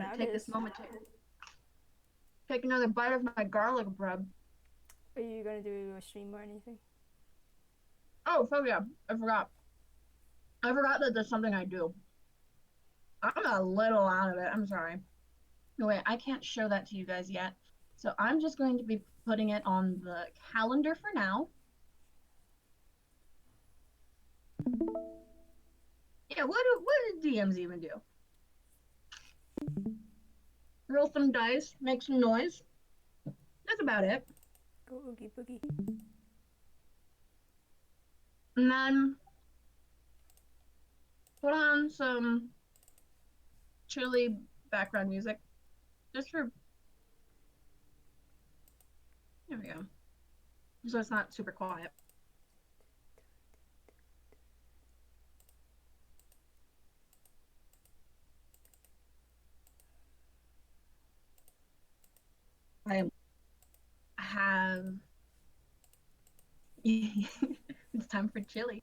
I'm gonna take this moment to take another bite of my garlic bread. Are you gonna do a stream or anything? Oh, fuck yeah. I forgot. I forgot that there's something I do. I'm a little out of it. I'm sorry. No, wait, I can't show that to you guys yet. So I'm just going to be putting it on the calendar for now. Yeah, what do DMs even do? Roll some dice, make some noise. That's about it. Go oogie boogie. And then put on some chilly background music. Just for, there we go. So it's not super quiet. I have, it's time for chili.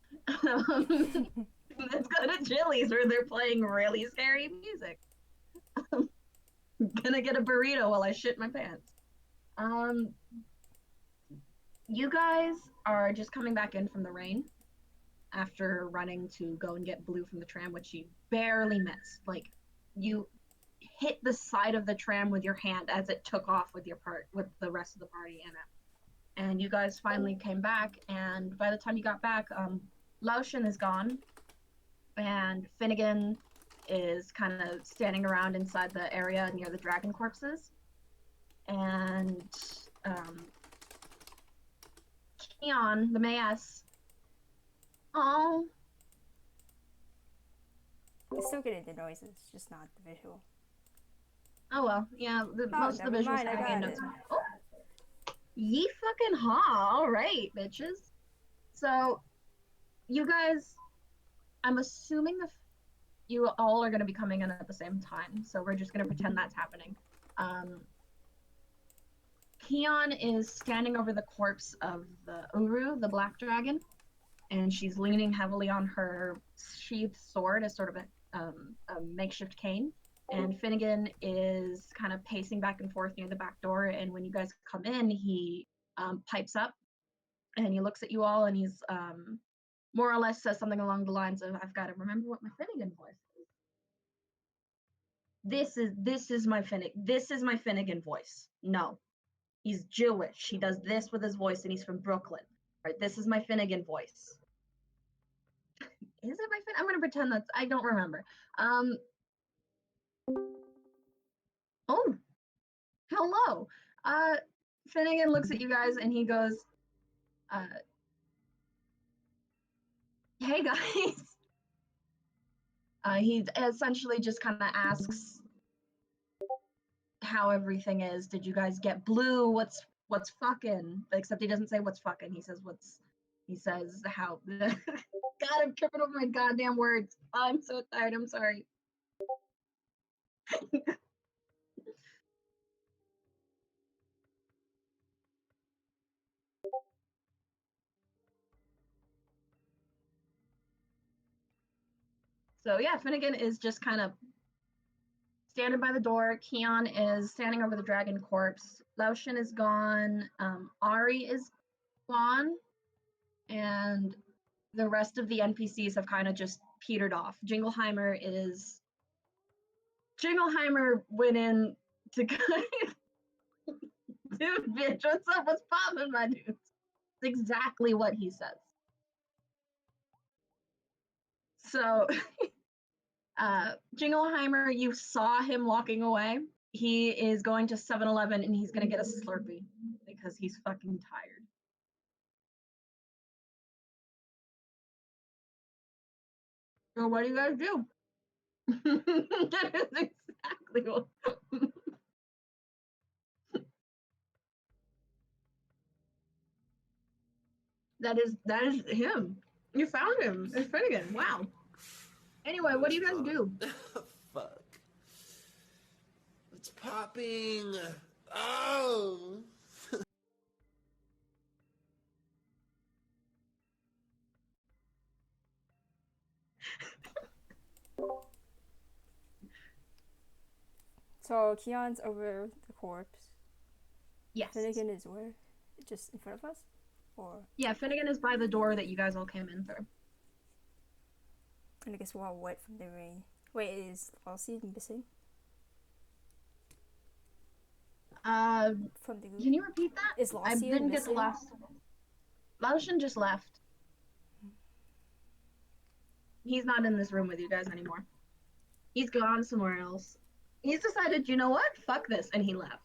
Let's go to Chili's where they're playing really scary music. I'm gonna get a burrito while I shit my pants. You guys are just coming back in from the rain after running to go and get Blue from the tram, which you barely missed. Like, you hit the side of the tram with your hand as it took off with with the rest of the party in it. And you guys finally came back, and by the time you got back, Laoshin is gone, and Finnegan is kind of standing around inside the area near the dragon corpses. And Keon, the Mayess. Oh. I'm still getting the noises, just not the visual. Oh well, yeah, most of the visual stuff I know. Oh. Ye fucking ha, alright, bitches. So, you guys, I'm assuming you all are going to be coming in at the same time, so we're just going to pretend that's happening. Keon is standing over the corpse of the Uru, the black dragon, and she's leaning heavily on her sheathed sword as sort of a makeshift cane. And Finnegan is kind of pacing back and forth near the back door, and when you guys come in, he pipes up, and he looks at you all, and he's more or less says something along the lines of, "I've got to remember what my Finnegan voice is. This is my Finnegan voice. No, he's Jewish. He does this with his voice, and he's from Brooklyn. Right? This is my Finnegan voice. Is it my Finnegan? I'm gonna pretend that's. I don't remember. Oh, hello. Finnegan looks at you guys, and he goes, "Hey guys." He essentially just kind of asks how everything is. Did you guys get Blue? What's fucking? Except he doesn't say what's fucking. He says how. God, I'm tripping over my goddamn words. Oh, I'm so tired. I'm sorry. So yeah, Finnegan is just kind of standing by the door. Keon is standing over the dragon corpse. Laoshin is gone. Ari is gone. And the rest of the NPCs have kind of just petered off. Jingleheimer went in to dude, bitch, what's up? What's poppin', my dude? It's exactly what he says. So, Jingleheimer, you saw him walking away. He is going to 7-Eleven and he's gonna get a Slurpee because he's fucking tired. So what do you guys do? That is exactly what. That is him. You found him. It's Finnegan. Wow. Anyway, what do you guys do? Fuck. It's popping. Oh. So Keon's over the corpse. Yes. Finnegan is where? Just in front of us? Or. Yeah, Finnegan is by the door that you guys all came in through. And I guess we're all wet from the rain. Wait, is Elsie missing? Uh, From the. can you repeat that? Is I Lacia didn't get the missing? last. Lushan just left. He's not in this room with you guys anymore. He's gone somewhere else. He's decided, you know what? Fuck this, and he left.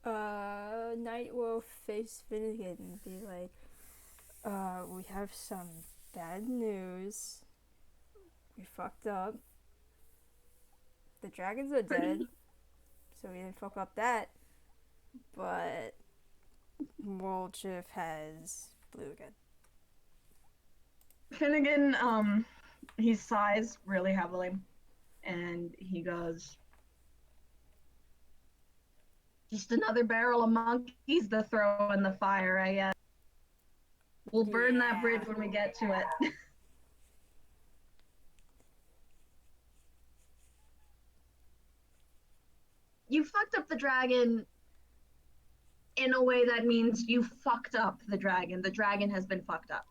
Knight will face Finnegan and be like, we have some bad news. We fucked up. The dragons are dead, so we didn't fuck up that. But Wolchif has blue again. Finnegan, he sighs really heavily, and he goes, "Just another barrel of monkeys to throw in the fire, I guess. We'll burn that bridge when we get to it." You fucked up the dragon in a way that means you fucked up the dragon. The dragon has been fucked up.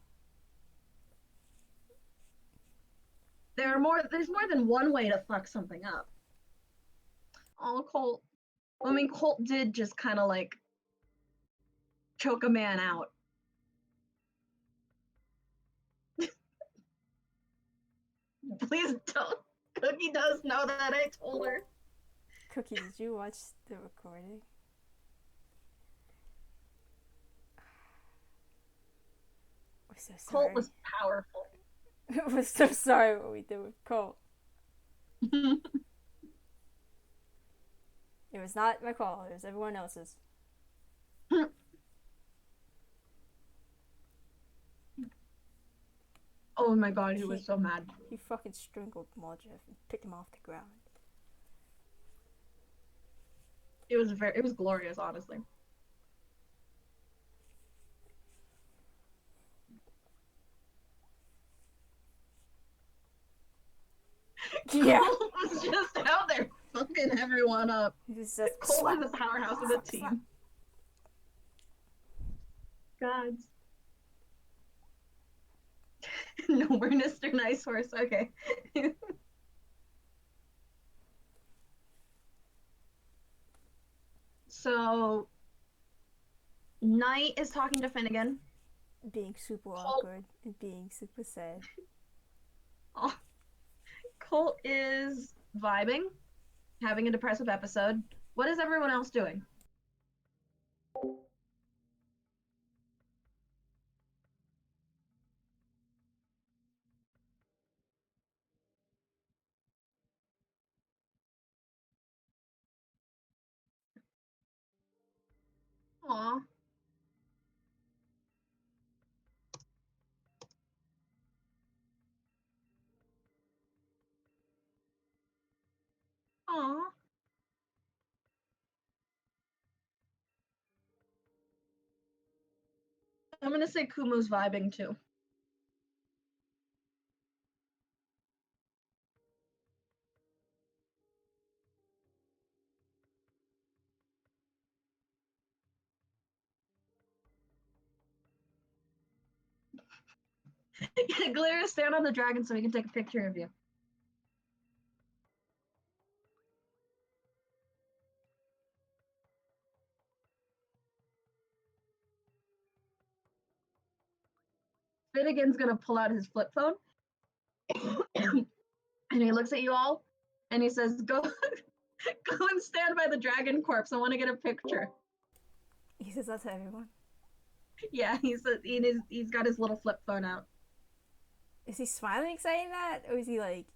There's more than one way to fuck something up. Oh, Colt. I mean, Colt did just kind of like choke a man out. Please don't. Cookie does know that I told her. Cookie, did you watch the recording? We're so sorry. Colt was powerful. We're so sorry what we did with Colt. It was not my call, it was everyone else's. Oh my god, he was so mad. He fucking strangled Moljeff and picked him off the ground. It was glorious, honestly. Yeah. Colt was just out there fucking everyone up. He's just Colt was the powerhouse of the team. Gods. No, we're Mr. Nice Horse. Okay. So, Knight is talking to Finnegan. being super awkward and being super sad. Oh. Colt is vibing, having a depressive episode. What is everyone else doing? Aw. Aw. I'm gonna say Kumu's vibing too. Galera, stand on the dragon so we can take a picture of you. Finnegan's gonna pull out his flip phone and he looks at you all and he says, "Go, go and stand by the dragon corpse. I want to get a picture." He says that to everyone. Yeah, he's got his little flip phone out. Is he smiling saying that? Or is he like...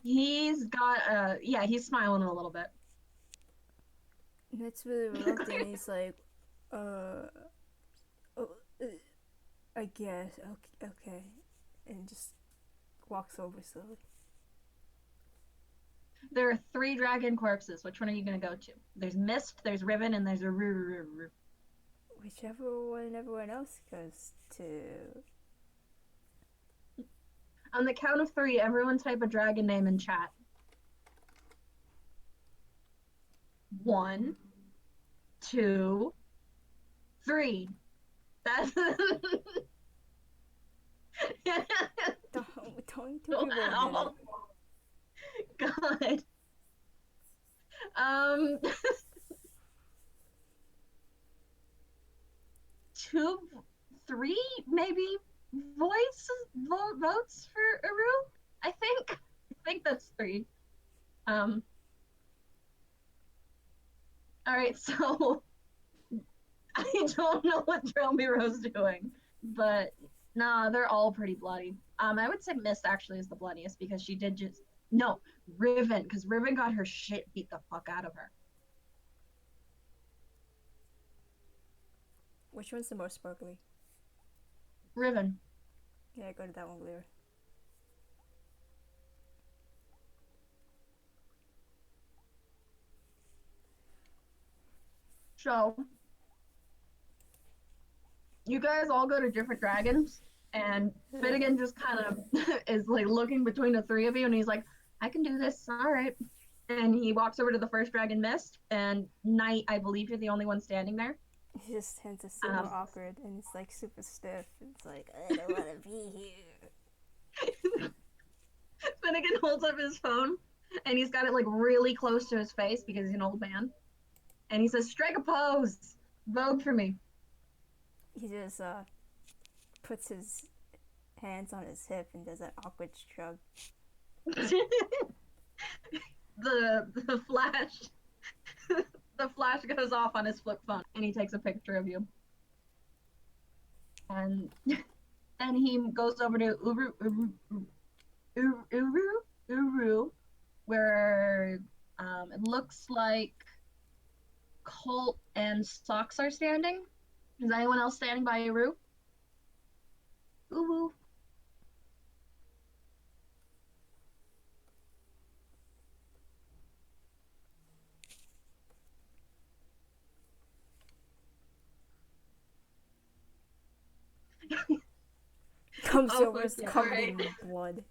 He's got yeah, he's smiling a little bit. That's really reluctant. He's like, oh, I guess, okay. And just walks over slowly. There are 3 dragon corpses. Which one are you gonna go to? There's Mist, there's Riven, and there's a Whichever one everyone else goes to. On the count of 3, everyone type a dragon name in chat. One, two, three. That's Don't two people did it. wow. God. Um, two, three, maybe votes for Aru. I think that's three. Um. All right. So I don't know what Dromiro's doing, but nah, they're all pretty bloody. I would say Mist actually is the bloodiest because she did just no Riven because Riven got her shit beat the fuck out of her. Which one's the most sparkly? Riven. Yeah, go to that one, Glare. So you guys all go to different dragons, and Finnegan just kind of is like looking between the three of you, and he's like, "I can do this. All right." And he walks over to the first dragon, Mist, and Knight. I believe you're the only one standing there. He just tends to super Um, awkward and it's like super stiff. It's like, I don't want to be here. Finnegan holds up his phone, and he's got it like really close to his face because he's an old man, and he says, "Strike a pose, vogue for me." He just puts his hands on his hip and does that awkward shrug. The flash the flash goes off on his flip phone, and he takes a picture of you. And then he goes over to Uru, where it looks like Colt and Socks are standing. Is anyone else standing by Uru? Uru. Comes Oh, over, is yeah, covered right. in blood.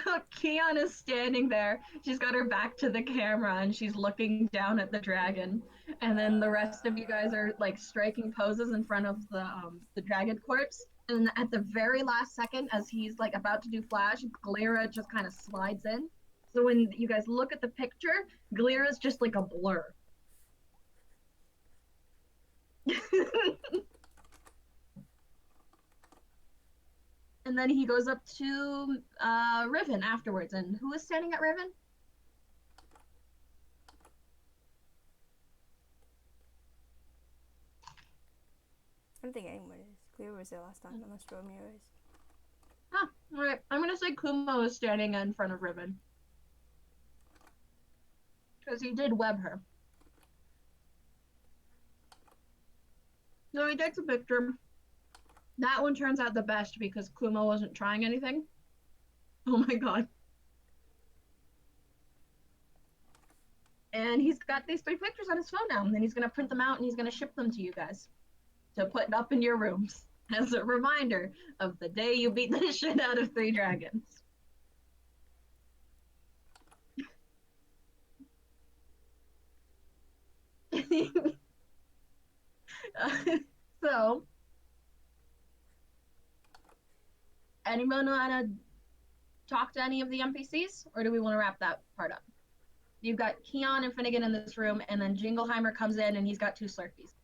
So Keon is standing there. She's got her back to the camera and she's looking down at the dragon. And then the rest of you guys are like striking poses in front of the dragon corpse. And at the very last second, as he's like about to do flash, Glera just kind of slides in. So when you guys look at the picture, Glera's just like a blur. And then he goes up to Riven afterwards. And who is standing at Riven? I don't think anyone is. Clear was there last time, unless Romeo is. Huh, all right. I'm gonna say Kumo is standing in front of Riven. Because he did web her. So he takes a picture. That one turns out the best because Kumo wasn't trying anything. Oh my god. And he's got these three pictures on his phone now, and then he's gonna print them out and he's gonna ship them to you guys to put up in your rooms as a reminder of the day you beat the shit out of three dragons. So, anyone want to talk to any of the NPCs, or do we want to wrap that part up? You've got Keon and Finnegan in this room, and then Jingleheimer comes in and he's got two Slurpees.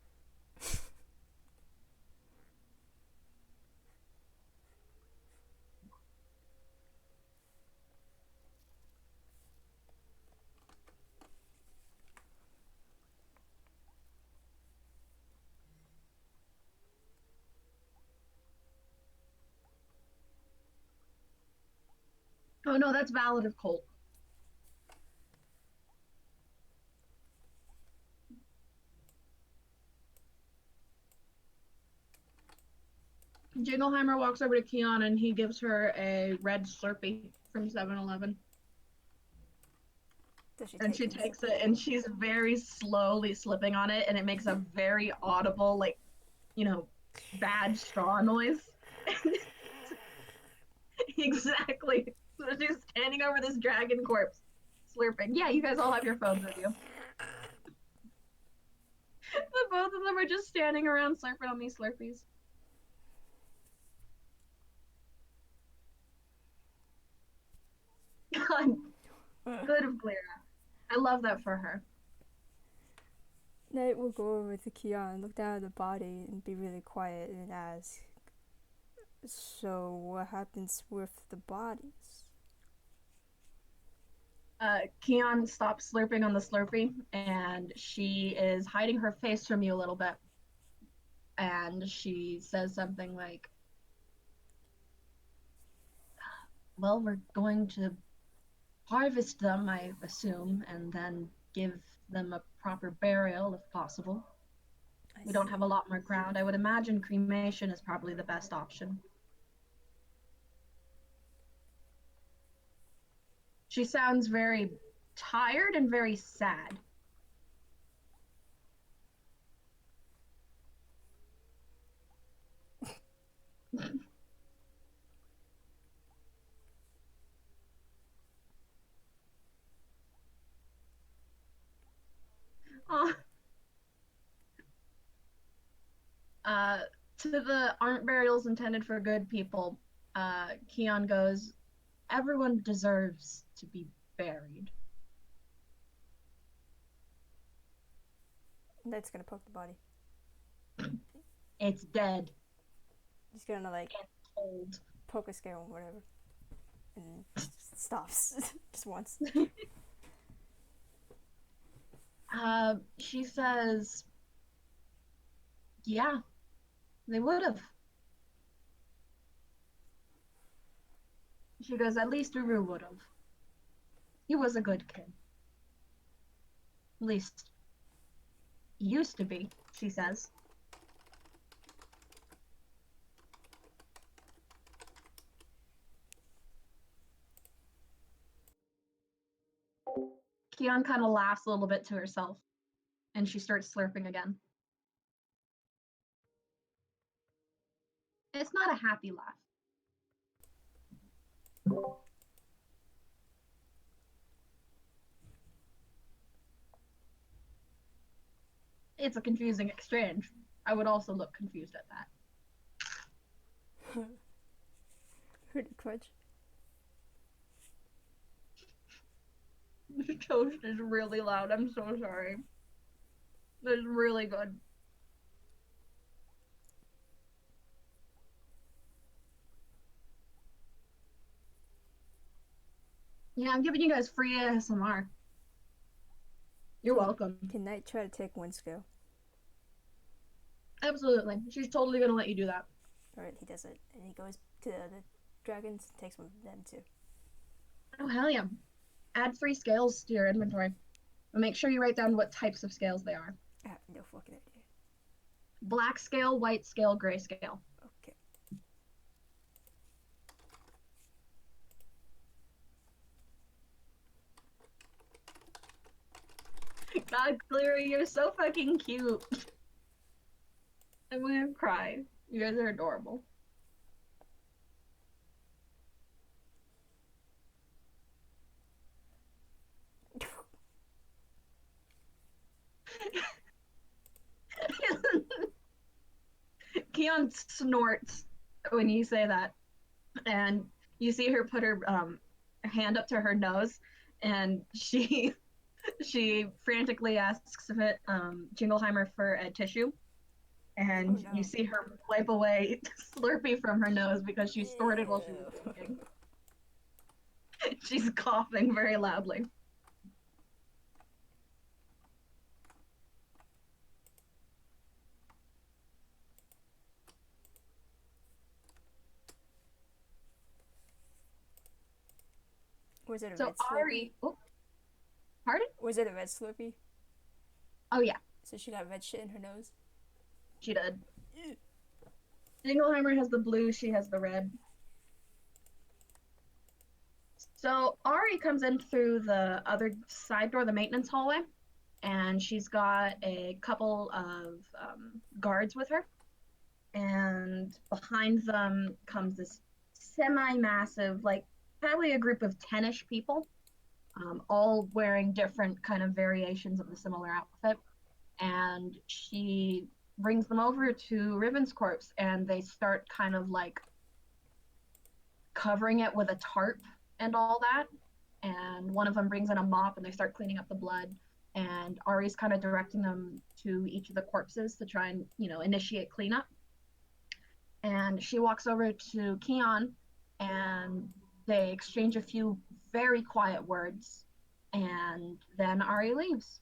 Oh no, that's valid of Colt. Jingleheimer walks over to Keon and he gives her a red Slurpee from 7-Eleven. Does she And take she it? takes it and she's very slowly slipping on it, and it makes a very audible, like, bad straw noise. Exactly. So she's standing over this dragon corpse, slurping. Yeah, you guys all have your phones with you. The both of them are just standing around slurping on these Slurpees. God, good of Glera. I love that for her. Knight will go over to Kian, look down at the body, and be really quiet and ask, "So, what happens with the bodies?" Keon stops slurping on the Slurpee, and she is hiding her face from you a little bit. And she says something like, well, we're going to harvest them, I assume, and then give them a proper burial if possible. I We don't see. have a lot more ground. I would imagine cremation is probably the best option. She sounds very tired and very sad. Oh, uh, to the aren't burials intended for good people, Keon goes, everyone deserves to be buried. Knight's gonna poke the body. It's dead. He's gonna like It's cold. poke a scale or whatever, and just stops just once. She says, yeah, they would have. She goes, at least Uru would have. He was a good kid. At least he used to be, she says. Keon kind of laughs a little bit to herself, and she starts slurping again. It's not a happy laugh. It's a confusing exchange. I would also look confused at that. Heard a crunch. The toast is really loud. I'm so sorry. It's really good. Yeah, I'm giving you guys free ASMR. You're welcome. Can Knight try to take one scale? Absolutely. She's totally gonna let you do that. Alright, he does it, and he goes to the dragons and takes one of them too. Oh, hell yeah. Add 3 scales to your inventory. But make sure you write down what types of scales they are. I have no fucking idea. Black scale, white scale, gray scale. Okay. God, Cleary, you're so fucking cute. I'm gonna cry. You guys are adorable. Keon snorts when you say that, and you see her put her hand up to her nose, and she frantically asks if it Jingleheimer for a tissue, and Oh no. you see her wipe away Slurpee from her nose because she snorted while she was Ew. drinking. She's coughing very loudly. Was it a So red Slurpee? Ari, oh, pardon? Was it a red Slurpee? Oh yeah, So she got red shit in her nose? she did. Jingleheimer has the blue, she has the red. So Ari comes in through the other side door, the maintenance hallway, and she's got a couple of guards with her. And behind them comes this semi-massive, like probably a group of 10-ish people. all wearing different kind of variations of the similar outfit. And she brings them over to Ribbon's corpse, and they start kind of like covering it with a tarp and all that. And one of them brings in a mop and they start cleaning up the blood. And Ari's kind of directing them to each of the corpses to try and, initiate cleanup. And she walks over to Keon and they exchange a few very quiet words. And then Ari leaves.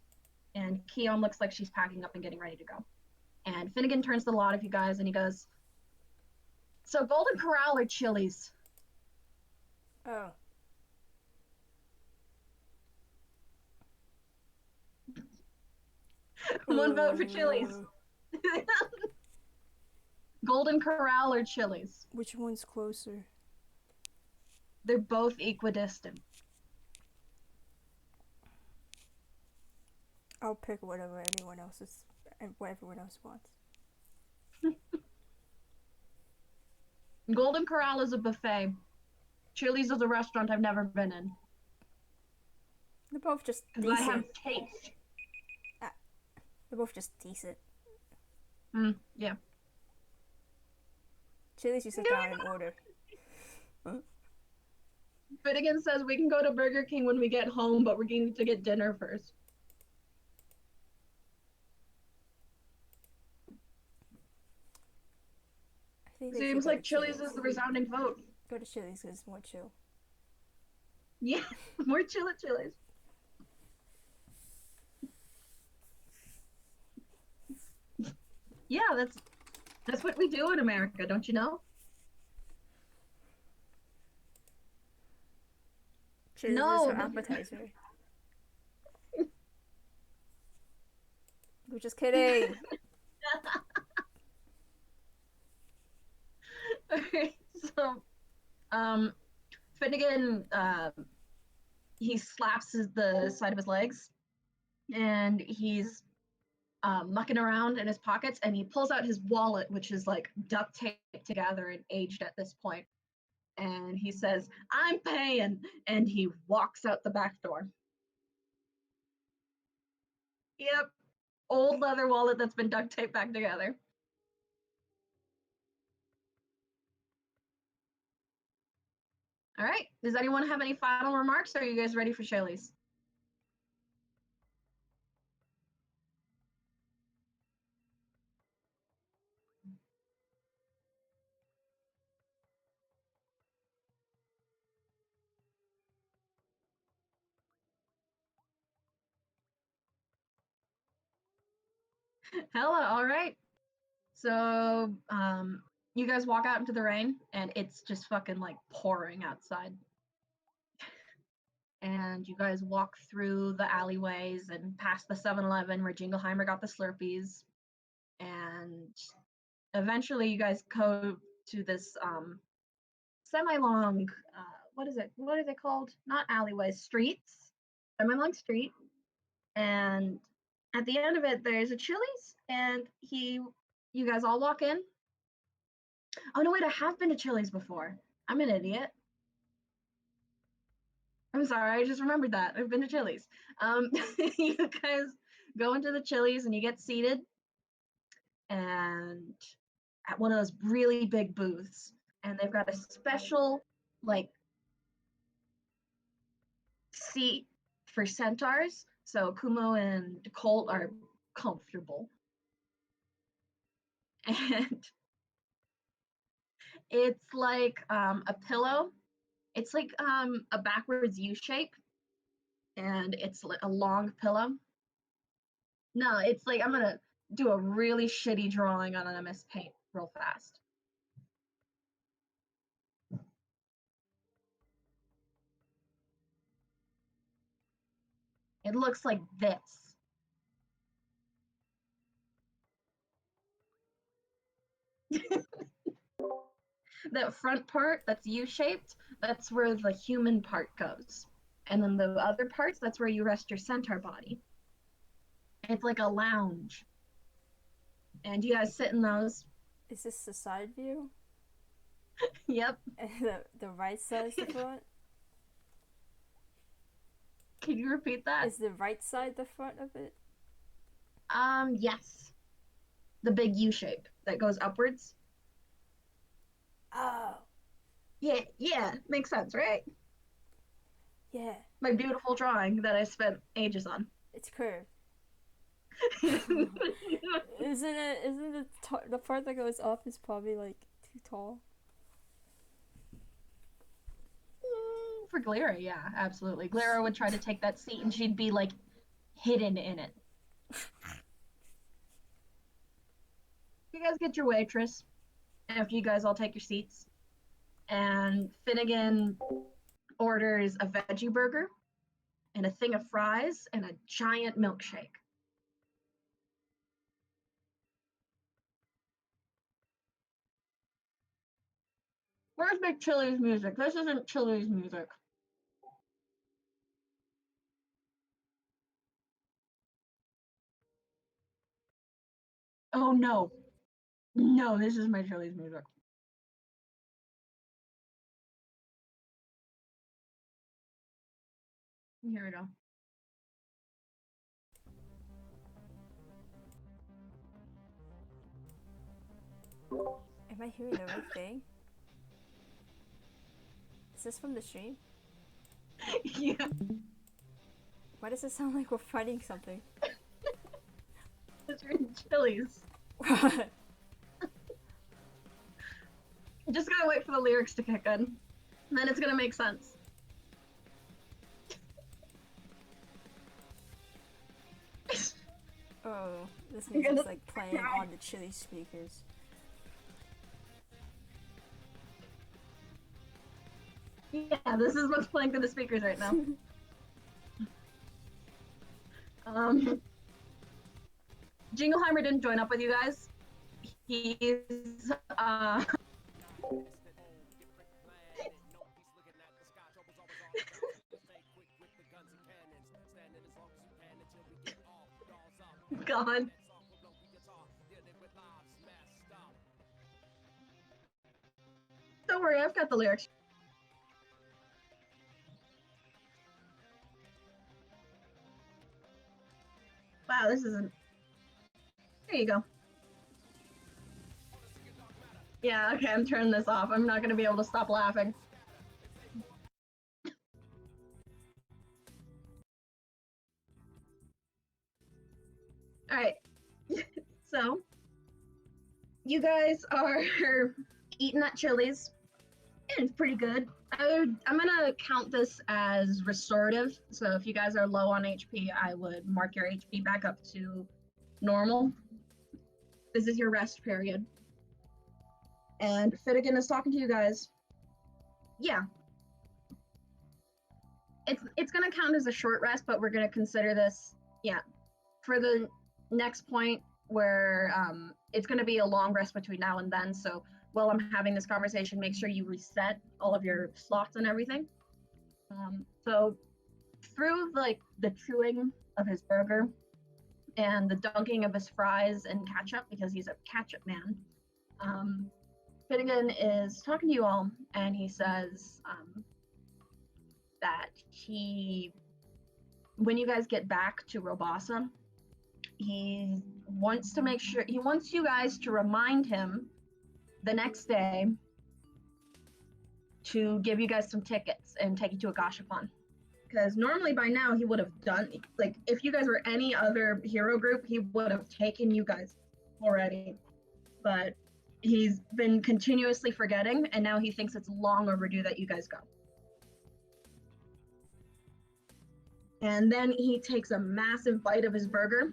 And Keon looks like she's packing up and getting ready to go. And Finnegan turns to a lot of you guys and he goes, "So Golden Corral or Chili's?" Oh. One vote for Chili's. Golden Corral or Chili's? Which one's closer? They're both equidistant. I'll pick whatever anyone else is and what everyone else wants. Golden Corral is a buffet. Chili's is a restaurant I've never been in. They're both just Because decent. I have taste. They're both just decent. Yeah. Chili's you sit down and order. Finnegan says we can go to Burger King when we get home, but we're going to get dinner first. Seems like Chili's is the resounding vote. Go to Chili's because it's more chill. Yeah, more chill at Chili's. Yeah, that's what we do in America, don't you know? Chili's No, is her appetizer. We're just kidding. Okay, so, Finnegan, he slaps the side of his legs, and he's mucking around in his pockets, and he pulls out his wallet, which is like duct taped together and aged at this point. And he says, "I'm paying," and he walks out the back door. Yep, old leather wallet that's been duct taped back together. All right, does anyone have any final remarks, or are you guys ready for Chili's? Hella, all right. So, you guys walk out into the rain, and it's just fucking like pouring outside. And you guys walk through the alleyways and past the 7-Eleven where Jingleheimer got the Slurpees. And eventually, you guys go to this semi-long, what is it? What are they called? Not alleyways, streets. Semi-long street. And at the end of it, there's a Chili's, and you guys all walk in. Oh no, wait, I have been to Chili's before. I'm an idiot. I'm sorry, I just remembered that. I've been to Chili's. You guys go into the Chili's and you get seated, and at one of those really big booths, and they've got a special like seat for centaurs. So Kumo and Colt are comfortable. And it's like a pillow. It's like a backwards U shape, and it's like a long pillow. No, it's like I'm gonna do a really shitty drawing on an MS Paint real fast. It looks like this. That front part that's U-shaped, that's where the human part goes. And then the other parts, that's where you rest your centaur body. It's like a lounge. And you guys sit in those. Is this the side view? Yep. And the right side's the front? Can you repeat that? Is the right side the front of it? Yes. The big U shape that goes upwards. Oh, Yeah, yeah, makes sense, right? yeah. My beautiful drawing that I spent ages on. It's curved. Isn't it? Isn't the part that goes up is probably like too tall? For Glera, yeah, absolutely. Glera would try to take that seat and she'd be like hidden in it. You guys get your waitress after you guys all take your seats. And Finnegan orders a veggie burger and a thing of fries and a giant milkshake. Where's Big Chili's music? This isn't Chili's music. Oh no. No, this is my Chili's music. Here we go. Am I hearing the right thing? Is this from the stream? Yeah, Why does it sound like we're fighting something? it's in Chili's. What? You just gotta wait for the lyrics to kick in. And then it's gonna make sense. Oh, this music's like playing on the Chili speakers. Yeah, this is what's playing through the speakers right now. Jingleheimer didn't join up with you guys. He's gone. Don't worry, I've got the lyrics. Wow, this isn't. There you go. Yeah, okay, I'm turning this off. I'm not gonna be able to stop laughing. Alright. So, you guys are eating at Chili's. It's pretty good. I'm gonna count this as restorative. So if you guys are low on HP, I would mark your HP back up to normal. This is your rest period. And Finnegan is talking to you guys. Yeah. It's gonna count as a short rest, but we're gonna consider this, yeah, for the next point where it's gonna be a long rest between now and then. So while I'm having this conversation, make sure you reset all of your slots and everything. So through like the chewing of his burger and the dunking of his fries and ketchup, because he's a ketchup man, Finnegan is talking to you all, and he says that when you guys get back to Robasa, he wants to make sure, he wants you guys to remind him the next day to give you guys some tickets and take you to a gashapon. Because normally by now he would have done, like, if you guys were any other hero group, he would have taken you guys already. But he's been continuously forgetting, and now he thinks it's long overdue that you guys go. And then he takes a massive bite of his burger.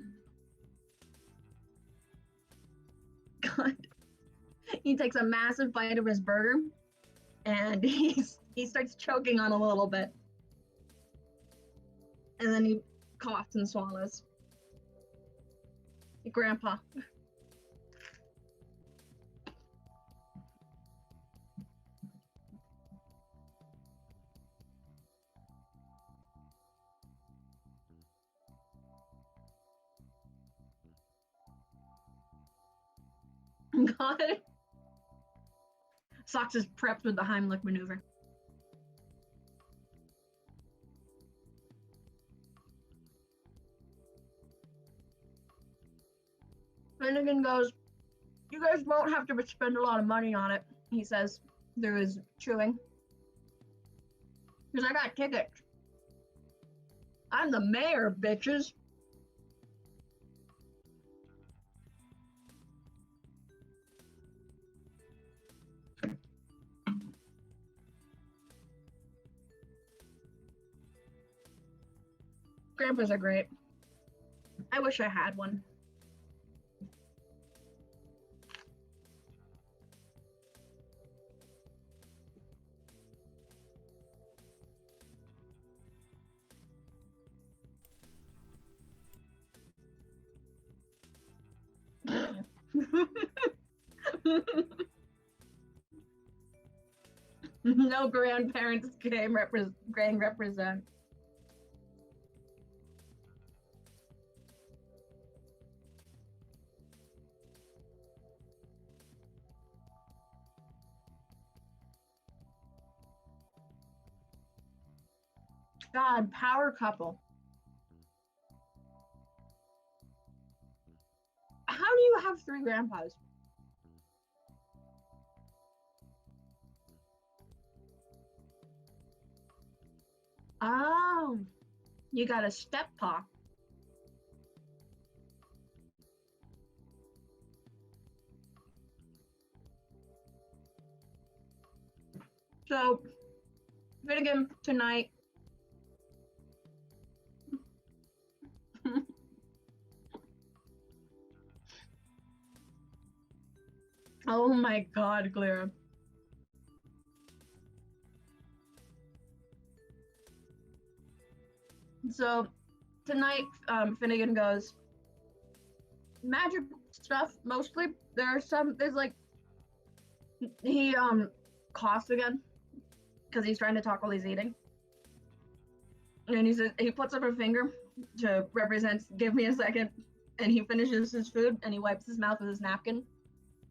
God. He takes a massive bite of his burger, and he starts choking on a little bit. And then he coughs and swallows. Grandpa. God. Socks is prepped with the Heimlich maneuver. Finnegan goes, "You guys won't have to spend a lot of money on it," he says through his chewing. Because I got tickets. I'm the mayor, bitches. Grandpas are great. I wish I had one. No grandparents gang represent. God, power couple. How do you have three grandpas? Oh, you got a step pa. So, Finnegan tonight. Oh my God, Clara. So tonight, Finnegan goes magic stuff mostly. There's like he coughs again because he's trying to talk while he's eating, and he says he puts up a finger to represent give me a second, and he finishes his food and he wipes his mouth with his napkin,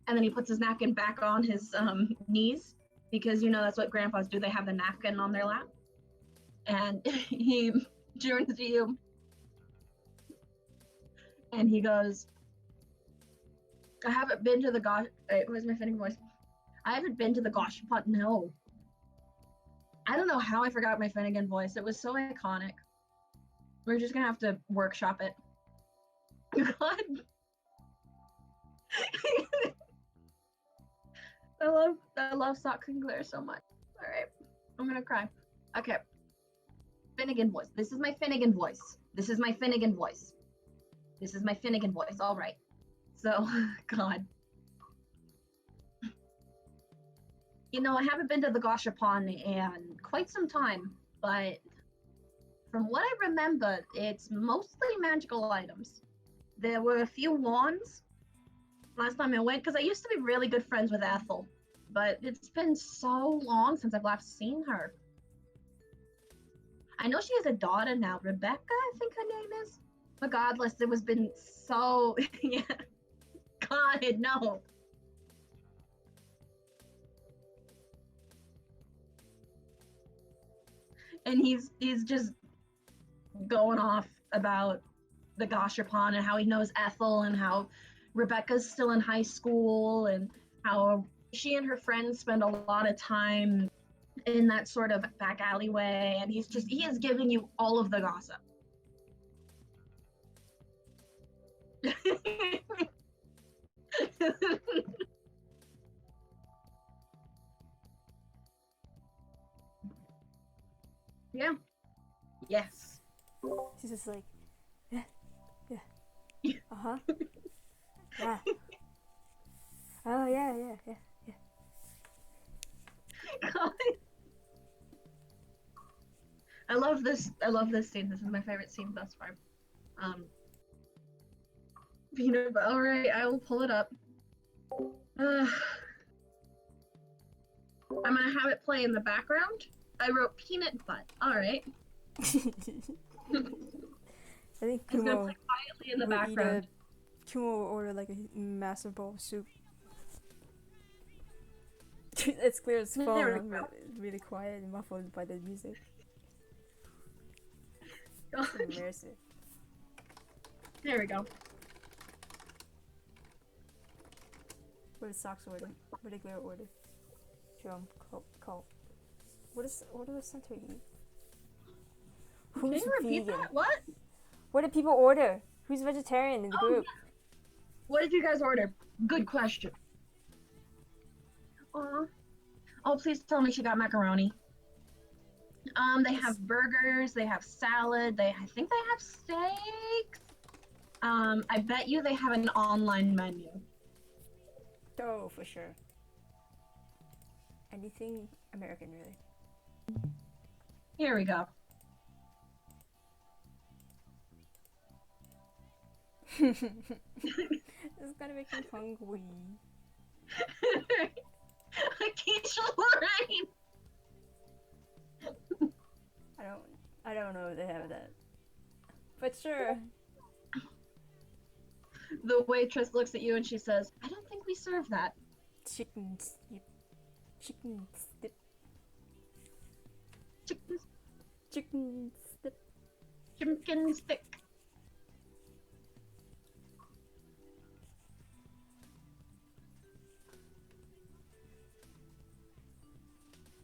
and then he puts his napkin back on his knees because you know that's what grandpas do. They have the napkin on their lap, and he turns to you and he goes, I haven't been to the gosh. Where's my Finnegan voice? I haven't been to the gosh pot. No, I don't know how I forgot my Finnegan voice. It was so iconic. We're just gonna have to workshop it. God. I love Sock and Glare so much. All right, I'm gonna cry. Okay, Finnegan voice. This is my Finnegan voice. This is my Finnegan voice. This is my Finnegan voice. All right. So, God. You know, I haven't been to the Gashapon in quite some time, but from what I remember, it's mostly magical items. There were a few wands last time I went, because I used to be really good friends with Ethel, but it's been so long since I've last seen her. I know she has a daughter now, Rebecca, I think her name is. Regardless, it was been so yeah. God, no. And he's just going off about the Gashapon and how he knows Ethel and how Rebecca's still in high school and how she and her friends spend a lot of time in that sort of back alleyway, and he is giving you all of the gossip. Yeah. Yes. She's just like, yeah, yeah, uh-huh, yeah. Oh, yeah, yeah, yeah, yeah. God. I love this scene. This is my favorite scene thus far. Peanut butter. All right, I will pull it up. I'm gonna have it play in the background. I wrote peanut butt. All right. I think It's gonna Kumo play quietly in the will background. Kumo will order like a massive bowl of soup. It's clear his There phone. we I'm go. really quiet and muffled by the music. God. It's immersive. There we go. What does Socks order? What did Glare order? Drum, cult. What do the center eat? Can Who's you repeat vegan? that? What? What did people order? Who's vegetarian in the group? Yeah. What did you guys order? Good question. Aw. Oh, please tell me she got macaroni. They have burgers, they have salad, I think they have steaks. I bet you they have an online menu. Oh, for sure. Anything American, really. Here we go. This is gonna make me hungry. Quiche Lorraine. I don't know if they have that. But sure. The waitress looks at you and she says, I don't think we serve that. Chicken snip. Chicken snip. Chicken, Chicken snip. chicken stick.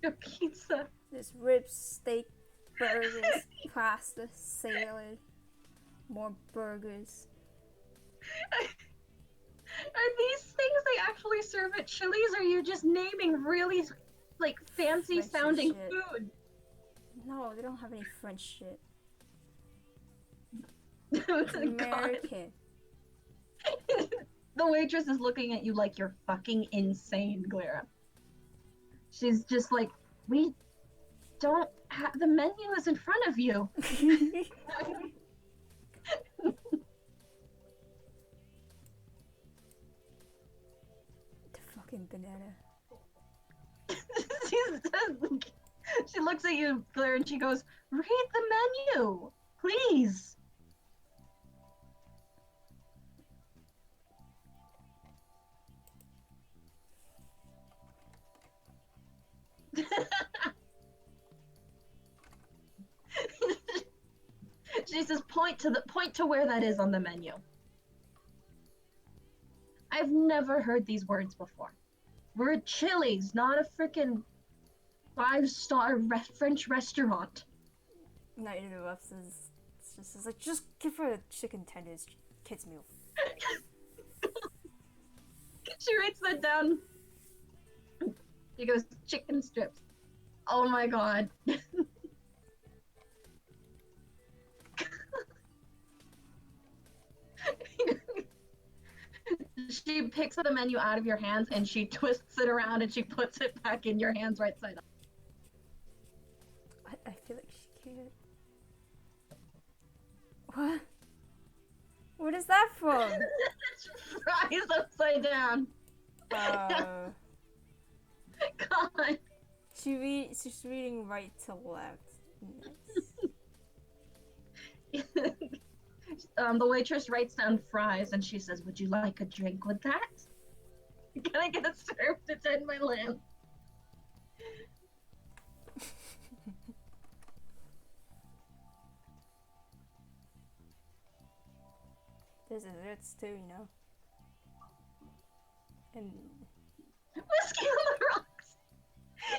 A pizza. There's ribs, steak, burgers, pasta, salad, more burgers. Are these things they actually serve at Chili's, or are you just naming really, like, fancy Frenchy sounding shit. food? No, they don't have any French shit. God. American. The waitress is looking at you like you're fucking insane, Glara. She's just like, we don't have, the menu is in front of you. The fucking banana. She looks at you, Glara, and she goes, read the menu, please. She says, point to where that is on the menu. I've never heard these words before. We're at Chili's, not a freaking 5-star French restaurant. Night interrupts is it's like, just give her a chicken tenders kids meal. She writes that down. She goes, chicken strips. Oh my god. She picks up the menu out of your hands and she twists it around and she puts it back in your hands right side up. I feel like she can't. What? What is that from? It's fries upside down. Uh, God. she's reading right to left. Nice. The waitress writes down fries and she says, would you like a drink with that? Can I get served to tend my lamp? There's desserts too, you know. And Whiskey on the rocks.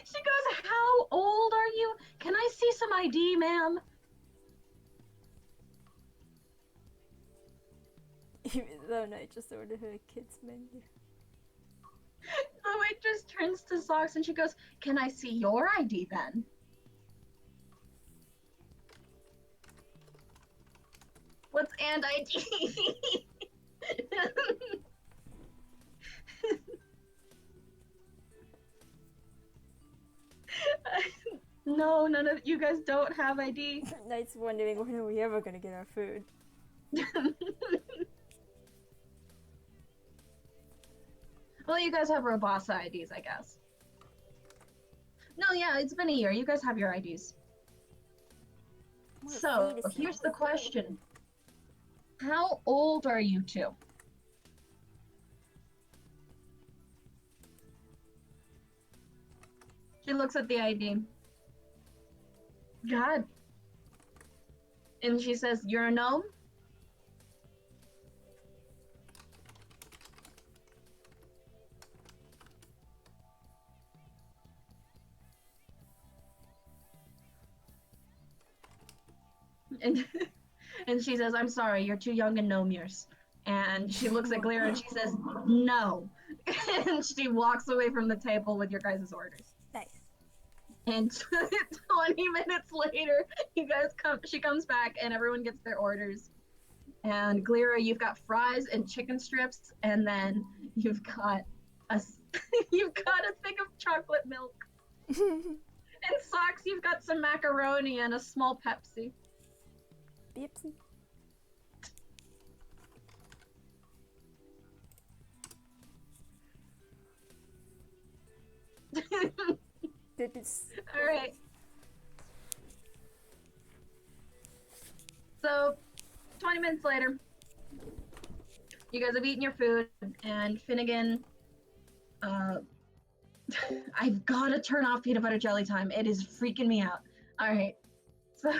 She goes, how old are you? Can I see some ID, ma'am? even though I just ordered her a kids menu. The waitress turns to Socks and she goes, can I see your ID then? What's and ID? No, none of you guys don't have ID. Knight's wondering when are we ever gonna get our food. Well, you guys have Robasa IDs, I guess. No, yeah, it's been a year. You guys have your IDs. So, here's the question. How old are you two? She looks at the ID. God. And she says, you're a gnome? And and she says, "I'm sorry, you're too young and no mirrors." And she looks at Glera and she says, "No." And she walks away from the table with your guys' orders. Nice. And 20 minutes later, she comes back and everyone gets their orders. And Glera, you've got fries and chicken strips, and then you've got a you've got a thing of chocolate milk. And Socks, you've got some macaroni and a small Pepsi. Beepsy. All right. So, 20 minutes later, you guys have eaten your food, and Finnegan, uh, I've got to turn off peanut butter jelly time. It is freaking me out. All right. So,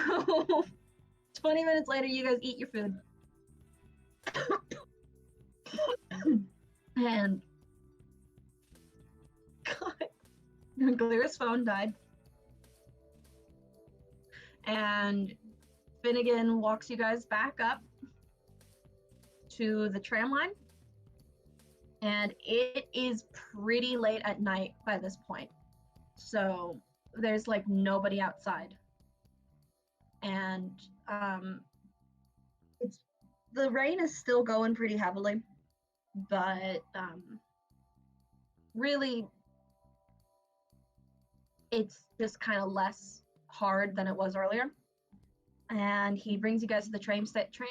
20 minutes later, you guys eat your food. And, God, Glera's phone died. And Finnegan walks you guys back up to the tram line. And it is pretty late at night by this point. So there's like nobody outside. And it's the rain is still going pretty heavily, but really it's just kind of less hard than it was earlier. And he brings you guys to the tram station,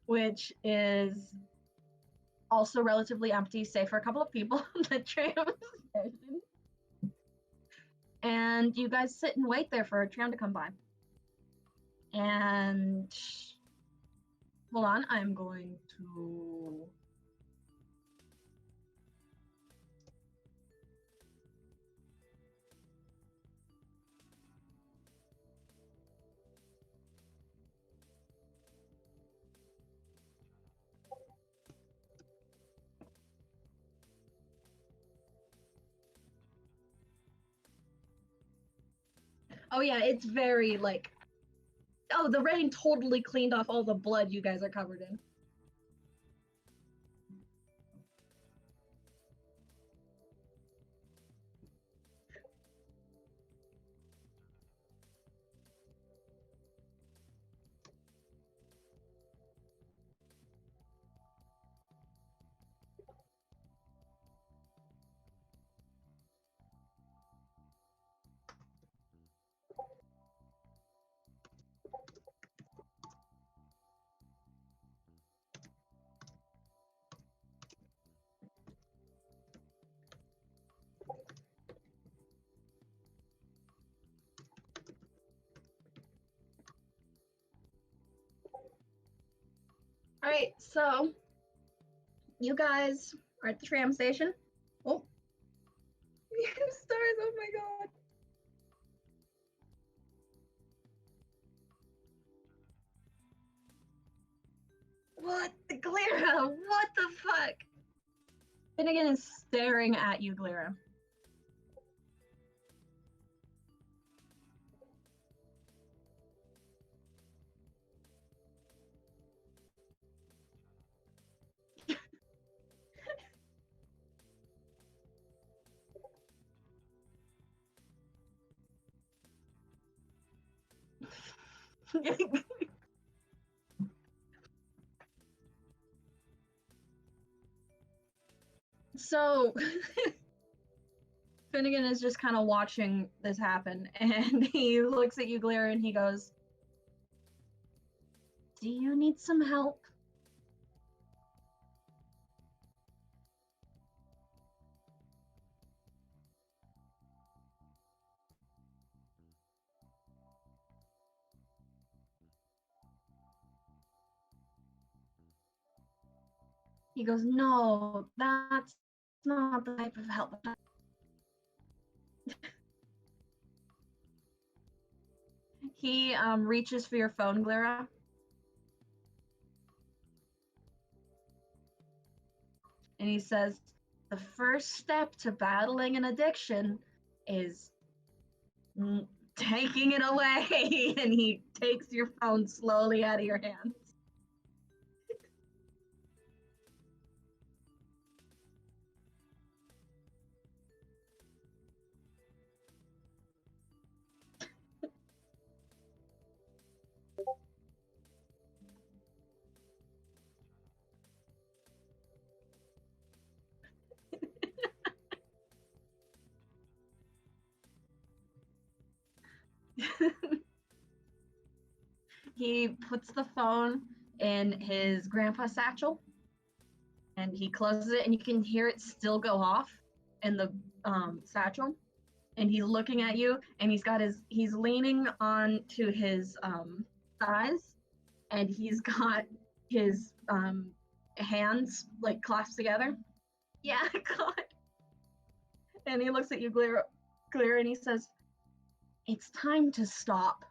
which is also relatively empty, save for a couple of people. The tram station, and you guys sit and wait there for a tram to come by. And hold on, I'm going to. Oh yeah, it's very like. Oh, the rain totally cleaned off all the blood you guys are covered in. All right, so you guys are at the tram station. Oh, stars! Oh my god! What, Glera? What the fuck? Finnegan is staring at you, Glera. So Finnegan is just kind of watching this happen, and he looks at you, Glera, and he goes, "Do you need some help?" He goes, "No, that's not the type of help." He reaches for your phone, Glera, and he says, "The first step to battling an addiction is taking it away, and he takes your phone slowly out of your hands. He puts the phone in his grandpa's satchel and he closes it, and you can hear it still go off in the satchel. And he's looking at you, and he's leaning on to his thighs, and he's got his hands like clasped together. Yeah, God. And he looks at you, Clear, and he says, "It's time to stop."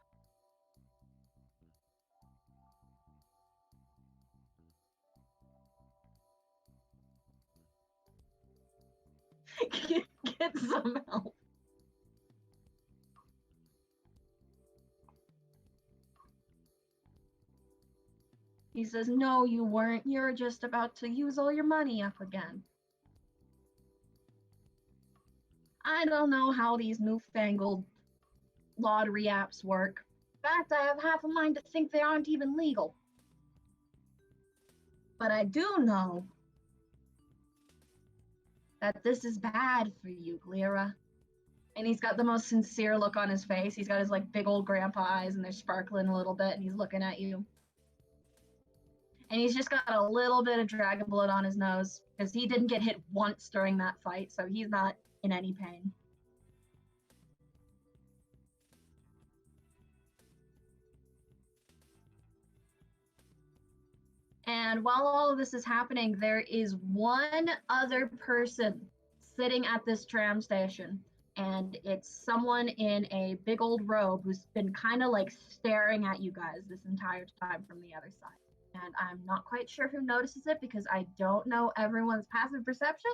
Get some help. He says, "No, you weren't. You're just about to use all your money up again. I don't know how these newfangled lottery apps work. In fact, I have half a mind to think they aren't even legal. But I do know that this is bad for you, Glira." And he's got the most sincere look on his face. He's got his like big old grandpa eyes, and they're sparkling a little bit, and he's looking at you. And he's just got a little bit of dragon blood on his nose because he didn't get hit once during that fight, so he's not in any pain. And while all of this is happening, there is one other person sitting at this tram station. And it's someone in a big old robe who's been kind of like staring at you guys this entire time from the other side. And I'm not quite sure who notices it because I don't know everyone's passive perception.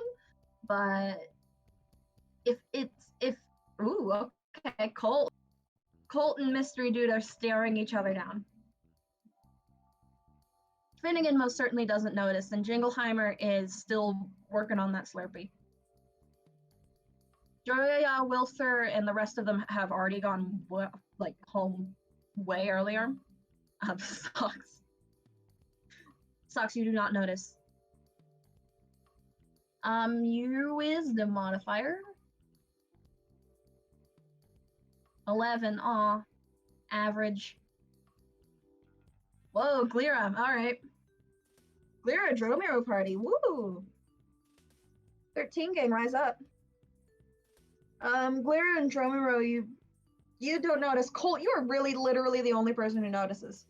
But if ooh, okay, Colt and Mystery Dude are staring each other down. Finnegan most certainly doesn't notice, and Jingleheimer is still working on that Slurpee. Joya, Wilfer, and the rest of them have already gone like home way earlier. Socks. Socks, you do not notice. Your wisdom modifier. 11. Aw. Average. Whoa, Glira. Alright. Glira, Dromero party. Woo! 13 gang, rise up. Glira and Dromero, you don't notice. Colt, you are really literally the only person who notices.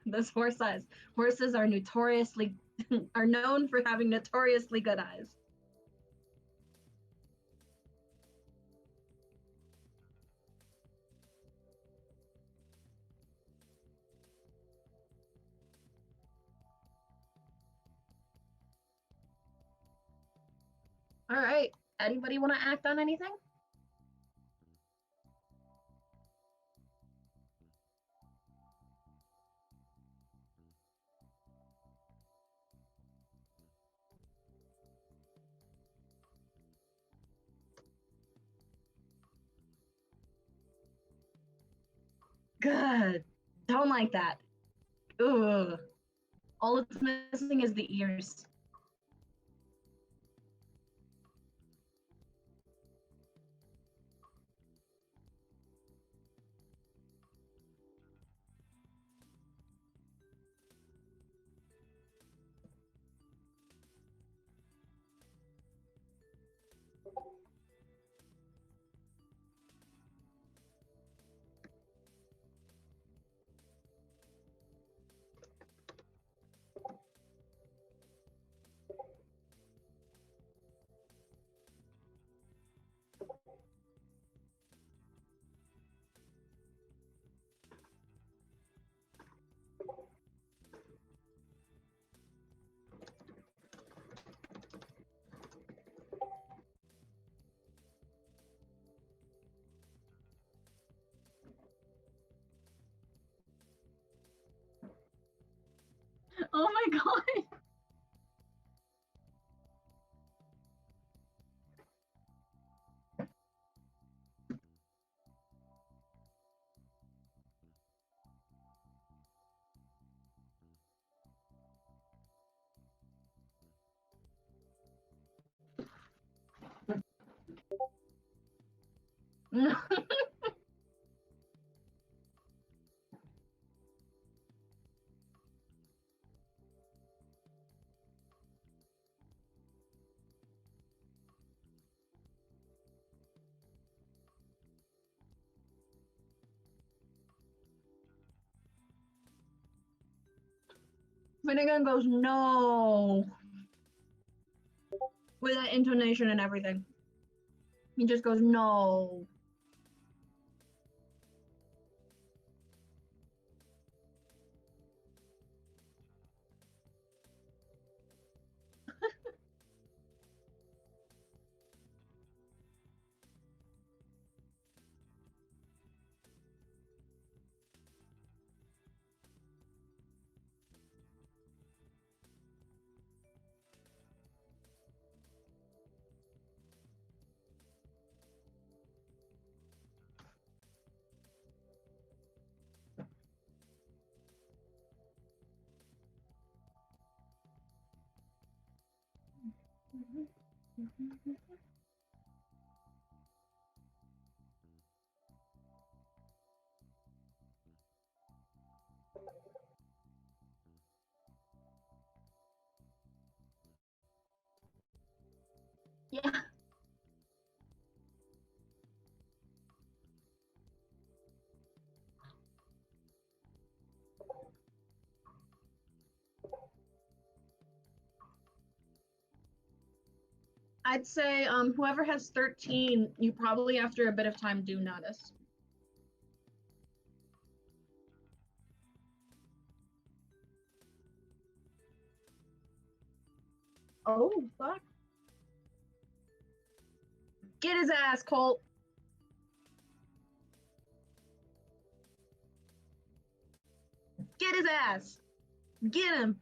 This horse eyes. Horses are notoriously are known for having notoriously good eyes. All right. Anybody want to act on anything? Good. Don't like that. Ooh. All it's missing is the ears. Oh my god. Finnegan goes, no. With that intonation and everything. He just goes, no. Yeah. I'd say whoever has 13, you probably after a bit of time do notice. Oh, fuck. Get his ass, Colt. Get his ass. Get him.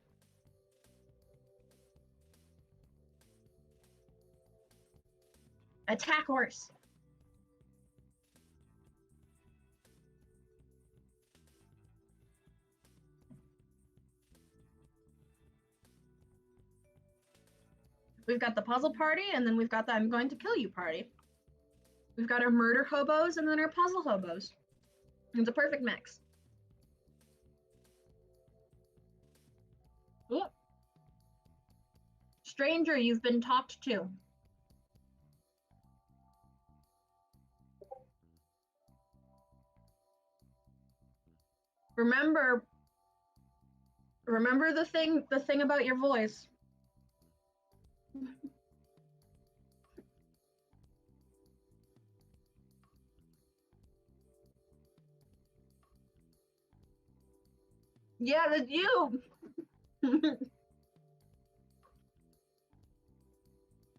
Attack horse. We've got the puzzle party, and then we've got the I'm going to kill you party. We've got our murder hobos and then our puzzle hobos. It's a perfect mix. Ooh. Stranger, you've been talked to. Remember the thing about your voice. Yeah, that's you.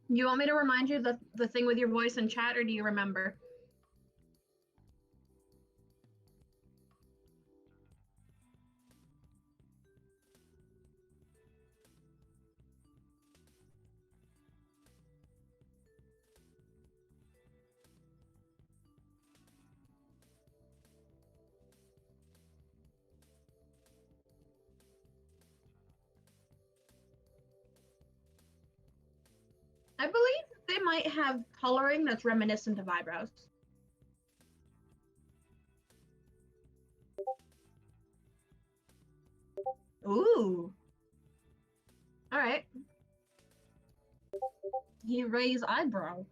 You want me to remind you the thing with your voice in chat, or do you remember? I believe they might have coloring that's reminiscent of eyebrows. Ooh. All right. He raised eyebrow.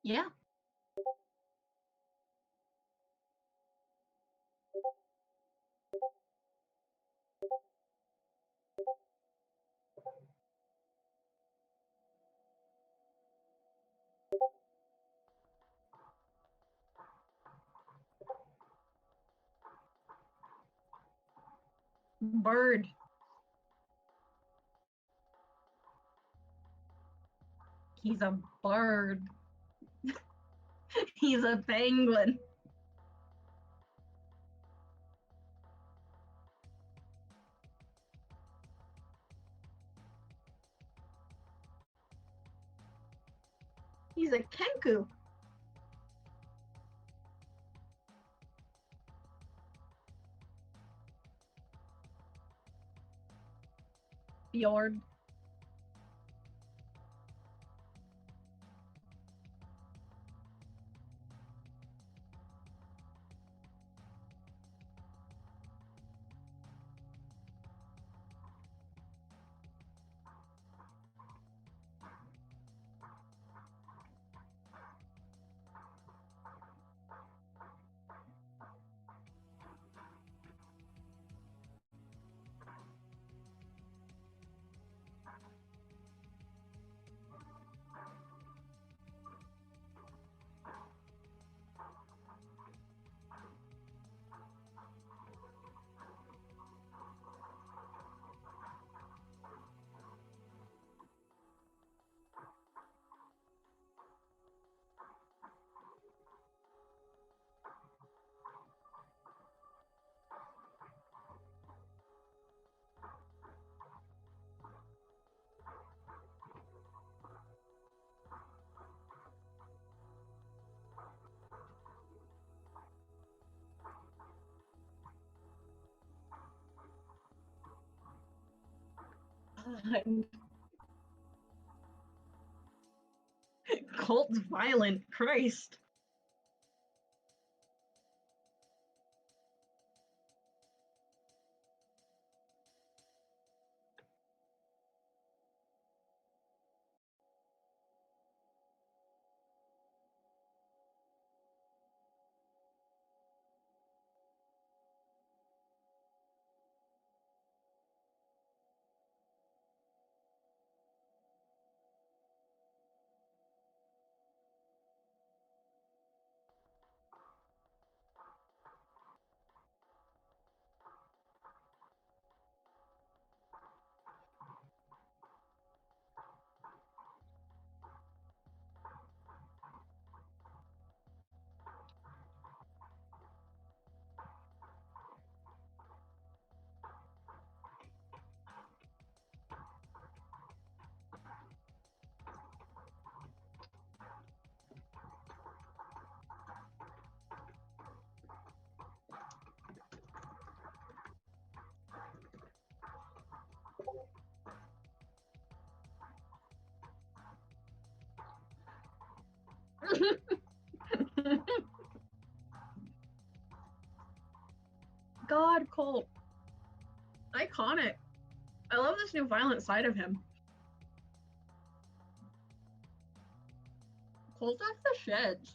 Yeah. Bird. He's a bird. He's a penguin. He's a kenku. Fjord. Colt's violent. Christ. God, Colt. Iconic. I love this new violent side of him. Colt's off the shits.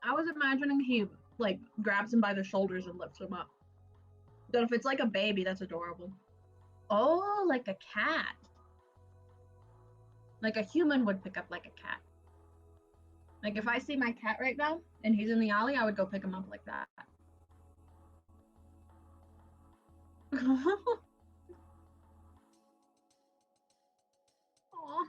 I was imagining he like grabs him by the shoulders and lifts him up. But if it's like a baby, that's adorable. Oh, like a cat. Like a human would pick up like a cat. Like if I see my cat right now and he's in the alley, I would go pick him up like that. Aw.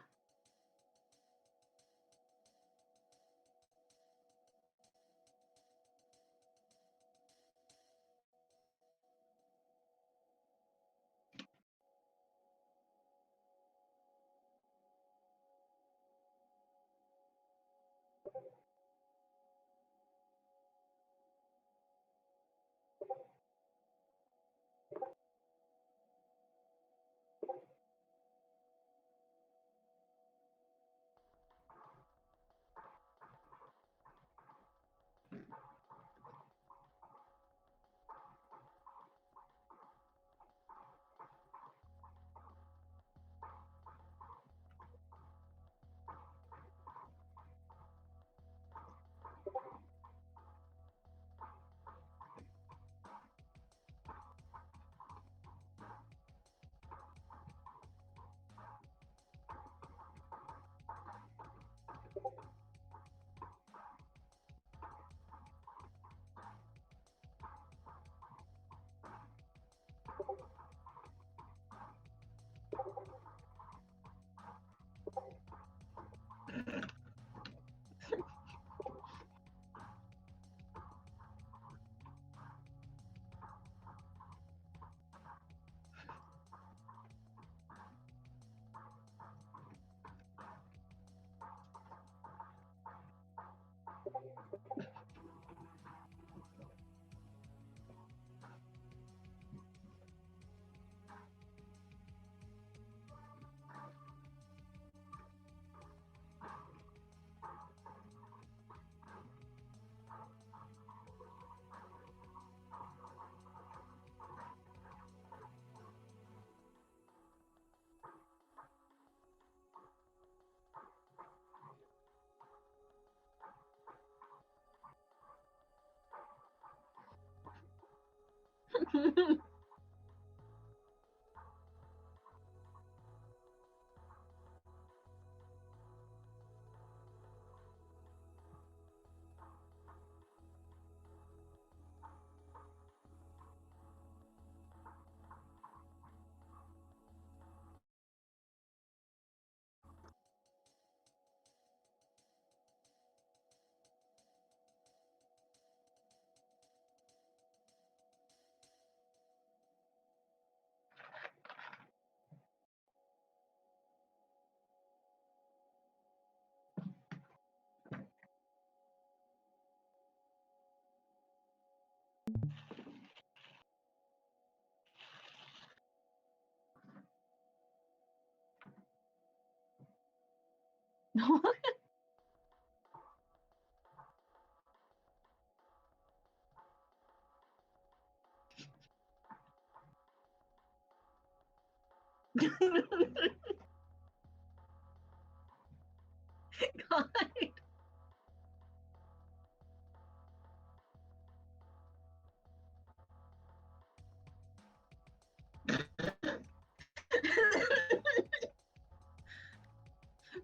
God.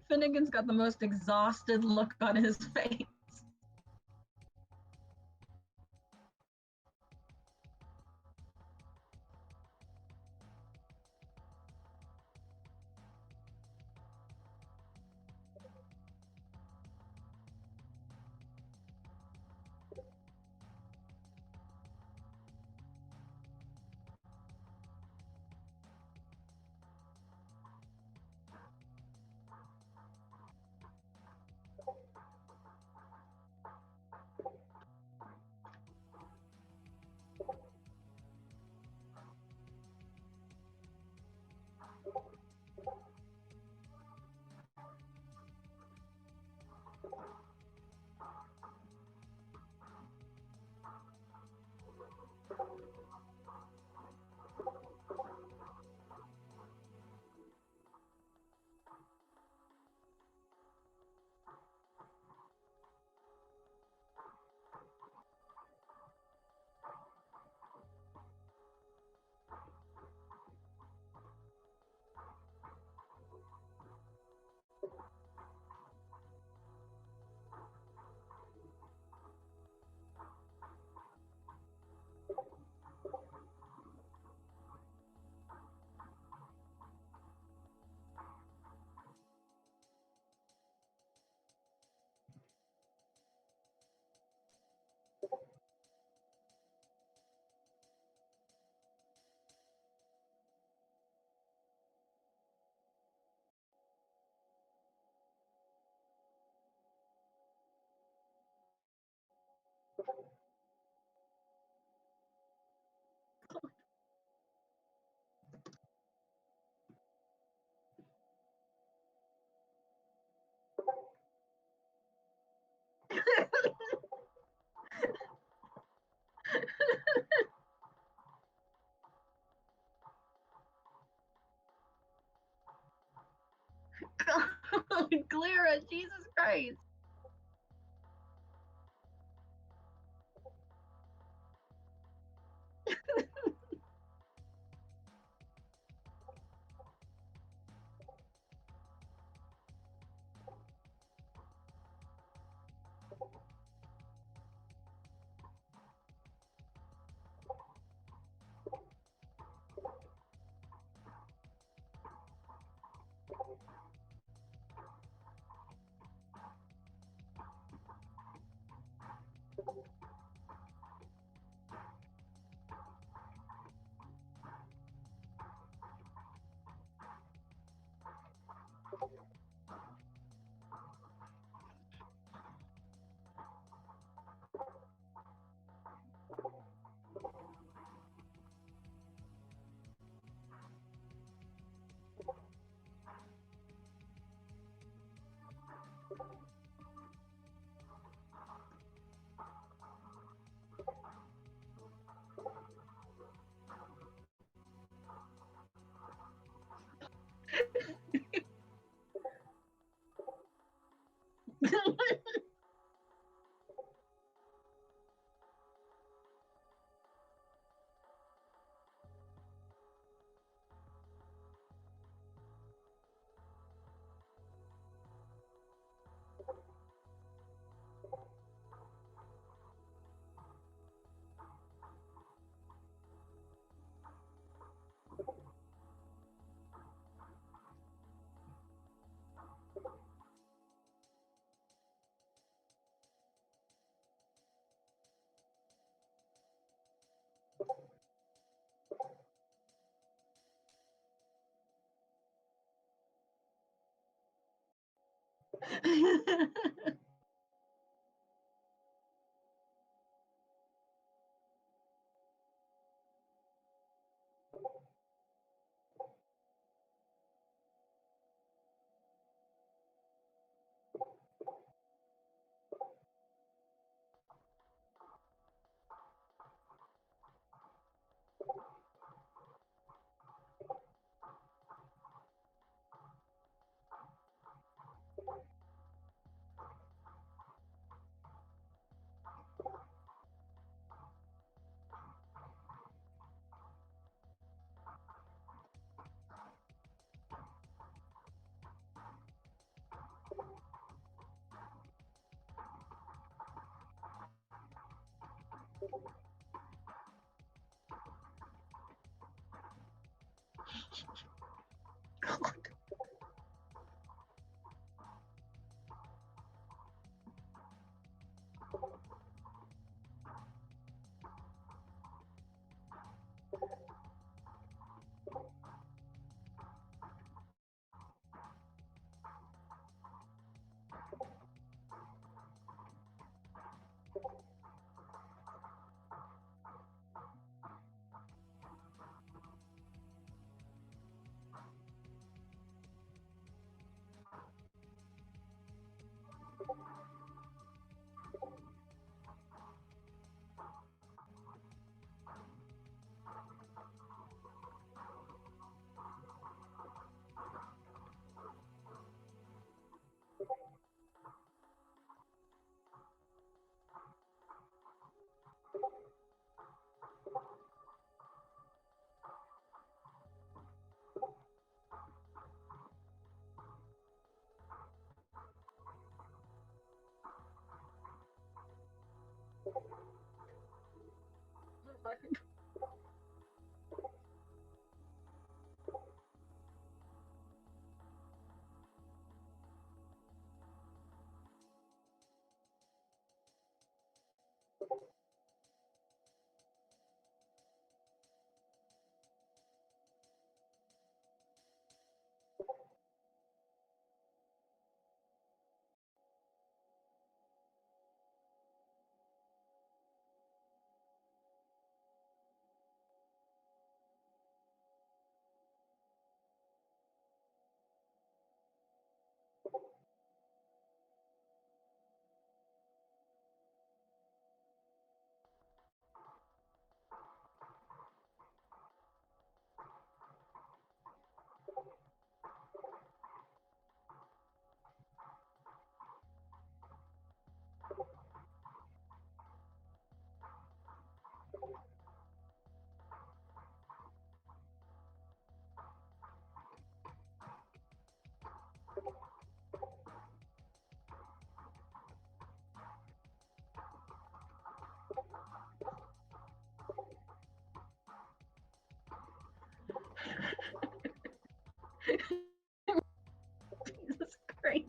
Finnegan's got the most exhausted look on his face. God, Clara, Jesus Christ. Jesus Christ.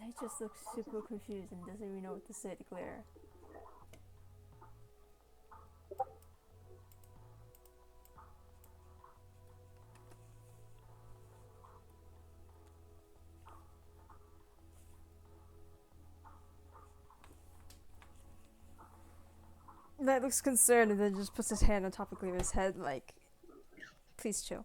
He just looks super confused and doesn't even know what to say to Claire. Knight looks concerned and then just puts his hand on top of Claire's head, like, please chill.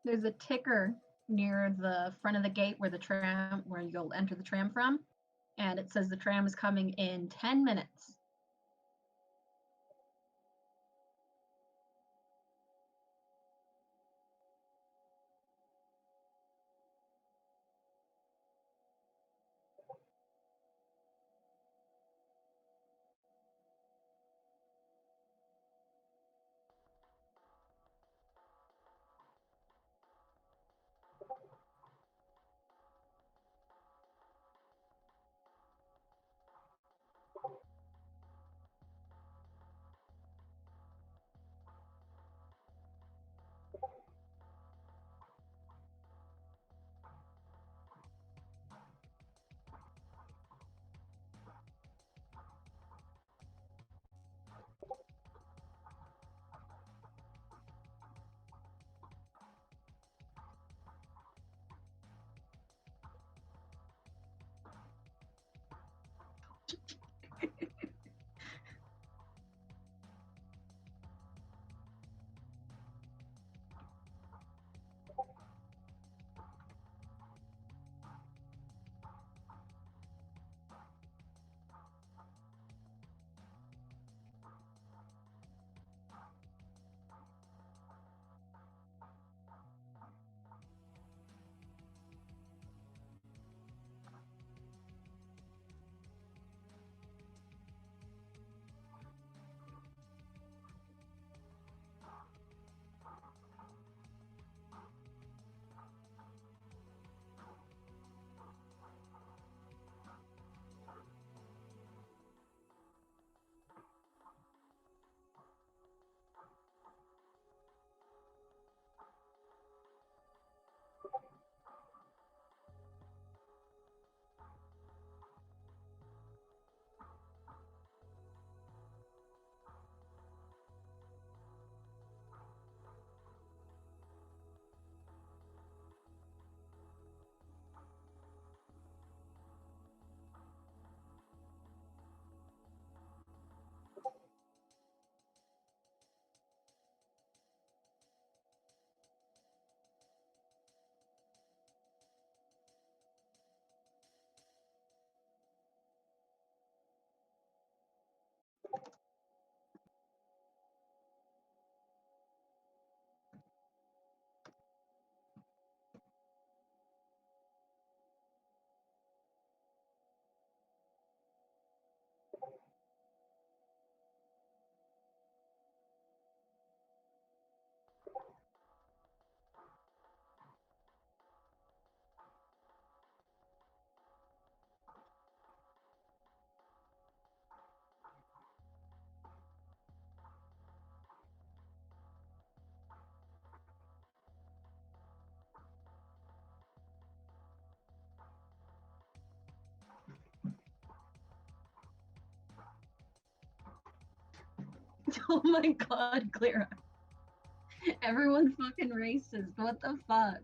There's a ticker near the front of the gate where you'll enter the tram from, and it says the tram is coming in 10 minutes. Oh my god, Clara. Everyone's fucking racist. What the fuck?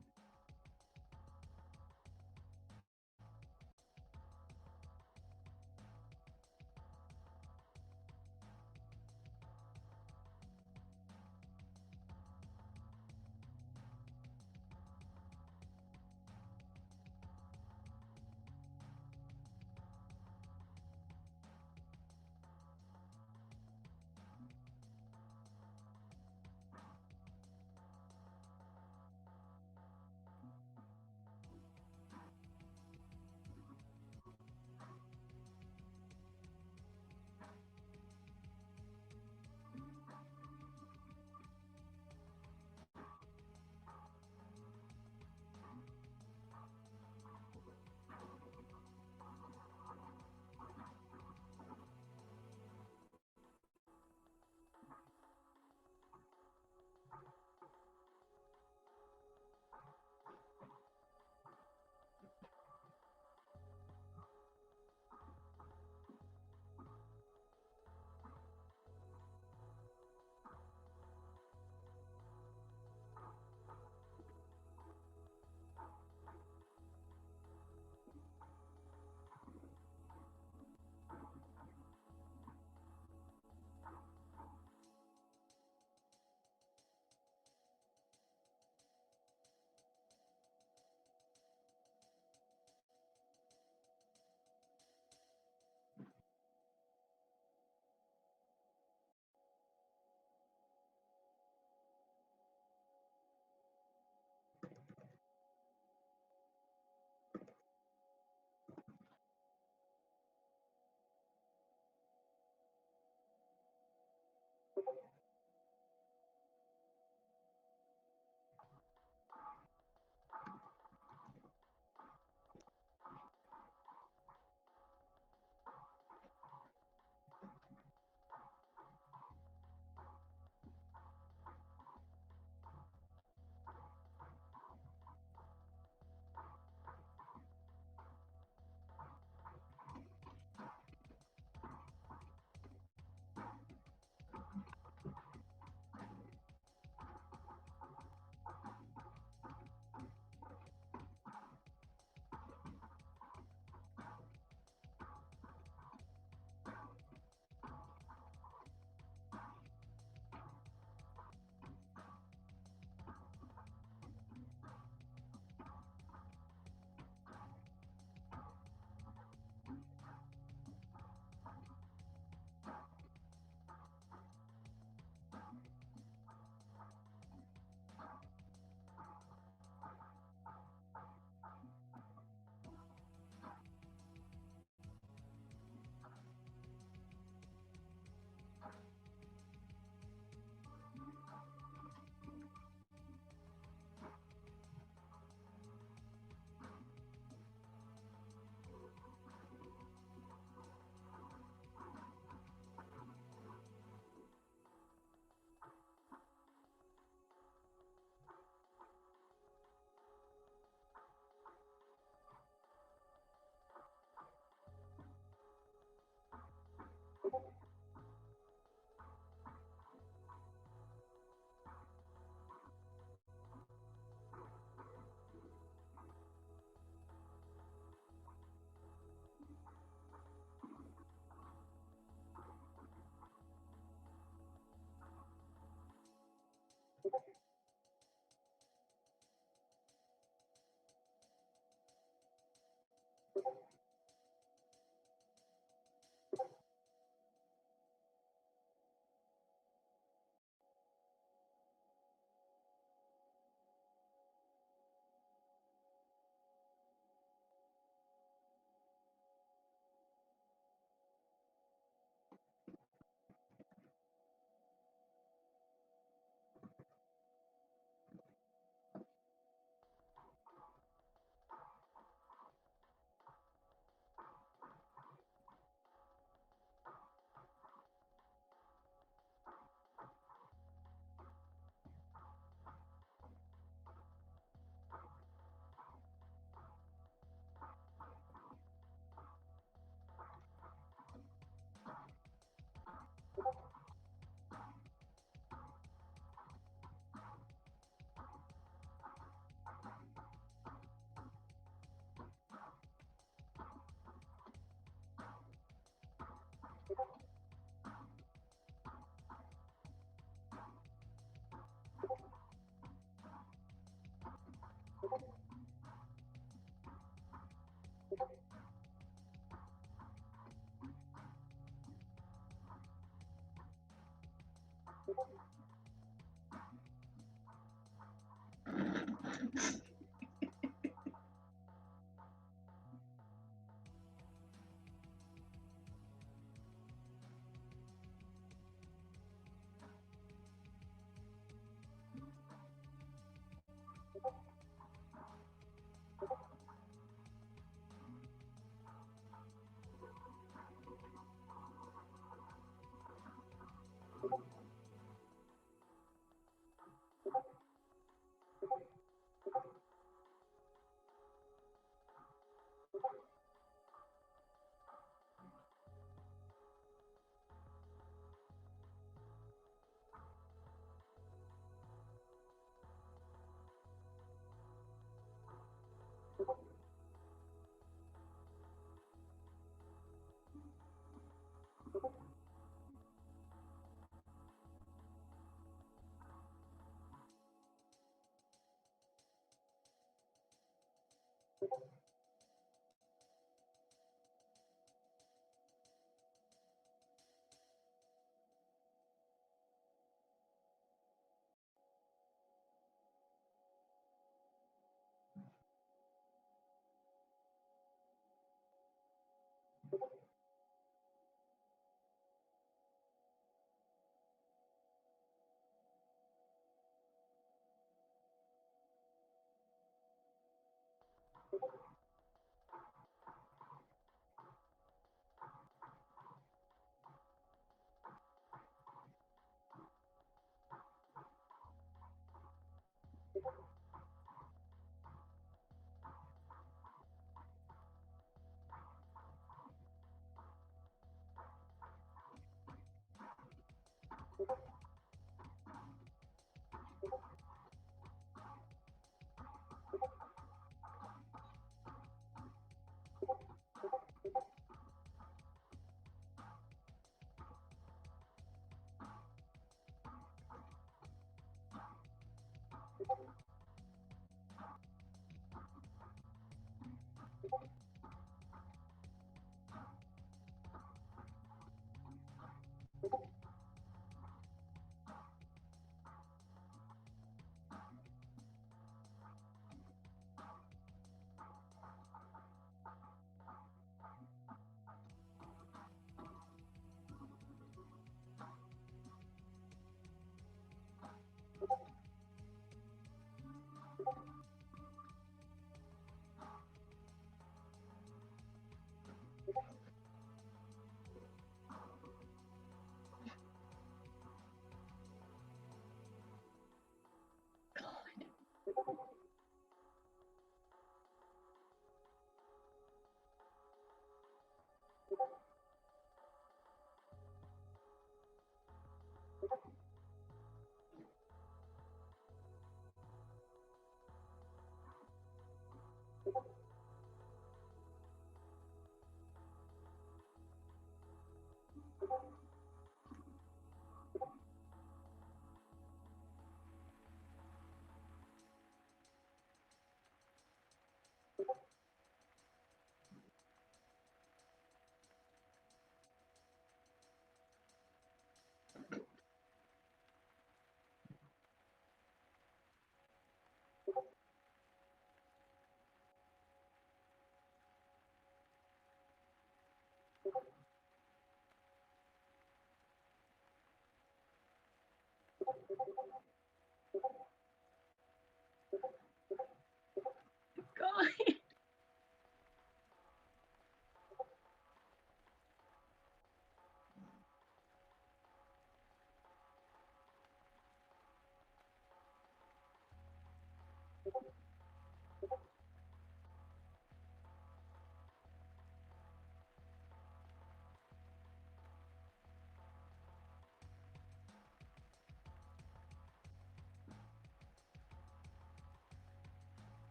God.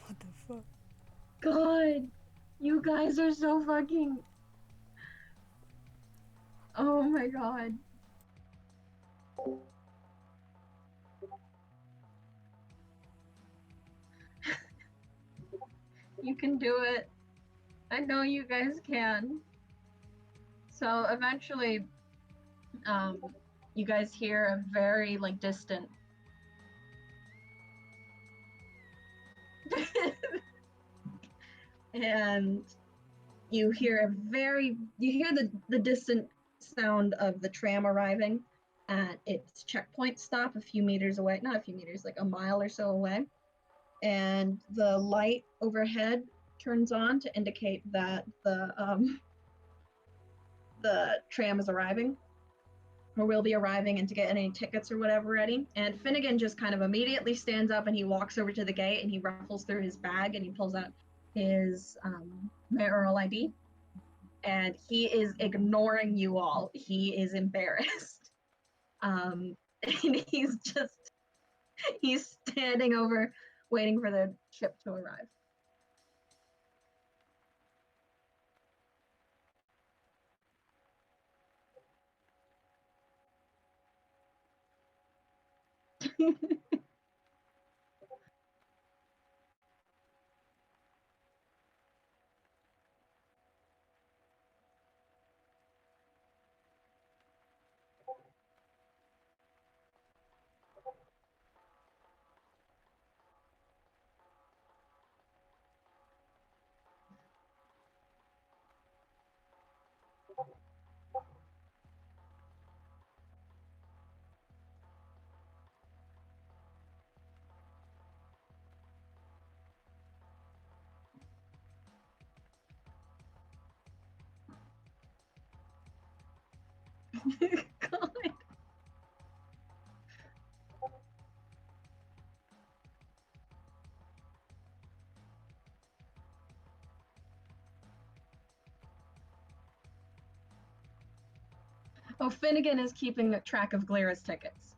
What the fuck? You guys are so fucking. Oh my god. You can do it. I know you guys can. So eventually, um, you guys hear a very like distant. And you hear the distant sound of the tram arriving at its checkpoint stop a few meters away, not a few meters, like a mile or so away. And the light overhead turns on to indicate that the tram is arriving or will be arriving, and to get any tickets or whatever ready. And Finnegan just kind of immediately stands up and he walks over to the gate and he ruffles through his bag and he pulls out his mayoral ID. And he is ignoring you all. He is embarrassed. And he's standing over waiting for the ship to arrive. God. Oh, Finnegan is keeping track of Glara's tickets,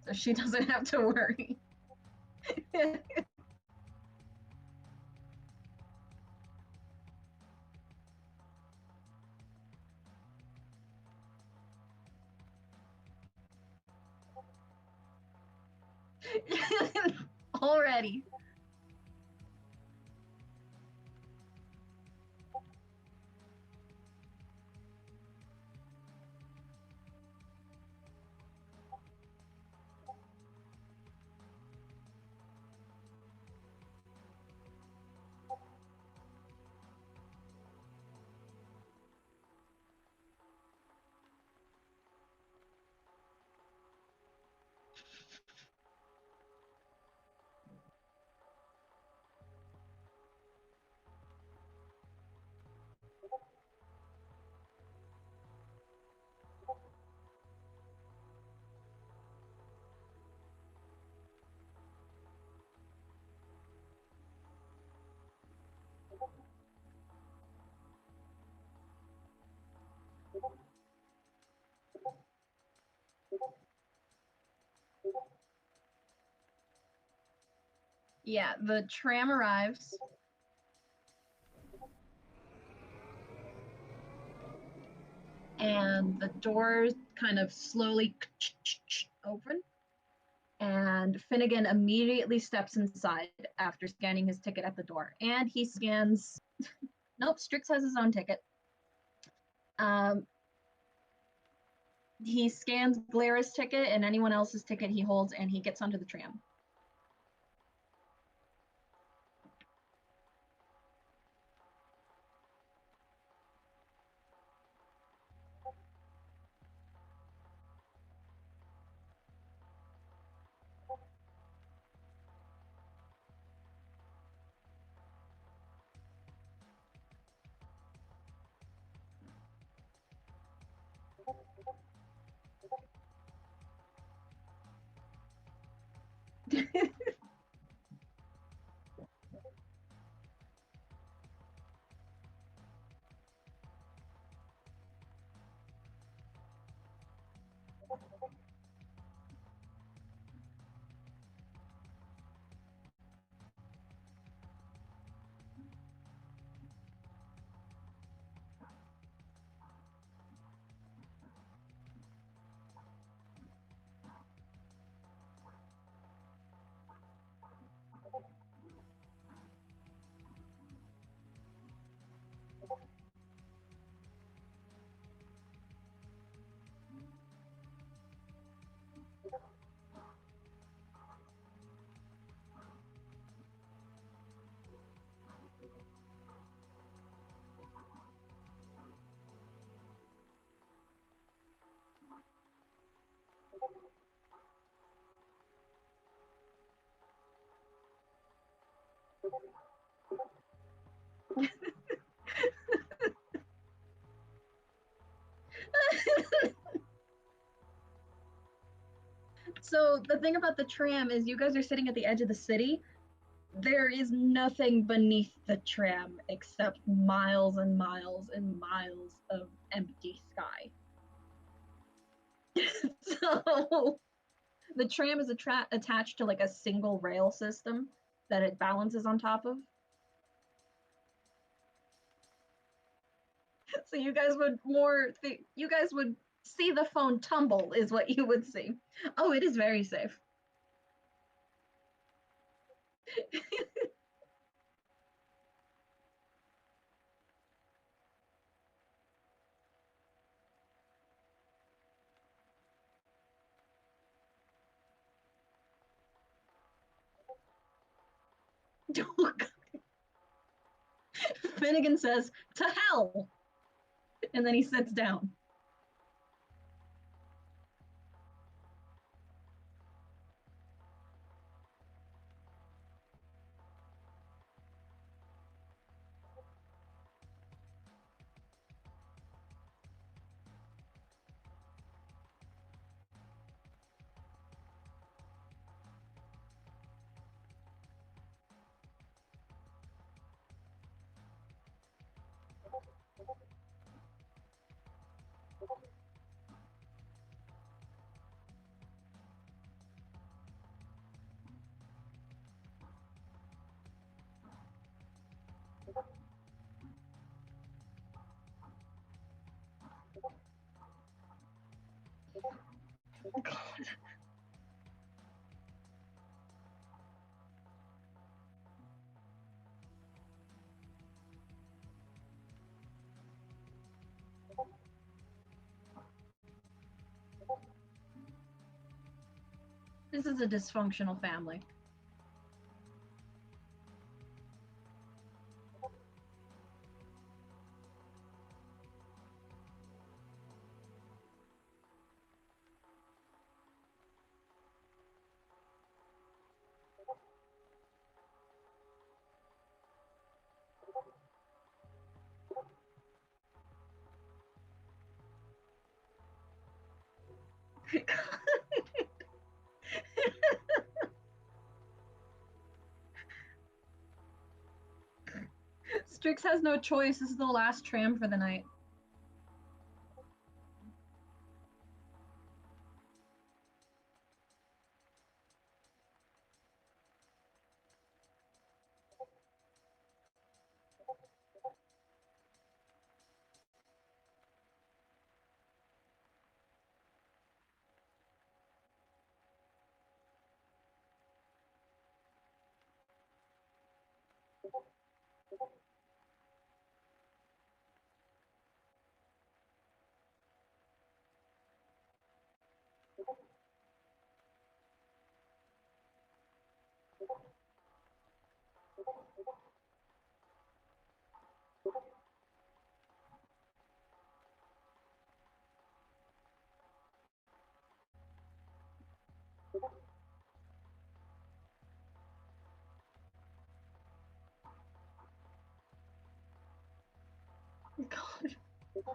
so she doesn't have to worry. Already. Yeah, the tram arrives. And the doors kind of slowly open. And Finnegan immediately steps inside after scanning his ticket at the door. And he scans. Nope, Strix has his own ticket. He scans Glara's ticket and anyone else's ticket he holds, and he gets onto the tram. So the thing about the tram is you guys are sitting at the edge of the city. There is nothing beneath the tram except miles and miles and miles of empty sky. So the tram is attached to like a single rail system that it balances on top of. So you guys would see the phone tumble is what you would see. Oh, it is very safe. Finnegan says, "To hell," and then he sits down. This is a dysfunctional family. Strix has no choice. This is the last tram for the night. God. What?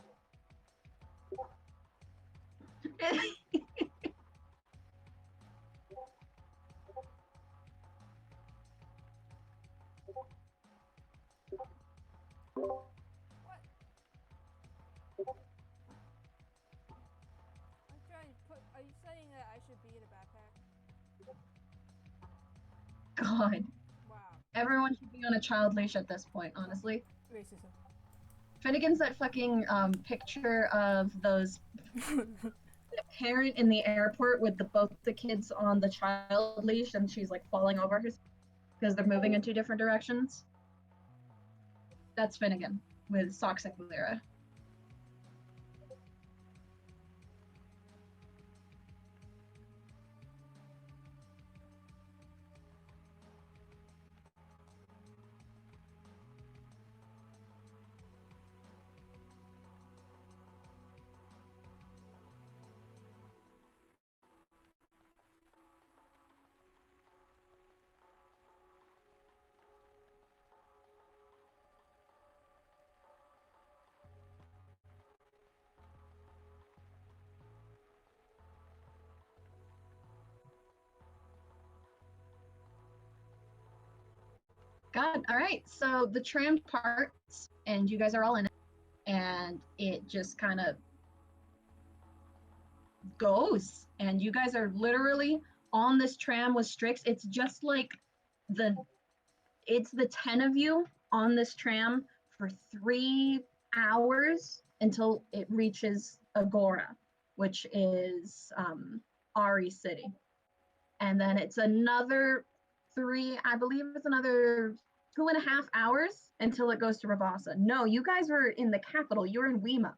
I'm trying to put. Are you saying that I should be in a backpack? God. Wow. Everyone should be on a child leash at this point, honestly. Racism. Finnegan's that fucking picture of those parent in the airport with both the kids on the child leash and she's like falling over because they're moving in two different directions. That's Finnegan with Socks and Lyra. God. All right. So the tram parts, and you guys are all in it, and it just kind of goes. And you guys are literally on this tram with Strix. It's just like the it's the 10 of you on this tram for 3 hours until it reaches Agora, which is Ari City. And then it's another I believe it's another 2.5 hours until it goes to Rabasa. No, you guys were in the capital. You're in Wema.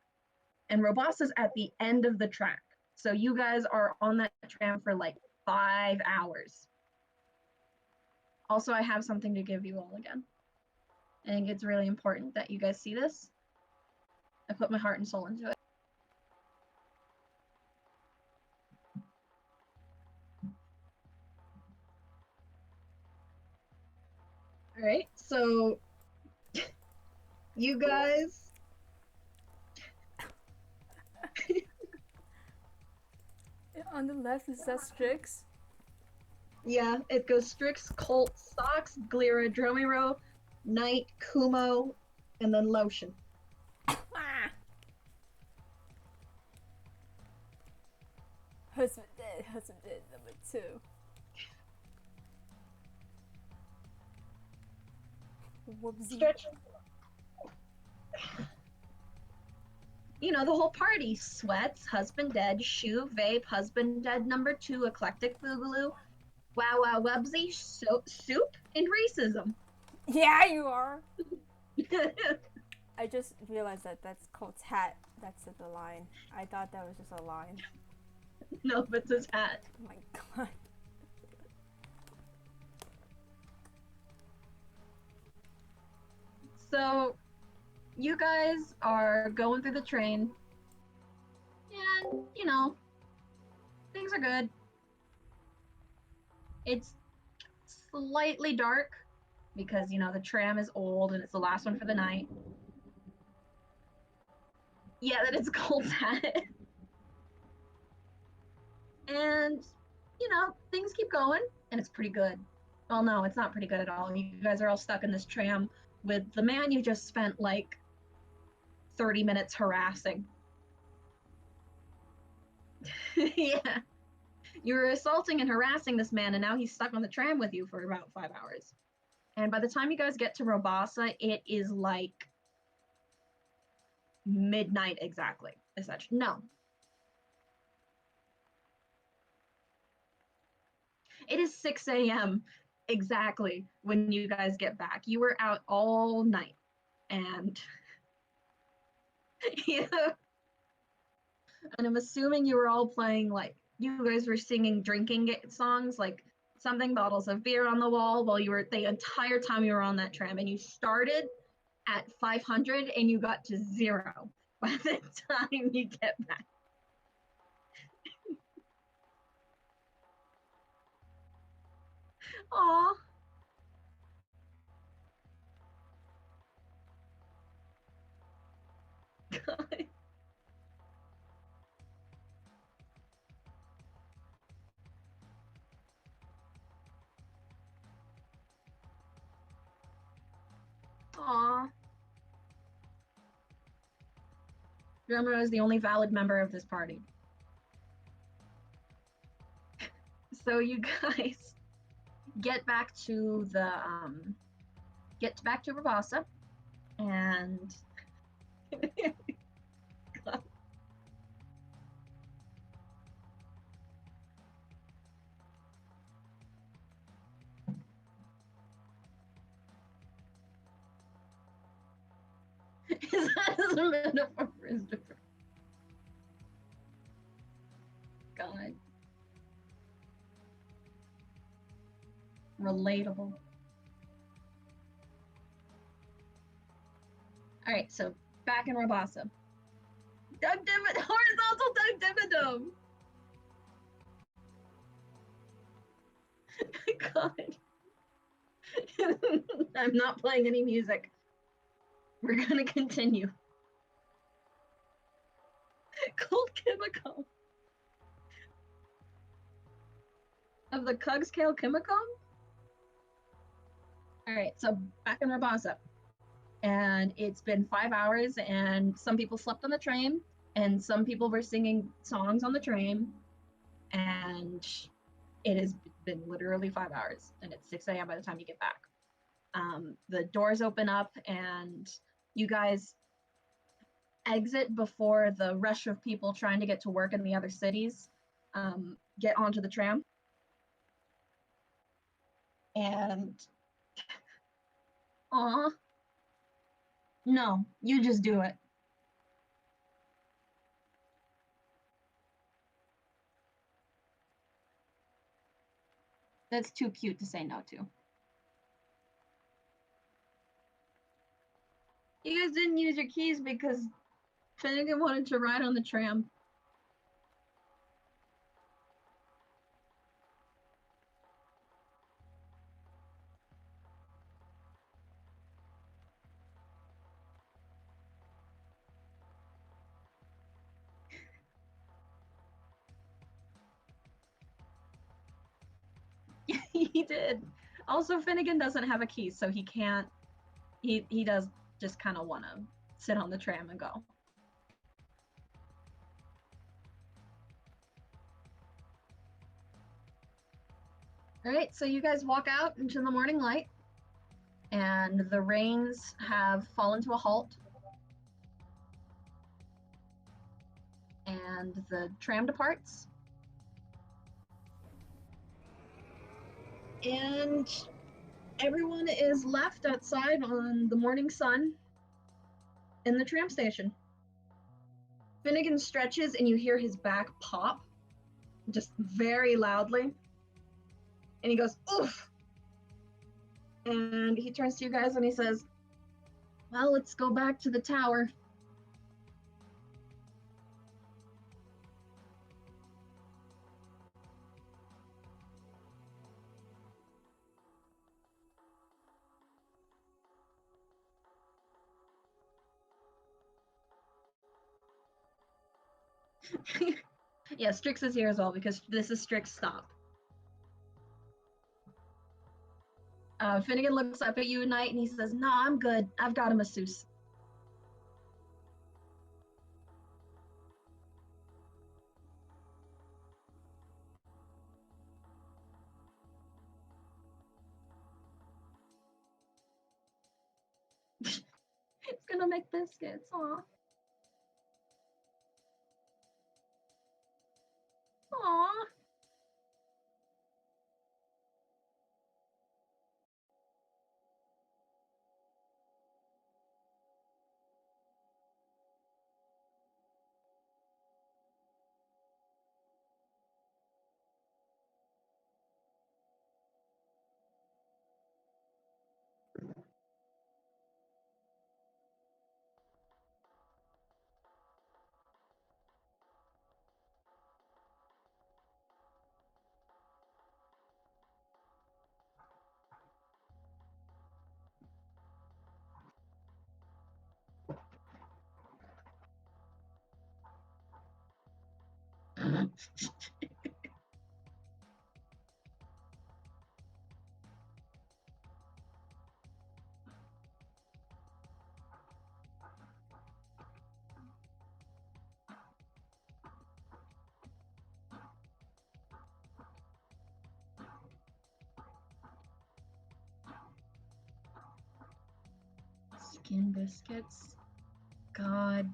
And Robasa's at the end of the track. So you guys are on that tram for like 5 hours. Also, I have something to give you all again. I think it's really important that you guys see this. I put my heart and soul into it. All right, so you guys, On the left is that Strix. yeah, it goes Strix, Colt, Socks, Glira, Dromiro, Knight, Kumo, and then Lotion. Ah! Husband dead, number 2. Whoopsie. Stretch. You know, the whole party. Sweats, Husband Dead, Shoe, Vape, Husband Dead number 2, Eclectic Boogaloo, Wow Wow Websy, Soup, and Racism. Yeah, you are. I just realized that that's Colt's hat. That's the line. I thought that was just a line. No, but it's his hat. Oh my god. So, you guys are going through the train, and, you know, things are good. It's slightly dark because, you know, the tram is old and it's the last one for the night. Yeah, that is Cold's hat. And, you know, things keep going, and it's pretty good. Well, no, it's not pretty good at all. You guys are all stuck in this tram with the man you just spent like 30 minutes harassing. Yeah. You were assaulting and harassing this man, and now he's stuck on the tram with you for about 5 hours. And by the time you guys get to Robasa, it is like midnight exactly. Essentially, no, it is 6 a.m. exactly when you guys get back. You were out all night, and yeah, and I'm assuming you were all playing like you guys were singing drinking songs like something bottles of beer on the wall while you were the entire time you were on that tram, and you started at 500 and you got to 0 by the time you get back. Aw. God. Aw. Drummer is the only valid member of this party. So you guys get back to the get back to Rabasa, and is that as a metaphor for his different? God. Relatable. All right, so back in Rabasa. Doug Dimmadome, horizontal Doug Dimmadome. God. I'm not playing any music. We're gonna continue. Cold Chemical. Of the Cugskale Chemicom? All right, so back in Rabasa, and it's been 5 hours, and some people slept on the train, and some people were singing songs on the train, and it has been literally 5 hours, and it's 6 a.m. by the time you get back. The doors open up, and you guys exit before the rush of people trying to get to work in the other cities get onto the tram. And, aw, no, you just do it. That's too cute to say no to. You guys didn't use your keys because Finnegan wanted to ride on the tram. He did. Also, Finnegan doesn't have a key, so he can't. He does just kind of want to sit on the tram and go. All right, so you guys walk out into the morning light, and the rains have fallen to a halt, and the tram departs. And everyone is left outside on the morning sun in the tram station. Finnegan stretches, and you hear his back pop just very loudly. And he goes, oof! And he turns to you guys and he says, well, let's go back to the tower. Yeah, Strix is here as well because this is Strix stop. Finnegan looks up at you at night and he says, no, I'm good. I've got a masseuse. It's gonna make biscuits, aw. Aw. Skin biscuits. God.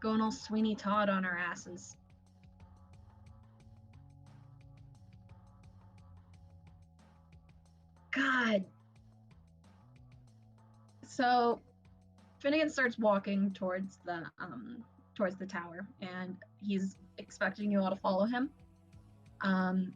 Going all Sweeney Todd on our asses. God. So Finnegan starts walking towards the tower, and he's expecting you all to follow him. Um,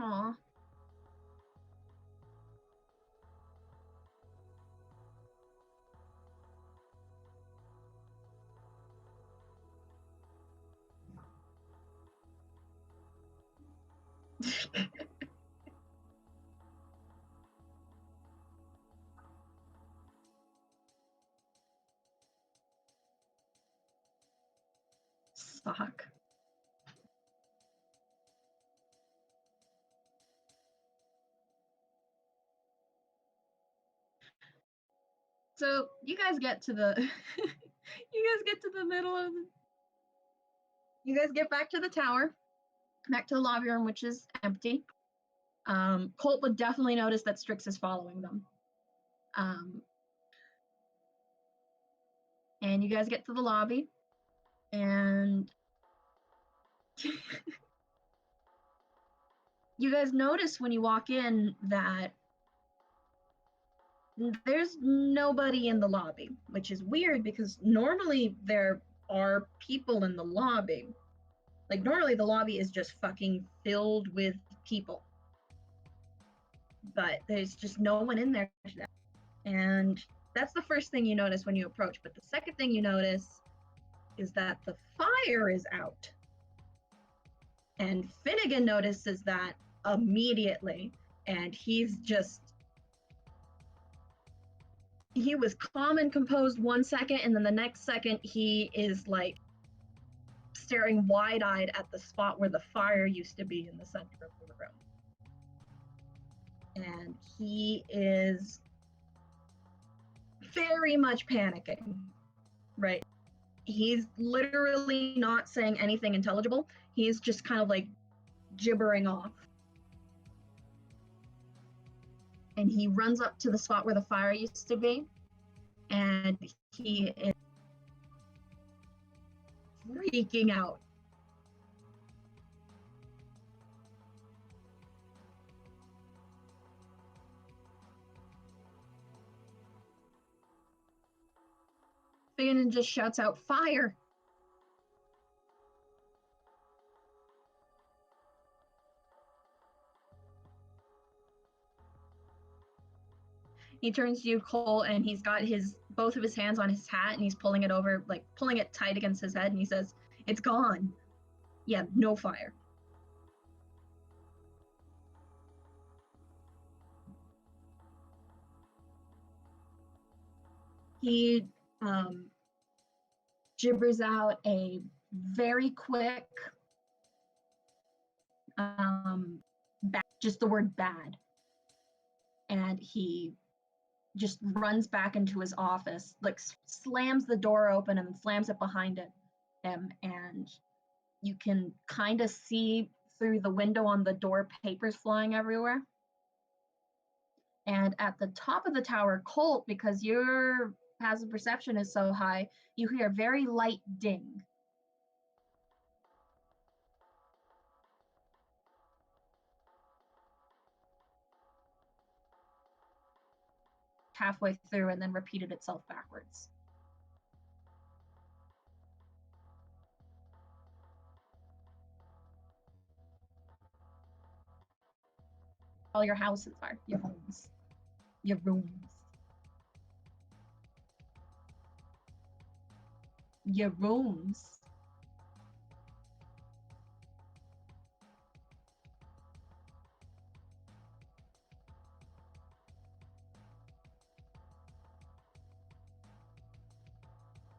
Aw. Fuck. So you guys get to the you guys get to the middle of the, you guys get back to the tower, back to the lobby room, which is empty. Colt would definitely notice that Strix is following them. And you guys get to the lobby, and you guys notice when you walk in that there's nobody in the lobby, which is weird because normally there are people in the lobby. Like, normally the lobby is just fucking filled with people. But there's just no one in there today. And that's the first thing you notice when you approach. But the second thing you notice is that the fire is out. And Finnegan notices that immediately. And he was calm and composed 1 second, and then the next second he is like staring wide-eyed at the spot where the fire used to be in the center of the room. And he is very much panicking, right? He's literally not saying anything intelligible. He's just kind of like gibbering off. And he runs up to the spot where the fire used to be, and he is freaking out. Finnegan just shouts out, "Fire!" He turns to you, Cole, and he's got both of his hands on his hat, and he's pulling it over, like pulling it tight against his head, and he says, "It's gone. Yeah, no fire." He gibbers out a very quick, just the word "bad," and he just runs back into his office, like slams the door open and slams it behind him, and you can kind of see through the window on the door papers flying everywhere. And at the top of the tower, Colt, because your passive perception is so high, you hear a very light ding. Halfway through and then repeated itself backwards. All your houses are, your homes, your rooms. Your rooms.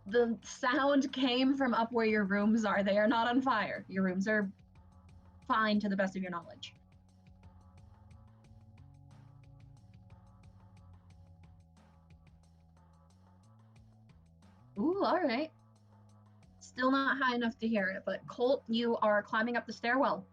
The sound came from up where your rooms are. They are not on fire. Your rooms are fine to the best of your knowledge. Ooh, all right. Still not high enough to hear it, but Colt, you are climbing up the stairwell.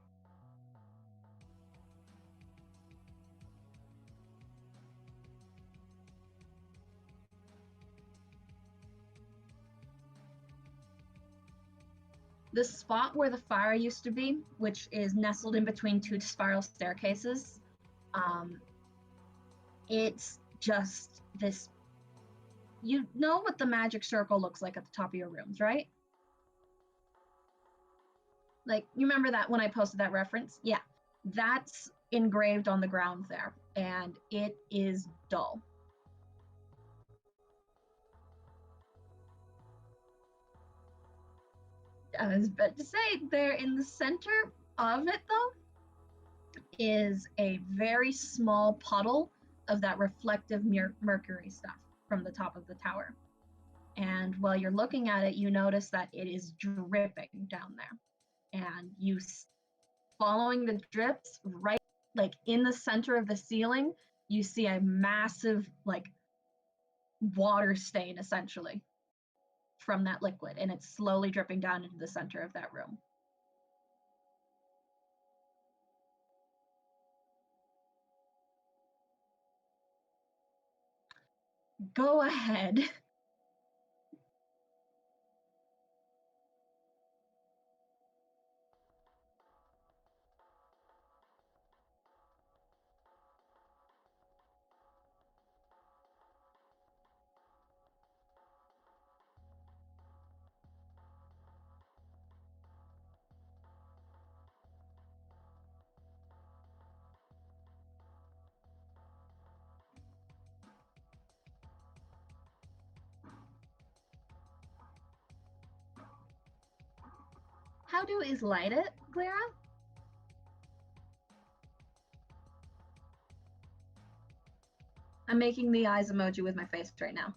The spot where the fire used to be, which is nestled in between two spiral staircases, it's just this. You know what the magic circle looks like at the top of your rooms, right? Like, you remember that when I posted that reference? Yeah, that's engraved on the ground there, and it is dull. I was about to say, they're in the center of it, though. is a very small puddle of that reflective mercury stuff from the top of the tower. And while you're looking at it, you notice that it is dripping down there. And you, following the drips, right like in the center of the ceiling, you see a massive like water stain essentially from that liquid, and it's slowly dripping down into the center of that room. Go ahead. How do is light it, Clara? I'm making the eyes emoji with my face right now.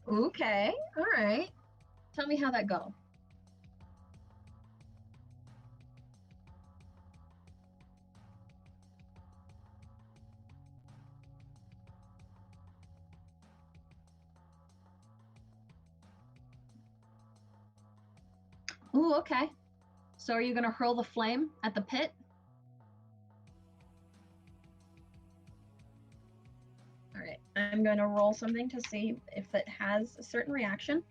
Okay, all right. Tell me how that go. Ooh, okay. So are you gonna hurl the flame at the pit? All right, I'm going to roll something to see if it has a certain reaction.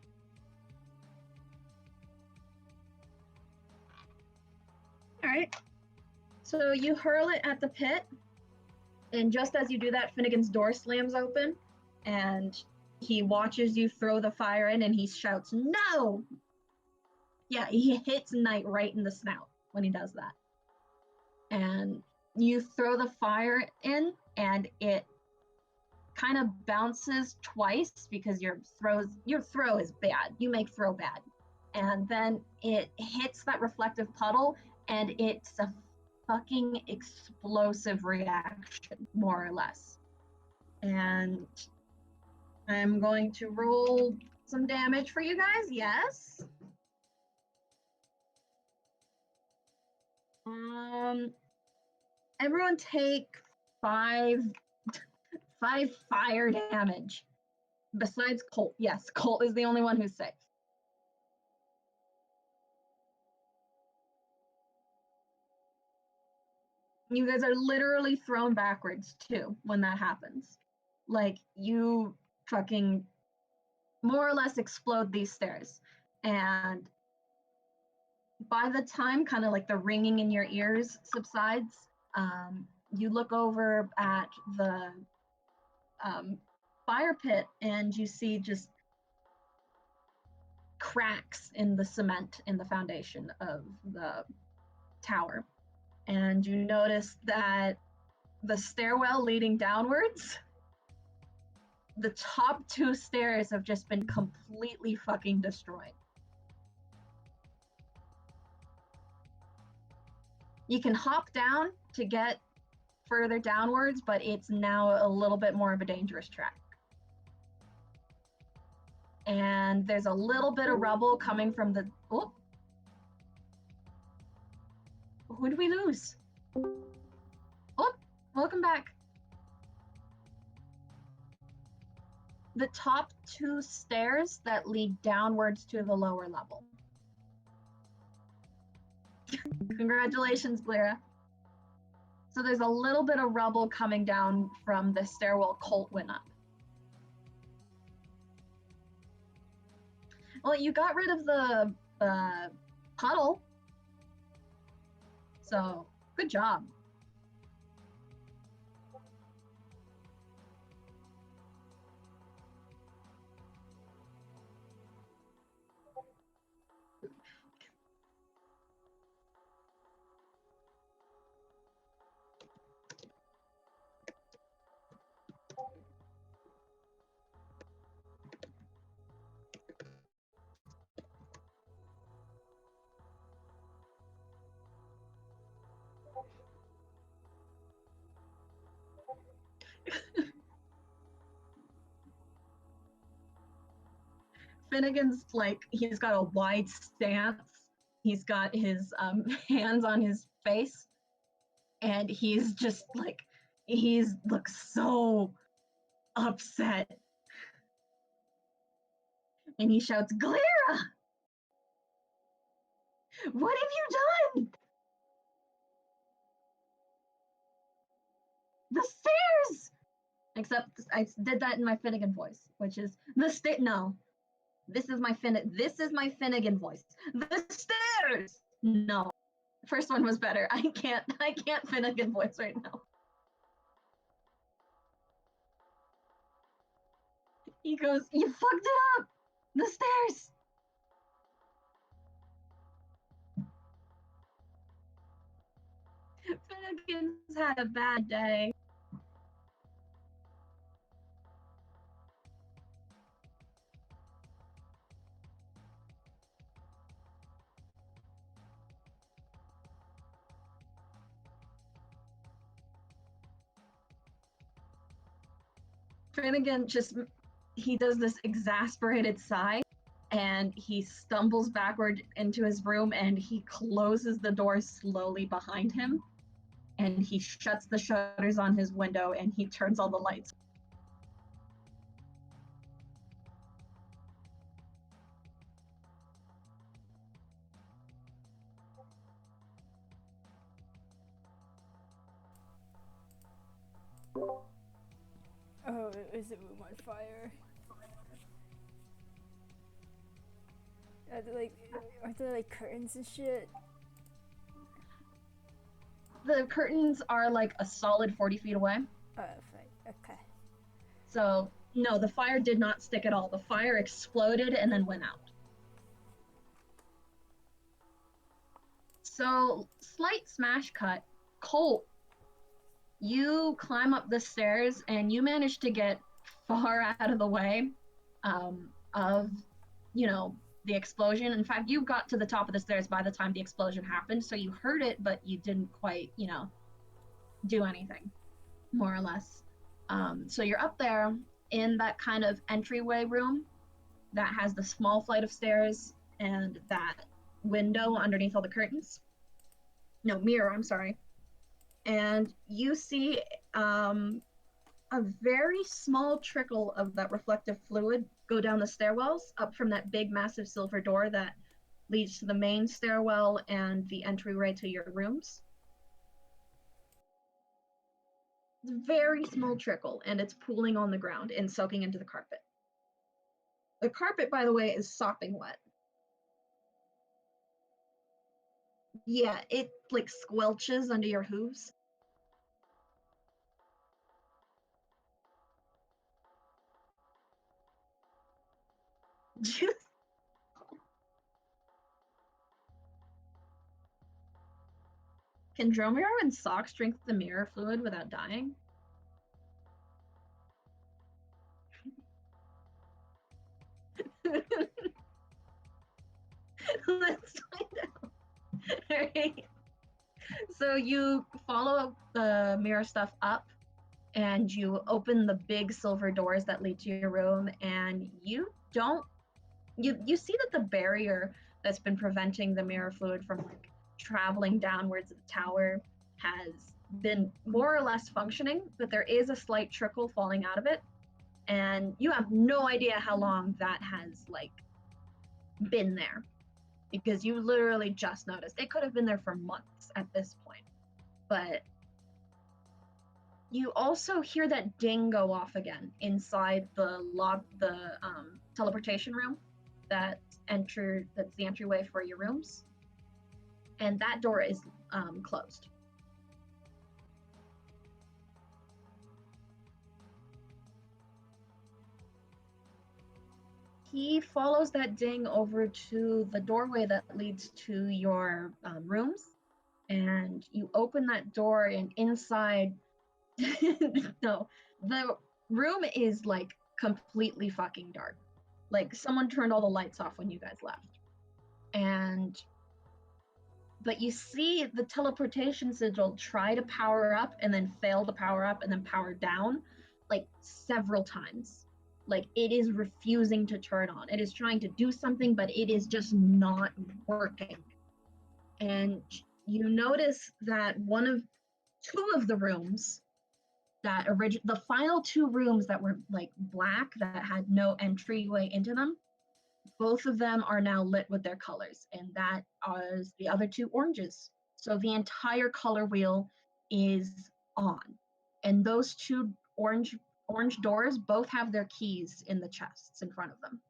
All right, so you hurl it at the pit, and just as you do that, Finnegan's door slams open, and he watches you throw the fire in, and he shouts, "No!" Yeah, he hits Knight right in the snout when he does that. And you throw the fire in, and it kind of bounces twice because your throw is bad. You make throw bad. And then it hits that reflective puddle, and it's a fucking explosive reaction, more or less. And I'm going to roll some damage for you guys. Yes. Everyone take 5 fire damage. Besides Colt. Yes, Colt is the only one who's safe. You guys are literally thrown backwards too when that happens. Like, you fucking more or less explode these stairs. And by the time kind of like the ringing in your ears subsides, you look over at the fire pit and you see just cracks in the cement in the foundation of the tower. And you notice that the stairwell leading downwards, the top 2 stairs have just been completely fucking destroyed. You can hop down to get further downwards, but it's now a little bit more of a dangerous track. And there's a little bit of rubble coming from the... Oh. Who did we lose? Oh, welcome back. The top 2 stairs that lead downwards to the lower level. Congratulations, Clara. So there's a little bit of rubble coming down from the stairwell Colt went up. Well, you got rid of the puddle. So, good job. Finnegan's like he's got a wide stance. He's got his hands on his face, and he's just like he's looks so upset, and he shouts, "Glera, what have you done? The stairs!" Except I did that in my Finnegan voice, which is the state. No, This is my Finnegan voice. The stairs. No, first one was better. I can't. I can't Finnegan voice right now. He goes, "You fucked it up. The stairs." Finnegan's had a bad day. Finnegan just he does this exasperated sigh and he stumbles backward into his room and he closes the door slowly behind him and he shuts the shutters on his window and he turns all the lights. Oh, is the room on fire? Aren't there like curtains and shit? The curtains are like a solid 40 feet away. Okay. So, no, the fire did not stick at all. The fire exploded and then went out. So, slight smash cut. Colt, you climb up the stairs and you manage to get far out of the way of, the explosion. In fact, you got to the top of the stairs by the time the explosion happened, so you heard it, but you didn't quite, do anything, more or less. So you're up there in that kind of entryway room that has the small flight of stairs and that window underneath all the curtains. No, mirror, I'm sorry. And you see a very small trickle of that reflective fluid go down the stairwells up from that big, massive silver door that leads to the main stairwell and the entryway to your rooms. It's a very small trickle, and it's pooling on the ground and soaking into the carpet. The carpet, by the way, is sopping wet. Yeah, it like squelches under your hooves. Can Dromir and Socks drink the mirror fluid without dying? Let's find out. Alright. So you follow the mirror stuff up and you open the big silver doors that lead to your room and you see that the barrier that's been preventing the mirror fluid from like traveling downwards of the tower has been more or less functioning, but there is a slight trickle falling out of it, and you have no idea how long that has like been there because you literally just noticed. It could have been there for months at this point, but you also hear that ding go off again inside the teleportation room that's the entryway for your rooms, and that door is closed. He follows that ding over to the doorway that leads to your rooms, and you open that door, and inside, no, the room is like completely fucking dark. Like someone turned all the lights off when you guys left. But you see the teleportation sigil try to power up and then fail to power up and then power down like several times. Like it is refusing to turn on. It is trying to do something, but it is just not working. And you notice that two of the rooms the final two rooms that were like black that had no entryway into them, both of them are now lit with their colors, and that is the other two oranges. So the entire color wheel is on, and those two orange doors both have their keys in the chests in front of them.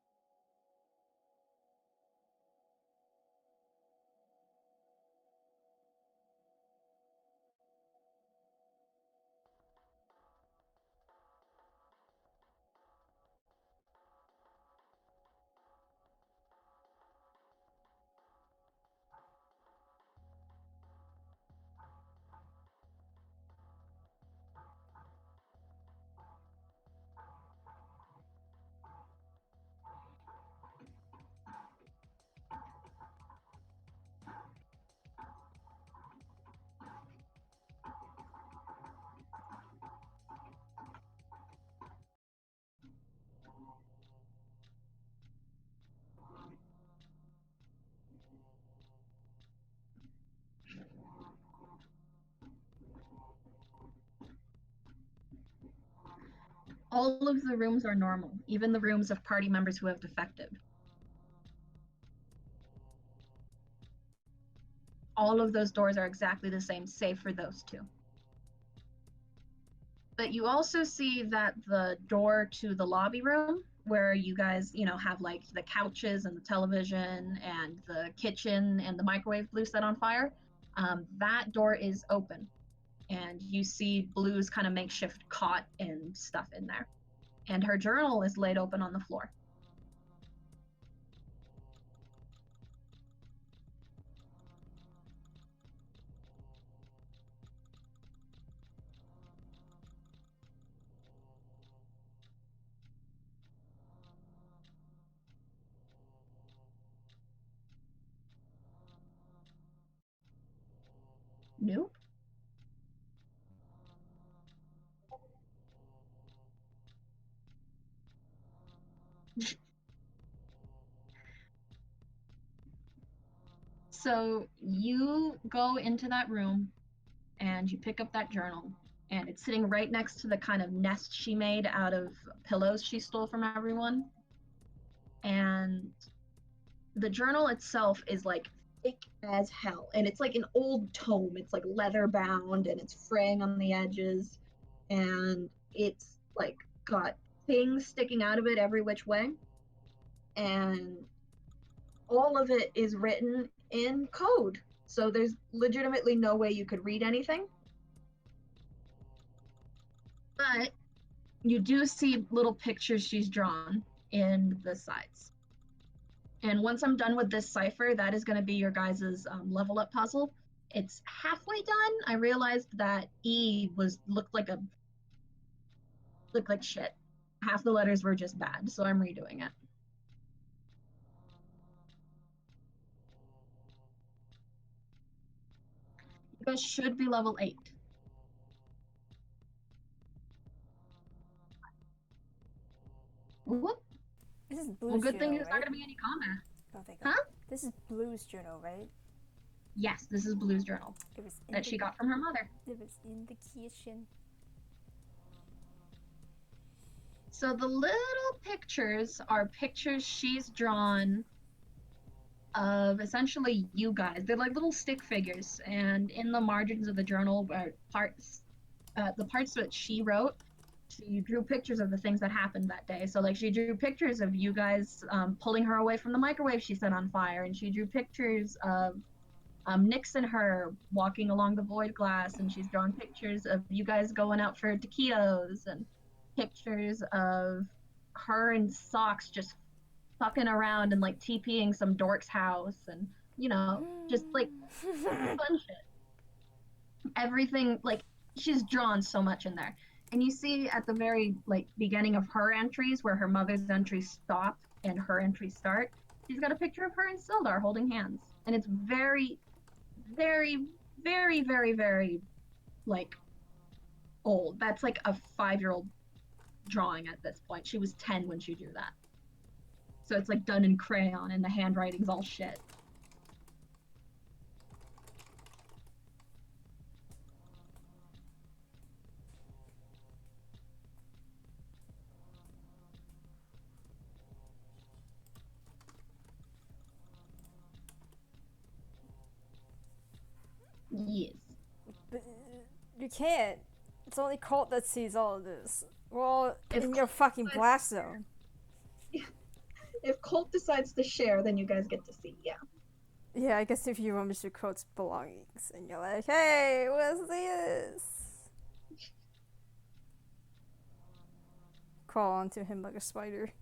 All of the rooms are normal, even the rooms of party members who have defected. All of those doors are exactly the same, save for those two. But you also see that the door to the lobby room, where you guys, have like the couches and the television and the kitchen and the microwave Blue set on fire, that door is open. And you see Blue's kind of makeshift cot and stuff in there. And her journal is laid open on the floor. Nope. So you go into that room and you pick up that journal, and it's sitting right next to the kind of nest she made out of pillows she stole from everyone. And the journal itself is like thick as hell, and it's like an old tome. It's like leather bound and it's fraying on the edges, and it's like got things sticking out of it every which way, and all of it is written in code. So there's legitimately no way you could read anything. But you do see little pictures she's drawn in the sides. And once I'm done with this cipher, that is going to be your guys' level up puzzle. It's halfway done. I realized that E looked like shit. Half the letters were just bad, so I'm redoing it. You guys should be level 8. Whoop. This is Well, Blue's good thing journal, there's not right? going to be any combat. Oh, thank God. Huh? This is Blue's journal, right? Yes, this is Blue's journal It was in that she got from her mother. It was in the kitchen. So the little pictures are pictures she's drawn of essentially you guys. They're like little stick figures, and in the margins of the journal are the parts that she wrote. She drew pictures of the things that happened that day. So like she drew pictures of you guys pulling her away from the microwave she set on fire, and she drew pictures of Nix and her walking along the void glass, and she's drawn pictures of you guys going out for taquitos, and pictures of her and Socks just fucking around and like TPing some dork's house, and just like fun shit. Everything, like, she's drawn so much in there. And you see at the very like beginning of her entries where her mother's entries stop and her entries start, she's got a picture of her and Sildar holding hands. And it's very, very, very, very, very like old. That's like a 5-year-old drawing at this point. She was 10 when she drew that. So it's like done in crayon and the handwriting's all shit. Yes. But you can't. It's only Colt that sees all of this. We're all If in your Colt fucking decides- blast zone. If Colt decides to share, then you guys get to see, yeah. Yeah, I guess if you rummage through Colt's belongings and you're like, hey, what's this? Crawl onto him like a spider.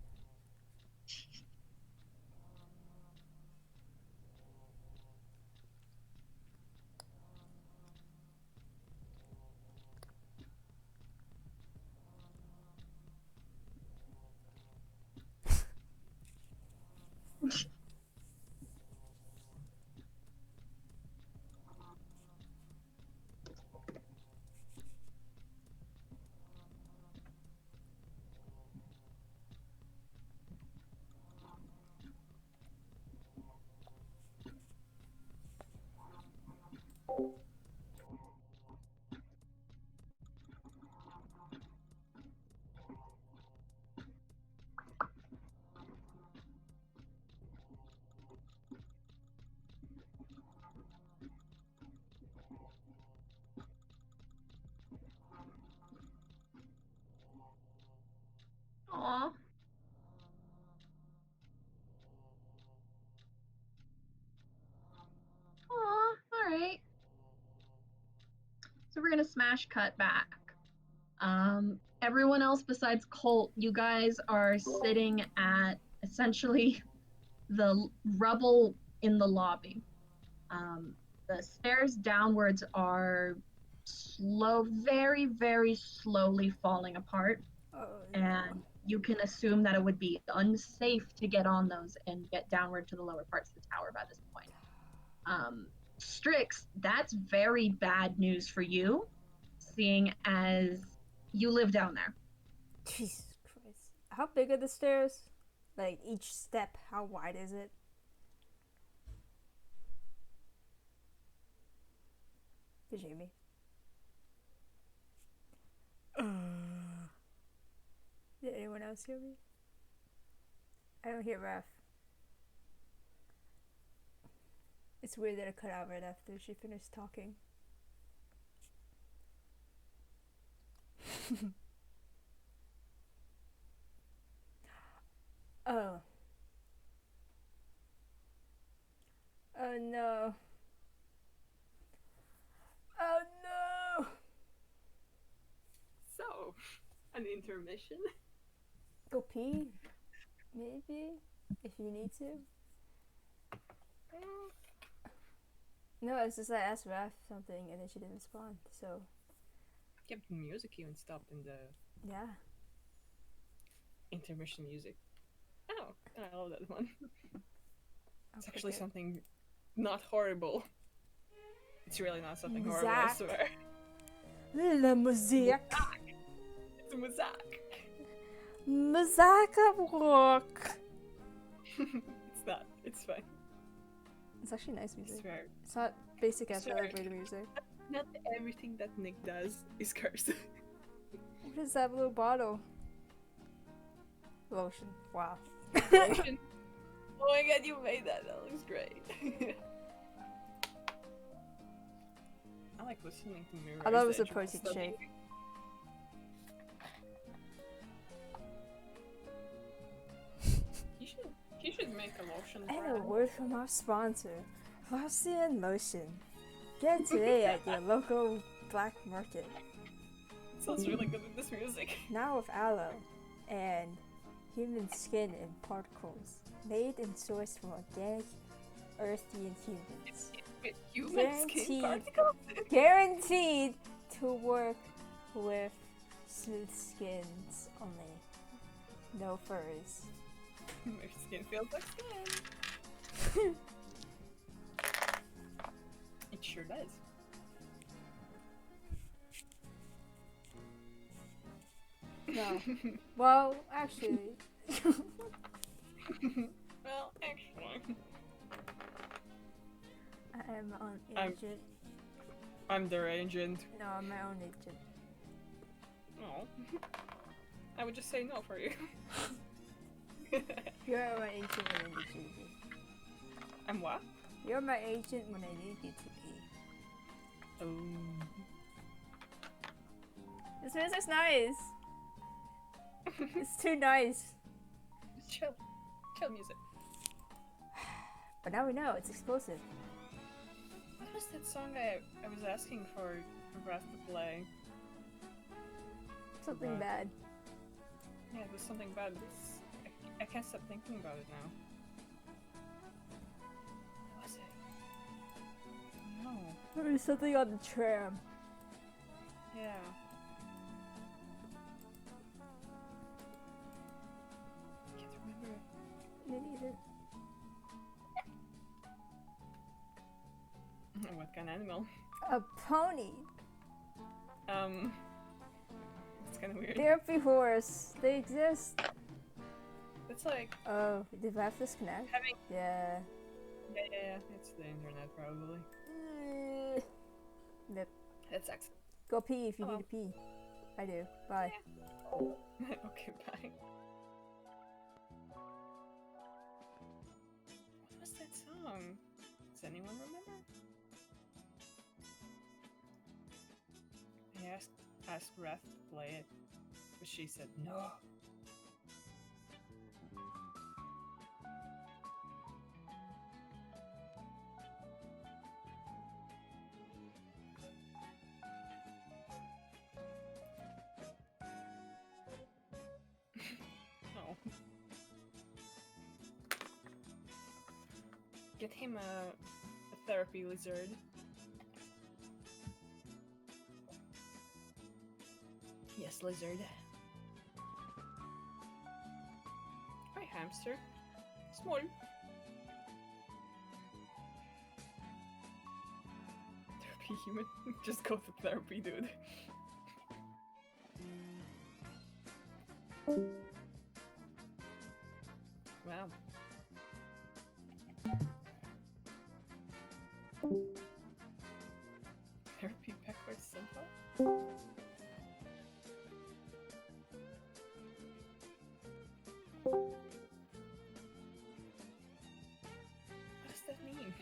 Aw. Aw, alright. So we're gonna smash cut back. Everyone else besides Colt, you guys are sitting at essentially the rubble in the lobby. The stairs downwards are very, very slowly falling apart, Oh, and you can assume that it would be unsafe to get on those and get downward to the lower parts of the tower by this point. Strix, that's very bad news for you, seeing as you live down there. Jesus Christ. How big are the stairs? Like, each step, how wide is it? Did you hear me? Did anyone else hear me? I don't hear Raph. It's weird that I cut out right after she finished talking. Oh. Oh no. Oh no! So, an intermission? Go pee? Maybe? If you need to? No, it's just I asked Raph something and then she didn't respond, so Kept the music even stopped in the yeah. intermission music. Oh, I love that one. It's Okay, actually good. something not horrible. It's really not something horrible, I Muzak. swear. La musique. It's Muzak. Muzak rock. It's not. It's fine. It's actually nice I music. swear. It's not basic ass Swear. elevator music. Not everything that Nick does is cursed. What is that blue bottle? Lotion. Wow. Lotion. Oh my god, you made that. That looks great. I like listening to mirrors. I thought it was a that protein study. shake. He should make a lotion And a brand. word from our sponsor, Flossy and Lotion. Get it today at your local black market. It sounds really good with this music. Now with aloe and human skin and particles, made and sourced from organic, earthy and humans. With human skin Guaranteed. particles? Guaranteed to work with smooth skins only. No furs. My skin feels like skin. It sure does. No. Well, actually. Well, actually. I am my own I'm- agent. I'm their agent. No, I'm my own agent. No. I would just say no for you. You're my agent when I need you to be. I'm what? You're my agent when I need you to be. Oh. This music's nice. It's too nice. Chill. Chill music. But now we know it's explosive. What was that song I was asking for Wrath to play? Something Right. bad. Yeah, it was something bad. I can't stop thinking about it now. What was it? No. There was something on the tram. Yeah. I can't remember. Me neither. What kind of animal? A pony. It's kind of weird. Therapy horse. They exist. It's like Oh, did we have to disconnect? having. Yeah. Yeah. It's the internet probably. Yep. That sucks. Go pee if you Oh. need to pee. I do. Bye. Okay, bye. What was that song? Does anyone remember? I asked Wrath to play it, but she said no. Oh. Get him a therapy lizard. Yes, lizard. Hi, hamster. Small. Therapy human. Just go to therapy, dude. Wow. Therapy backwards simple? What does that mean?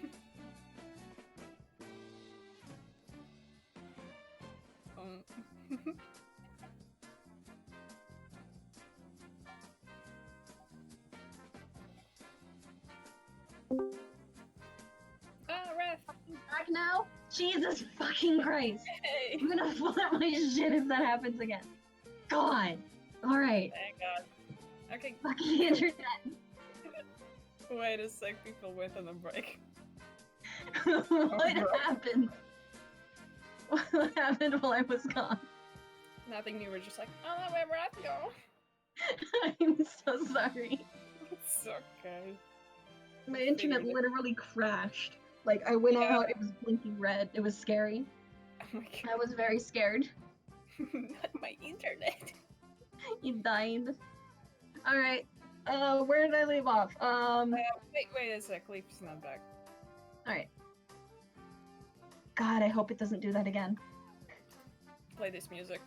Ah, Ref! Back now? Jesus fucking Christ. Hey! I'm gonna flip my shit if that happens again. God. Alright. Thank God. Okay, Fucking internet. wait a sec, people went on a break. What happened? What happened while I was gone? Nothing new, we're just like, oh no, where Ref go? I'm so sorry. It's okay. My internet Figured it. literally crashed. Like, I went Yeah. out, it was blinking red. It was scary. Oh my I was very scared. God. Not my internet. You died. Alright. Where did I leave off? Wait a sec, Leaf's not back. Alright. God, I hope it doesn't do that again. Play this music.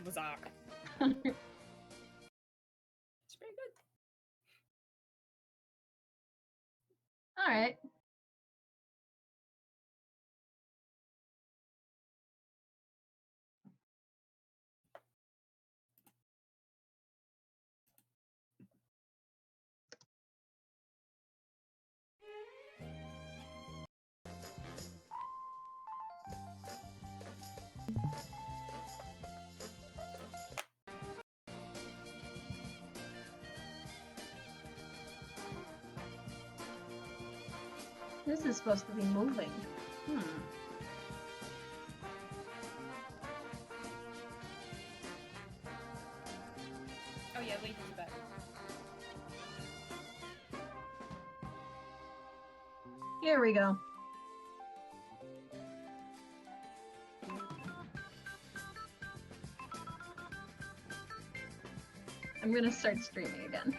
Bazak. Alright. It's pretty good. This is supposed to be moving. Oh yeah, Leaf is back. Here we go. I'm gonna start streaming again.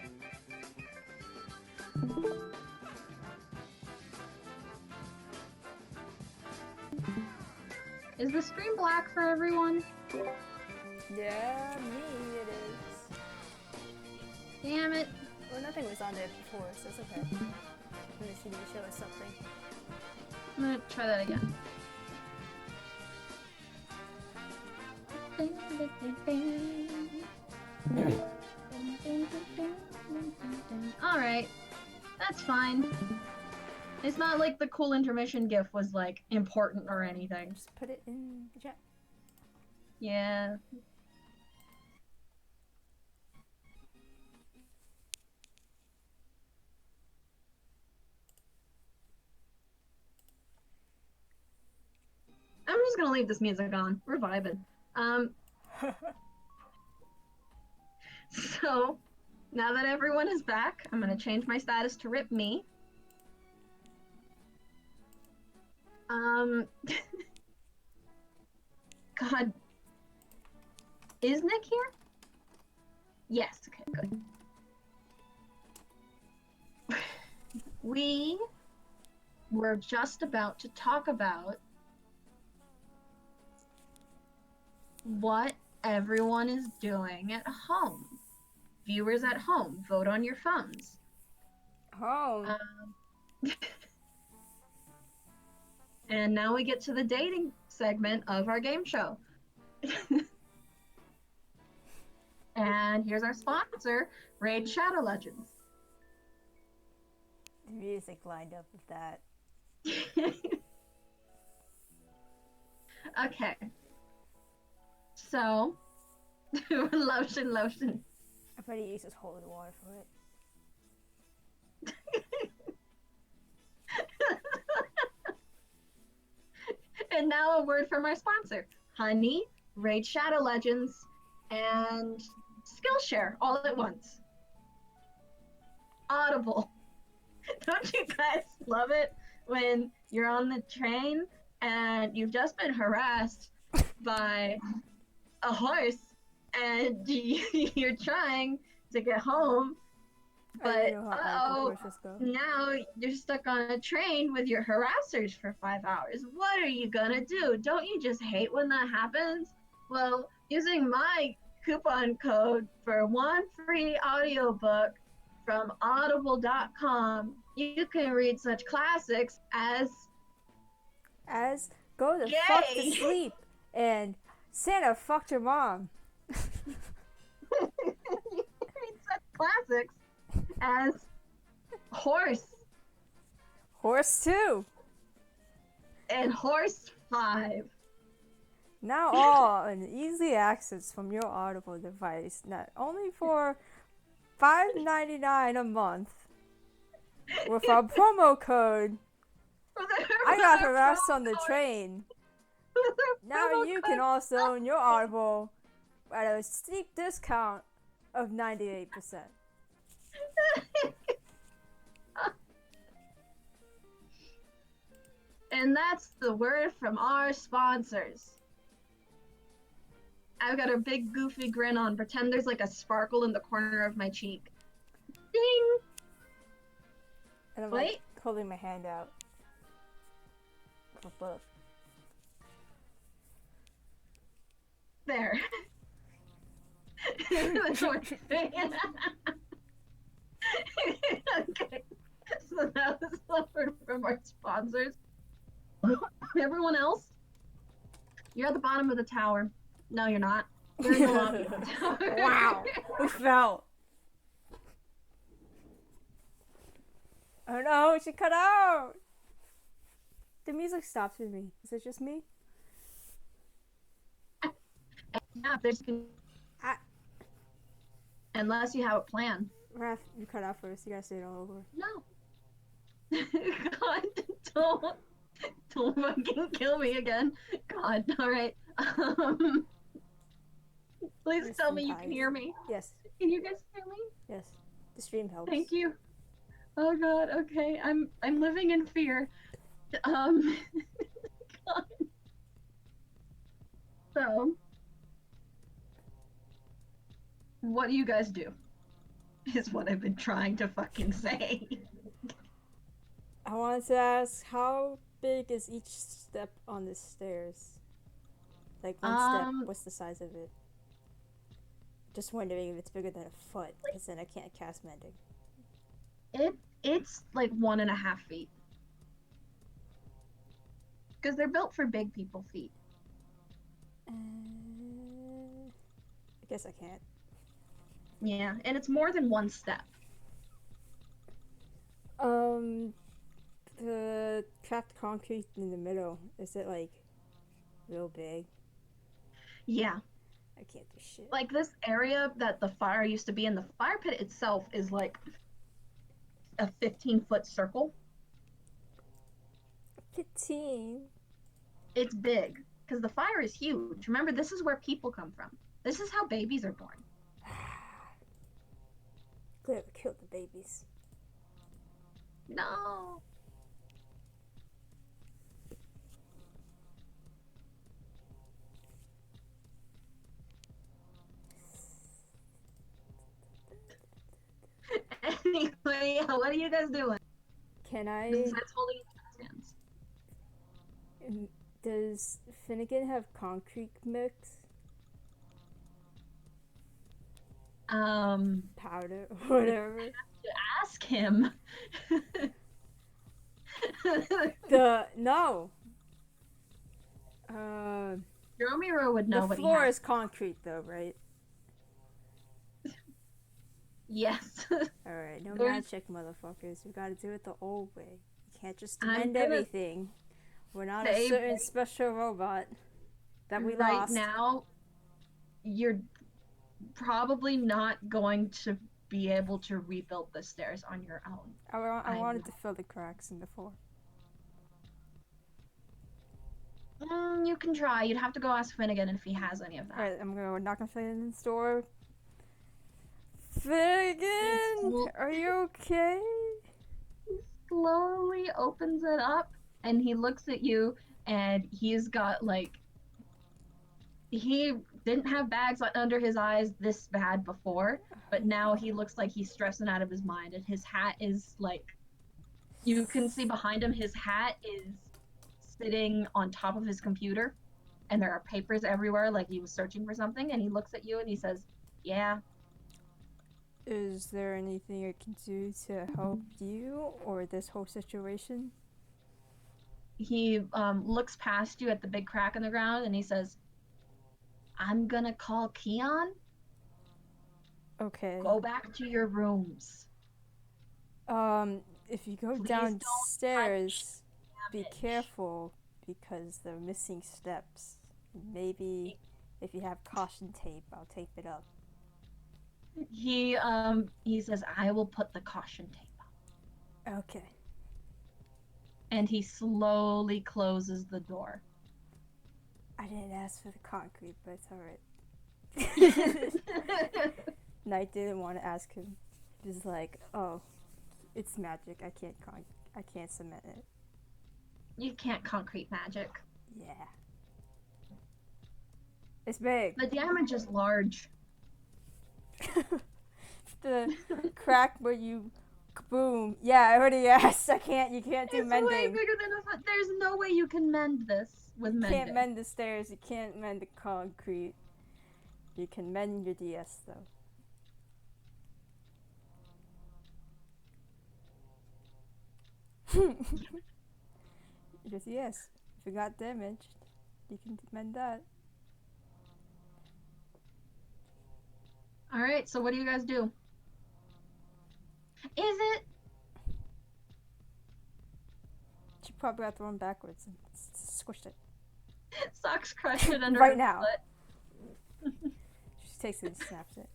Is the stream black for everyone? Yeah, me it is. Damn it. Well, nothing was on there before, so it's okay. Unless you need to show us something. I'm gonna try that again. Alright. That's fine. It's not like the cool intermission gif was like important or anything. Just put it in the chat. Yeah. I'm just gonna leave this music on. We're vibing. So, now that everyone is back, I'm gonna change my status to Rip Me. God. Is Nick here? Yes, okay, good. We were just about to talk about what everyone is doing at home. Viewers at home, vote on your phones. Home. And now we get to the dating segment of our game show. And here's our sponsor, Raid Shadow Legends. The music lined up with that. Okay. So, lotion. I bet he uses holy water for it. And now a word from our sponsor, Honey, Raid Shadow Legends, and Skillshare all at once. Audible. Don't you guys love it when you're on the train and you've just been harassed by a horse and you're trying to get home, but now you're stuck on a train with your harassers for 5 hours. What are you gonna do? Don't you just hate when that happens? Well, using my coupon code for 1 free audiobook from audible.com, you can read such classics as Go the fuck to sleep and Santa fucked your mom. you can read such classics as Horse Horse 2 and Horse 5. Now all in easy access from your Audible device, not only for $5.99 a month with our promo code I got harassed on the train. Now you can also own your Audible at a steep discount of 98%. And that's the word from our sponsors. I've got a big goofy grin on. Pretend there's like a sparkle in the corner of my cheek. Ding! And I'm Wait. like holding my hand out. Look. There. Okay. So that was the word from our sponsors. Everyone else, you're at the bottom of the tower. No, you're not. You're in the lobby of the tower. Wow, we fell. Oh no, she cut out. The music stops with me. Is it just me? Yeah, there's unless you have a plan. Raph, you cut out first. You gotta say it all over. No. God, don't fucking kill me again. God, alright. Please tell me you can hear me. Yes. Can you guys hear me? Yes. The stream helps. Thank you. Oh God, okay. I'm living in fear. God. So, what do you guys do? is what I've been trying to fucking say. I wanted to ask, how big is each step on the stairs? Like one step, Um, what's the size of it? Just wondering if it's bigger than a foot, because then I can't cast mending. it's like 1.5 feet because they're built for big people feet. I guess I can't. Yeah, and it's more than one step. Um, the trapped concrete in the middle, is it like real big? Yeah, I can't do shit. like this area that the fire used to be in, the fire pit itself is like a 15-foot circle. 15? It's big because the fire is huge. Remember, this is where people come from. This is how babies are born. Clearly killed the babies. No. Anyway, yeah, what are you guys doing? Can I... Besides holding hands. Does Finnegan have concrete mix? Powder? Whatever. Ask him. No! Dromiro would know The what he floor has. is concrete though, right? Yes. Alright, no There's- magic, motherfuckers. We gotta do it the old way. You can't just I'm mend gonna everything. We're not a say certain special robot that we right lost. now, you're probably not going to be able to rebuild the stairs on your own. I I wanted would. to fill the cracks in the floor. You can try. You'd have to go ask Finnegan if he has any of that. Alright, I'm gonna knock on Finnegan's door. It's Finnegan! Are you okay? He slowly opens it up and he looks at you, and he's got like, he didn't have bags under his eyes this bad before, but now he looks like he's stressing out of his mind, and his hat is like, you can see behind him, his hat is sitting on top of his computer, and there are papers everywhere like he was searching for something, and he looks at you and he says, yeah. Is there anything I can do to help you or this whole situation? He looks past you at the big crack in the ground and he says, I'm gonna call Keon. Okay. Go back to your rooms. If you go Please downstairs, be damage. careful because they're missing steps. Maybe if you have caution tape, I'll tape it up. He says, I will put the caution tape up. Okay. And he slowly closes the door. I didn't ask for the concrete, but it's alright. Knight didn't want to ask him. He was like, oh, it's magic. I can't cement it. You can't concrete magic. Yeah. It's big. The damage is large. The crack where you boom. Yeah, I already asked. You can't do It's way mending. bigger than a foot. There's no way you can mend this with You mending. can't mend the stairs. You can't mend the concrete. You can mend your DS though. Your DS. If it got damaged, you can mend that. All right, so what do you guys do? Is it? She probably got thrown backwards and squished it. Socks crush it under Right her now. foot. She takes it and snaps it.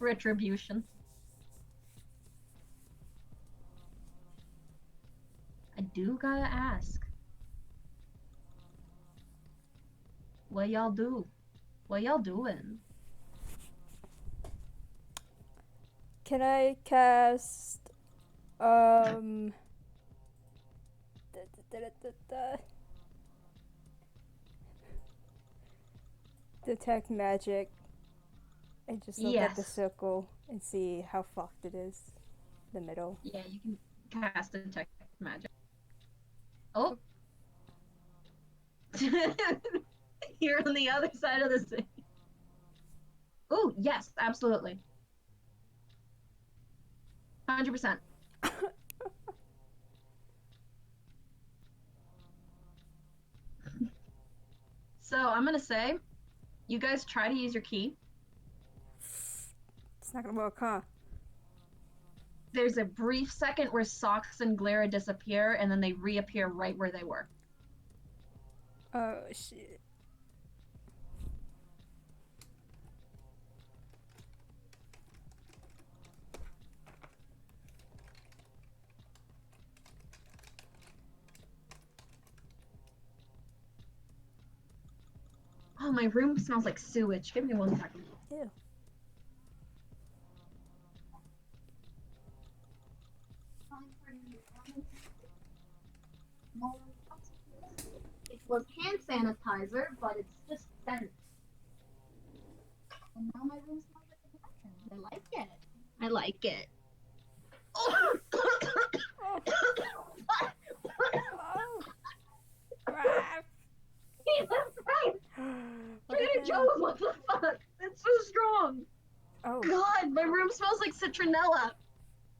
Retribution. I do gotta ask. What y'all do? What y'all doing? Can I cast da, da, da, da, da. Detect magic And just look at the Yes. circle and see how fucked it is. The middle. Yeah, you can cast detect magic. Oh. You're on the other side of the city. Oh, yes, absolutely. 100%. So I'm going to say, you guys try to use your key. It's not gonna work, huh? There's a brief second where Socks and Glera disappear, and then they reappear right where they were. Oh shit. Oh, my room smells like sewage. Give me 1 second. Ew. It was hand sanitizer, but it's just scent. And now my room smells like a bathroom. I like it. I like it. Oh. Oh. Oh. Crap. Jesus Christ! What Trader happened? Joe's, what the fuck? It's so strong. Oh. God, my room smells like citronella A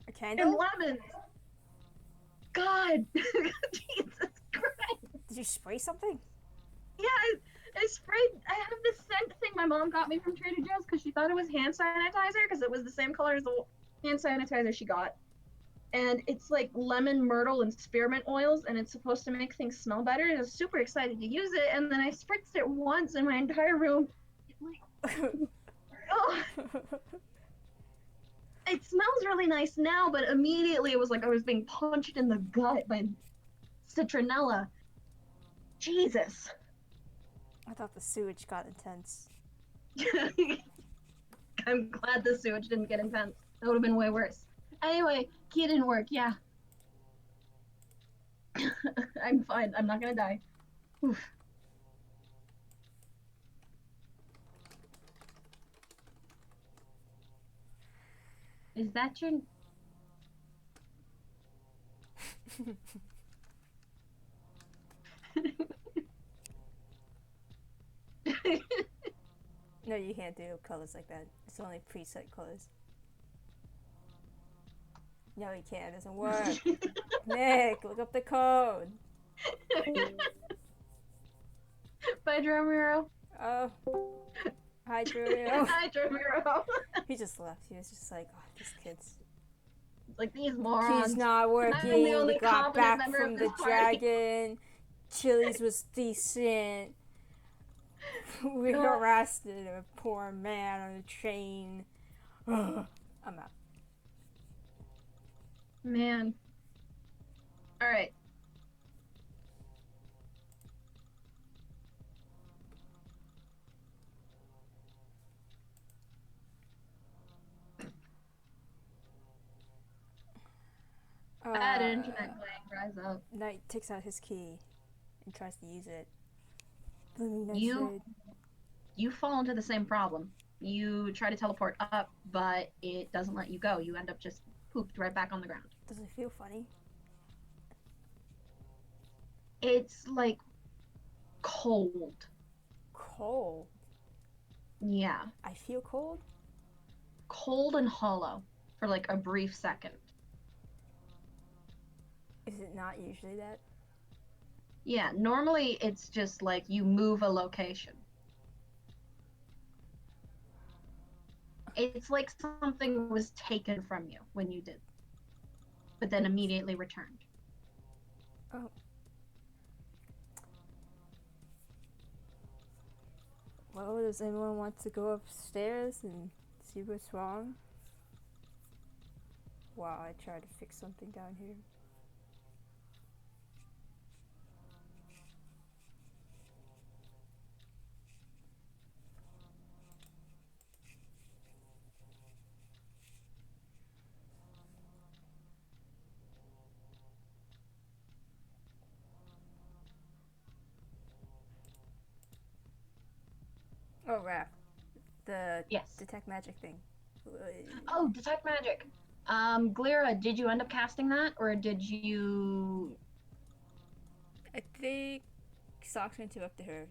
and candle? lemons. God, Jesus Christ. Did you spray something? Yeah, I sprayed. I have this scent thing my mom got me from Trader Joe's because she thought it was hand sanitizer because it was the same color as the hand sanitizer she got. And it's like lemon, myrtle, and spearmint oils, and it's supposed to make things smell better. And I was super excited to use it, and then I spritzed it once in my entire room. Oh, it smells really nice now, but immediately it was like I was being punched in the gut by citronella. Jesus. I thought the sewage got intense. I'm glad the sewage didn't get intense. That would have been way worse. Anyway, key didn't work. Yeah. I'm fine. I'm not gonna die. Oof. Is that your? No, you can't do colors like that. It's only preset colors. No, you can't. It doesn't work. Nick, look up the code. Bye, Dromero. Oh. Hi, Julio. Hi, Dromero. He just left. He was just like, oh, these kids. Like these morons. He's not I'm the working. only We got competent back member from of the this party. dragon. Chili's was decent. We arrested a poor man on a train. Ugh. I'm out. Man. All right. Bad internet playing. Rise up. Knight takes out his key and tries to use it. Blooming Knight You said, you fall into the same problem. You try to teleport up, but it doesn't let you go. You end up just pooped right back on the ground. does it feel funny? It's like cold. Cold. Yeah. I feel cold? Cold and hollow for like a brief second. Is it not usually that? Yeah, normally it's just like you move a location. It's like something was taken from you when you did, but then immediately returned. Oh. Well, does anyone want to go upstairs and see what's wrong? Wow, I tried to fix something down here. Oh, Raph. The Yes. detect magic thing. Oh, detect magic. Glira, did you end up casting that, or did you? I think Socks went to up to her,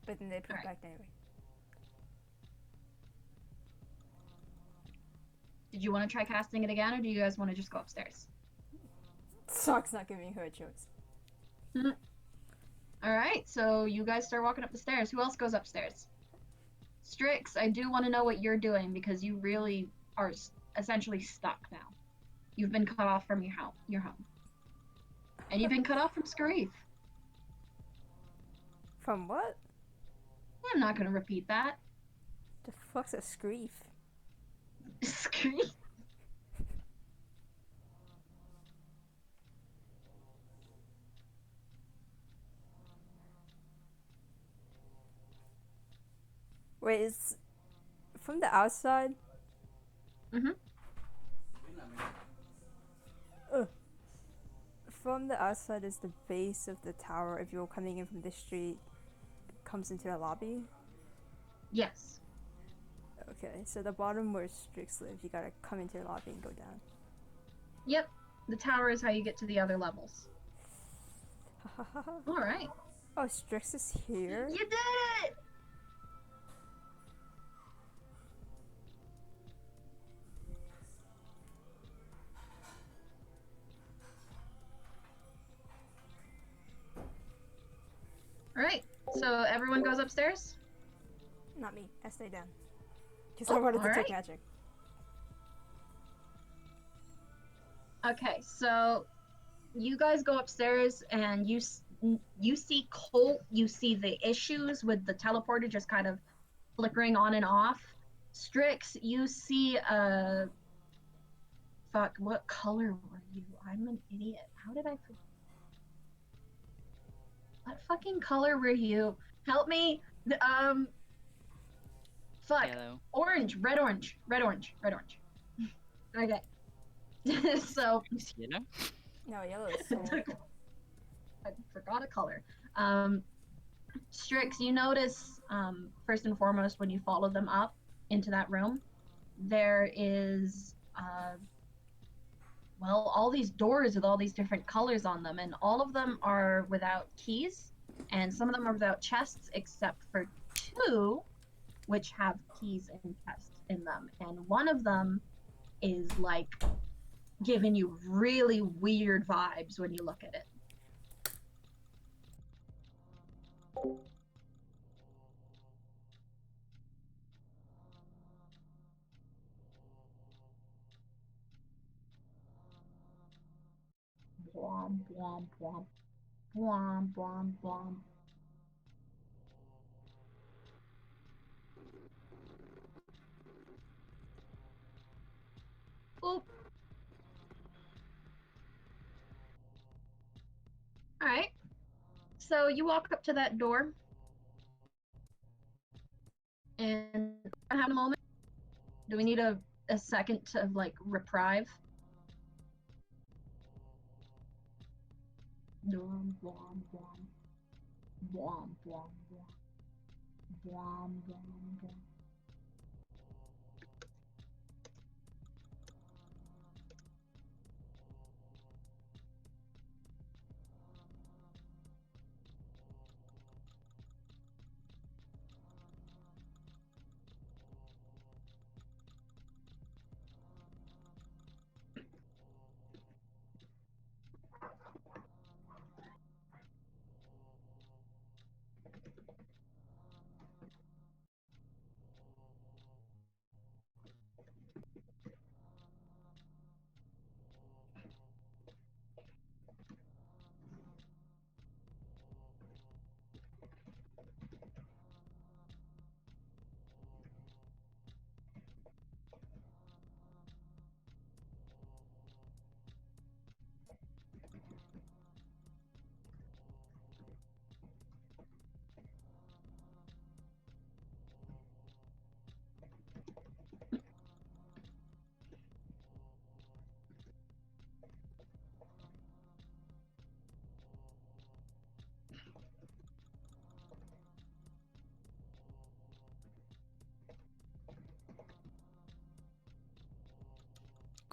but then they put it Alright. back anyway. Did you want to try casting it again, or do you guys want to just go upstairs? Socks not giving her a choice. All right, so you guys start walking up the stairs. Who else goes upstairs? Strix, I do want to know what you're doing because you really are essentially stuck now. You've been cut off from your home, and you've been cut off from Scarif. From what? I'm not gonna repeat that. The fuck's a screef? Scarif. Wait, is from the outside? Mhm. From the outside is the base of the tower. If you're coming in from the street, comes into the lobby. Yes. Okay, so the bottom where Strix lives, you gotta come into the lobby and go down. Yep. The tower is how you get to the other levels. All right. Oh, Strix is here? You did it! All right. So everyone goes upstairs? Not me. I stay down. Because I wanted to take alright. magic. Okay, so you guys go upstairs and you see Colt, you see the issues with the teleporter just kind of flickering on and off. Strix, you see fuck, what color were you? I'm an idiot. How did I forget? What fucking color were you? Help me. Fuck. Yellow. Orange, red orange, red orange, red orange. Okay. So Is yellow? No, yellow is soul. I forgot a color. Strix, you notice first and foremost when you follow them up into that room, there is well, all these doors with all these different colors on them, and all of them are without keys, and some of them are without chests, except for two, which have keys and chests in them, and one of them is like giving you really weird vibes when you look at it. Blom, blom, blom, blom, blom, blom. Oop. All right. So you walk up to that door, and I have a moment. Do we need a second to like reprieve? Blom, blom, blom, blom, blom, blom, blom, blom, blom.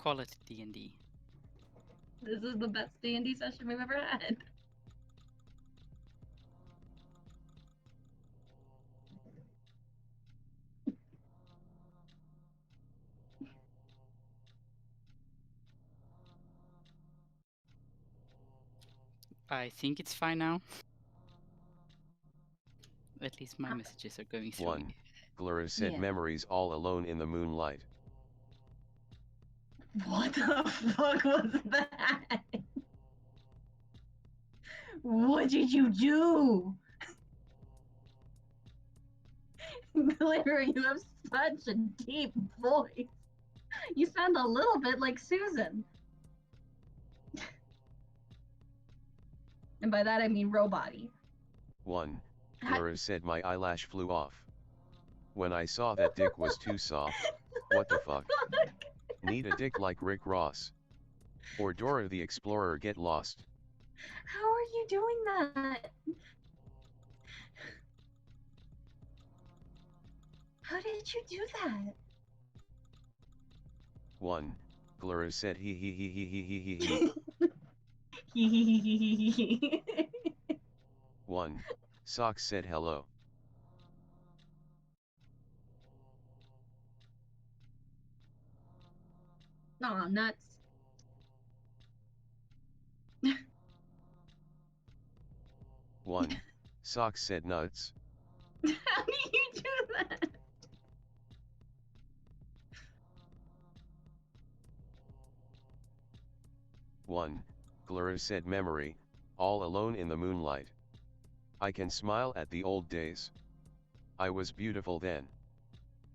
quality D&D. This is the best D&D session we've ever had. I think it's fine now. At least my messages are going through. 1. Glura said Yeah. memories all alone in the moonlight. What the fuck was that? What did you do? Glitter, you have such a deep voice. You sound a little bit like Susan. And by that I mean robot-y. 1. Glura said my eyelash flew off. When I saw that dick was too soft, what the fuck? Need a dick like Rick Ross. Or Dora the Explorer get lost. How are you doing that? How did you do that? 1. Glura said he he he he he he he he. 1. Socks said hello. Aw, nuts. 1. Socks said nuts. How do you do that? 1. Glura said memory, all alone in the moonlight. I can smile at the old days. I was beautiful then.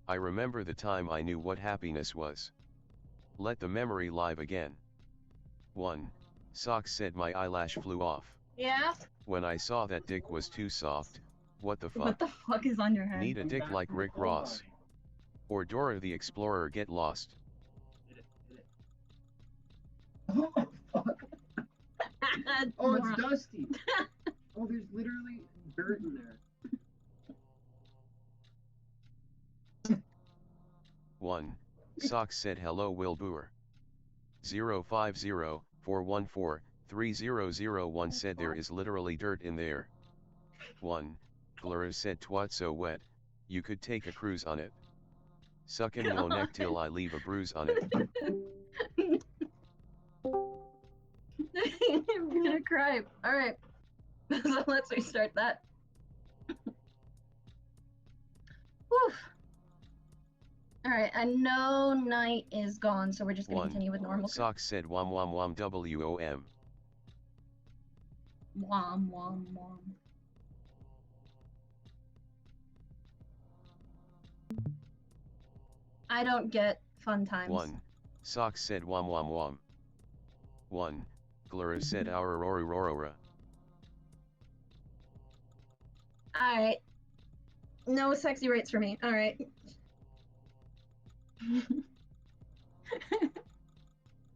I remember the time I knew what happiness was. Let the memory live again. 1. Socks said my eyelash flew off. Yeah? When I saw that dick was too soft, what the fuck? What the fuck is on your head? Need a dick like Rick Ross. Or Dora the Explorer get lost. Oh, fuck. Oh, it's dusty. Oh, there's literally dirt in there. 1. Socks said hello Will Boer. 050-414-3001 said there is literally dirt in there. 1. Glura said twat so wet, you could take a cruise on it. Suckin' yo neck till I leave a bruise on it. I'm gonna cry. Alright. So let's restart that. Whew. Alright, I know night is gone, so we're just gonna 1. continue with normal. Socks said wom wom wom WOM. Wom wom wom. I don't get fun times. 1. Socks said wom wom wom. 1. Glura said our aurora. Alright. No sexy rates for me. Alright.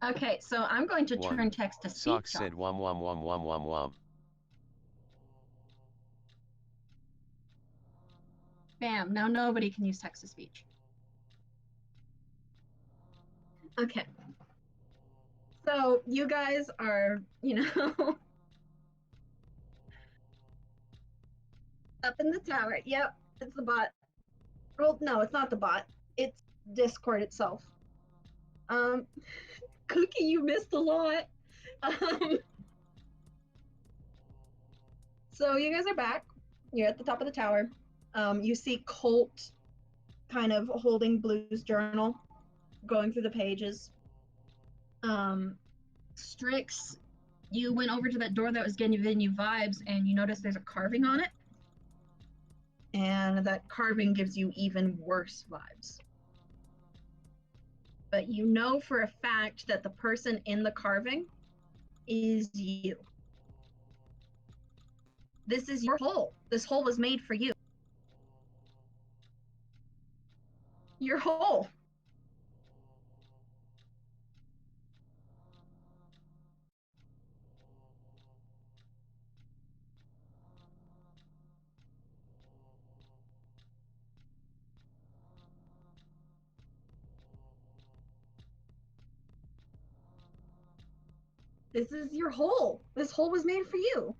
Okay, so I'm going to 1. turn text to speech. Socks said wom wom wom wom wom wom. Bam, now nobody can use text to speech. Okay. So you guys are, up in the tower. Yep, it's the bot. Well, no, it's not the bot. It's Discord itself. Cookie, you missed a lot. So you guys are back. You're at the top of the tower. You see Colt kind of holding Blue's journal, going through the pages. Strix, you went over to that door that was giving you vibes, and you notice there's a carving on it. And that carving gives you even worse vibes. But you know for a fact that the person in the carving is you. This is your hole. This hole was made for you. Your hole. This is your hole. This hole was made for you.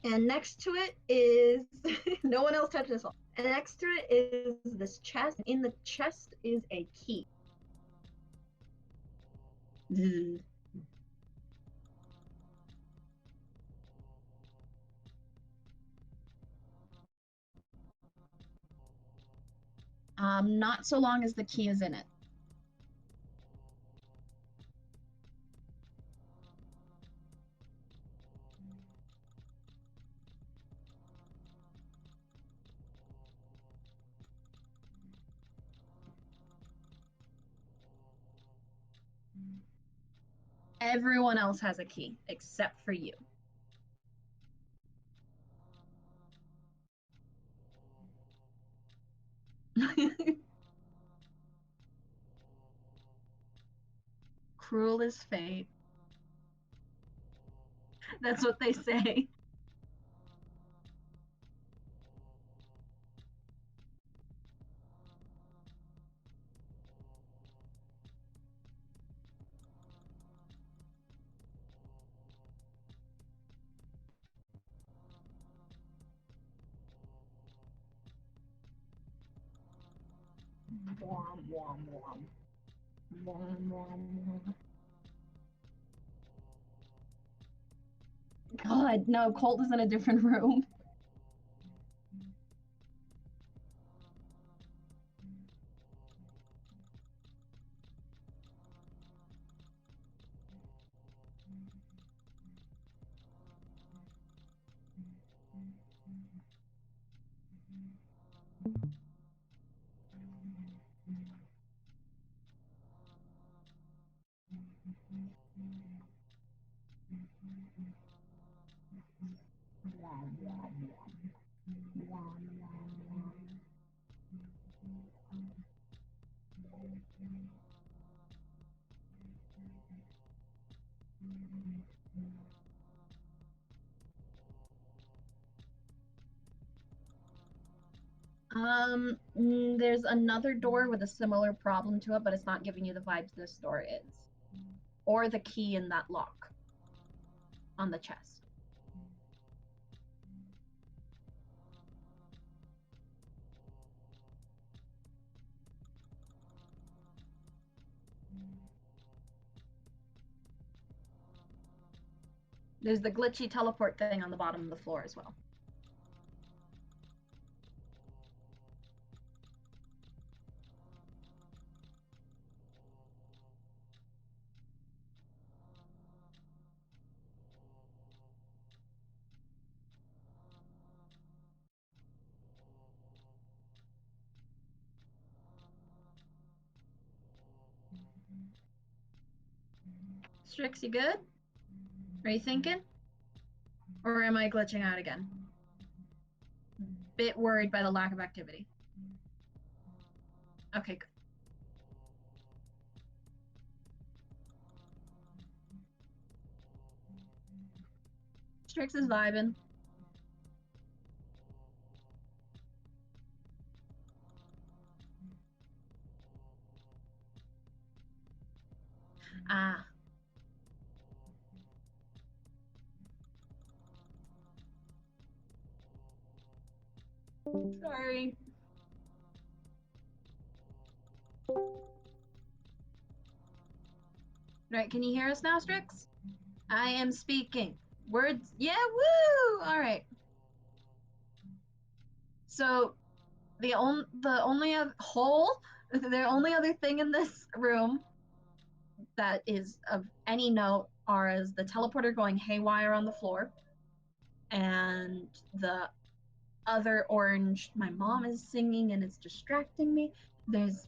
And next to it is no one else touched this hole. And next to it is this chest. In the chest is a key. Not so long as the key is in it. Everyone else has a key except for you. Cruel is fate. That's what they say. God, no, Colt is in a different room. There's another door with a similar problem to it, but it's not giving you the vibes this door is. Or the key in that lock on the chest. There's the glitchy teleport thing on the bottom of the floor as well. Strix, you good? Are you thinking? Or am I glitching out again? Bit worried by the lack of activity. Okay, good. Strix is vibing. Ah. Sorry. Right, can you hear us now, Strix? I am speaking. Words, yeah, woo! All right. So, the only other thing in this room that is of any note are as the teleporter going haywire on the floor, and the other orange. My mom is singing and it's distracting me. There's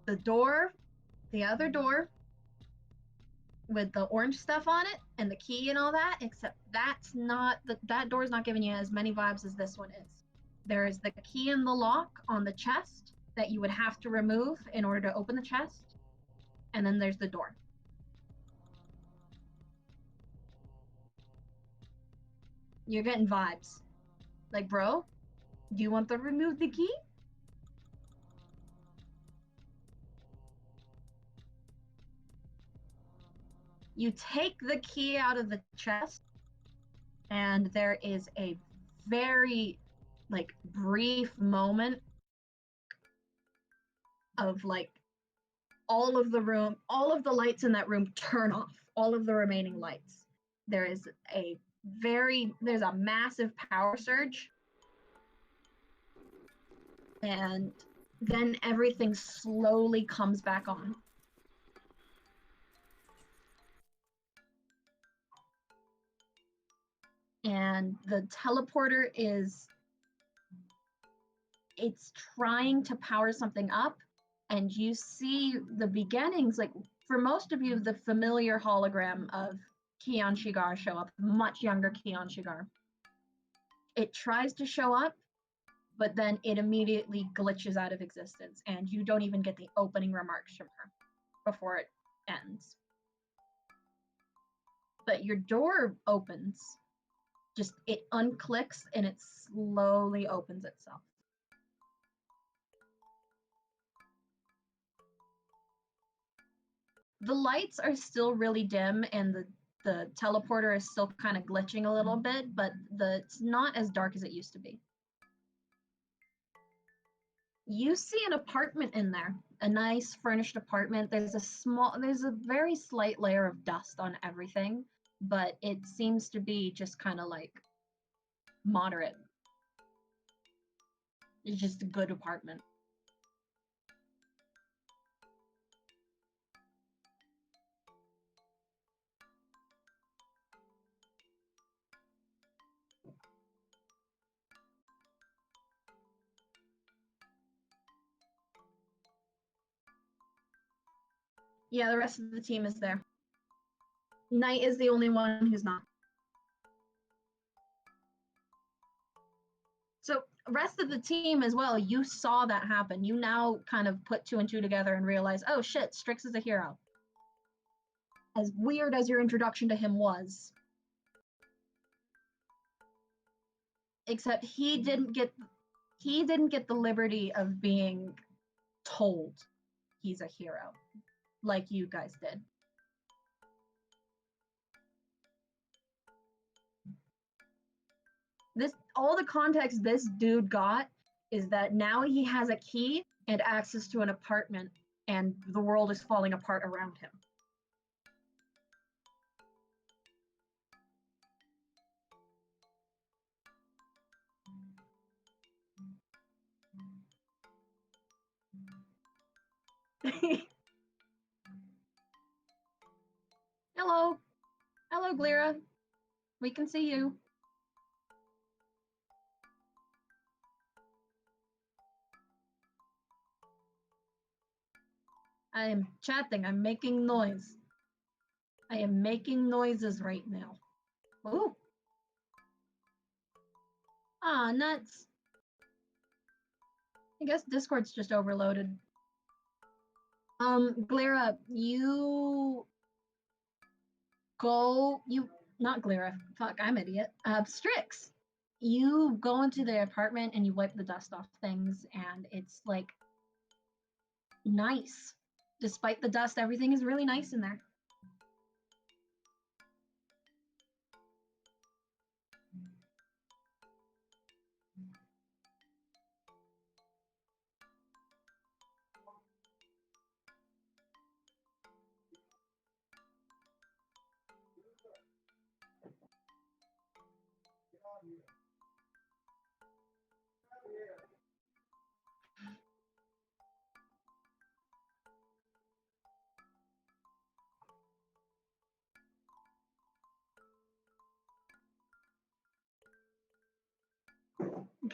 the door, the other door with the orange stuff on it and the key and all that, except that door's not giving you as many vibes as this one is. There is the key in the lock on the chest that you would have to remove in order to open the chest, and then there's the door. You're getting vibes. Like, bro, do you want to remove the key? You take the key out of the chest, and there is a very, like, brief moment of, like, all of the lights in that room turn off, all of the remaining lights. There's a massive power surge, and then everything slowly comes back on. And the teleporter it's trying to power something up, and you see the beginnings, like, for most of you, the familiar hologram of Kion Shigar show up, much younger Kion Shigar. It tries to show up, but then it immediately glitches out of existence, and you don't even get the opening remarks from her before it ends. But your door opens. Just, it unclicks and it slowly opens itself. The lights are still really dim, and the teleporter is still kind of glitching a little bit, but it's not as dark as it used to be. You see an apartment in there, a nice furnished apartment. There's a very slight layer of dust on everything, but it seems to be just kind of like moderate. It's just a good apartment. Yeah, the rest of the team is there. Knight is the only one who's not. So rest of the team as well, you saw that happen. You now kind of put two and two together and realize, oh shit, Strix is a hero. As weird as your introduction to him was. Except he didn't get the liberty of being told he's a hero, like you guys did. All the context this dude got is that now he has a key and access to an apartment, and the world is falling apart around him. Hello. Hello, Glira. We can see you. I am chatting. I'm making noise. I am making noises right now. Ooh. Ah, nuts. I guess Discord's just overloaded. Glira, not Glira, fuck, I'm idiot. Strix, you go into the apartment and you wipe the dust off things, and it's, like, nice. Despite the dust, everything is really nice in there.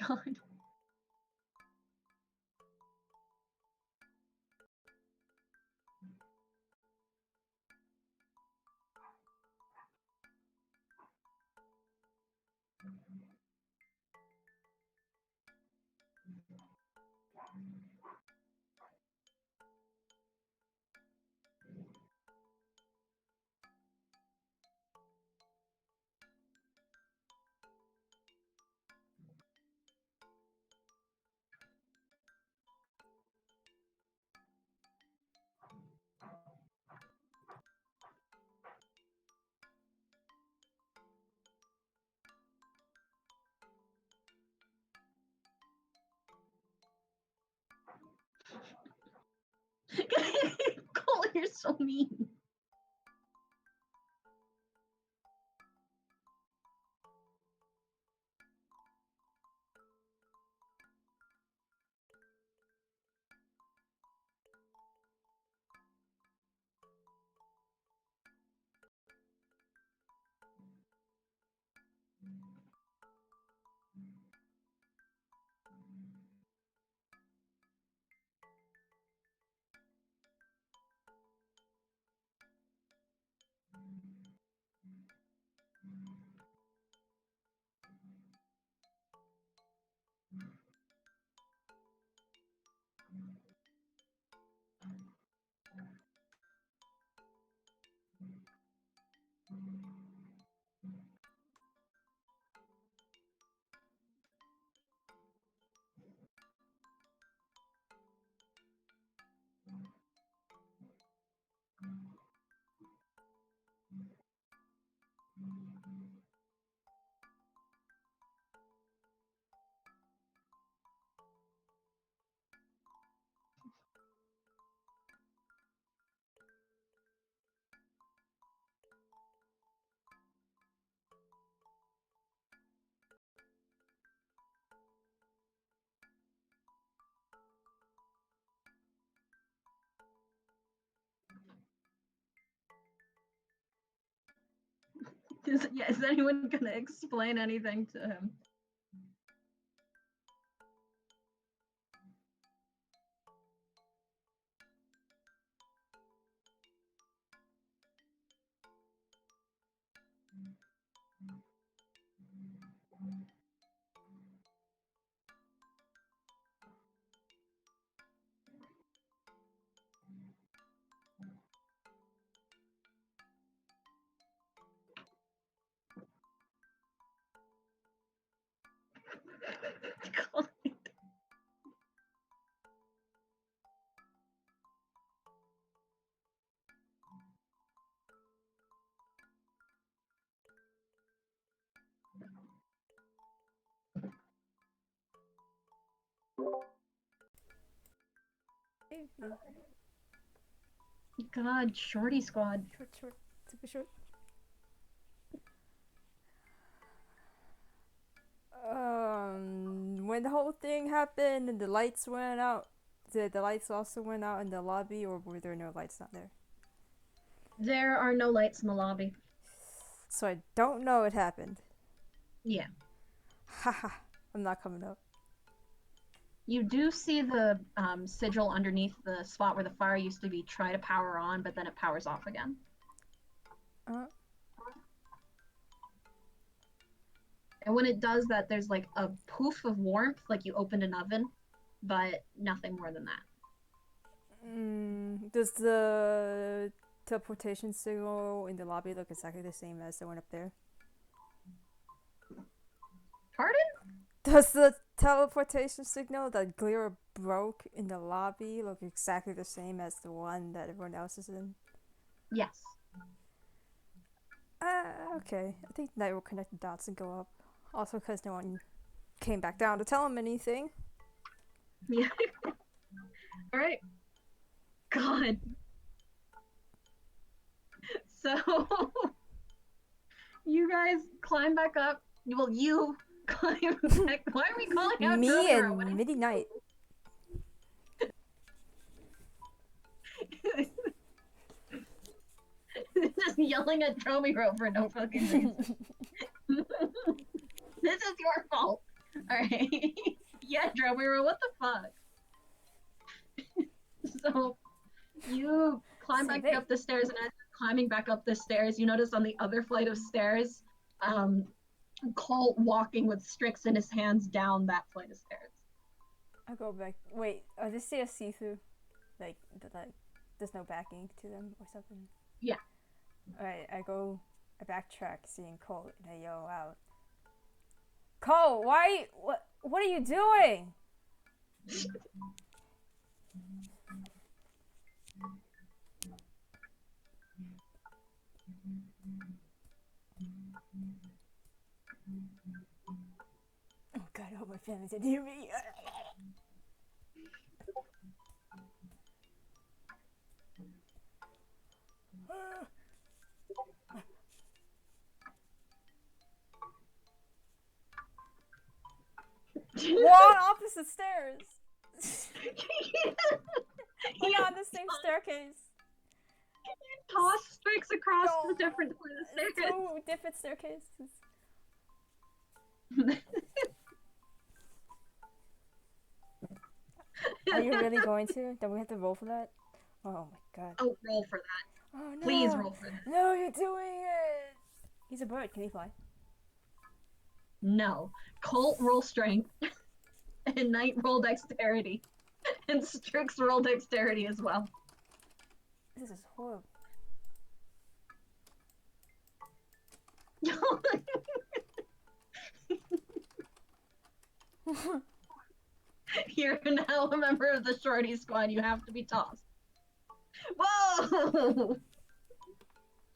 God. Cole, you're so mean. Is anyone gonna explain anything to him? God, Shorty Squad. Short, super short. When the whole thing happened and the lights went out, did the lights also went out in the lobby, or were there no lights not there? There are no lights in the lobby. So I don't know what happened. Yeah. Haha, I'm not coming up. You do see the sigil underneath the spot where the fire used to be. Try to power on, but then it powers off again. And when it does that, there's like a poof of warmth, like you opened an oven, but nothing more than that. Does the teleportation signal in the lobby look exactly the same as the one up there? Pardon? Does the teleportation signal that Glira broke in the lobby look exactly the same as the one that everyone else is in? Yes. Okay. I think Knight will connect the dots and go up. Also because no one came back down to tell him anything. Yeah. Alright. God. So, you guys climb back up. Well, you climb back. Why are we calling out Me Dromiro? and Midi Knight. Just yelling at Dromiro for no fucking reason. This is your fault. Alright. Yeah, Dromiro, what the fuck? So, you climb back up the stairs, and as you're climbing back up the stairs, you notice on the other flight of stairs, Colt walking with Strix in his hands down that flight of stairs. I go back. Wait, are they still see-through? Like, there's no backing to them or something? Yeah. Alright, I backtrack seeing Cole and I yell out, Cole, what are you doing? Oh god, I hope my family didn't hear me. We're on opposite stairs. We're not on the same staircase. Toss Strix across No, the different it's staircase. two different staircases. Are you really going to? Then we have to roll for that? Oh my god. Oh, roll for that. Oh no. Please roll for that. No, you're doing it. He's a bird. Can he fly? No. Colt roll strength. And Knight roll dexterity. And Strix roll dexterity as well. This is horrible. You're now a member of the Shorty Squad. You have to be tossed. Whoa!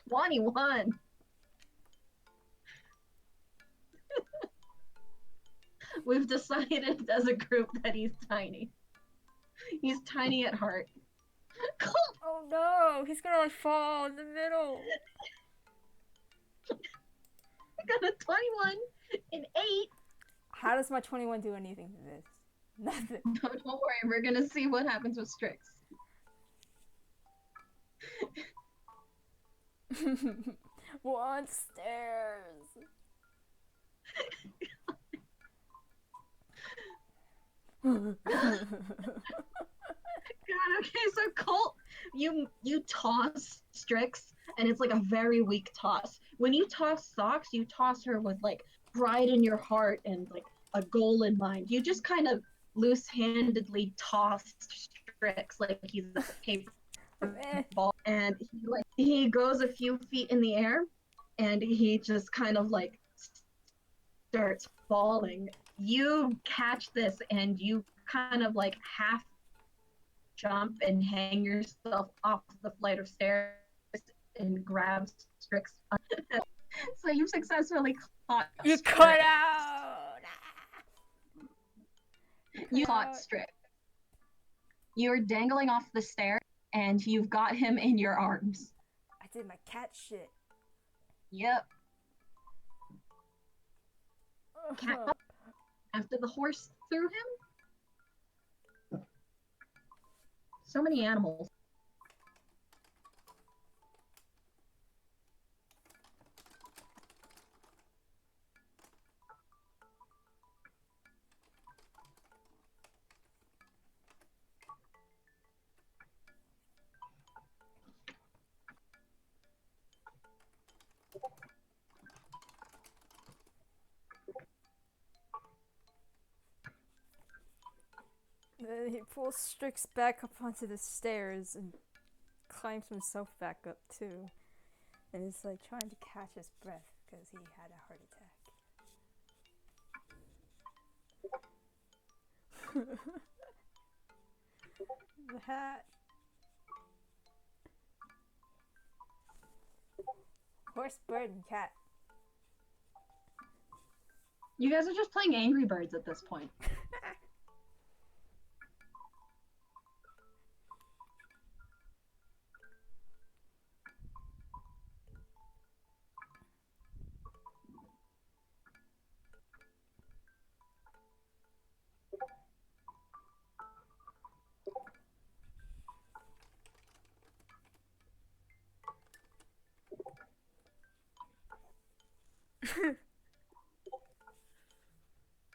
21. We've decided as a group that he's tiny. He's tiny at heart. Oh no, he's gonna like fall in the middle. I got a 21, an 8. How does my 21 do anything to this? Nothing. No, don't worry, we're gonna see what happens with Strix. One stairs. God, okay, so Colt, you toss Strix, and it's like a very weak toss. When you toss Socks, you toss her with like pride in your heart and like a goal in mind. You just kind of loose-handedly toss Strix like he's a paper ball, and he goes a few feet in the air, and he just kind of like starts falling. You catch this, and you kind of like half jump and hang yourself off the flight of stairs and grab Strix. So you've successfully caught You Strix. cut out. You caught Strix. You're dangling off the stair, and you've got him in your arms. I did my cat shit. Yep. Cat after the horse threw him. So many animals. Then he pulls Strix back up onto the stairs and climbs himself back up too. And is like trying to catch his breath because he had a heart attack. The hat. Horse, bird, and cat. You guys are just playing Angry Birds at this point.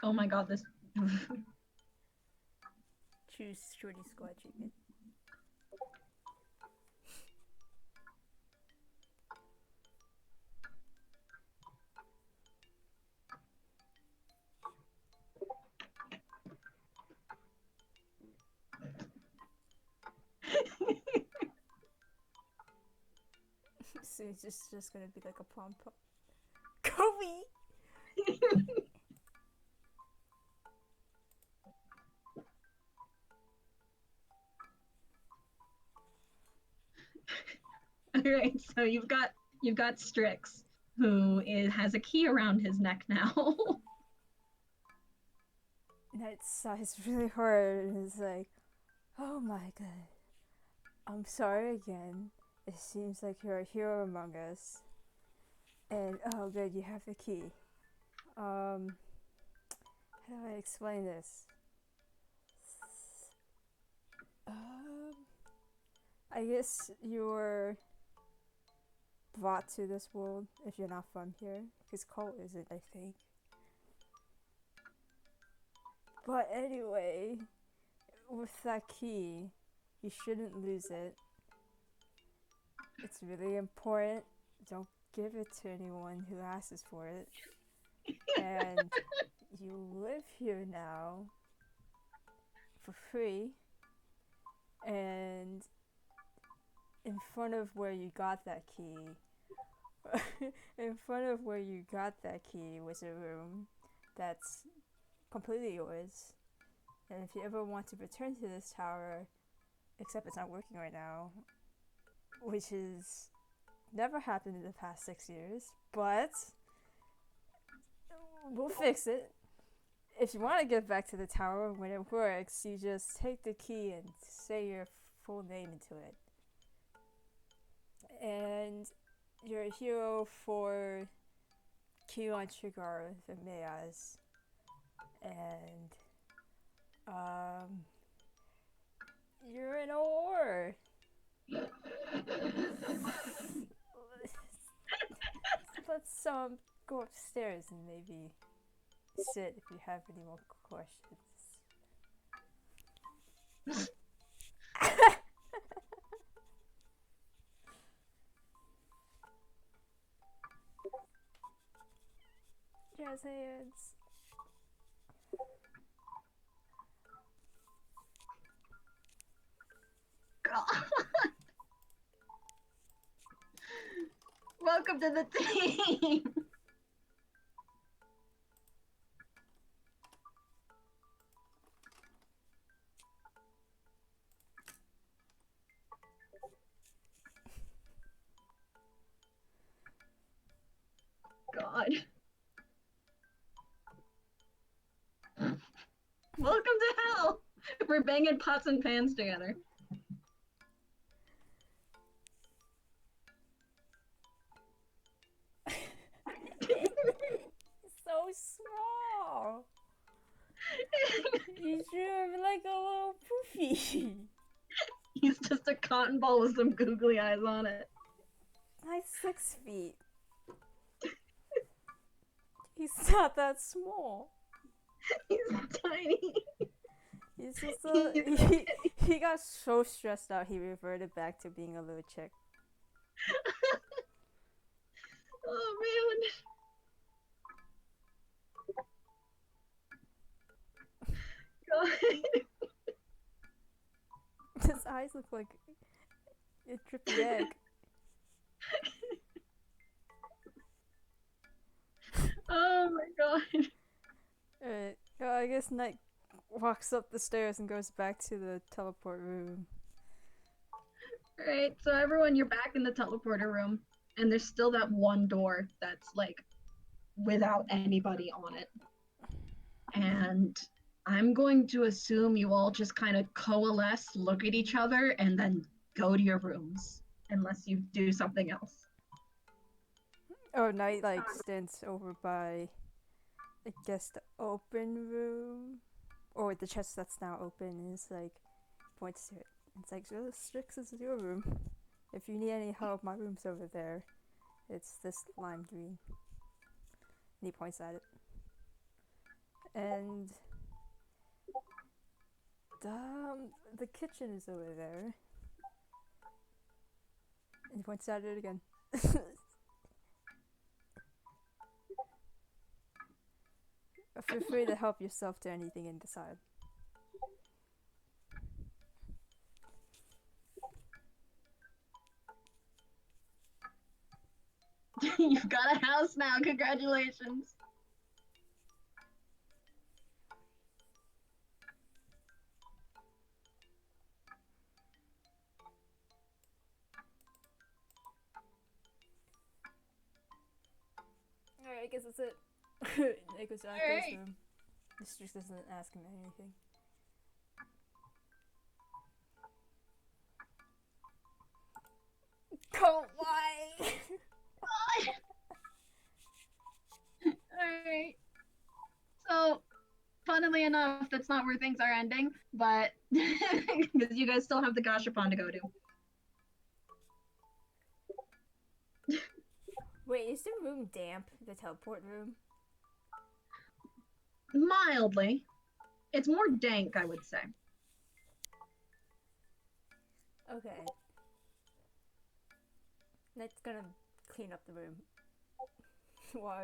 Oh my god, this. Choose Shorty Squad treatment. So it's just gonna be like a pom pom. Kobe! Alright, so you've got Strix, who has a key around his neck now. That sighs really hard and is like, oh my god. I'm sorry again. It seems like you're a hero among us. And oh good, you have the key. How do I explain this? I guess you're brought to this world if you're not from here. Because Cole isn't, I think. But anyway, with that key, you shouldn't lose it. It's really important. Don't give it to anyone who asks for it. And you live here now for free. And in front of where you got that key, was a room that's completely yours. And if you ever want to return to this tower, except it's not working right now, which has never happened in the past 6 years, but we'll fix it. If you want to get back to the tower when it works, you just take the key and say your full name into it. And you're a hero for Kion Shigar, the Mayess. And you're in a war. Let's go upstairs and maybe sit if you have any more questions. Jazz hands. God. Welcome to the team. God. Welcome to hell. We're banging pots and pans together. So small. You drew him like a little poofy. He's just a cotton ball with some googly eyes on it. Like 6 feet. He's not that small. He's tiny. He's just he got so stressed out he reverted back to being a little chick. Oh man. God. His eyes look like a drippy egg. Oh my god. Alright, I guess Knight walks up the stairs and goes back to the teleport room. Alright, so everyone, you're back in the teleporter room, and there's still that one door that's like without anybody on it. And I'm going to assume you all just kind of coalesce, look at each other, and then go to your rooms, unless you do something else. Oh, Knight like stands over by, I guess, the open room, or the chest that's now open, and is like points to it. It's like, Strix is your room. If you need any help, my room's over there. It's this lime green. And he points at it. And the kitchen is over there. And he points at it again. Feel free to help yourself to anything in the side. You've got a house now, congratulations. Alright, I guess that's it. It goes back to his room. This just doesn't ask him anything. enough, that's not where things are ending, but because you guys still have the Gashapon to go to. Wait, is the room damp? The teleport room? Mildly. It's more dank, I would say. Okay. That's gonna clean up the room. while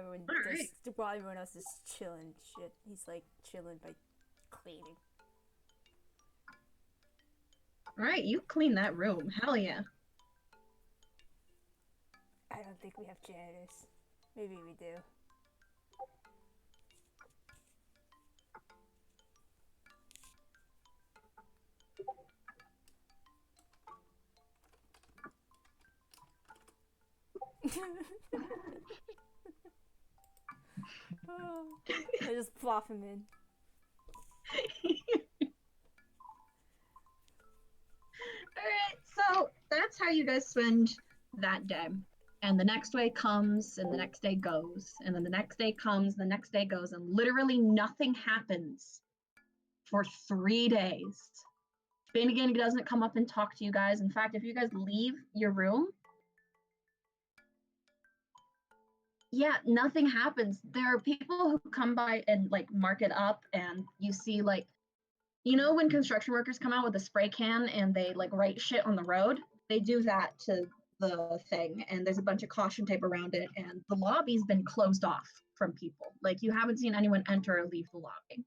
everyone else is chilling shit. He's like chilling by cleaning. Alright, you clean that room. Hell yeah. I don't think we have janitors. Maybe we do. Oh, I just plop him in. Alright, so that's how you guys spend that day. And the next day comes, and the next day goes, and then the next day comes, the next day goes, and literally nothing happens for 3 days. Finnegan doesn't come up and talk to you guys. In fact, if you guys leave your room, yeah, nothing happens. There are people who come by and like mark it up, and you see like, you know, when construction workers come out with a spray can and they like write shit on the road, they do that to the thing, and there's a bunch of caution tape around it, and the lobby's been closed off from people. Like, you haven't seen anyone enter or leave the lobby.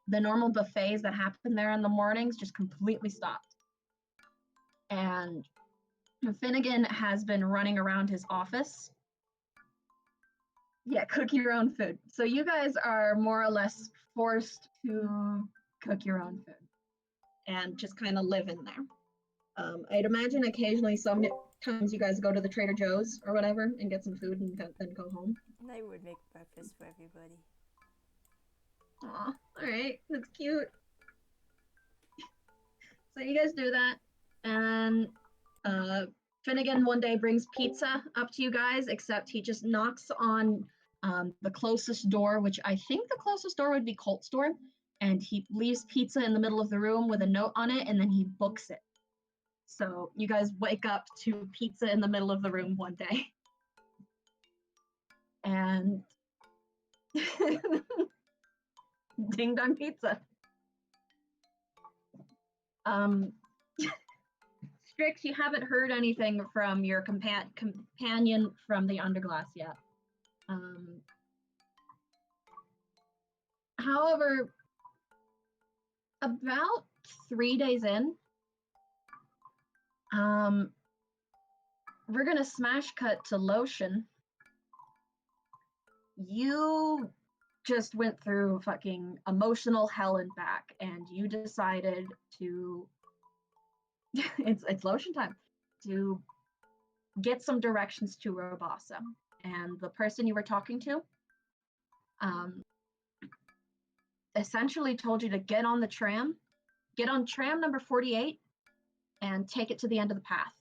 The normal buffets that happen there in the mornings just completely stopped. And Finnegan has been running around his office. Yeah, cook your own food. So you guys are more or less forced to cook your own food and just kind of live in there. I'd imagine occasionally sometimes you guys go to the Trader Joe's or whatever and get some food and then go home. And I would make breakfast for everybody. Aw, alright, that's cute. So you guys do that, and Finnegan one day brings pizza up to you guys, except he just knocks on the closest door, which I think the closest door would be Colt's door, and he leaves pizza in the middle of the room with a note on it, and then he books it. So you guys wake up to pizza in the middle of the room one day. And ding dong pizza. Strix, you haven't heard anything from your companion from the Underglass yet. However, about 3 days in, we're gonna smash cut to Lotion. You just went through fucking emotional hell and back, and you decided to it's Lotion time, to get some directions to Robasa. And the person you were talking to essentially told you to get on tram number 48 and take it to the end of the path.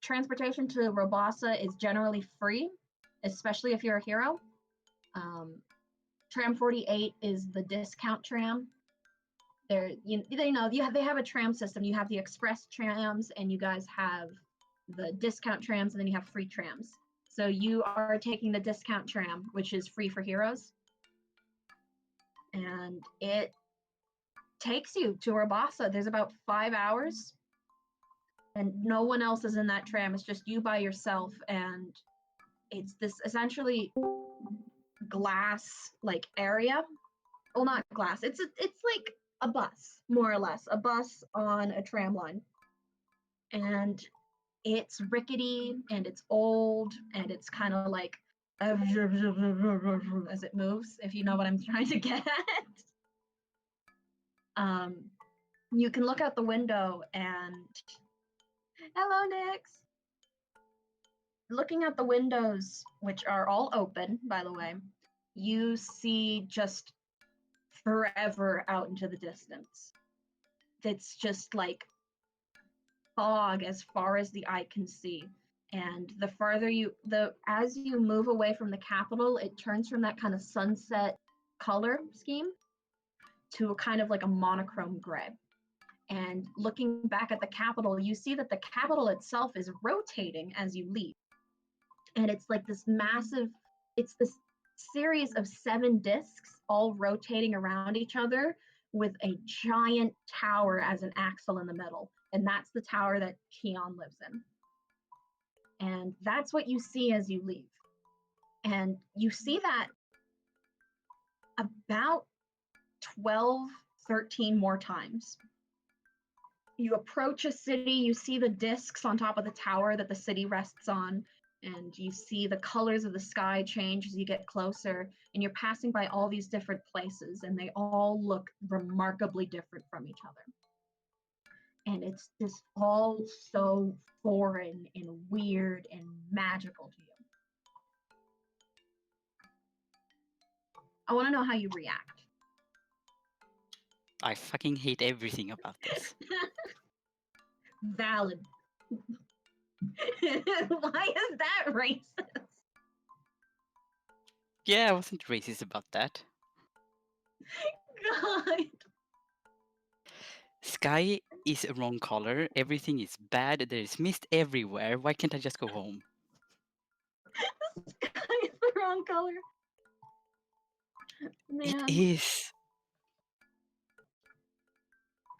Transportation to Robasa is generally free, especially if you're a hero. Tram 48 is the discount tram. They have a tram system. You have the express trams, and you guys have the discount trams, and then you have free trams. So you are taking the discount tram, which is free for heroes, and it takes you to Robasa. There's about 5 hours, and no one else is in that tram. It's just you by yourself, and it's this essentially glass like area. Well, not glass. It's like a bus, more or less, a bus on a tram line, and it's rickety and it's old and it's kind of like as it moves, if you know what I'm trying to get at. You can look out the window and hello, Nix. Looking at the windows, which are all open, by the way, you see just forever out into the distance. It's just like fog as far as the eye can see. And the farther as you move away from the capital, it turns from that kind of sunset color scheme to a kind of like a monochrome gray. And looking back at the capital, you see that the capital itself is rotating as you leave. And it's like this massive, it's this series of 7 discs all rotating around each other with a giant tower as an axle in the middle. And that's the tower that Keon lives in. And that's what you see as you leave. And you see that about 12, 13 more times. You approach a city, you see the discs on top of the tower that the city rests on, and you see the colors of the sky change as you get closer, and you're passing by all these different places, and they all look remarkably different from each other. And it's just all so foreign and weird and magical to you. I want to know how you react. I fucking hate everything about this. Valid. Why is that racist? Yeah, I wasn't racist about that. God. Sky is a wrong color. Everything is bad. There's mist everywhere. Why can't I just go home? Sky is the wrong color. It Man. is.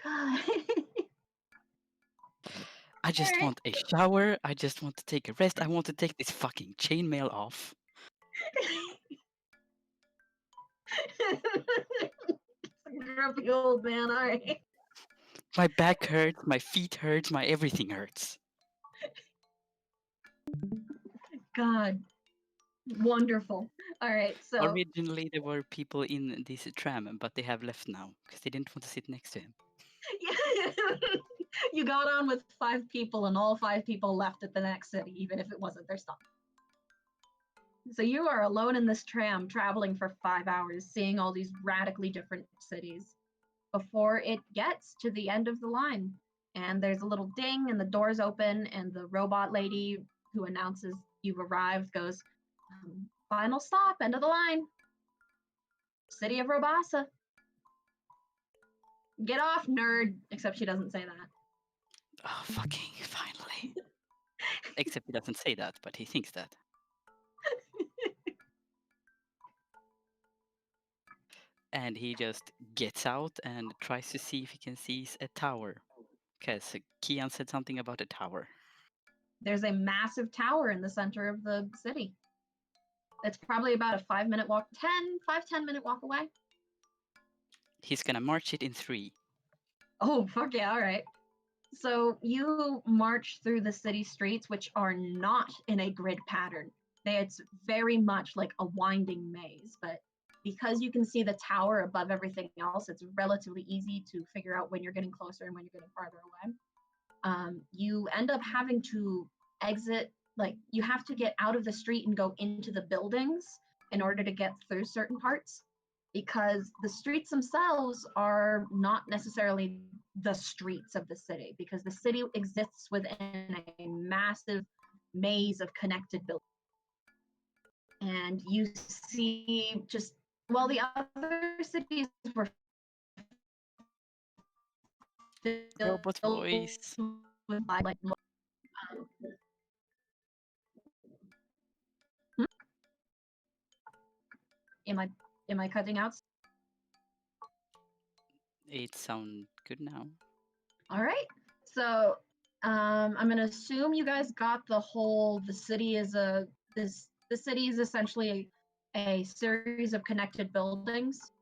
God. I just Alright. want a shower. I just want to take a rest. I want to take this fucking chainmail off. Grumpy old man, alright. My back hurts. My feet hurts. My everything hurts. God. Wonderful. Alright, so Originally, there were people in this tram, but they have left now because they didn't want to sit next to him. yeah. You got on with 5 people and all 5 people left at the next city, even if it wasn't their stop. So you are alone in this tram traveling for 5 hours, seeing all these radically different cities before it gets to the end of the line. And there's a little ding and the doors open and the robot lady who announces you've arrived goes, final stop, end of the line. City of Robasa. Get off, nerd. Except she doesn't say that. Oh, fucking finally. Except he doesn't say that, but he thinks that. And he just gets out and tries to see if he can see a tower. Because Kian said something about a tower. There's a massive tower in the center of the city. It's probably about a 5-minute walk, 10 minute walk away. He's gonna march it in 3. Oh, fuck yeah, all right. So you march through the city streets, which are not in a grid pattern. It's very much like a winding maze, but because you can see the tower above everything else, it's relatively easy to figure out when you're getting closer and when you're getting farther away. You end up having to exit, like you have to get out of the street and go into the buildings in order to get through certain parts, because the streets themselves are not necessarily the streets of the city, because the city exists within a massive maze of connected buildings. And you see just, well, the other cities were Robot filled voice. with like am I cutting out? It sounds good now. All right. So I'm gonna assume you guys got the city is the city is essentially a series of connected buildings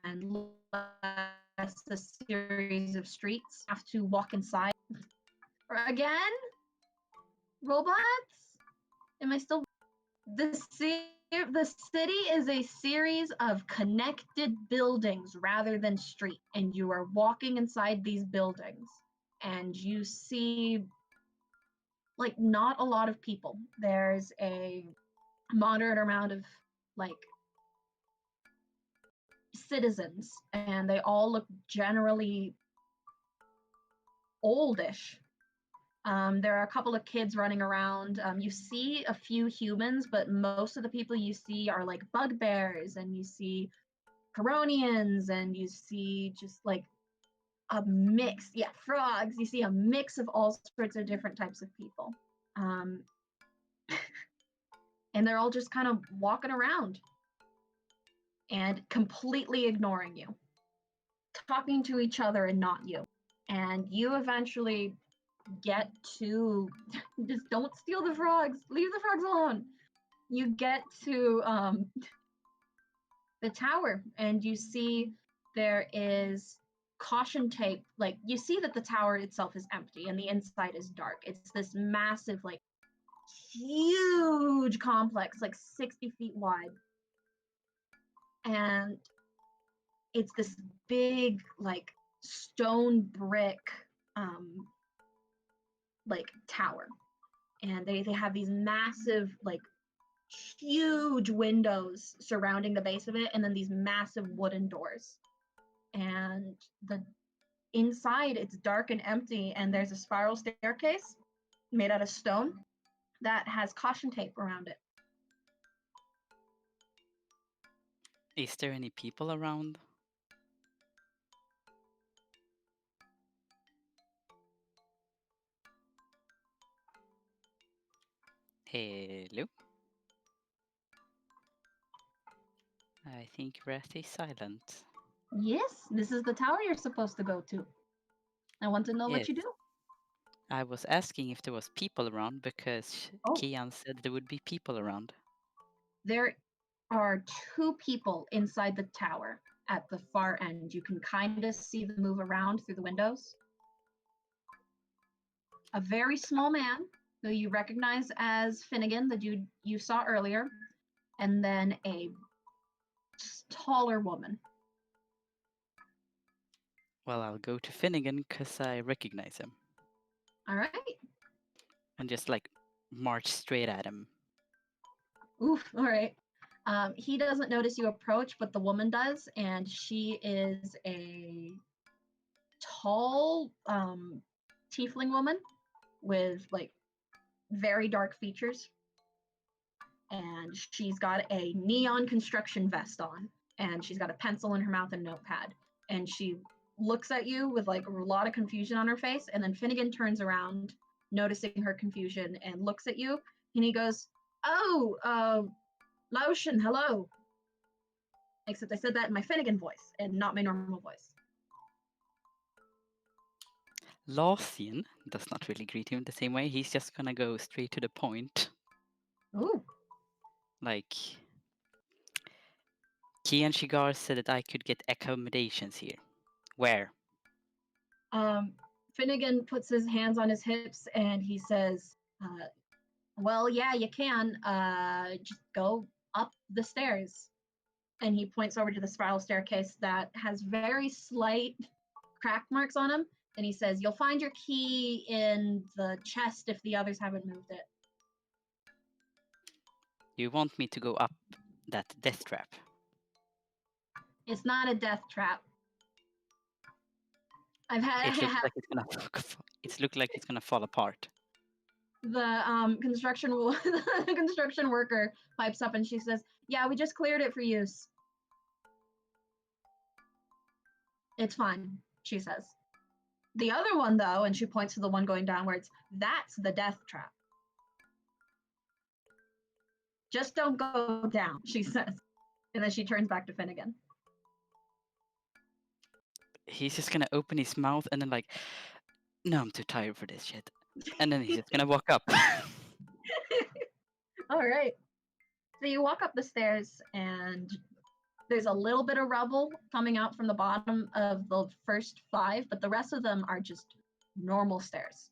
and less a series of streets. Have to walk inside. Again? Robots? Am I still the city is a series of connected buildings rather than street, and you are walking inside these buildings and you see like not a lot of people. There's a moderate amount of like citizens, and they all look generally oldish. There are a couple of kids running around. You see a few humans, but most of the people you see are like bugbears, and you see Coronians, and you see just like a mix. Yeah, frogs. You see a mix of all sorts of different types of people. Um, and they're all just kind of walking around and completely ignoring you, talking to each other and not you. And you eventually get to just don't steal the frogs, leave the frogs alone. You get to the tower, and you see there is caution tape. Like, you see that the tower itself is empty and the inside is dark. It's this massive, like, huge complex, like 60 feet wide. And it's this big, like, stone brick, um, like, tower. And they have these massive, like, huge windows surrounding the base of it, and then these massive wooden doors. And the inside, it's dark and empty, and there's a spiral staircase made out of stone that has caution tape around it. Is there any people around? Hello? I think Wrath is silent. Yes, this is the tower you're supposed to go to. I want to know what Yes. you do. I was asking if there was people around because Oh. Kian said there would be people around. There are two people inside the tower at the far end. You can kind of see them move around through the windows. A very small man who you recognize as Finnegan, the dude you saw earlier, and then a taller woman. Well, I'll go to Finnegan because I recognize him. All right. And just like march straight at him. Oof. All right. He doesn't notice you approach, but the woman does, and she is a tall tiefling woman with like very dark features, and she's got a neon construction vest on, and she's got a pencil in her mouth and notepad, and she looks at you with like a lot of confusion on her face, and then Finnegan turns around, noticing her confusion, and looks at you, and he goes, "Oh, Lotion, hello." Except I said that in my Finnegan voice and not my normal voice. Lothian does not really greet him the same way. He's just gonna go straight to the point. Ooh. Like, Kian Shigar said that I could get accommodations here. Where? Finnegan puts his hands on his hips and he says, well, yeah, you can. Just go up the stairs. And he points over to the spiral staircase that has very slight crack marks on them. And he says, you'll find your key in the chest if the others haven't moved it. You want me to go up that death trap? It's not a death trap. I've had It looks like it's gonna. It looks like it's gonna fall apart. the construction worker pipes up and she says, "Yeah, we just cleared it for use. It's fine," she says. The other one, though, and she points to the one going downwards, that's the death trap. Just don't go down, she says. And then she turns back to Finnegan. He's just gonna open his mouth and then like, no, I'm too tired for this shit. And then he's just gonna walk up. All right. So you walk up the stairs and there's a little bit of rubble coming out from the bottom of the first 5, but the rest of them are just normal stairs.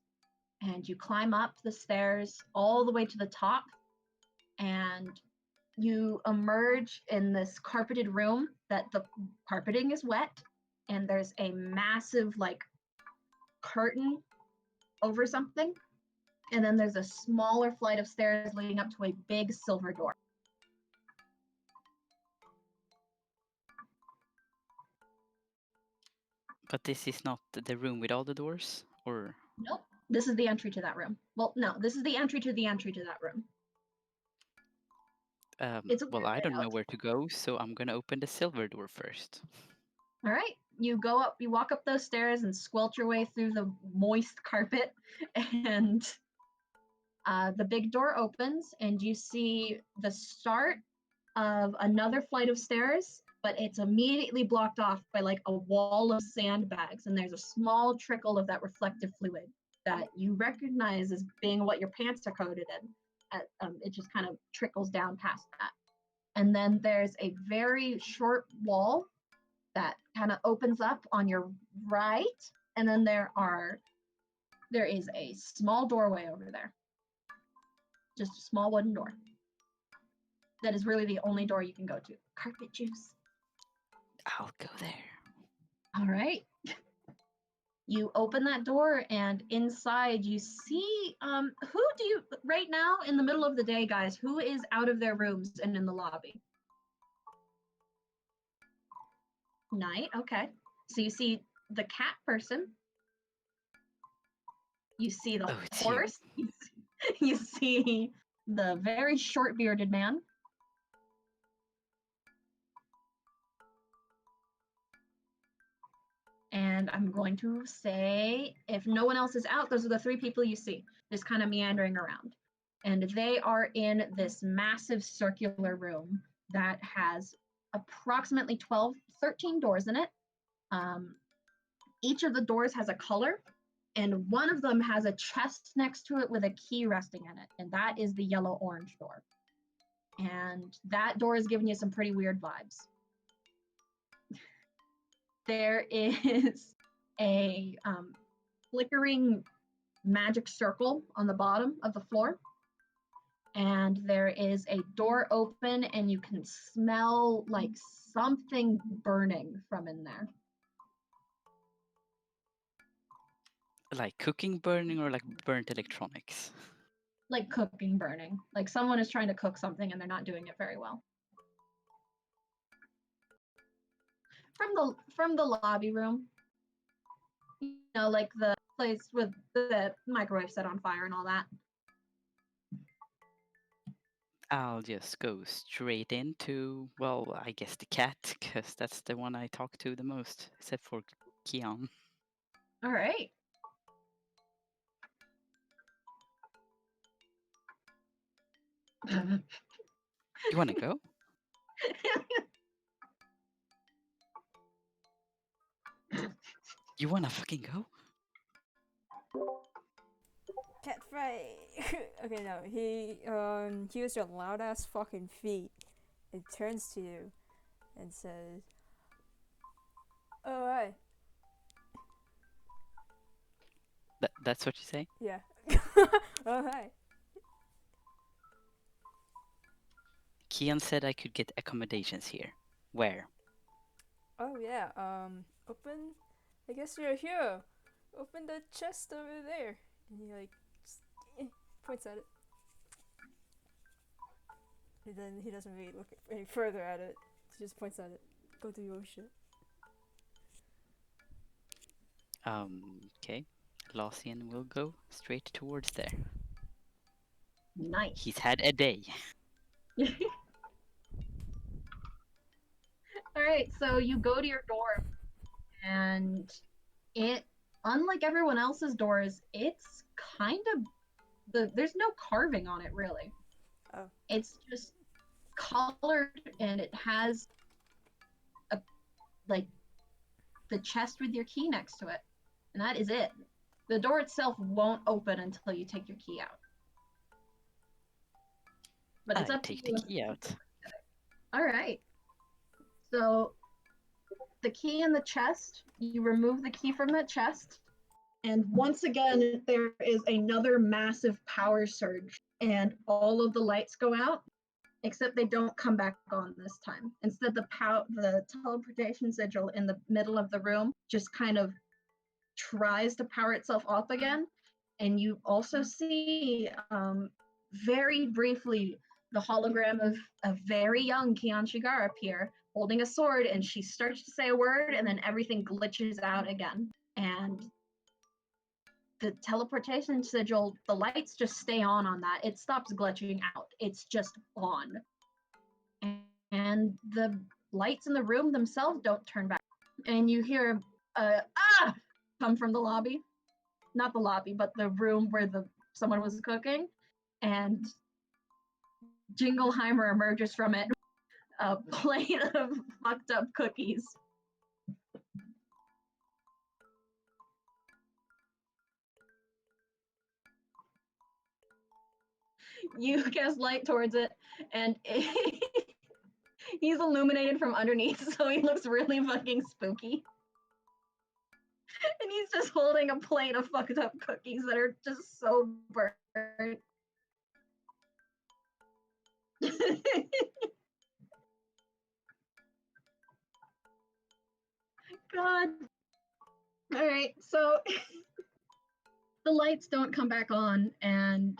And you climb up the stairs all the way to the top, and you emerge in this carpeted room that the carpeting is wet, and there's a massive like curtain over something, and then there's a smaller flight of stairs leading up to a big silver door. But this is not the room with all the doors, or? Nope. This is the entry to that room. Well, no, this is the entry to that room. It's a Well, weird I don't know layout. where to go, so I'm gonna open the silver door first. All right, you go up, you walk up those stairs and squelch your way through the moist carpet, and the big door opens, and you see the start of another flight of stairs, but it's immediately blocked off by like a wall of sandbags, and there's a small trickle of that reflective fluid that you recognize as being what your pants are coated in. It just kind of trickles down past that. And then there's a very short wall that kind of opens up on your right, and then there is a small doorway over there. Just a small wooden door. That is really the only door you can go to. Carpet juice. I'll go there. All right. You open that door, and inside you see who do you right now in the middle of the day, guys, who is out of their rooms and in the lobby? Night, okay. So you see the cat person. You see the Oh, it's you. horse. You see the very short bearded man. And I'm going to say, if no one else is out, those are the three people you see, just kind of meandering around. And they are in this massive circular room that has approximately 13 doors in it. Each of the doors has a color, and one of them has a chest next to it with a key resting in it, and that is the yellow-orange door. And that door is giving you some pretty weird vibes. There is a flickering magic circle on the bottom of the floor. And there is a door open, and you can smell like something burning from in there. Like cooking burning or like burnt electronics? Like cooking burning. Like someone is trying to cook something and they're not doing it very well. From the lobby room. You know, like the place with the microwave set on fire and all that. I'll just go straight into, well, I guess the cat, because that's the one I talk to the most, except for Kian. All right. You wanna go? You wanna fucking go? Cat fight. Okay, no. He hears your loud ass fucking feet. It turns to you and says, "Oh hi." That's what you say? Yeah. Oh hi. Kian said I could get accommodations here. Where? Oh yeah. Open. I guess you're here. Open the chest over there. And he like just, points at it. And then he doesn't really look any further at it. He just points at it. Go do your shit. Okay. Lassian will go straight towards there. Nice. He's had a day. All right, so you go to your door, and it, unlike everyone else's doors, it's kind of there's no carving on it really. Oh. It's just colored, and it has a like the chest with your key next to it, and that is it. The door itself won't open until you take your key out. But it's I up to take you. the key out. All right. So the key in the chest, you remove the key from that chest, and once again, there is another massive power surge, and all of the lights go out, except they don't come back on this time. Instead, the teleportation sigil in the middle of the room just kind of tries to power itself up again, and you also see very briefly the hologram of a very young Kian Shigar appear, holding a sword, and she starts to say a word, and then everything glitches out again. And the teleportation sigil, the lights just stay on that. It stops glitching out. It's just on. And the lights in the room themselves don't turn back. And you hear come from the lobby. Not the lobby, but the room where someone was cooking. And Jingleheimer emerges from it, a plate of fucked up cookies. You cast light towards it, and he's illuminated from underneath, so he looks really fucking spooky. And he's just holding a plate of fucked up cookies that are just so burnt. God. Alright, so the lights don't come back on, and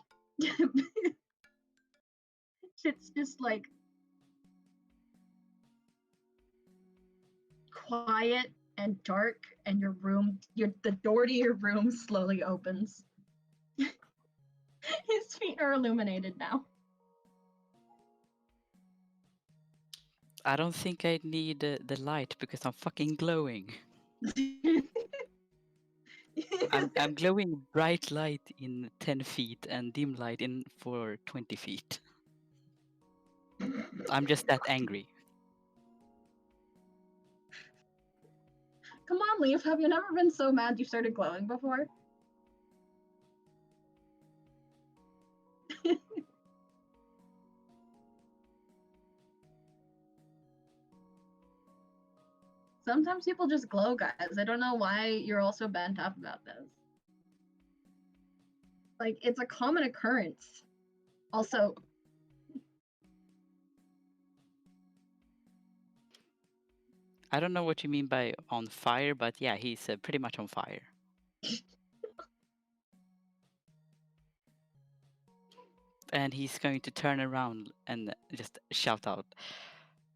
it's just like quiet and dark, and the door to your room slowly opens. His feet are illuminated now. I don't think I need the light because I'm fucking glowing. I'm glowing bright light in 10 feet and dim light in for 20 feet. I'm just that angry. Come on, Leaf, have you never been so mad you started glowing before? Sometimes people just glow, guys. I don't know why you're all so bent up about this. Like, it's a common occurrence. Also, I don't know what you mean by on fire, but yeah, he's pretty much on fire. And he's going to turn around and just shout out,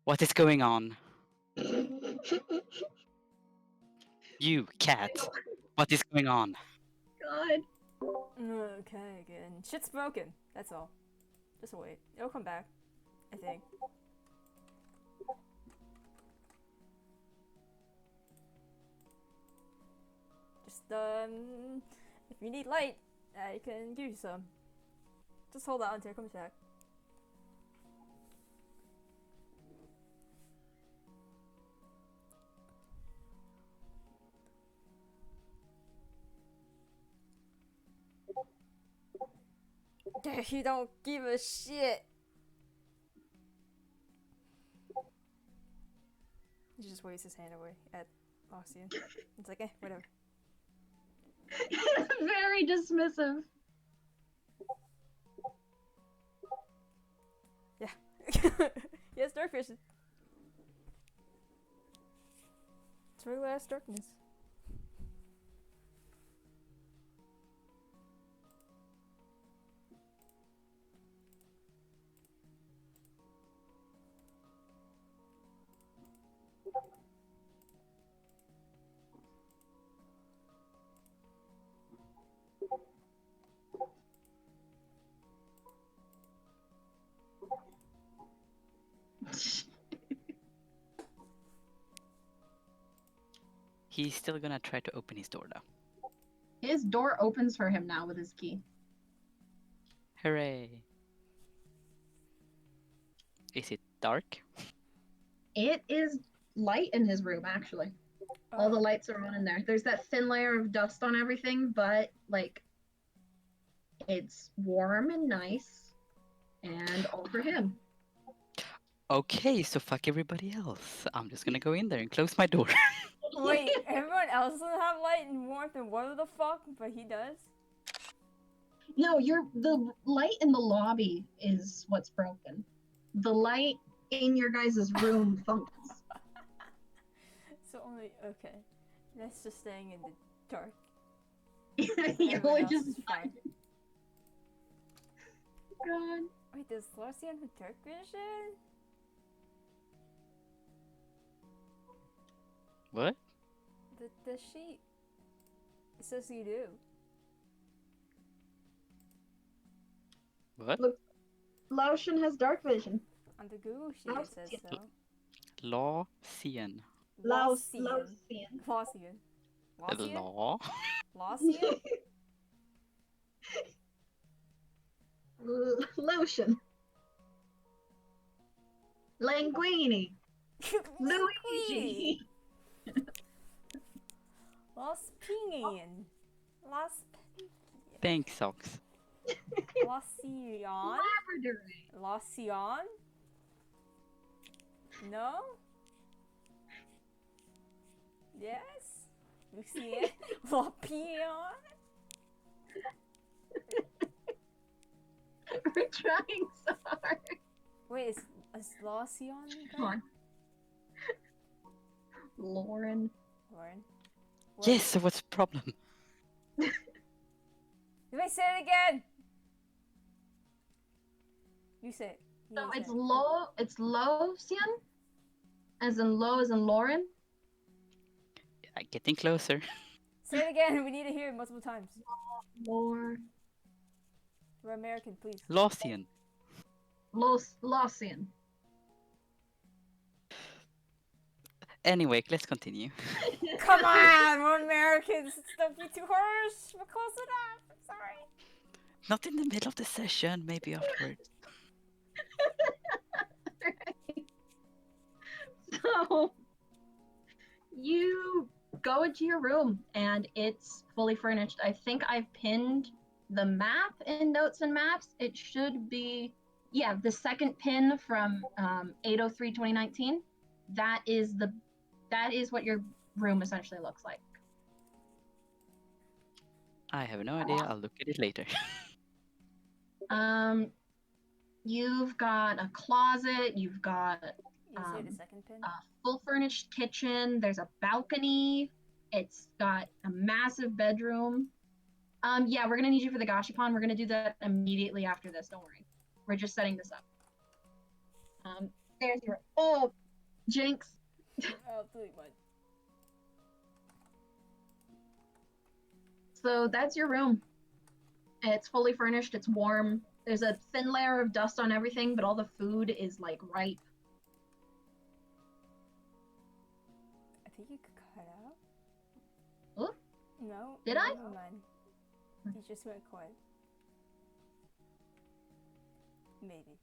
"What is going on? You, cat! What is going on?" God. Okay, again. Shit's broken. That's all. Just wait. It'll come back. I think. Just, if you need light, I can give you some. Just hold on until it comes back. You don't give a shit. He just waves his hand away at Ossian. It's like, whatever. Very dismissive. Yeah. Yes, darkfish. It's regular ass darkness. He's still gonna try to open his door though. His door opens for him now with his key. Hooray! Is it dark? It is light in his room, actually. All the lights are on in there. There's that thin layer of dust on everything, but, like, it's warm and nice, and all for him. Okay, so fuck everybody else. I'm just gonna go in there and close my door. Wait, everyone else doesn't have light and warmth and whatever the fuck, but he does? No, the light in the lobby is what's broken. The light in your guys' room functions. So only, okay. That's just staying in the dark. You're Everyone else just is fine. God. Wait, does Larcian have dark vision? What? The sheet. It says you do. What? Look, Laotian has dark vision. On the Google sheet it says so. Laotian. Laosian. Laotian. Laosian. Laosian? Law? Laosian? Lotion. Linguini. Luigi. Los Pingin. Los Bank socks. Losion. Labradorite. Losion? No? Yes? Lucien? Lopion? We're trying so hard. Wait, is Losion Come on. Lauren. Lauren? Yes, so what's the problem? Let me say it again! You say it. So You it's say it. Locian? As in low as in Lauren? Getting closer. Say it again, we need to hear it multiple times. Lor. We're American, please. Laotian. Locian. Anyway, let's continue. Come on, we're Americans. Don't be too harsh. We're close enough. I'm sorry. Not in the middle of the session, maybe afterwards. Right. So you go into your room and it's fully furnished. I think I've pinned the map in Notes and Maps. It should be, yeah, the second pin from 8/03/2019. That is what your room essentially looks like. I have no idea. I'll look at it later. You've got a closet. You've got You say the second pin? a full furnished kitchen. There's a balcony. It's got a massive bedroom. Yeah, we're gonna need you for the Gashapon. We're gonna do that immediately after this. Don't worry. We're just setting this up. There's your Jinx. I'll delete mine. So that's your room. It's fully furnished. It's warm. There's a thin layer of dust on everything, but all the food is like ripe. I think you could cut out. Oh, No. Did I? Never mind. You just went quiet. Maybe.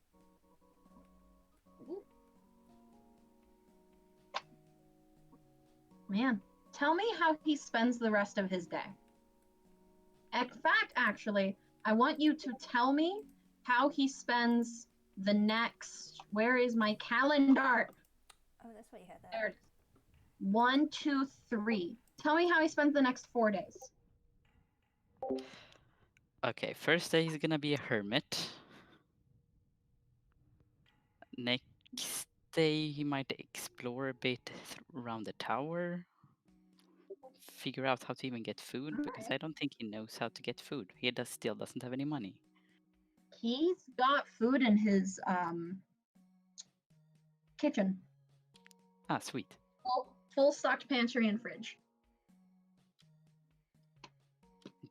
man, tell me how he spends the rest of his day. In fact, actually, I want you to tell me how he spends the next. Where is my calendar? Oh, that's why you had that. There it is. 1, 2, 3. Tell me how he spends the next 4 days. Okay, first day he's gonna be a hermit. Next day he might explore a bit around the tower. Figure out how to even get food, because I don't think he knows how to get food. He still doesn't have any money. He's got food in his kitchen. Ah, sweet. Full stocked pantry and fridge.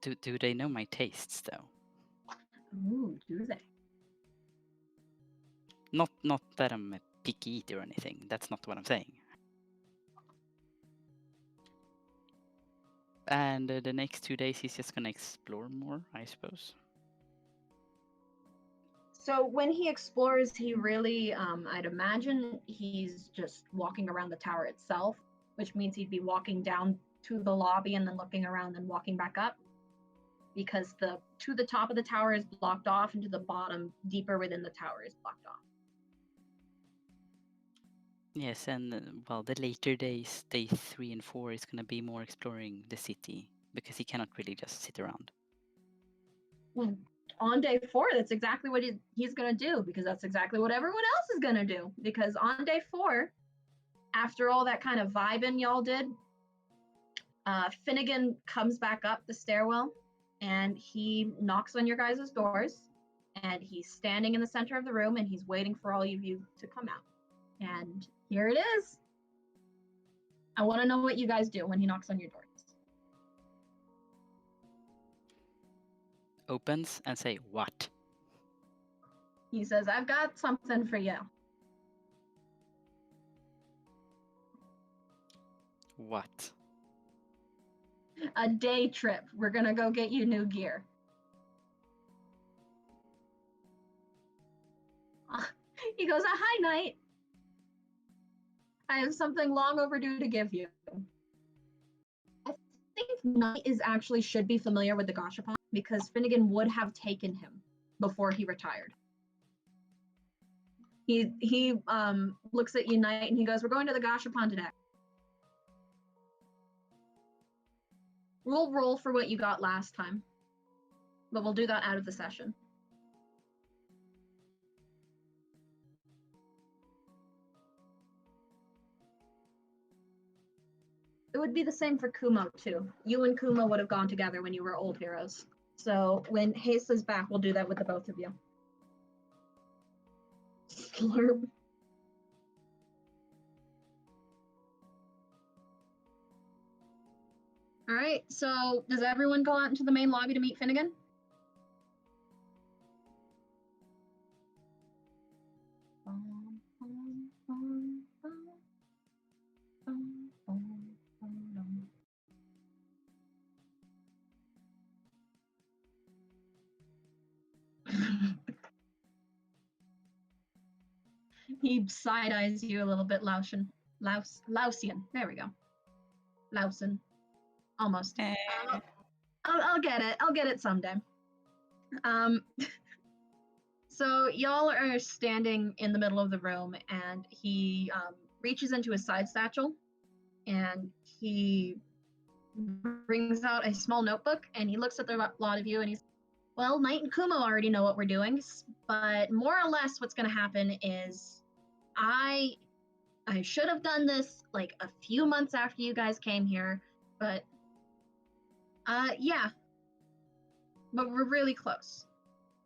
Do they know my tastes though? Ooh, do they? Not that I'm a picky eater or anything. That's not what I'm saying. And the next 2 days he's just gonna explore more, I suppose. So when he explores, he really, I'd imagine he's just walking around the tower itself, which means he'd be walking down to the lobby and then looking around and walking back up, because the top of the tower is blocked off and to the bottom, deeper within the tower, is blocked off. Yes, and well, the later days, day 3 and 4, is gonna be more exploring the city, because he cannot really just sit around. On day 4, that's exactly what he's going to do, because that's exactly what everyone else is going to do. Because on day 4, after all that kind of vibing y'all did, Finnegan comes back up the stairwell and he knocks on your guys' doors, and he's standing in the center of the room and he's waiting for all of you to come out. And here it is. I want to know what you guys do when he knocks on your doors. Opens and say, what? He says, I've got something for you. What? A day trip. We're gonna go get you new gear. He goes, hi, Knight. I have something long overdue to give you. I think Knight is actually should be familiar with the Gashapon because Finnegan would have taken him before he retired. He looks at you, Knight, and he goes, we're going to the Gashapon today. We'll roll for what you got last time, but we'll do that out of the session. It would be the same for Kumo, too. You and Kumo would have gone together when you were old heroes. So when Haste is back, we'll do that with the both of you. Slurp. All right, so does everyone go out into the main lobby to meet Finnegan? He side-eyes you a little bit, Lausian. There we go. Lausen. Almost. I'll get it. I'll get it someday. So y'all are standing in the middle of the room, and he reaches into his side satchel, and he brings out a small notebook, and he looks at the lot of you, and he's, well, Knight and Kumo already know what we're doing, but more or less what's going to happen is I should have done this like a few months after you guys came here, but yeah, but we're really close.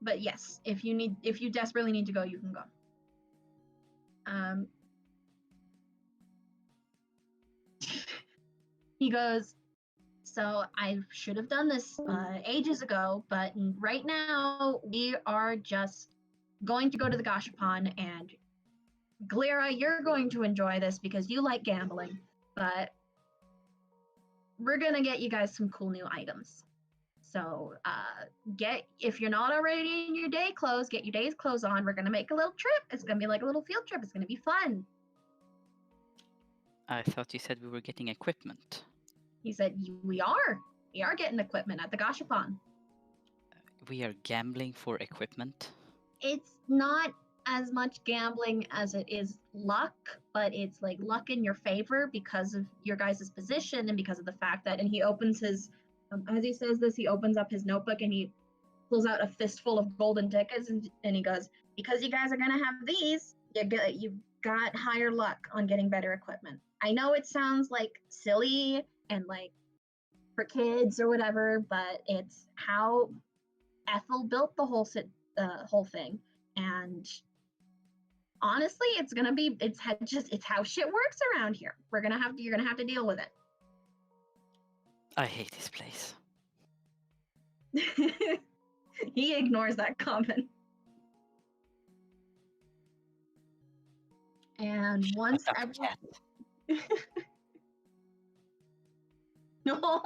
But yes, if you desperately need to go, you can go. He goes, so I should have done this ages ago, but right now we are just going to go to the Gashapon, and Glera, you're going to enjoy this because you like gambling, but we're gonna get you guys some cool new items. So if you're not already in your day clothes, get your day's clothes on. We're gonna make a little trip. It's gonna be like a little field trip. It's gonna be fun. I thought you said we were getting equipment. He said, we are getting equipment at the Gashapon. We are gambling for equipment. It's not as much gambling as it is luck, but it's like luck in your favor because of your guys' position and because of the fact that, and he opens his, as he says this, he opens up his notebook and he pulls out a fistful of golden tickets, and he goes, because you guys are going to have these, you got higher luck on getting better equipment. I know it sounds like silly and like for kids or whatever, but it's how Ethel built the whole thing. And honestly, it's how shit works around here. You're gonna have to deal with it. I hate this place. He ignores that comment. And once everyone... No.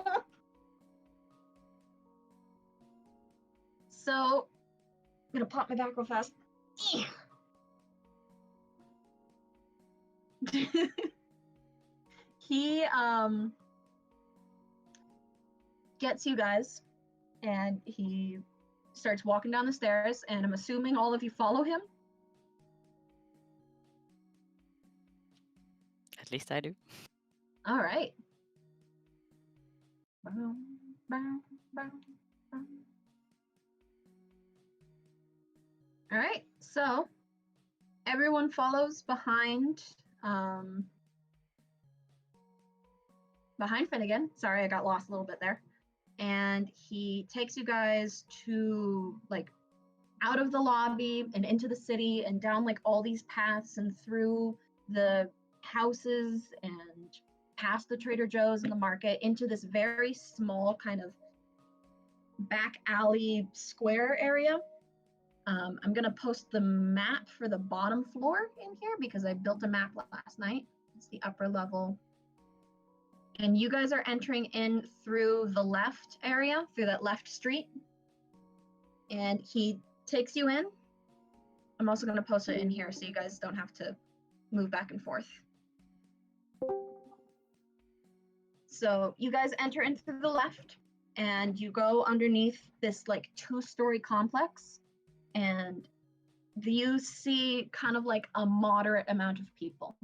So, I'm gonna pop my back real fast. He gets you guys, and he starts walking down the stairs, and I'm assuming all of you follow him. At least I do. All right. All right, so everyone follows behind Finnegan. Sorry, I got lost a little bit there. And he takes you guys to like out of the lobby and into the city and down like all these paths and through the houses and past the Trader Joe's and the market into this very small kind of back alley square area. I'm gonna post the map for the bottom floor in here because I built a map last night. It's the upper level. And you guys are entering in through the left area, through that left street. And he takes you in. I'm also gonna post it in here so you guys don't have to move back and forth. So you guys enter in through the left and you go underneath this like 2-story complex, and you see kind of like a moderate amount of people.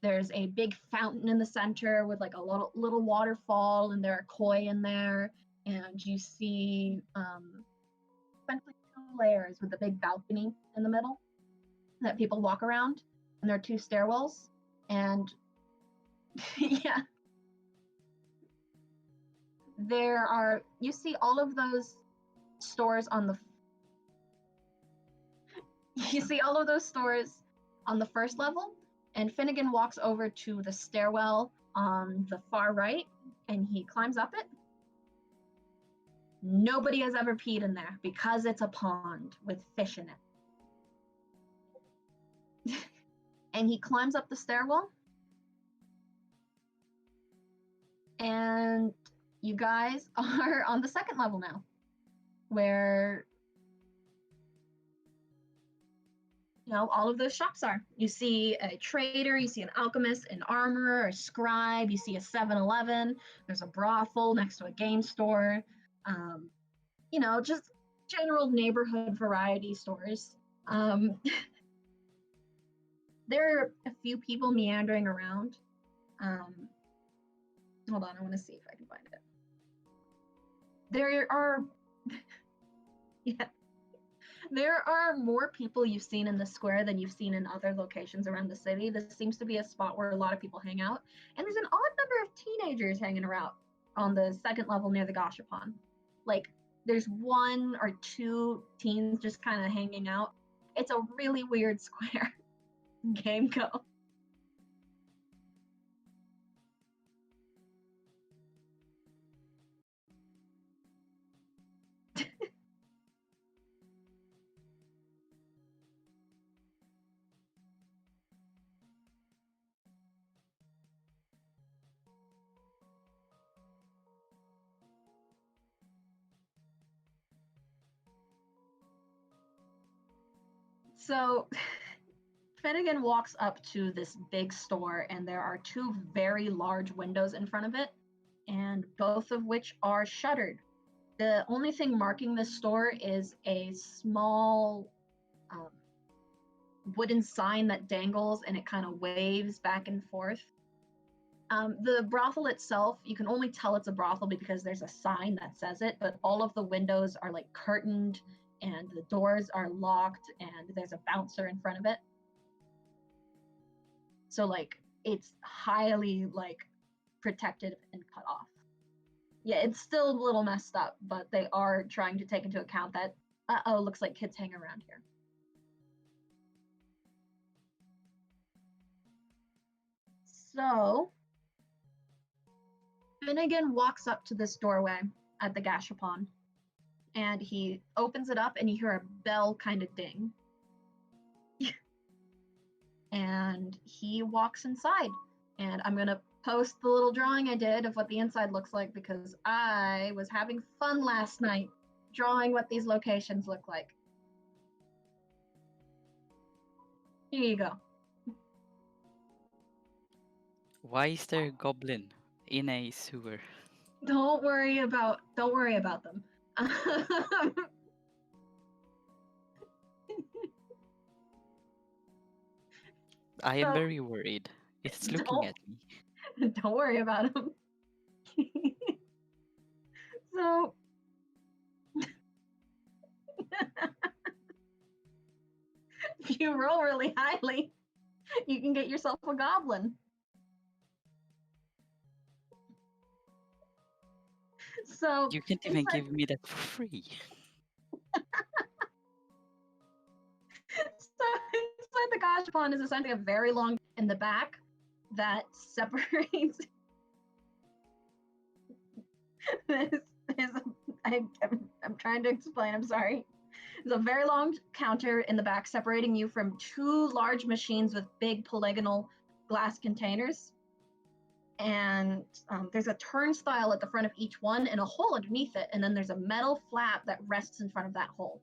There's a big fountain in the center with like a little waterfall, and there are koi in there, and you see essentially 2 layers with a big balcony in the middle that people walk around, and there are 2 stairwells, and yeah, you see all of those stores on the first level, and Finnegan walks over to the stairwell on the far right, and he climbs up it. Nobody has ever peed in there because it's a pond with fish in it. And he climbs up the stairwell, and you guys are on the second level now, where all of those shops are. You see a trader, you see an alchemist, an armorer, a scribe, you see a 7-Eleven, there's a brothel next to a game store, just general neighborhood variety stores. There are a few people meandering around. Hold on, I want to see if I can find it. There are yeah. There are more people you've seen in the square than you've seen in other locations around the city. This seems to be a spot where a lot of people hang out. And there's an odd number of teenagers hanging around on the second level near the Gashapon. Like, there's 1 or 2 teens just kind of hanging out. It's a really weird square. Game go. So Finnegan walks up to this big store, and there are 2 very large windows in front of it, and both of which are shuttered. The only thing marking this store is a small wooden sign that dangles, and it kind of waves back and forth. The brothel itself, you can only tell it's a brothel because there's a sign that says it, but all of the windows are like curtained, and the doors are locked, and there's a bouncer in front of it. So like it's highly like protected and cut off. Yeah, it's still a little messed up, but they are trying to take into account that looks like kids hang around here. So Finnegan walks up to this doorway at the Gashapon, and he opens it up, and you hear a bell kind of ding. And he walks inside, and I'm gonna post the little drawing I did of what the inside looks like because I was having fun last night drawing what these locations look like. Here you go. Why is there a goblin in a sewer? Don't worry about them. I am So- very worried. It's looking at me. Don't worry about them. So if you roll really highly, you can get yourself a goblin. So You can't even give me that for free. So inside the Gashapon is essentially a very long in the back that separates. this is I'm trying to explain. I'm sorry. There's a very long counter in the back separating you from two large machines with big polygonal glass containers. And there's a turnstile at the front of each one and a hole underneath it. And then there's a metal flap that rests in front of that hole.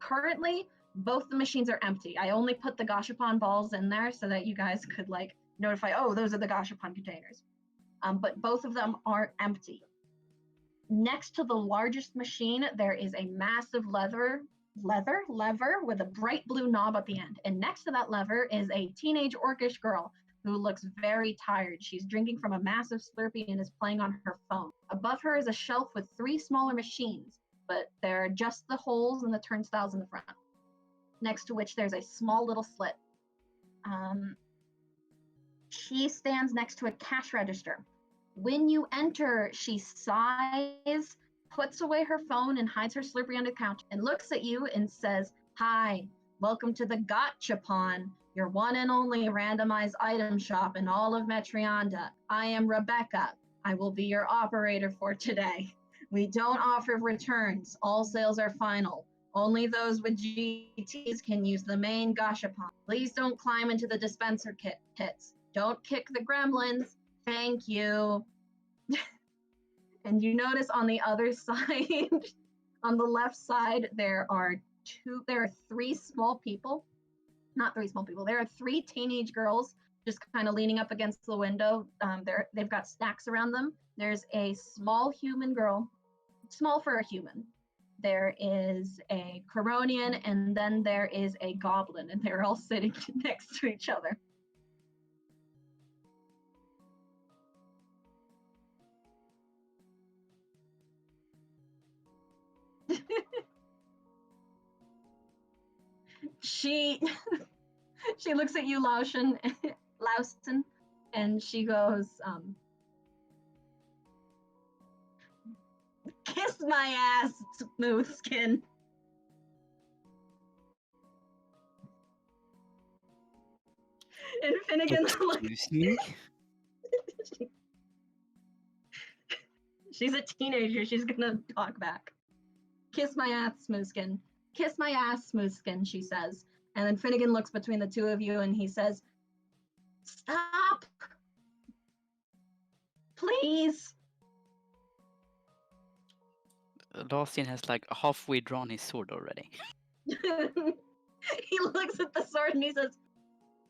Currently, both the machines are empty. I only put the gashapon balls in there so that you guys could like notify, oh, those are the gashapon containers. But both of them are empty. Next to the largest machine, there is a massive lever with a bright blue knob at the end. And next to that lever is a teenage orcish girl who looks very tired. She's drinking from a massive Slurpee and is playing on her phone. Above her is a shelf with 3 smaller machines, but they're just the holes and the turnstiles in the front. Next to which there's a small little slit. She stands next to a cash register. When you enter, she sighs, puts away her phone and hides her Slurpee under the counter and looks at you and says, "Hi, welcome to the Gotchapon, your one and only randomized item shop in all of Metrionda. I am Rebecca. I will be your operator for today. We don't offer returns. All sales are final. Only those with GTs can use the main Gashapon. Please don't climb into the dispenser pits. Don't kick the gremlins. Thank you." And you notice on the other side, on the left side, there are 3 small people. Not 3 small people. There are 3 teenage girls just kind of leaning up against the window. They've got snacks around them. There's a small human girl, small for a human. There is a Coronian, and then there is a goblin, and they're all sitting next to each other. She looks at you, Lauston, and she goes, "Kiss my ass, smooth skin." And Finnegan's like, Excuse me? she's a teenager. She's gonna talk back. "Kiss my ass, Smoothskin. Kiss my ass, Smoothskin," she says. And then Finnegan looks between the two of you and he says, "Stop! Please!" Lastian has like halfway drawn his sword already. He looks at the sword and he says,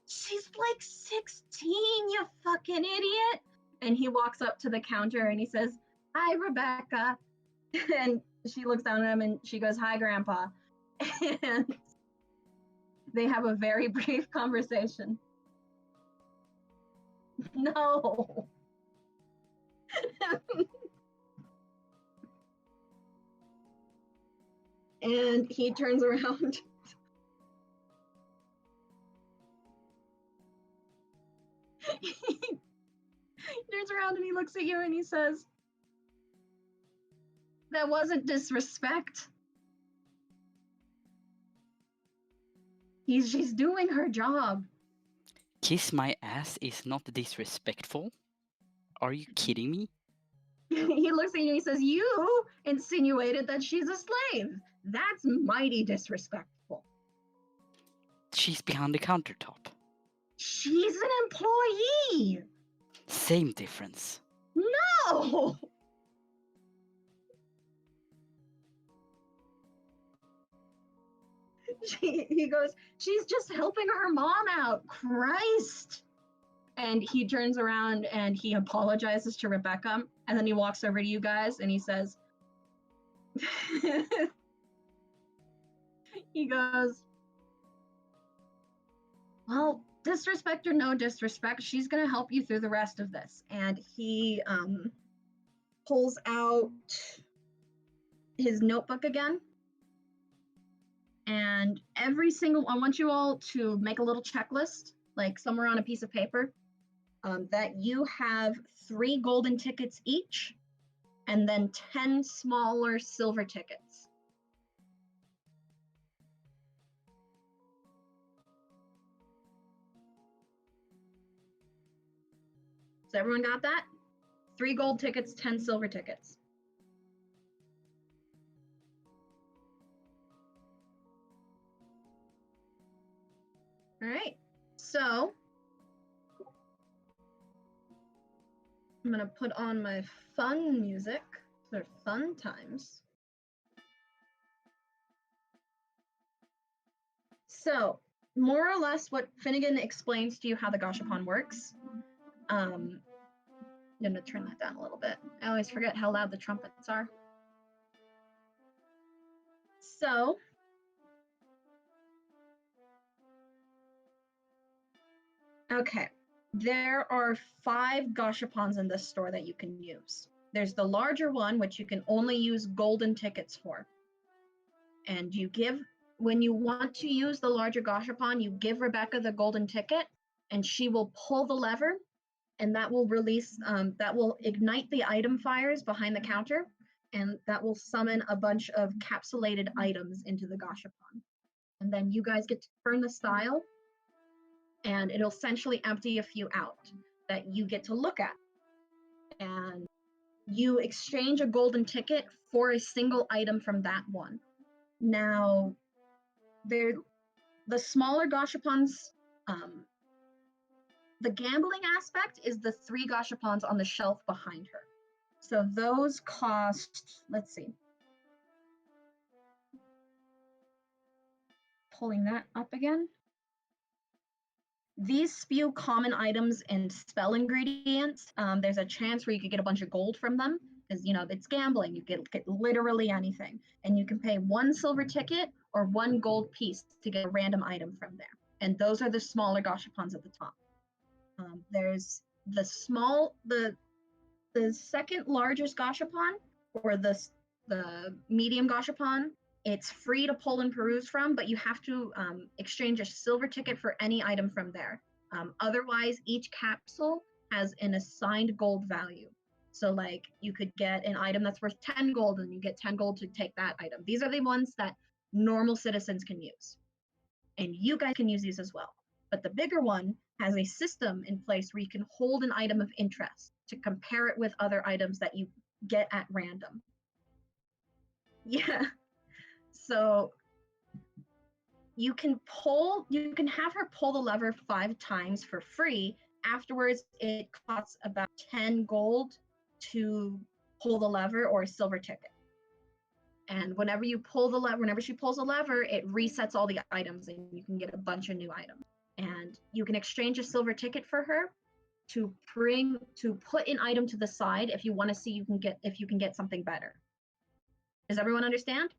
"She's like 16, you fucking idiot." And he walks up to the counter and he says, "Hi, Rebecca." And she looks down at him and she goes, "Hi, Grandpa." And they have a very brief conversation. No. And he turns around. He turns around and he looks at you and he says, "That wasn't disrespect. She's doing her job." Kiss my ass is not disrespectful? Are you kidding me? He looks at you and he says, "You insinuated that she's a slave. That's mighty disrespectful. She's behind the countertop. She's an employee." Same difference. No. He goes, "She's just helping her mom out. Christ." And he turns around and he apologizes to Rebecca. And then he walks over to you guys and he says, he goes, "Well, disrespect or no disrespect, she's going to help you through the rest of this." And he pulls out his notebook again. And I want you all to make a little checklist, like somewhere on a piece of paper, that you have 3 golden tickets each, and then 10 smaller silver tickets. So everyone got that? 3 gold tickets, 10 silver tickets. All right. So I'm gonna put on my fun music for fun times. So, more or less, what Finnegan explains to you how the Gashapon works. I'm gonna turn that down a little bit. I always forget how loud the trumpets are. So, okay, there are 5 Gashapons in this store that you can use. There's the larger one, which you can only use golden tickets for. And you give, when you want to use the larger Gashapon, you give Rebecca the golden ticket, and she will pull the lever, and that will release, that will ignite the item fires behind the counter, and that will summon a bunch of capsulated items into the Gashapon. And then you guys get to turn the style, and it'll essentially empty a few out that you get to look at. And you exchange a golden ticket for a single item from that one. Now, the smaller Gashapons, the gambling aspect is the 3 Gashapons on the shelf behind her. So those cost, let's see. Pulling that up again. These spew common items and spell ingredients. There's a chance where you could get a bunch of gold from them because, it's gambling. You get literally anything. And you can pay 1 silver ticket or 1 gold piece to get a random item from there. And those are the smaller Gashapons at the top. There's the second largest Gashapon, or the medium Gashapon. It's free to pull and peruse from, but you have to exchange a silver ticket for any item from there. Otherwise, each capsule has an assigned gold value. So, like, you could get an item that's worth 10 gold, and you get 10 gold to take that item. These are the ones that normal citizens can use. And you guys can use these as well. But the bigger one has a system in place where you can hold an item of interest to compare it with other items that you get at random. Yeah. So you can have her pull the lever 5 times for free. Afterwards, it costs about 10 gold to pull the lever, or a silver ticket. And whenever she pulls the lever, it resets all the items, and you can get a bunch of new items. And you can exchange a silver ticket for her to put an item to the side if you want to see if you can get something better. Does everyone understand?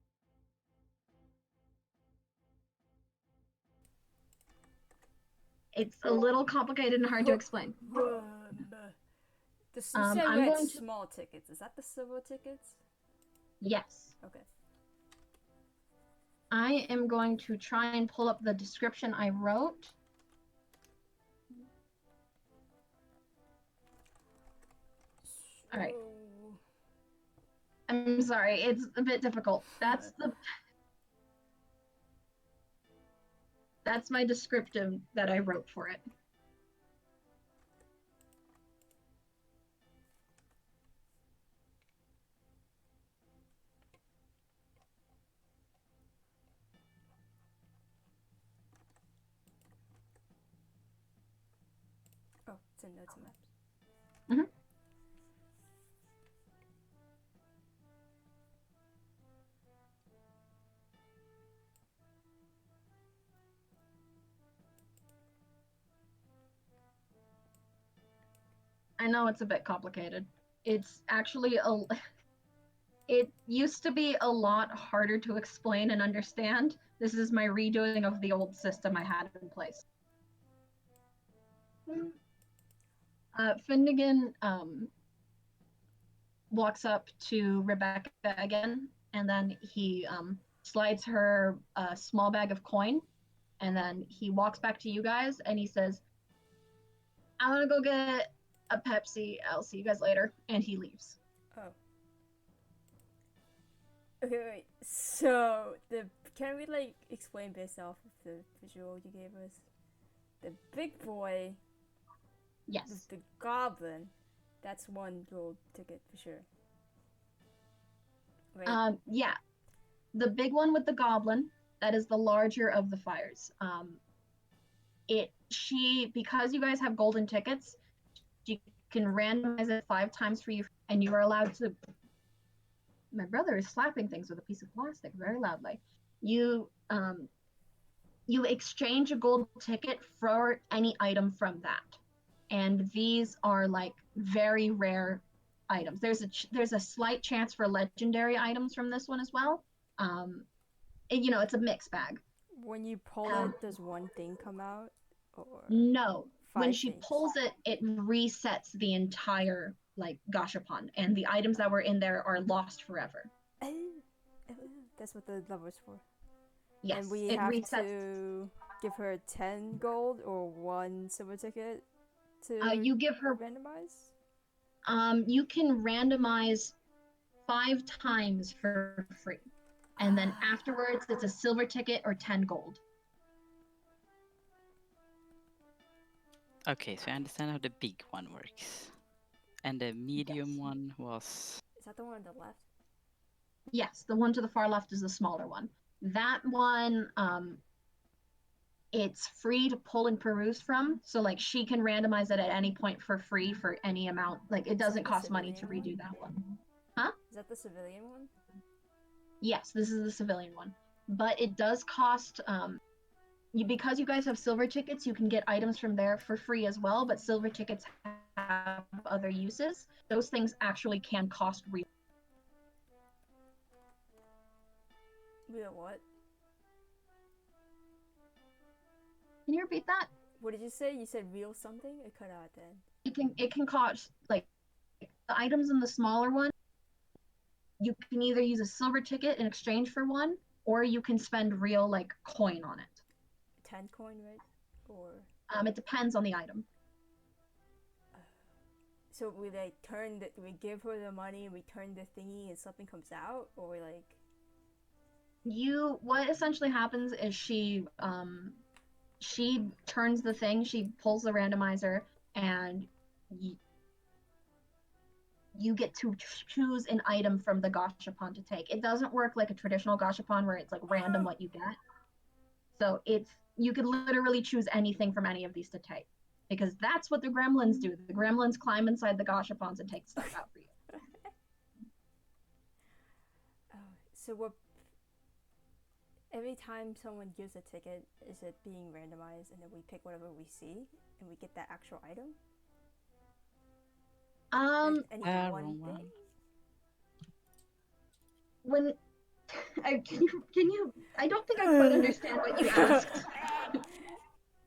It's a little complicated and hard to explain. You said we I'm had going to- small tickets. Is that the silver tickets? Yes. Okay. I am going to try and pull up the description I wrote. All right. I'm sorry, it's a bit difficult. That's my descriptive that I wrote for it. Oh, it's in notes and maps. Mhm. I know it's a bit complicated. It's actually it used to be a lot harder to explain and understand. This is my redoing of the old system I had in place. Finnegan walks up to Rebecca again, and then he slides her a small bag of coin, and then he walks back to you guys, and he says, "I'm gonna go get a Pepsi. I'll see you guys later," and he leaves. Oh. Okay, wait. So can we explain based off of the visual you gave us? The big boy, Yes. the goblin, that's 1 gold ticket for sure. Right? Yeah. The big one with the goblin, that is the larger of the fires. because you guys have golden tickets, she can randomize it 5 times for you, and you are allowed to. My brother is slapping things with a piece of plastic very loudly. You exchange a gold ticket for any item from that, and these are like very rare items. There's a slight chance for legendary items from this one as well. It's a mixed bag. When you pull it, does one thing come out? Or No, when 5 she things? pulls it, it resets the entire like gashapon, and the items that were in there are lost forever. That's what the level's for. Yes, And we it have resets. to give her 10 gold or 1 silver ticket to You give her. randomize? You can randomize 5 times for free, and then afterwards it's a silver ticket or 10 gold. Okay, so I understand how the big one works. And the medium Yes. one was. Is that the one on the left? Yes, the one to the far left is the smaller one. That one, it's free to pull and peruse from. So like she can randomize it at any point for free for any amount. Like it doesn't cost money to redo that one. Huh? Is that the civilian one? Yes, this is the civilian one. But it does cost because you guys have silver tickets, you can get items from there for free as well, but silver tickets have other uses. Those things actually can cost real. Real what? Can you repeat that? What did you say? You said real something? It cut out then. It can cost like the items in the smaller one. You can either use a silver ticket in exchange for one, or you can spend real like coin on it. 10 coin, right? Or It depends on the item. so we we give her the money and we turn the thingy and something comes out, or we like What essentially happens is she turns the thing, she pulls the randomizer, and you get to choose an item from the gashapon to take. It doesn't work like a traditional gashapon where it's like random what you get. So you could literally choose anything from any of these to take, because that's what the gremlins do. The gremlins climb inside the gashapons and take stuff out for you. so what? Every time someone gives a ticket, is it being randomized and then we pick whatever we see and we get that actual item? Any one thing? When can you I don't think I quite understand what you asked.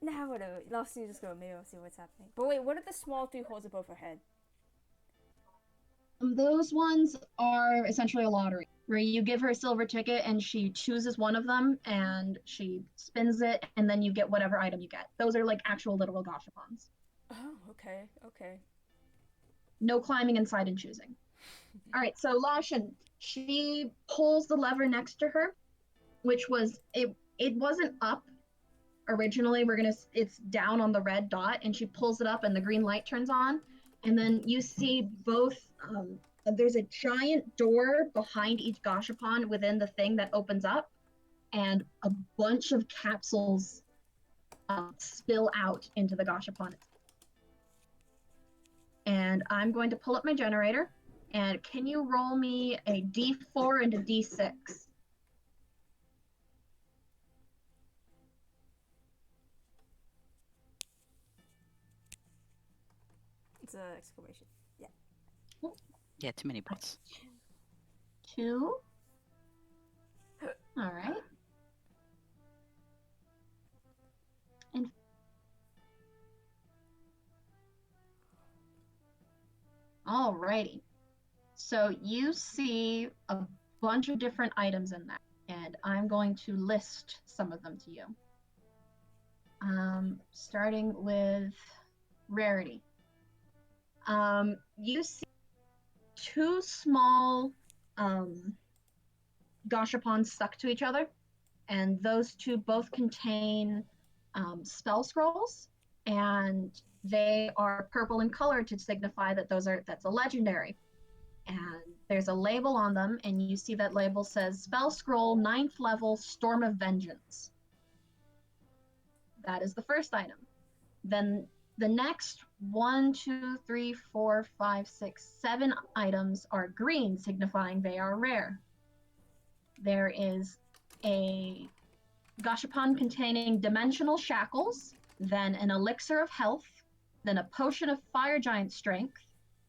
Nah, whatever. Let's just go. Maybe I'll see what's happening. But wait, what are the small 3 holes above her head? Those ones are essentially a lottery where you give her a silver ticket and she chooses one of them and she spins it, and then you get whatever item you get. Those are like actual literal gashapons. Oh, okay. No climbing inside and choosing. All right, so Lashin, she pulls the lever next to her, which was it wasn't up originally. It's down on the red dot, and she pulls it up and the green light turns on, and then you see both there's a giant door behind each gashapon within the thing that opens up, and a bunch of capsules spill out into the gashapon. And I'm going to pull up my generator, and can you roll me a d4 and a d6? It's an exclamation. Yeah. Yeah, too many bots. 2. All right. And alrighty. So you see a bunch of different items in there, and I'm going to list some of them to you. Starting with rarity. You see 2 small gashapons stuck to each other, and those 2 both contain spell scrolls, and they are purple in color to signify that that's a legendary. And there's a label on them, and you see that label says Spell Scroll 9th level Storm of Vengeance. That is the first item. Then the next 1, 2, 3, 4, 5, 6, 7 items are green, signifying they are rare. There is a gashapon containing dimensional shackles, then an elixir of health, then a potion of fire giant strength,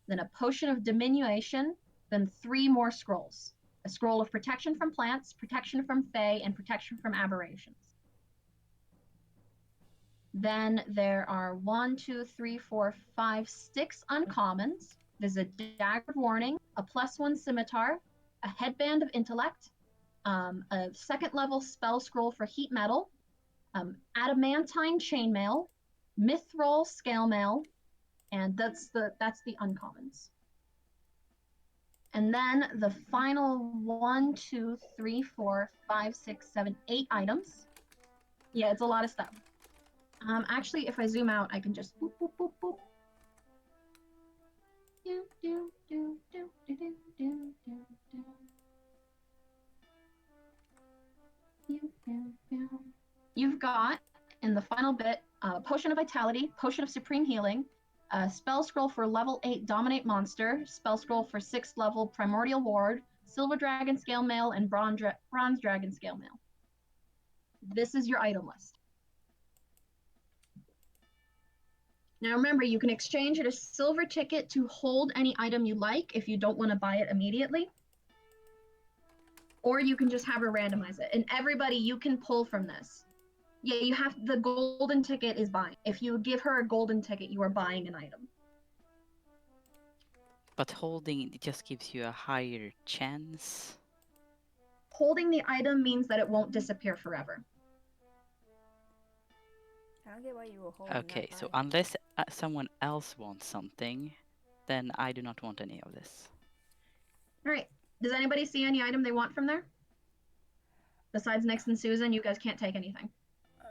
then a potion of diminution, then 3 more scrolls. A scroll of protection from plants, protection from fae, and protection from aberrations. Then there are 1, 2, 3, 4, 5, 6 uncommons. There's a dagger of warning, a +1 scimitar, a headband of intellect, a 2nd level spell scroll for heat metal, adamantine chainmail, mithril scale mail, and that's the uncommons. And then the final 1, 2, 3, 4, 5, 6, 7, 8 items. Yeah, it's a lot of stuff. Actually, if I zoom out, I can just boop, boop, boop, boop. Do, do, do, do, do, do, do, do, do. You've got, in the final bit, Potion of Vitality, Potion of Supreme Healing, a Spell Scroll for level 8 Dominate Monster, Spell Scroll for 6th level Primordial Ward, Silver Dragon Scale Mail, and Bronze Dragon Scale Mail. This is your item list. Now remember, you can exchange it a silver ticket to hold any item you like if you don't want to buy it immediately. Or you can just have her randomize it. And everybody, you can pull from this. Yeah, you have, the golden ticket is buying. If you give her a golden ticket, you are buying an item. But holding it just gives you a higher chance. Holding the item means that it won't disappear forever. I don't get why you were holding Okay, that so item. unless someone else wants something, then I do not want any of this. All right. Does anybody see any item they want from there? Besides Nix and Susan, you guys can't take anything. I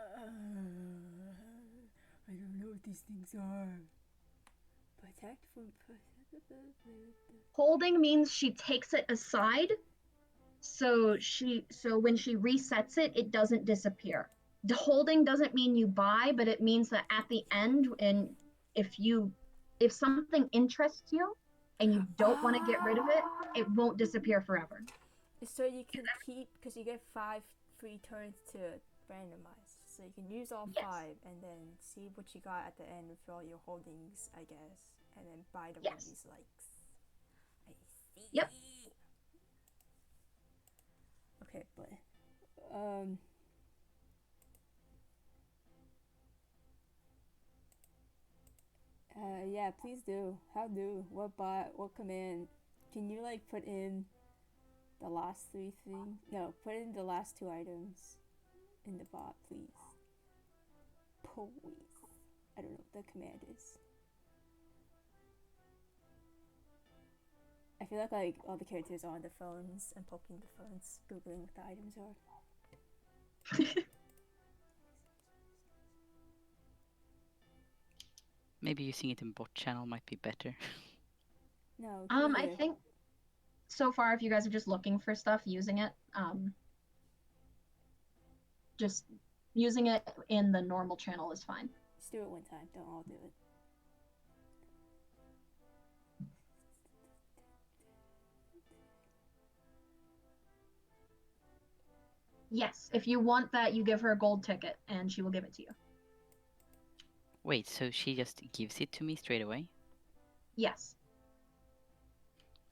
don't know what these things are. Protect from... Holding means she takes it aside, so when she resets it, it doesn't disappear. Holding doesn't mean you buy, but it means that at the end, and if something interests you and you don't want to get rid of it, it won't disappear forever. So you can keep, because you get 5 free turns to randomize. So you can use all 5 and then see what you got at the end with all your holdings, I guess. And then buy the one these likes. I see. Yep. Okay, but yeah, please do. How do? What bot? What command? Can you like put in the last 3 things? No, put in the last 2 items in the bot, please. Please. I don't know what the command is. I feel like all the characters are on their phones and poking the phones, googling what the items are. Maybe using it in bot channel might be better. No. I think so far, if you guys are just looking for stuff, using it, just using it in the normal channel is fine. Just do it one time. Don't all do it. Yes, if you want that, you give her a gold ticket and she will give it to you. Wait, so she just gives it to me straight away? Yes.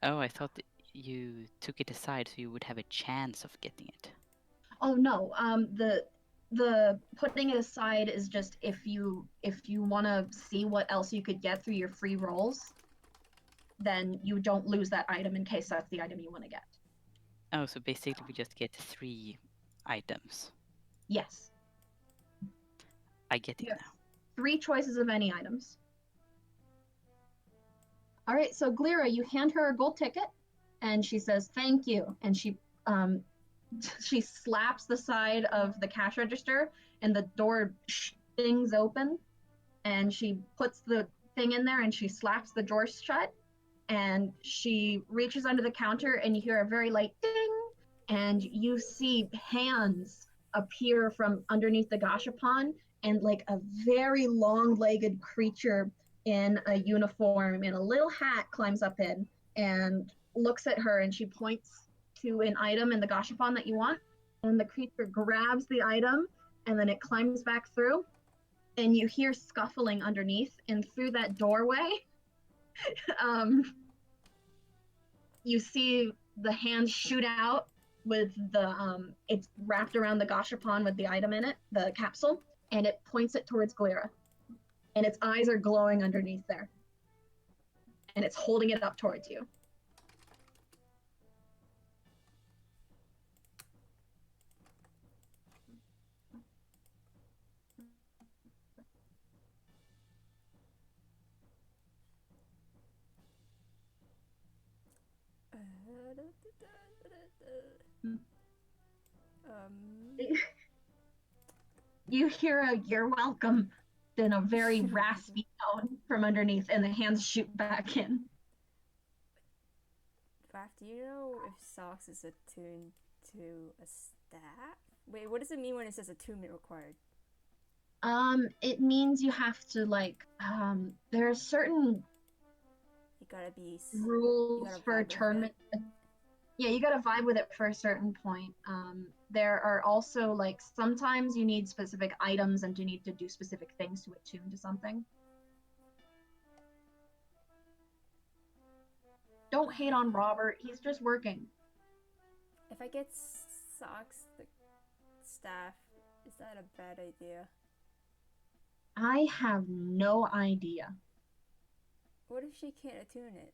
Oh, I thought you took it aside so you would have a chance of getting it. Oh no, the putting it aside is just if you want to see what else you could get through your free rolls, then you don't lose that item in case that's the item you want to get. Oh, so basically we just get 3 items. Yes. I get it Yes. now. 3 choices of any items. All right, so Glira, you hand her a gold ticket, and she says thank you, and she slaps the side of the cash register, and the door stings open, and she puts the thing in there, and she slaps the door shut, and she reaches under the counter, and you hear a very light ding, and you see hands appear from underneath the gashapon and like a very long-legged creature in a uniform and a little hat climbs up in and looks at her, and she points to an item in the gashapon that you want, and the creature grabs the item and then it climbs back through, and you hear scuffling underneath, and through that doorway um, you see the hands shoot out with the it's wrapped around the gashapon with the item in it, the capsule, and it points it towards Glera, and its eyes are glowing underneath there, and it's holding it up towards you. You hear a "you're welcome" in a very raspy tone from underneath, and the hands shoot back in. Faf, do you know if Socks is attuned to a staff? Wait, what does it mean when it says attunement required? It means you have to there are certain You gotta be. rules gotta for vibe with attunement. it. Yeah, you gotta vibe with it for a certain point. There are also like sometimes you need specific items and you need to do specific things to attune to something. Don't hate on Robert, he's just working. If I get Socks the staff, is that a bad idea? I have no idea. What if she can't attune it?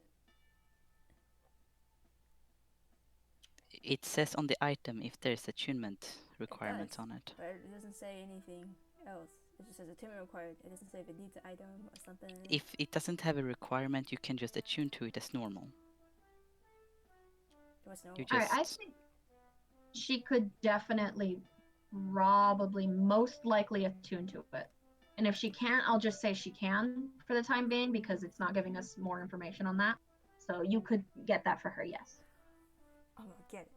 It says on the item if there's attunement requirements on it. But it doesn't say anything else. It just says attunement required. It doesn't say if it needs an item or something. If it doesn't have a requirement, you can just attune to it as normal. What's normal? You All right, I just think she could definitely, probably, most likely attune to it. And if she can't, I'll just say she can for the time being because it's not giving us more information on that. So you could get that for her, yes. I'm gonna get it.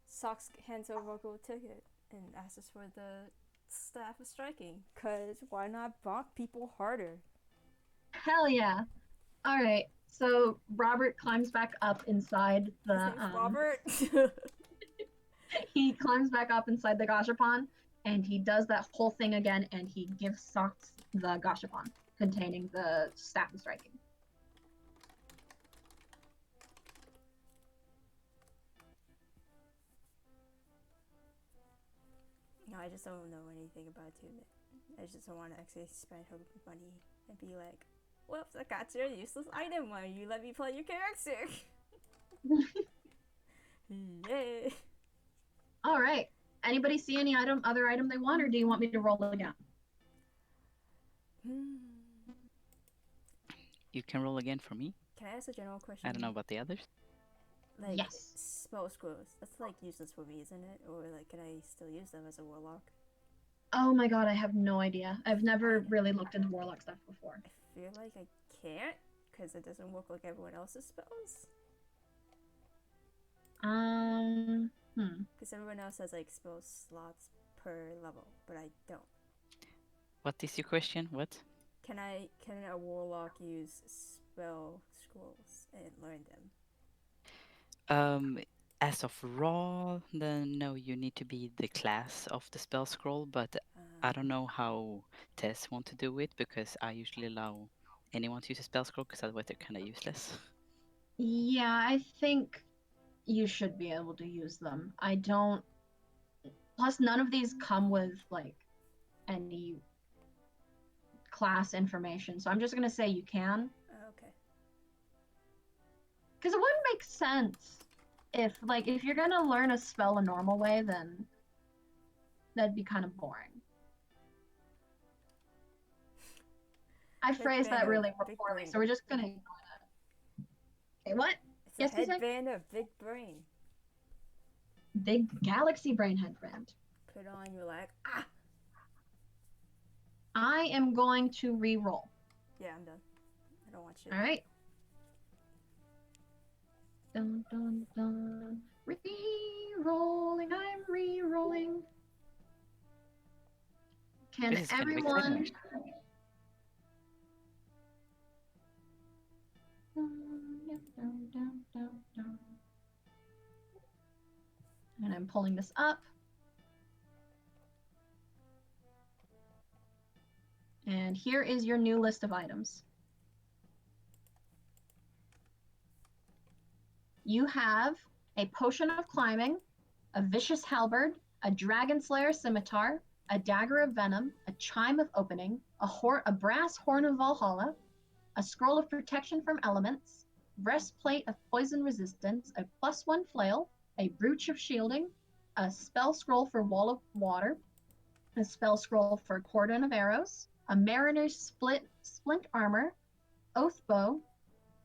Socks hands over a gold ticket and asks us for the staff of striking. Cause why not bonk people harder? Hell yeah. All right. So Robert climbs back up inside His the name's Robert. he climbs back up inside the gashapon and he does that whole thing again and he gives Socks the gashapon containing the staff of striking. No, I just don't know anything about attunement. I just don't want to actually spend her money and be like, whoops, I got your useless item. Why you let me play your character? Yay. All right. Anybody see any other item they want, or do you want me to roll again? you can roll again for me. Can I ask a general question? I don't know about the others. Like, yes. Spell scrolls. That's like useless for me, isn't it? Or like, can I still use them as a warlock? Oh my god, I have no idea. I've never really looked into warlock stuff before. I feel like I can't, because it doesn't work like everyone else's spells. Because everyone else has like spell slots per level, but I don't. What is your question? What? Can a warlock use spell scrolls and learn them? As of raw, then no, you need to be the class of the spell scroll, but I don't know how Tess want to do it because I usually allow anyone to use a spell scroll because otherwise they're kind of useless. Yeah, I think you should be able to use them. I don't. Plus, none of these come with like any class information, so I'm just gonna say you can. Okay. Because it wouldn't make sense if you're gonna learn a spell a normal way, then that'd be kind of boring. I phrased that really poorly, so we're just gonna ignore that. Okay, what? It's Yes, a headband of big brain. Big galaxy brain headband. Put on, you're like, ah! I am going to re-roll. Yeah, I'm done. I don't want shit. All right. Dun, dun, dun. Re-rolling. I'm re-rolling. Can This is kind of exciting, everyone? actually. And I'm pulling this up. And here is your new list of items. You have a potion of climbing, a vicious halberd, a dragon slayer scimitar, a dagger of venom, a chime of opening, a brass horn of Valhalla, a scroll of protection from elements, breastplate of poison resistance, a +1 flail, a brooch of shielding, a spell scroll for wall of water, a spell scroll for cordon of arrows, a mariner's splint armor, oath bow,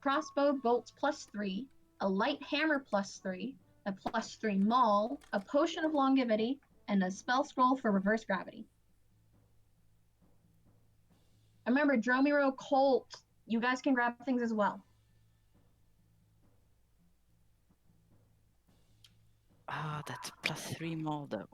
crossbow bolts +3, a light hammer +3, a +3 maul, a potion of longevity, and a spell scroll for reverse gravity. Remember, Dromiro, Colt, you guys can grab things as well. Ah, that's +3 maul though.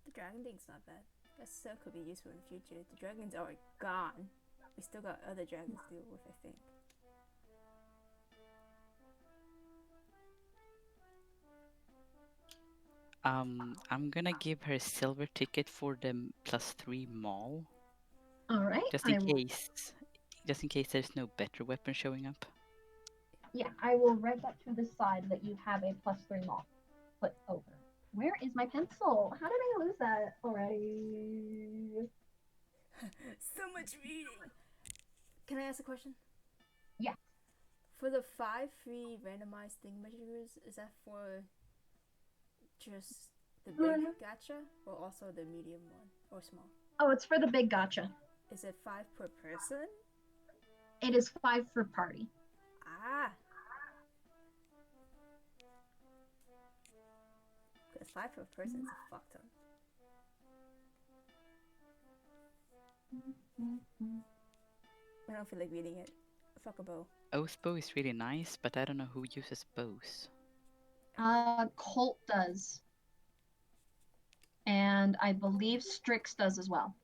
The dragon thing's not bad. That still could be useful in the future. The dragons are gone. We still got other dragons to deal with, I think. I'm gonna give her a silver ticket for the +3 maul, All right, just in case there's no better weapon showing up. Yeah, I will write that to the side that you have a +3 maul. Flip over. Where is my pencil? How did I lose that already? So much reading! Can I ask a question? Yeah. For the 5 free randomized thingamajigers, is that for just the big gacha or also the medium one or small? Oh, it's for the big gotcha. Is it 5 per person? It is 5 for party. Ah! Because 5 per person is a fuck ton. I don't feel like reading it. Fuck a bow. Oath bow is really nice, but I don't know who uses bows. Colt does. And I believe Strix does as well.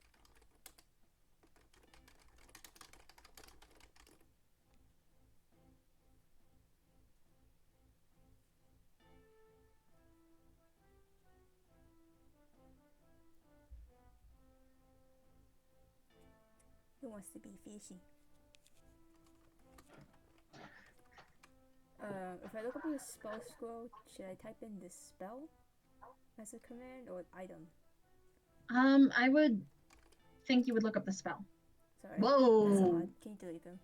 Who wants to be fishy? If I look up the spell scroll, should I type in the spell as a command or item? I would think you would look up the spell. Sorry. Whoa. That's odd. Can you delete them?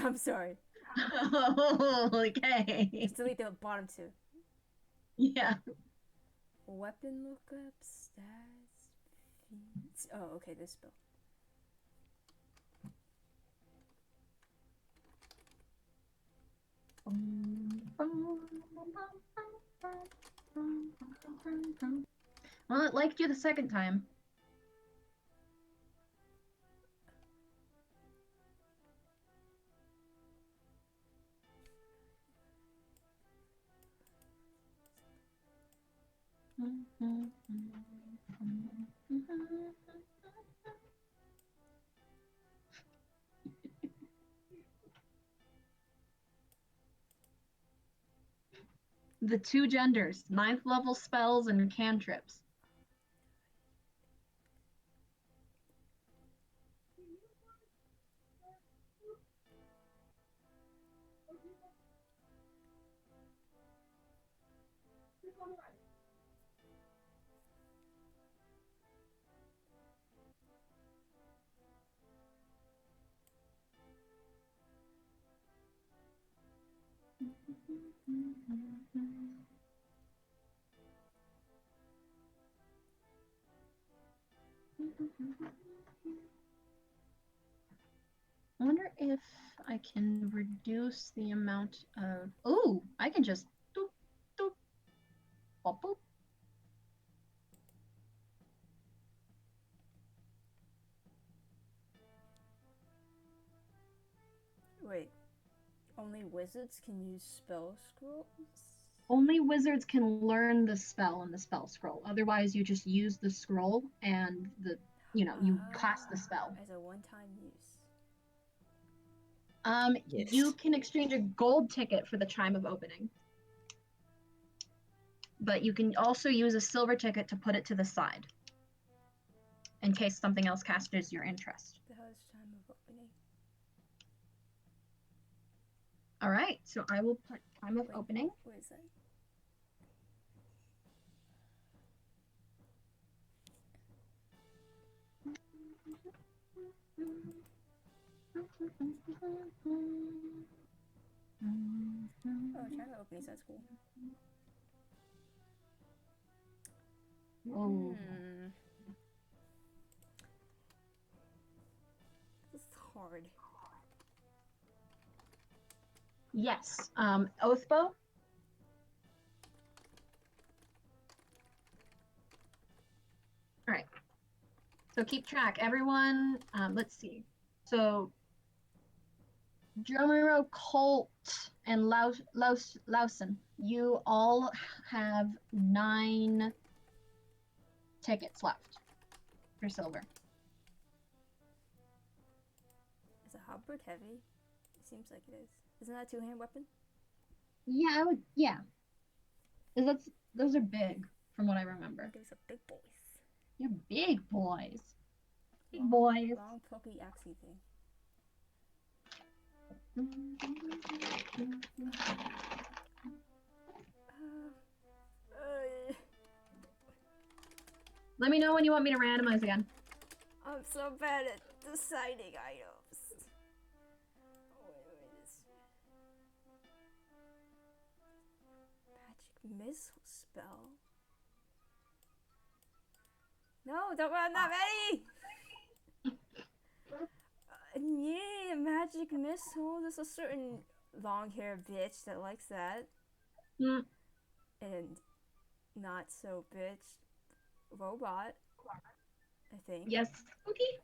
I'm sorry. Okay. Just delete the bottom 2. Yeah. Weapon lookup, stats, feats. Oh, okay, this spell. Well, it liked you the second time. The 2 genders, 9th level spells and cantrips. I wonder if I can reduce the amount of. Ooh, I can just. Doop, doop. Boop, boop. Wait, only wizards can use spell scrolls? Only wizards can learn the spell in the spell scroll. Otherwise, you just use the scroll and you cast the spell. As a one-time use. Yes. You can exchange a gold ticket for the chime of opening. But you can also use a silver ticket to put it to the side in case something else catches your interest. The hell is chime of opening? All right, so I will put chime of Wait, opening. What is that? Oh, chime of opening sounds cool. Oh. This is hard. Yes. Oathbow. All right. So keep track, everyone. Let's see. So Dromero, Colt, and Lawson, you all have 9 tickets left for silver. Is a halberd heavy? It seems like it is. Isn't that a two-hand weapon? Yeah, yeah. Those are big, from what I remember. Those are big boys. You're big boys. Big Long, boys. Long, pokey, axey thing. Let me know when you want me to randomize again. I'm so bad at deciding items. Magic missile spell. No, don't run, not ready! Yeah, magic missile. There's a certain long-haired bitch that likes that. Mm. And not so bitch robot, I think. Yes. Okay.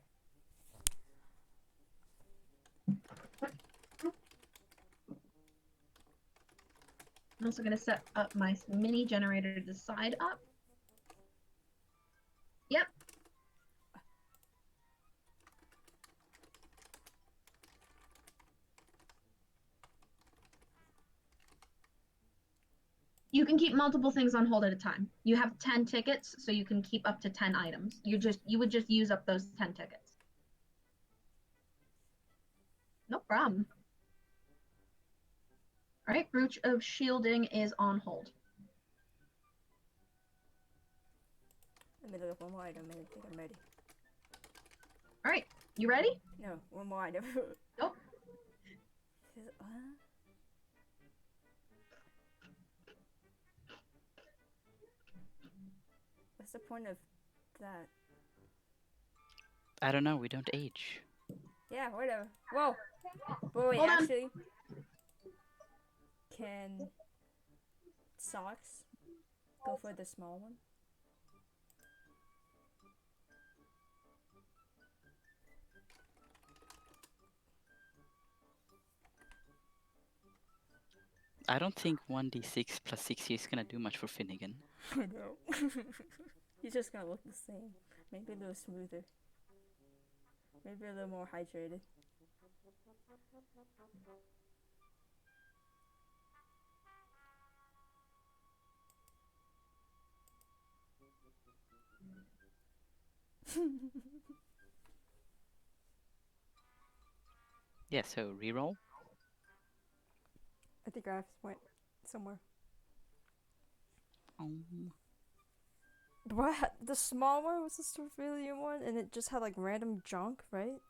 I'm also going to set up my mini generator to side up. Yep. You can keep multiple things on hold at a time. You have 10 tickets, so you can keep up to 10 items. You would just use up those 10 tickets. No problem. All right, Brooch of Shielding is on hold. Let me look up one more item and I think I'm ready. All right, you ready? No, one more item. Nope. What's the point of that? I don't know, we don't age. Yeah, whatever. Whoa! Wait, Hold on. actually, can socks go for the small one? I don't think 1d6 plus 60 is gonna do much for Finnegan. I know. He's just gonna look the same. Maybe a little smoother. Maybe a little more hydrated. Yeah, so reroll. I think I went somewhere. What? The small one was the civilian one, and it just had like random junk, right?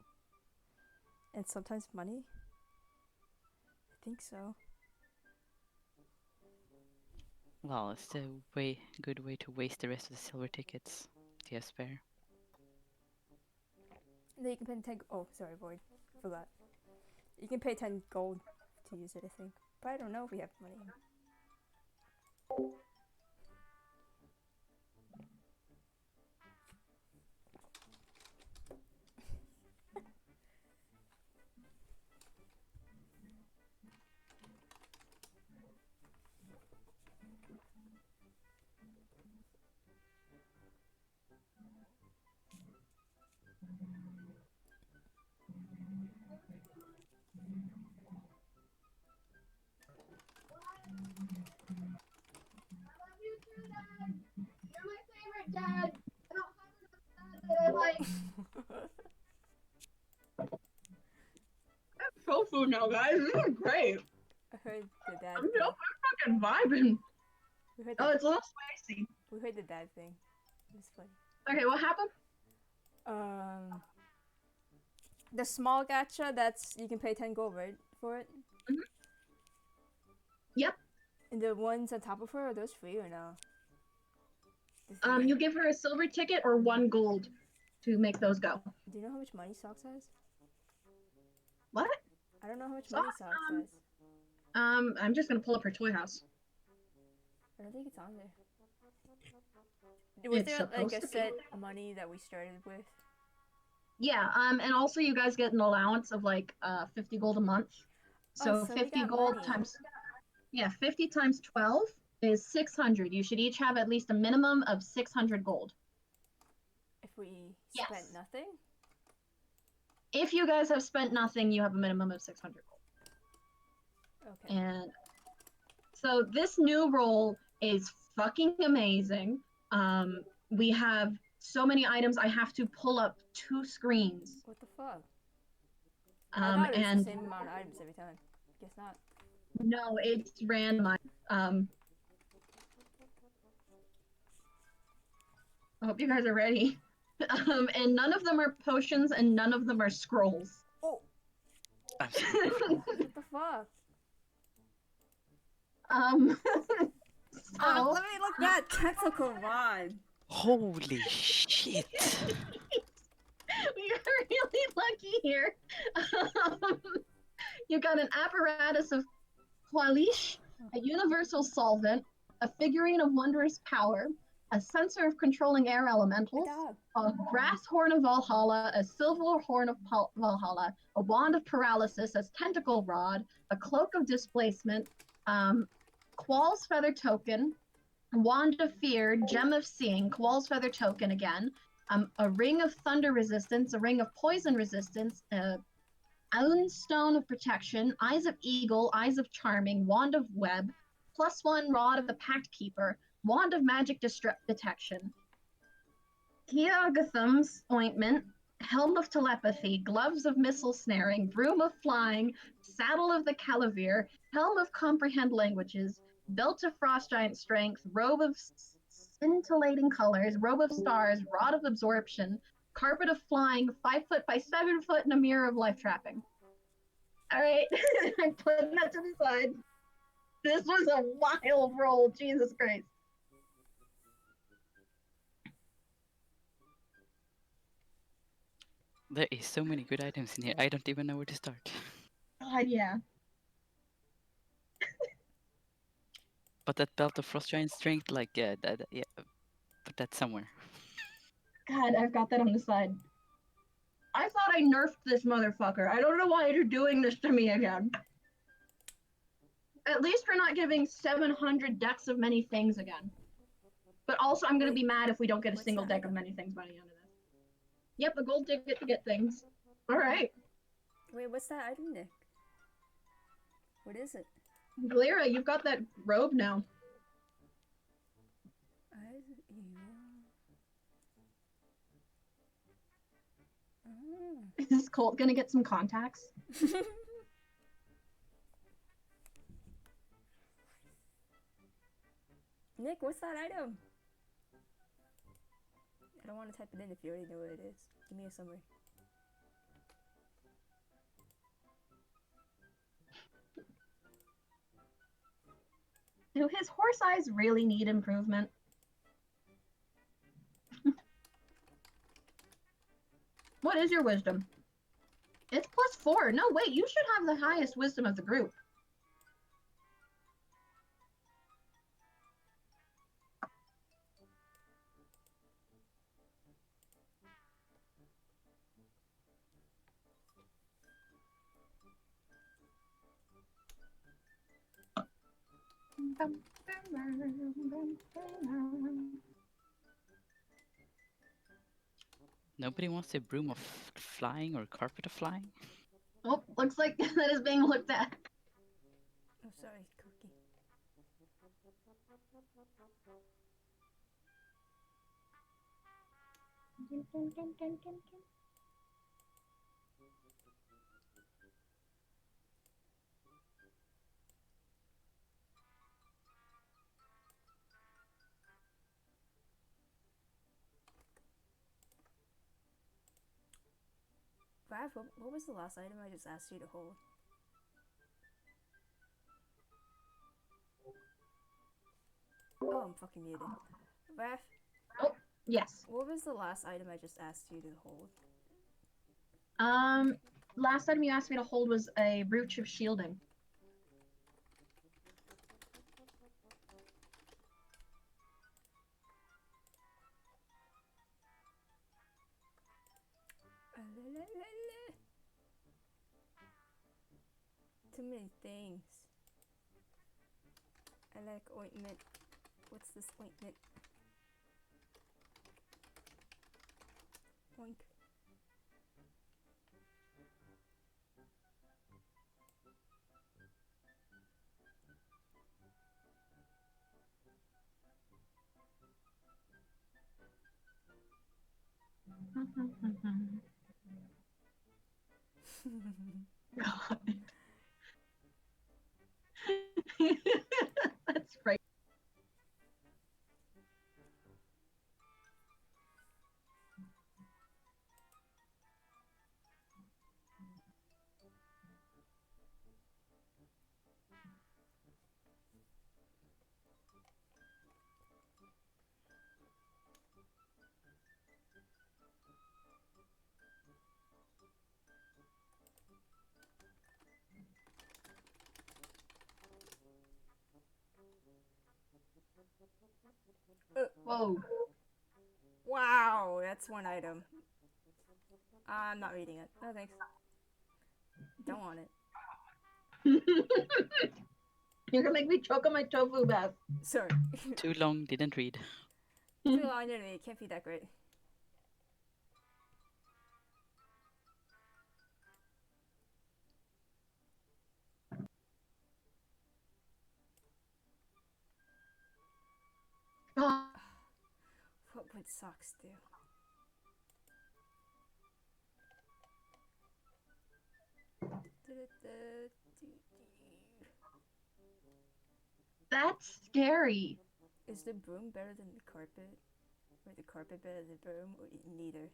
And sometimes money? I think so. Well, it's a good way to waste the rest of the silver tickets. Do you have spare? And then you can pay 10. Oh, sorry, Void. Forgot. You can pay 10 gold to use it, I think. But I don't know if we have money. food now, guys. This is great. I heard the dad I'm thing. so fucking vibing. We heard Oh, the, it's a little spicy. we heard the dad thing. It was funny. Okay, what happened? The small gacha, that's you can pay 10 gold, right, for it? Mhm. Yep. And the ones on top of her, are those free or no? You give her a silver ticket or 1 gold to make those go. Do you know how much money Socks has? What? I don't know how much Socks, money Socks has. I'm just gonna pull up her toy house. I don't think it's on there. Was It's there like supposed a to be. set money that we started with? Yeah, and also you guys get an allowance of like 50 gold a month. So, so we 50 got gold money. times 50 times 12 is 600. You should each have at least a minimum of 600 gold. If we Yes. spent nothing? If you guys have spent nothing, you have a minimum of 600 gold. Okay. And so this new role is fucking amazing. We have so many items. I have to pull up 2 screens. What the fuck? I thought it was the same amount of items every time. Guess not. No, it's random. I hope you guys are ready. And none of them are potions and none of them are scrolls. Oh! I'm sorry. What the fuck? So Let me look that tentacle rod. Holy shit! you're really lucky here. You got an apparatus of Hualish, a universal solvent, a figurine of wondrous power, a sensor of controlling air elementals, a brass horn of Valhalla, a silver horn of Valhalla, a wand of paralysis as tentacle rod, a cloak of displacement, Qual's feather token, wand of fear, gem of seeing, Qual's feather token again, a ring of thunder resistance, a ring of poison resistance, Aun stone of protection, eyes of eagle, eyes of charming, wand of web, +1 rod of the pact keeper, wand of magic detection, Kiagatham's ointment, helm of telepathy, gloves of missile snaring, broom of flying, saddle of the calaveer, helm of comprehend languages, belt of frost giant strength, robe of scintillating colors, robe of stars, rod of absorption, carpet of flying, 5 foot by 7 foot, and a mirror of life trapping. All right, I'm putting that to the side. This was a wild roll, Jesus Christ. There is so many good items in here. I don't even know where to start. God, yeah. But that belt of frost giant strength, like yeah, but that's somewhere. God, I've got that on the side. I thought I nerfed this motherfucker. I don't know why you're doing this to me again. At least we're not giving 700 decks of many things again. But also, I'm gonna be mad if we don't get a single deck of many things by the end of this. Yep, a gold ticket to get things. All right. Wait, what's that item, Nick? What is it? Glira, you've got that robe now. Eyes of evil. Is this Colt gonna get some contacts? Nick, what's that item? I don't want to type it in if you already know what it is. Give me a summary. Do his horse eyes really need improvement? What is your wisdom? It's +4. No, wait, you should have the highest wisdom of the group. Nobody wants a broom of flying or carpet of flying? Oh, looks like that is being looked at. Oh, sorry, Cookie. Raph, what was the last item I just asked you to hold? Oh, I'm fucking muted. Raph, Yes. what was the last item I just asked you to hold? Last time you asked me to hold was a brooch of shielding. Too many things. I like ointment. What's this ointment? Oink. God. That's right. Whoa. Wow, that's one item. I'm not reading it. No thanks. Don't want it. You're gonna make me choke on my tofu bath. Sorry. Too long, didn't read. Too long anyway, it can't be that great. Oh, What would socks do? that's scary. Is the broom better than the carpet? Or the carpet better than the broom? Or neither?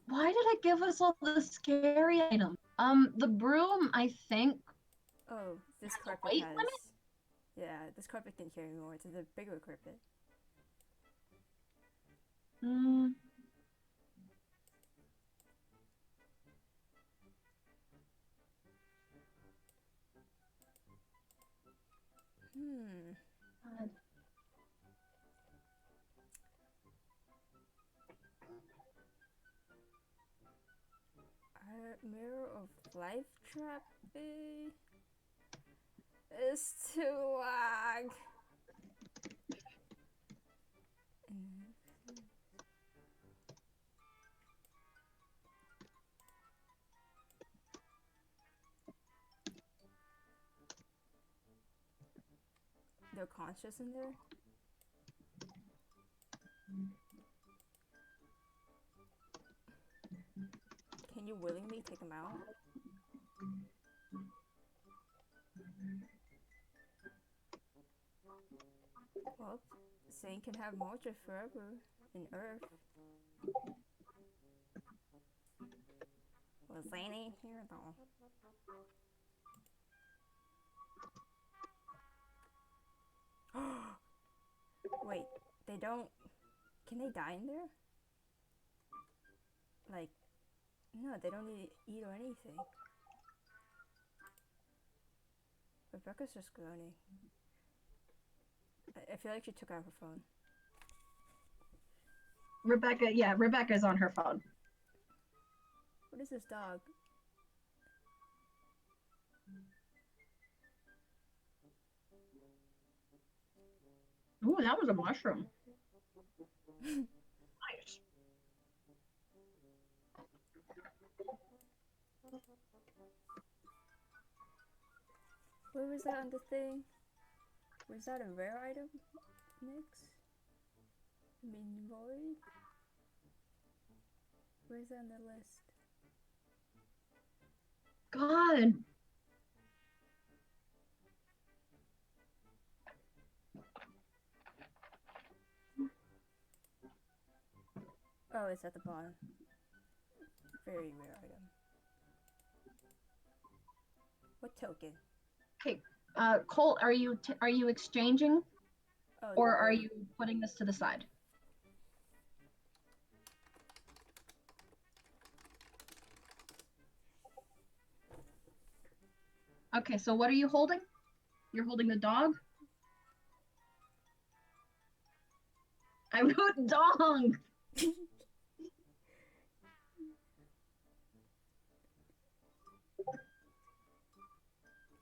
Why did it give us all the scary items? The broom, I think. Oh, this Has a carpet weight has... limit? Yeah, this carpet can carry more. It's a bigger carpet. Hmm. God. Mirror of Life Trap is too lag. They're conscious in there? Can you willingly take them out? Well, Zane can have Mocha forever in Earth. Well, Zane ain't here though. Wait, they don't... Can they die in there? Like, no, they don't need to eat or anything. Rebecca's just groaning. I feel like she took out her phone. Rebecca's on her phone. What is this dog? Ooh, that was a mushroom. Nice. Where was that on the thing? Was that a rare item? Mix? Minvoid? Where's that on the list? God. Oh, it's at the bottom. Very rare item. What token? Okay, Colt, are you exchanging, Oh, or are you putting this to the side? Okay, so what are you holding? You're holding the dog? I wrote dong!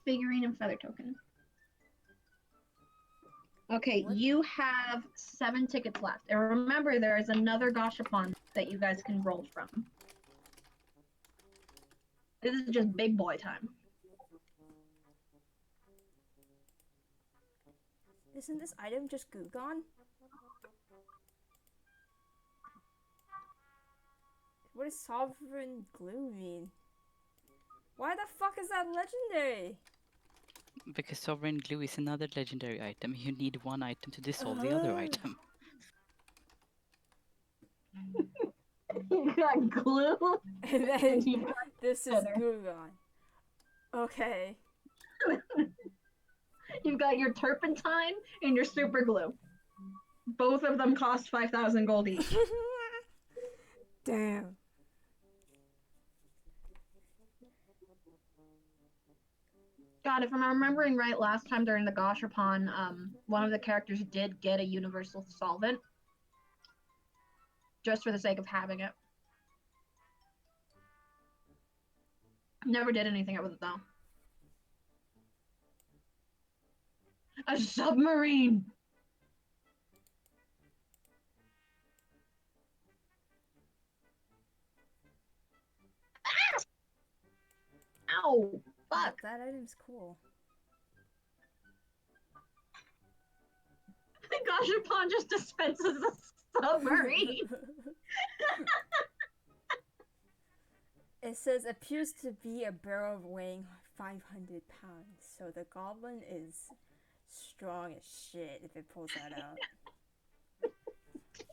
Figurine and feather token. Okay, What? you have 7 tickets left. And remember, there is another Gashapon that you guys can roll from. This is just big boy time. Isn't this item just Gugon? What does Sovereign Glue mean? Why the fuck is that legendary? Because Sovereign Glue is another legendary item. You need one item to dissolve the other item. You got glue? And then And you got this is feather. Gugon. Okay. You've got your turpentine and your super glue. Both of them cost 5,000 gold each. Damn. God, if I'm remembering right, last time during the Gashapon, one of the characters did get a universal solvent. Just for the sake of having it. Never did anything with it though. A submarine! Ow! Fuck! That item's cool. The Gashapon just dispenses a submarine! It says appears to be a barrel weighing 500 pounds, so the goblin is strong as shit if it pulls that out.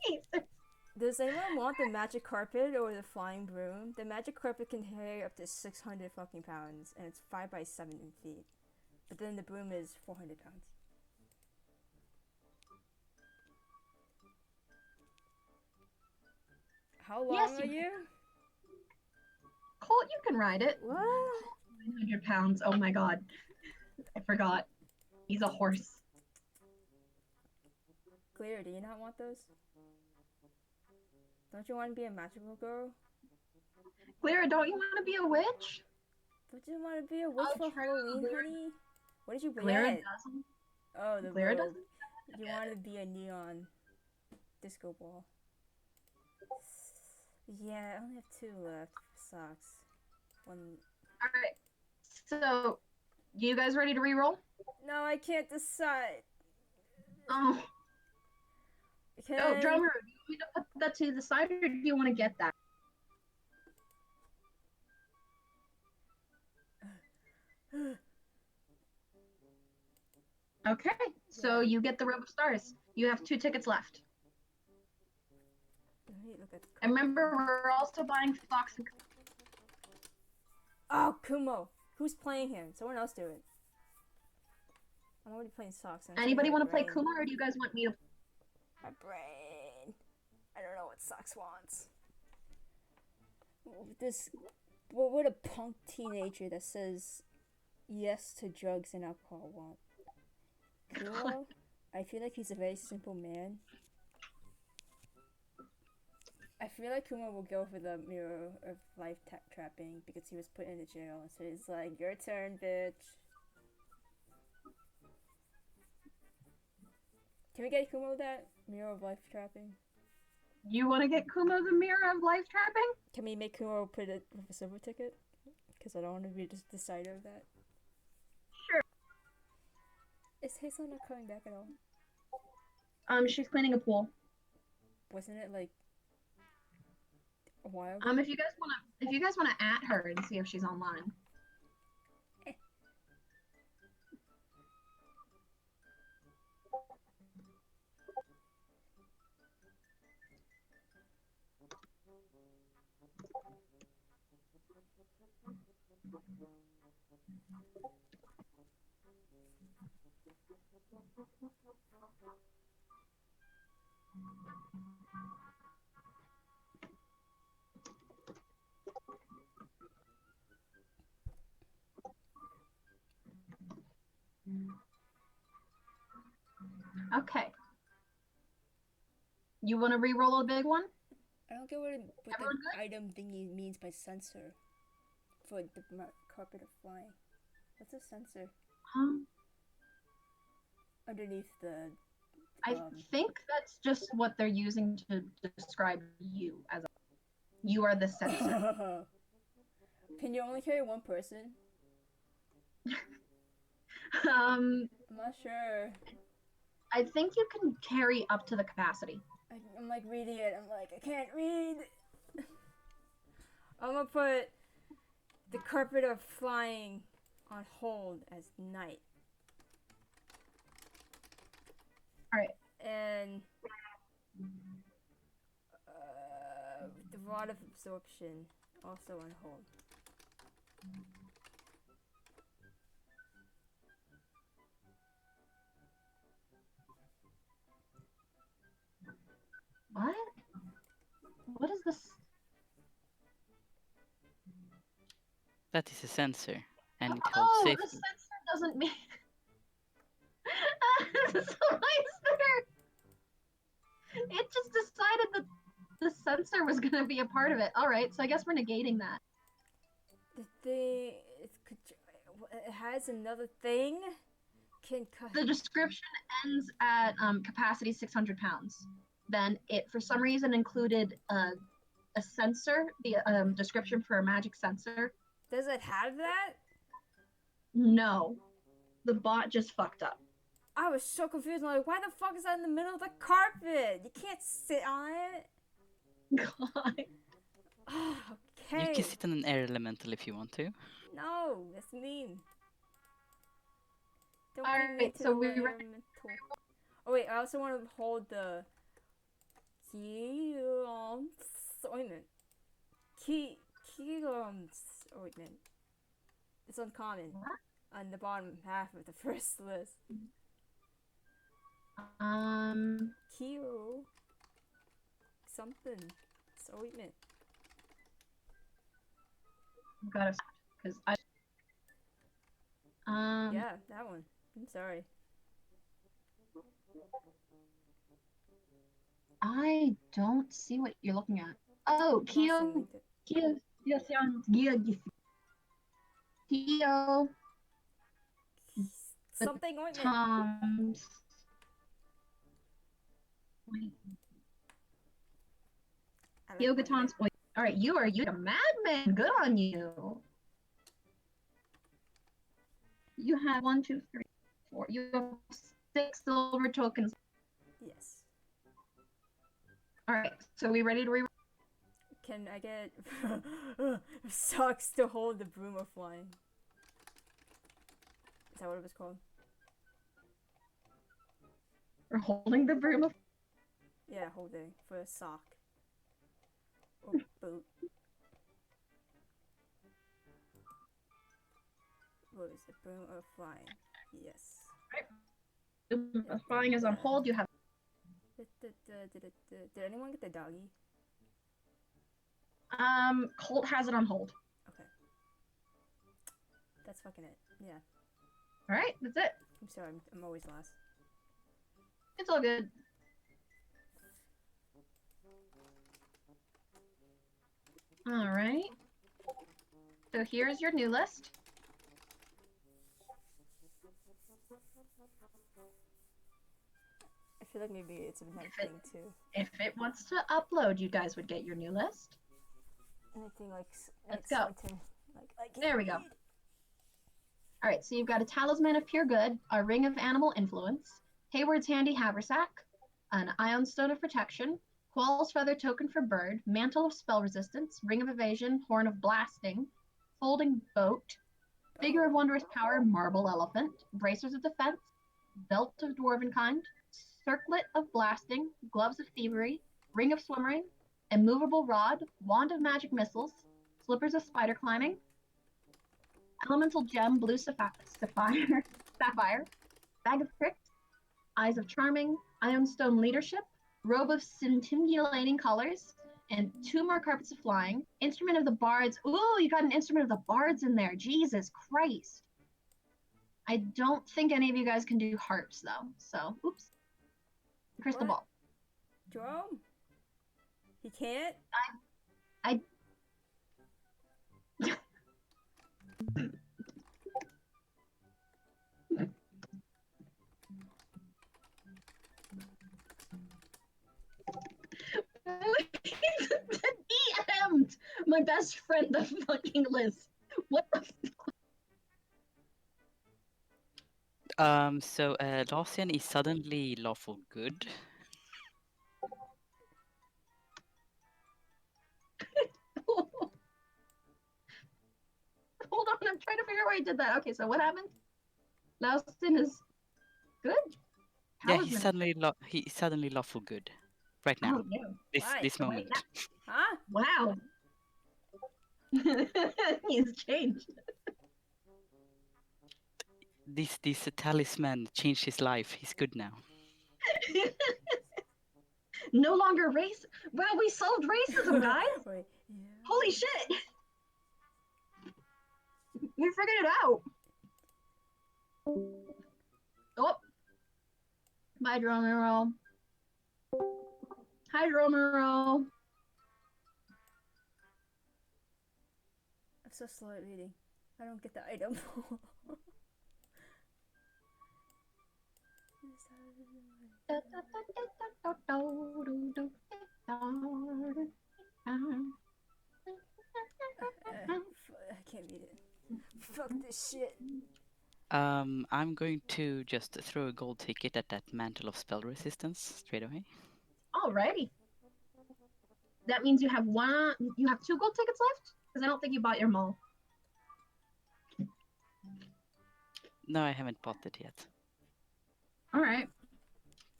Jesus. Does anyone want the magic carpet or the flying broom? The magic carpet can carry up to 600 fucking pounds, and it's 5 by 7 feet. But then the broom is 400 pounds. How long Yes, are you- you? Colt, you can ride it. What? 900 pounds. Oh my god. I forgot. He's a horse. Clear, do you not want those? Don't you want to be a magical girl? Clara, don't you want to be a witch? Don't you want to be a witch Oh, for true. Halloween, Clara- honey? What did you Clara get? doesn't. Oh, the Clara robe. doesn't. You wanted to be a neon disco ball. Yeah, I only have 2 left. Sucks. One. Alright. So, you guys ready to re-roll? No, I can't decide. Oh. Can Oh, drummer, do you want me to put that to the side, or do you want to get that? Okay, so you get the Robe of Stars. You have 2 tickets left. Let me look at the And remember, we're also buying Fox and... Oh, Kumo! Who's playing him? Someone else do it. I'm already playing socks. Anybody want to play Kuma, or do you guys want me to... My brain. I don't know what socks wants. What would a punk teenager that says yes to drugs and alcohol want? Kumo? I feel like he's a very simple man. I feel like Kuma will go for the mirror of life trapping because he was put into jail. So he's like, your turn, bitch. Can we get Kuma that mirror of life trapping? You want to get Kuma the Mirror of Life Trapping? Can we make Kuma put it with a silver ticket? Because I don't want to be just the decider of that. Sure. Is Hazel not coming back at all? She's cleaning a pool. Wasn't it like a while ago? If you guys wanna at her and see if she's online. Okay. You want to re-roll a big one? I don't get what Everyone the item thingy means by sensor for the carpet of flying. What's a sensor? Underneath the. I think that's just what they're using to describe you as. You are the sensor. Can you only carry one person? Um, I'm not sure. I think you can carry up to the capacity. I'm like reading it. I'm like, I can't read. I'm gonna put the carpet of flying on hold as night. Alright. And the rod of absorption also on hold. What? What is this? That is a sensor, and it holds Oh, safety. the sensor doesn't mean. So why is there? It just decided that the sensor was gonna be a part of it. All right, so I guess we're negating that. The thing, it has another thing. The description ends at capacity 600 pounds. Then it, for some reason, included a sensor, the description for a magic sensor. Does it have that? No, the bot just fucked up. I was so confused. I'm like, why the fuck is that in the middle of the carpet? You can't sit on it. God. Okay. You can sit on an air elemental if you want to. No, that's mean. Don't All bring me right, to so the we elemental. Oh wait, I also want to hold the ointment. Keelum's ointment. It's uncommon. What? On the bottom half of the first list. Keo. Something. It's ointment. Gotta, because I. Yeah, that one. I'm sorry. I don't see what you're looking at. Oh, Keo. Keo. Something ointment. Tom's. Yoga Tom's. All right, you are a madman. Good on you. You have 1, 2, 3, 4. You have 6 silver tokens. Yes. All right, so we ready to re? Can I get socks to hold the broom of flying? Is that what it was called? We're holding the broom of. Yeah, holding for a sock. Or boot. What is it? Broom of flying. Yes. The flying is on hold. You have. Did anyone get the doggy? Colt has it on hold. Okay. That's fucking it. Yeah. All right, that's it. I'm sorry, I'm always last. It's all good. All right. So here's your new list. I feel like maybe it's a nice thing too. If it wants to upload, you guys would get your new list. Anything like Let's go. Like there we go. All right, so you've got a Talisman of Pure Good, a Ring of Animal Influence, Hayward's Handy Haversack, an Ion Stone of Protection, Quall's Feather Token for Bird, Mantle of Spell Resistance, Ring of Evasion, Horn of Blasting, Folding Boat, Figure of Wondrous Power, Marble Elephant, Bracers of Defense, Belt of Dwarven Kind, Circlet of Blasting, Gloves of Thievery, Ring of Swimmering, Immovable Rod, Wand of Magic Missiles, Slippers of Spider Climbing, elemental gem, blue sapphire, sapphire, bag of crick, eyes of charming, ironstone leadership, robe of scintillating colors, and 2 more carpets of flying. Instrument of the bards. Ooh, you got an instrument of the bards in there. Jesus Christ. I don't think any of you guys can do harps though. So, oops. Crystal What? ball. Jerome? He can't? I DM'd my best friend the fucking list. What the So Lacian is suddenly lawful good. Hold on, I'm trying to figure out why I did that. Okay, so what happened? Laustin is good? Yeah, How is he's suddenly lawful good. Right now. Oh, yeah. Why? This moment. Huh? Wow. He's changed. This talisman changed his life. He's good now. No longer race. Wow, we solved racism, guys. Wait, yeah. Holy shit. We figured it out. Oh. Bye, Dromero. Hi, Dromero. I'm so slow at reading. I don't get the item. I can't read it. Fuck this shit. I'm going to just throw a gold ticket at that mantle of spell resistance straight away. Alrighty. That means you have 2 gold tickets left? Because I don't think you bought your mall. No, I haven't bought it yet. Alright.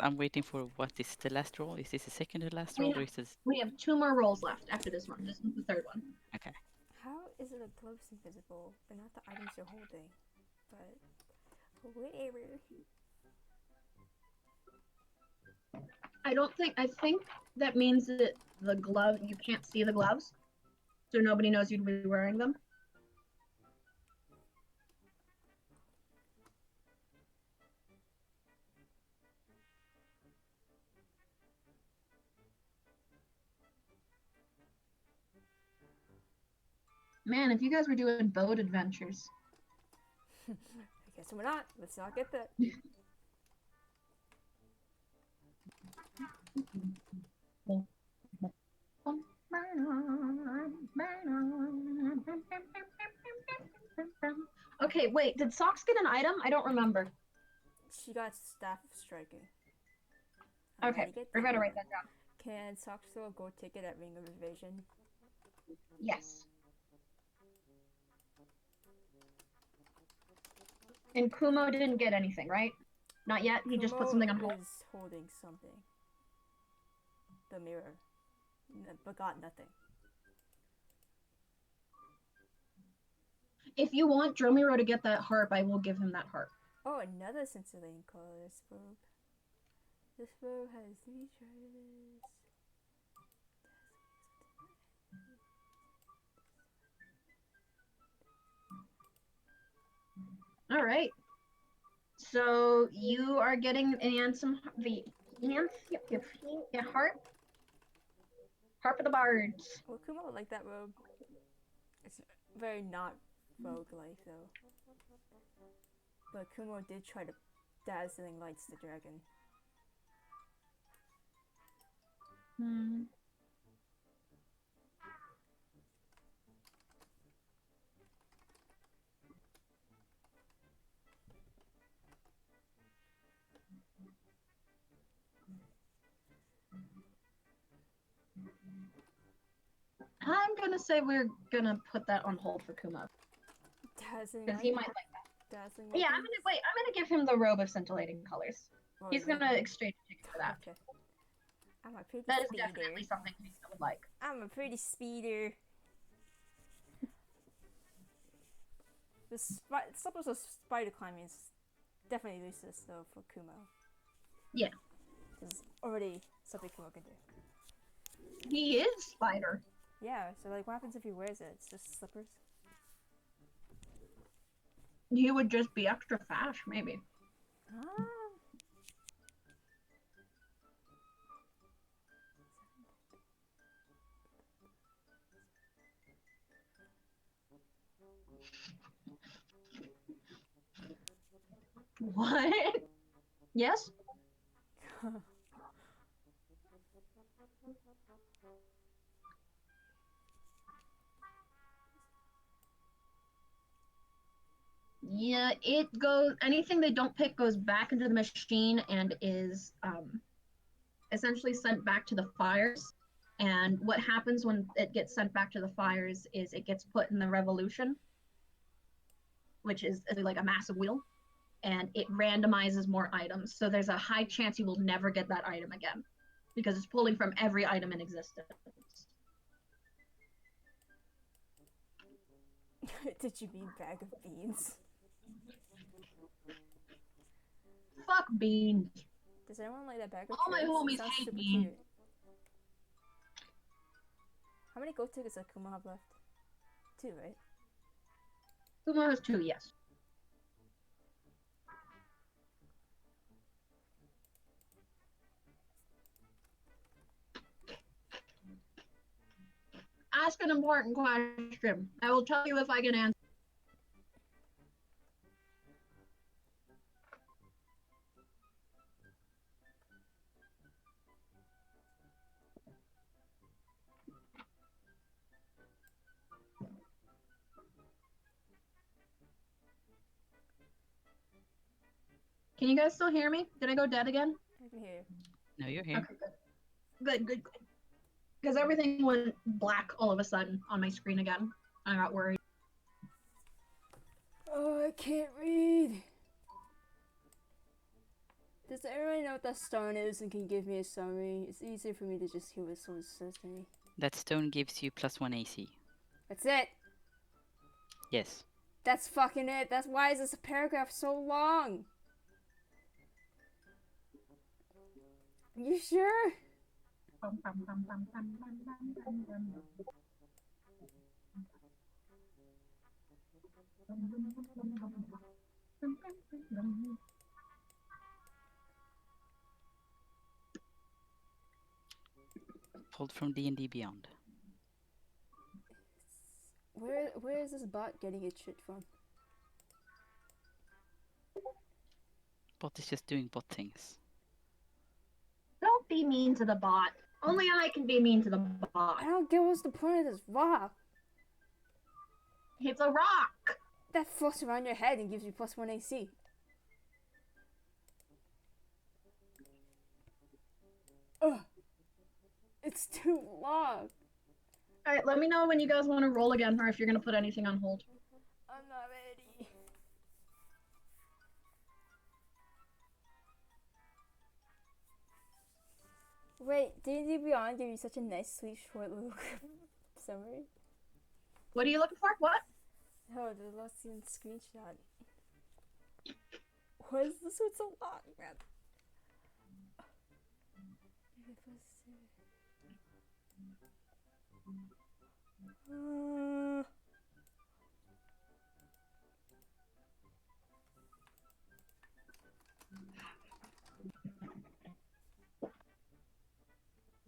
I'm waiting for what is the last roll? Is this the second to last roll or is this We have 2 more rolls left after this one. This is the 3rd one. okay. How is it a gloves invisible, but not the items you're holding? But whatever. I think that means that the glove, you can't see the gloves. So nobody knows you'd be wearing them. Man, if you guys were doing boat adventures. I guess we're not. Let's not get that. Okay, wait, did Socks get an item? I don't remember. She got staff of striking. Okay, I gotta write that down. Can Socks throw a gold ticket at Ring of Evasion? Yes. And Kumo didn't get anything, right? Not yet? He just put something on hold? Is holding something. The mirror. But got nothing. If you want Dromiro to get that harp, I will give him that harp. Oh, another scintillating colorless robe. This robe has 3 charges. All right. So you are getting the harp. Harp of the Bards. Well, Kuma would like that robe. It's very not rogue-like, though. But Kumo did try to dazzling lights the dragon. Hmm. I'm gonna say we're gonna put that on hold for Kumo. Dazzling Because he might like that. Dazzling Yeah, I'm gonna give him the robe of scintillating colors. Well, He's gonna exchange a ticket for that. Okay. I'm a pretty That is speeder. definitely something he would like. I'm a pretty speeder. slippers of spider climbing is definitely useless though for Kumo. Yeah. It's already something Kumo can do. He is spider. Yeah, so like what happens if he wears it? It's just slippers? He would just be extra fast, maybe. Ah. What? Yes? Yeah, it goes. Anything they don't pick goes back into the machine and is essentially sent back to the fires. And what happens when it gets sent back to the fires is it gets put in the revolution, which is like a massive wheel, and it randomizes more items. So there's a high chance you will never get that item again because it's pulling from every item in existence. Did you mean bag of beans? Fuck beans. Does anyone like that bag of All my treats? It homies sounds hate super beans. cute. How many gold tickets does Kumo have left? 2, right? Kumo has 2, yes. Ask an important question. I will tell you if I can answer. Can you guys still hear me? Did I go dead again? I can hear you. No, you're here. Okay, good. Good. Because everything went black all of a sudden on my screen again. I got worried. Oh, I can't read. Does everyone know what that stone is and can give me a summary? It's easier for me to just hear what someone says to me. That stone gives you +1 AC. That's it. Yes. That's fucking it. That's why is this paragraph so long? You sure? Pulled from D&D Beyond. Where is this bot getting its shit from? Bot is just doing bot things. Don't be mean to the bot. Only I can be mean to the bot. I don't get what's the point of this rock. It's a rock. That floats around your head and gives you +1 AC. Ugh. It's too long. All right, let me know when you guys want to roll again, or if you're gonna put anything on hold. I'm not ready. Wait, D&D Beyond gave you such a nice, sweet, short little summary? What are you looking for? What? Oh, the last seen screenshot. What is this one so long, man?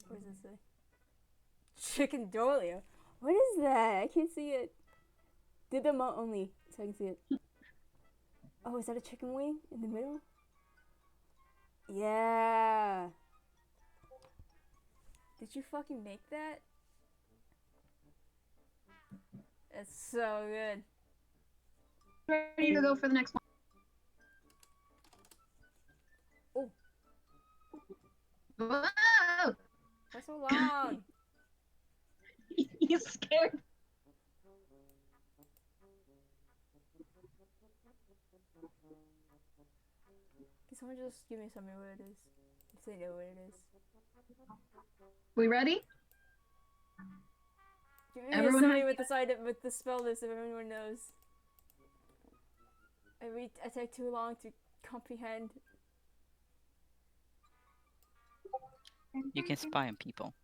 What does it say? Chicken dolia? What is that? I can't see it. Did the mo only, so I can see it. Oh, is that a chicken wing in the middle? Yeah. Did you fucking make that? It's so good. Ready to go for the next one. Oh. Whoa! What's so long? You scared. Can someone just give me something what it is? If they know what it is. We ready? Give me Everyone something has- with the side with the spell list if everyone knows. I take too long to comprehend. You can spy on people.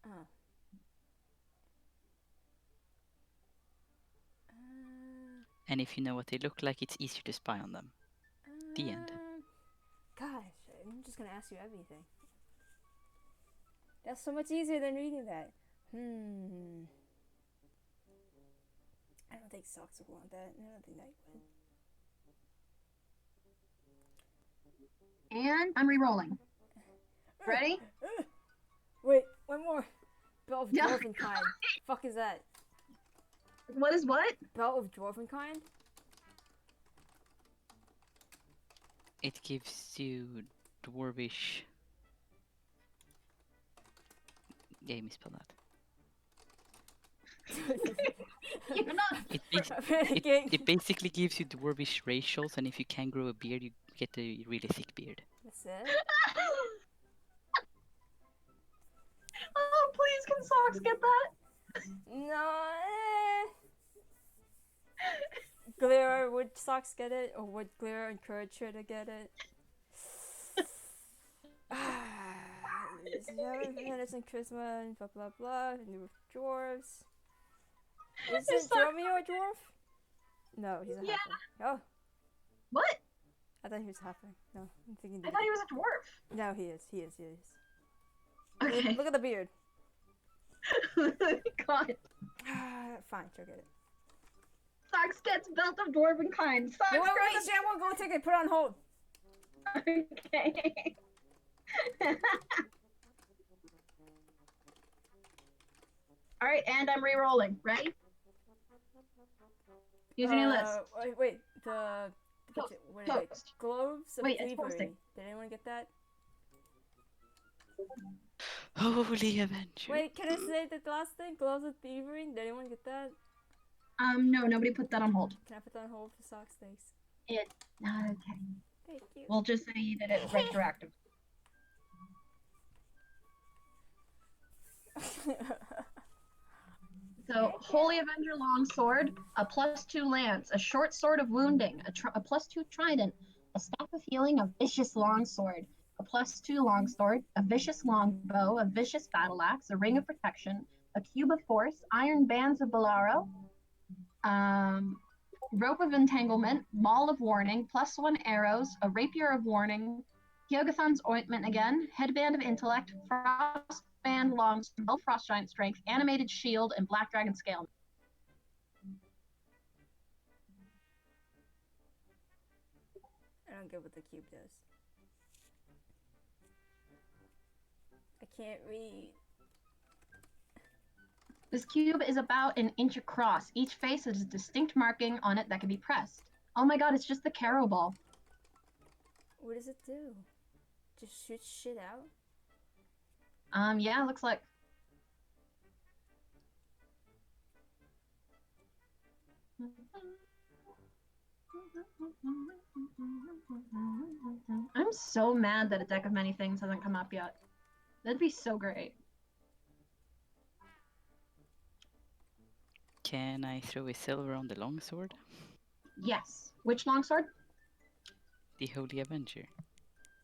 Oh. And if you know what they look like, it's easier to spy on them. The end. Gosh, I'm just gonna ask you everything. That's so much easier than reading that. I don't think Socks would want that. I don't think that would. And I'm re-rolling. Ready? Wait, one more. Belt of Yeah. Dwarven Kind. Fuck is that? What is what? Belt of Dwarven Kind? It gives you dwarvish. Yeah, you misspelled that. You're not. It basically gives you dwarvish racials, and if you can grow a beard, you get a really thick beard. That's it? Oh, please, can Socks get that? No. Glera, would Socks get it? Or would Glera encourage her to get it? Medicine, charisma, and blah blah blah. New dwarves. Is it Jeremy or a dwarf? No, he's a halfling. Oh. What? I thought he was halfling. No, I'm thinking. I thought he was a dwarf. No, he is. He is. Okay. Look at the beard. God. Fine, she'll get it. Socks gets Belt of Dwarven Kind. Socks Wait, Sam, we'll go take it. Put it on hold. Okay. All right, and I'm re-rolling. Ready? Use a new list. Wait. The Toast. Gloves of Wait, it's Thievery. toasting. Did anyone get that? Holy Avenger. Wait, can I say the last thing? Gloves of Thievery. Did anyone get that? No, nobody put that on hold. Can I put that on hold for Socks? Thanks. Okay. Thank you. We'll just say you did it retroactive. So, Holy Avenger Longsword, a +2 lance, a short sword of wounding, a +2 trident, a staff of healing, a vicious longsword, a +2 longsword, a vicious longbow, a vicious battle axe, a ring of protection, a cube of force, iron bands of Bolaro, rope of entanglement, maul of warning, +1 arrows, a rapier of warning, Hyogathon's ointment again, headband of intellect, frostband longbow, frost giant strength, animated shield, and black dragon scale. I don't get what the cube does. I can't read. This cube is about an inch across. Each face has a distinct marking on it that can be pressed. Oh my god, it's just the Caro Ball. What does it do? Just shoot shit out? Yeah, looks like. I'm so mad that a deck of many things hasn't come up yet. That'd be so great. Can I throw a silver on the longsword? Yes. Which longsword? The Holy Avenger.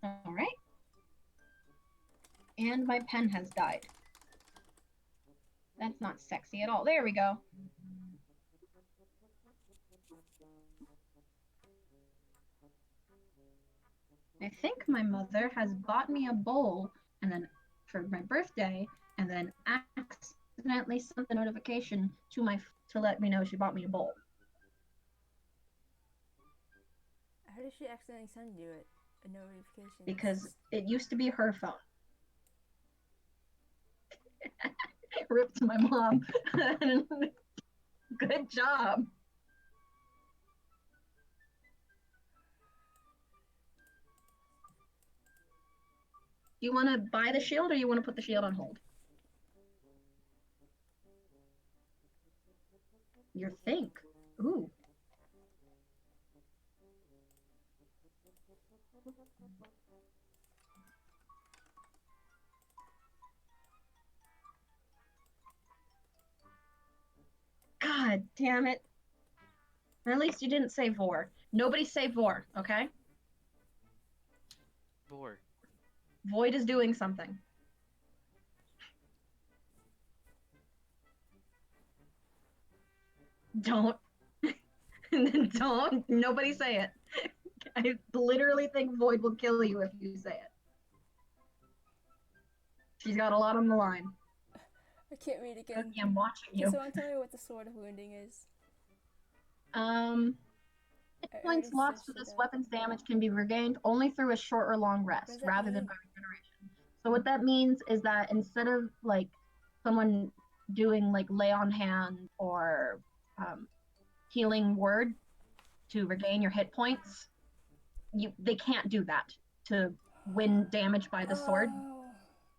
All right. And my pen has died. That's not sexy at all. There we go. I think my mother has bought me a bowl and then for my birthday, and then accidentally sent the notification to let me know she bought me a bowl. How did she accidentally send you a notification? Because it used to be her phone. Rip to my mom. Good job. Do you want to buy the shield or you want to put the shield on hold? Your think. Ooh. God damn it. Or at least you didn't say vor. Nobody say vor, okay? Vor. Void is doing something. Don't. Don't. Nobody say it. I literally think Void will kill you if you say it. She's got a lot on the line. I can't read again. Cookie, I'm watching Can you. someone tell me what the sword of wounding is? Hit I points already lost for searched it this up. weapon's damage can be regained only through a short or long What rest, does that rather than mean? by regeneration. So what that means is that instead of like someone doing like lay on hand or healing word to regain your hit points, they can't do that to win damage by the sword. Oh,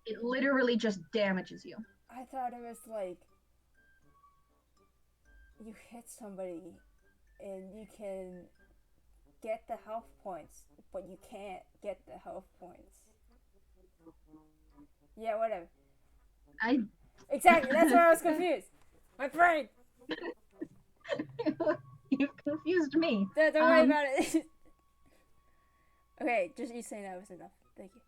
It literally just damages you. I thought it was like you hit somebody and you can get the health points, but you can't get the health points. Yeah, whatever. I Exactly, that's where I was confused. My brain! You've confused me. Don't worry about it. Okay, just you saying that was enough. Thank you.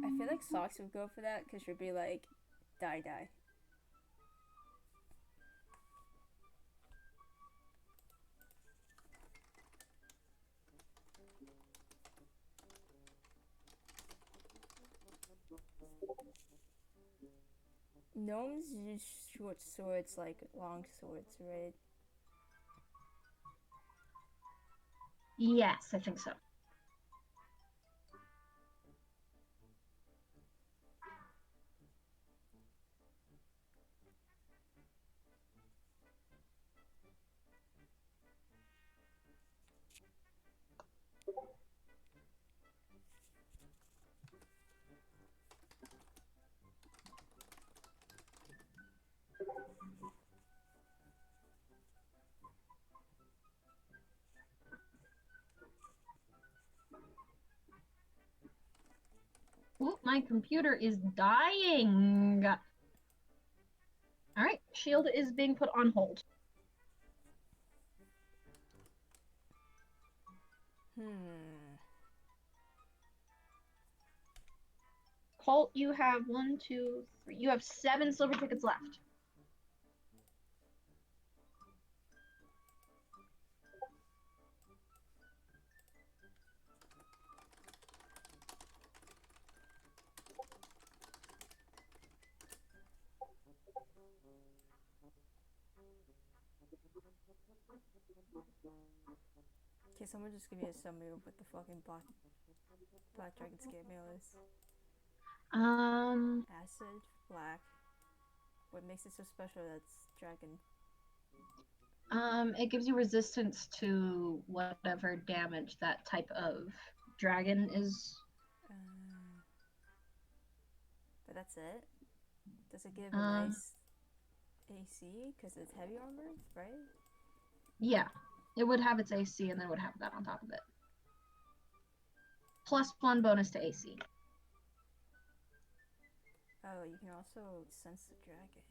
I feel like Socks would go for that because she'd be like, die, die. Gnomes use short swords like long swords, right? Yes, I think so. Ooh, my computer is dying. All right, shield is being put on hold. Colt, you have 1, 2, 3. You have 7 silver tickets left. Can someone just give me a summary of what the fucking black dragon scare mail is? Acid, black. What makes it so special that's dragon? It gives you resistance to whatever damage that type of dragon is. But that's it? Does it give a nice AC? Because it's heavy armor, right? Yeah, it would have its AC and then it would have that on top of it. +1 bonus to AC. Oh, you can also sense the dragon.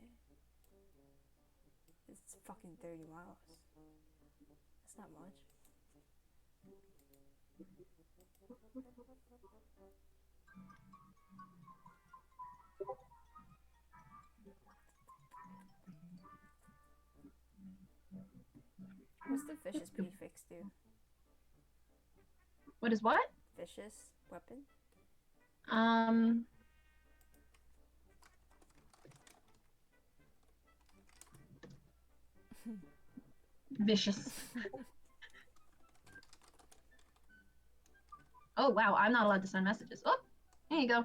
It's fucking 30 miles. That's not much. What's the vicious prefix do? What is what? Vicious weapon? Vicious. Oh, wow, I'm not allowed to send messages. Oh, there you go.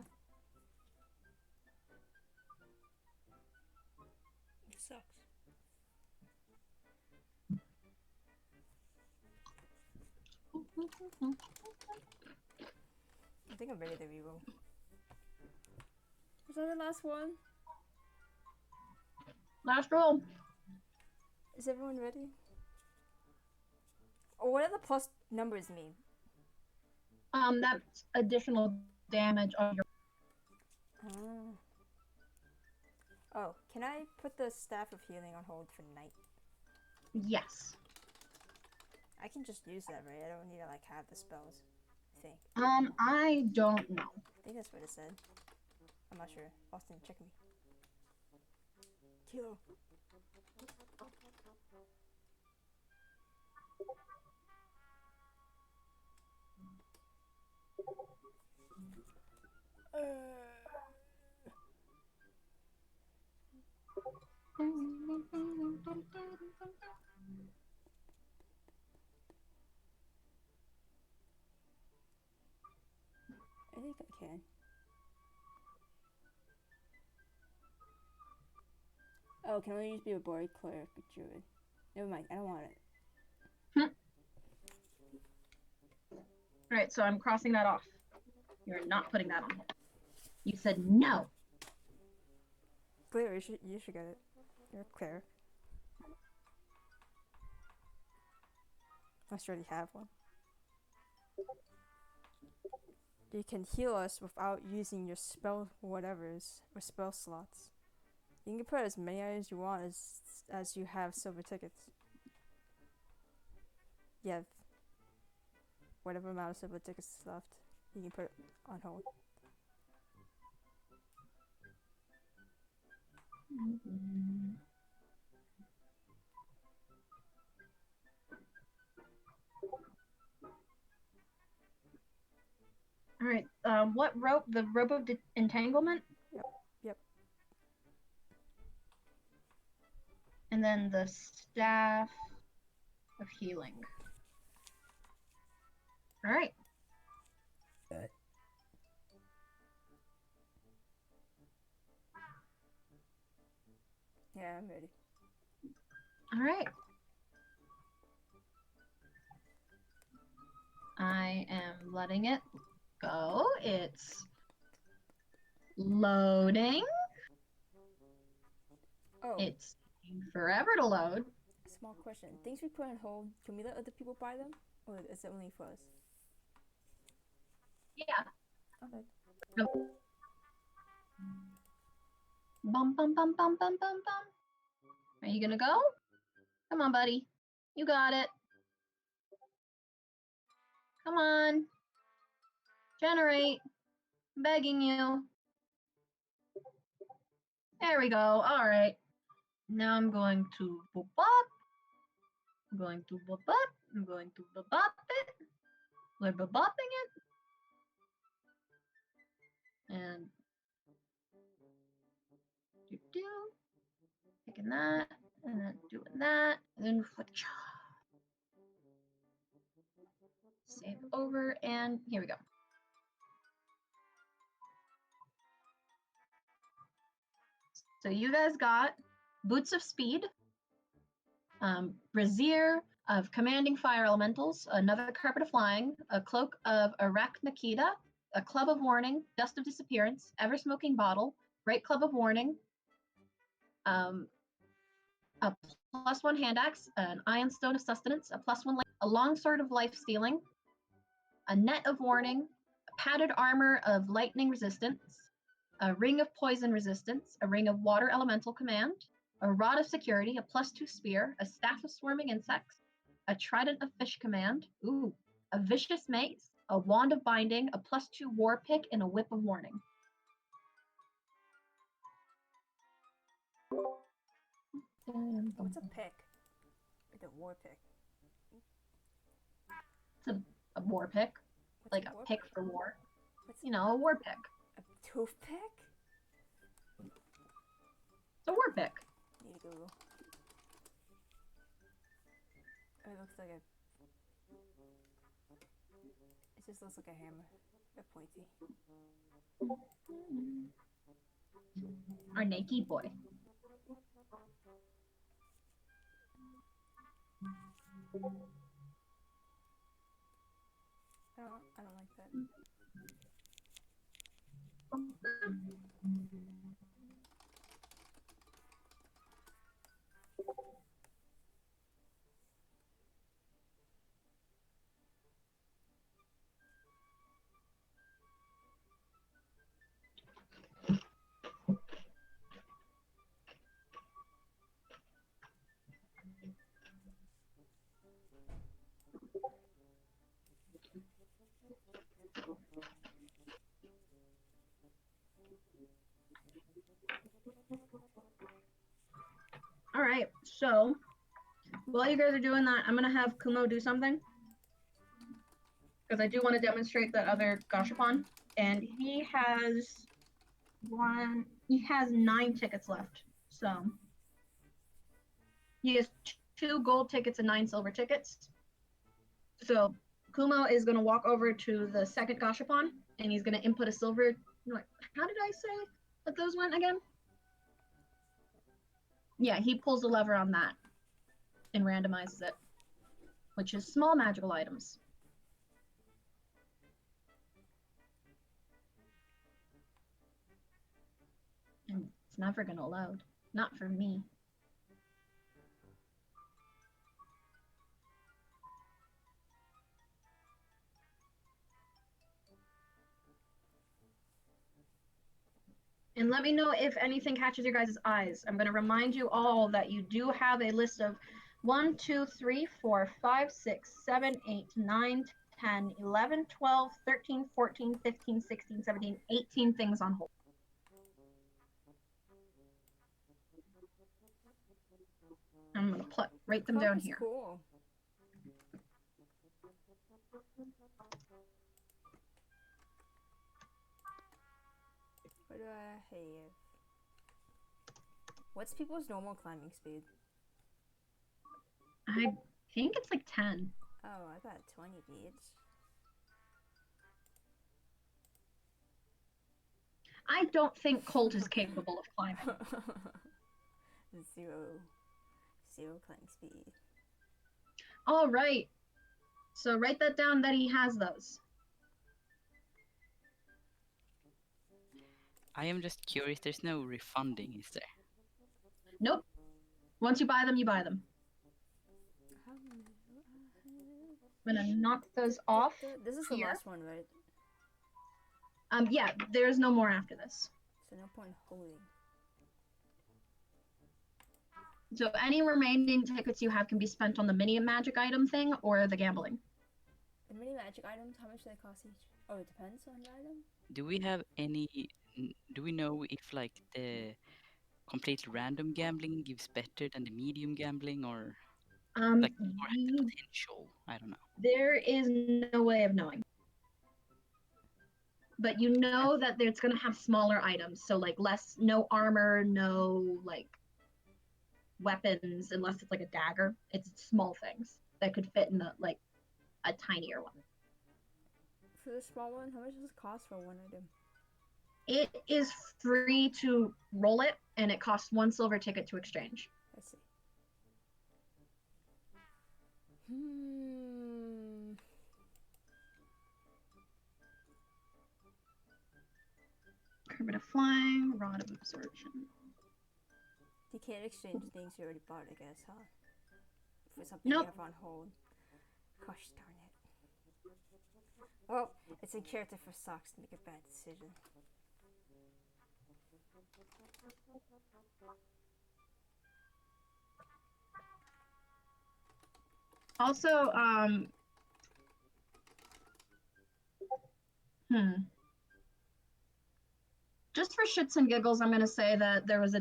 It sucks. I think I'm ready to reroll. Was that the last one? Last roll. Is everyone ready? Oh, what are the plus? numbers mean? That's additional damage on your. Oh. Oh, can I put the Staff of Healing on hold for night? Yes. I can just use that, right? I don't need to like have the spells. I think. I don't know. I think that's what it said. I'm not sure. Austin, check me. Kilo. I think I can. Oh, can only be a bard, cleric, druid. Never mind. I don't want it. Alright, so I'm crossing that off. You're not putting that on. You said no. Claire, you should get it. You're a cleric. Unless you already have one. You can heal us without using your spell whatever's or spell slots. You can put as many as you want as you have silver tickets. You have whatever amount of silver tickets left. You can put it on hold. Alright, what rope? The rope of entanglement? Yep. And then the staff of healing. Alright. Yeah, I'm ready. Alright. I am letting it go. It's loading. Oh, It's taking forever to load. small question. Things we put on hold, can we let other people buy them? Or is it only for us? Yeah. Okay. Bum bum bum bum bum bum bum. Are you gonna go? Come on, buddy. You got it. Come on. Generate. I'm begging you. There we go. All right. Now I'm going to boop bop. I'm going to boop bop. I'm going to boop bop it. We're boop bopping it. And do. Taking that. And then doing that. And then save over. And here we go. So you guys got Boots of Speed, Brazier of Commanding Fire Elementals, another Carpet of Flying, a Cloak of Arachnakida, a Club of Warning, Dust of Disappearance, Ever Smoking Bottle, Great Club of Warning, a +1 hand axe, an Iron Stone of Sustenance, a +1, a Long Sword of Life Stealing, a Net of Warning, a Padded Armor of Lightning Resistance, a Ring of Poison Resistance, a Ring of Water Elemental Command, a Rod of Security, a +2 Spear, a Staff of Swarming Insects, a Trident of Fish Command, a Vicious Mace, a Wand of Binding, a +2 War Pick, and a Whip of Warning. What's a pick? Like a war pick. It's a war pick, What's like a a war pick pick? for war. What's You know, a war pick. a toothpick? It's a war pick. Need to Google. Oh, it looks like a. It just looks like a hammer. A pointy. Our naked boy. I don't like that. So, while you guys are doing that, I'm gonna have Kumo do something. Because I do want to demonstrate that other Gashapon. And he has 9 tickets left. So, he has 2 gold tickets and 9 silver tickets. So, Kumo is gonna walk over to the second Gashapon, and he's gonna input a silver. How did I say that those went again? Yeah, he pulls the lever on that and randomizes it, which is small magical items. And it's never gonna load. Not for me. And let me know if anything catches your guys' eyes. I'm going to remind you all that you do have a list of 1, 2, 3, 4, 5, 6, 7, 8, 9, 10, 11, 12, 13, 14, 15, 16, 17, 18 things on hold. I'm going to write them down here. Cool. What do I have? What's people's normal climbing speed? I think it's like 10. Oh, I got 20 beads. I don't think Colt is capable of climbing. Zero climbing speed. All right. So write that down that he has those. I am just curious, there's no refunding, is there? Nope. Once you buy them, you buy them. I'm gonna knock those off. This is here. The last one, right? Yeah, there's no more after this. So no point holding. So any remaining tickets you have can be spent on the mini magic item thing or the gambling. The mini magic items, how much do they cost each? Oh, it depends on the item? Do we have any... Do we know if, like, the completely random gambling gives better than the medium gambling, or... like, or has the potential? I don't know. There is no way of knowing. But you know that it's going to have smaller items. So, like, no armor, no, like, weapons, unless it's, like, a dagger. It's small things that could fit in, a tinier one. For the small one, how much does it cost for one item? It is free to roll it, and it costs 1 silver ticket to exchange. I see. Carbon of flying, rod of absorption. You can't exchange things you already bought, I guess, huh? For something Nope. you have on hold. Gosh darn it. Well, it's in character for Socks to make a bad decision. Also, just for shits and giggles, I'm going to say that there was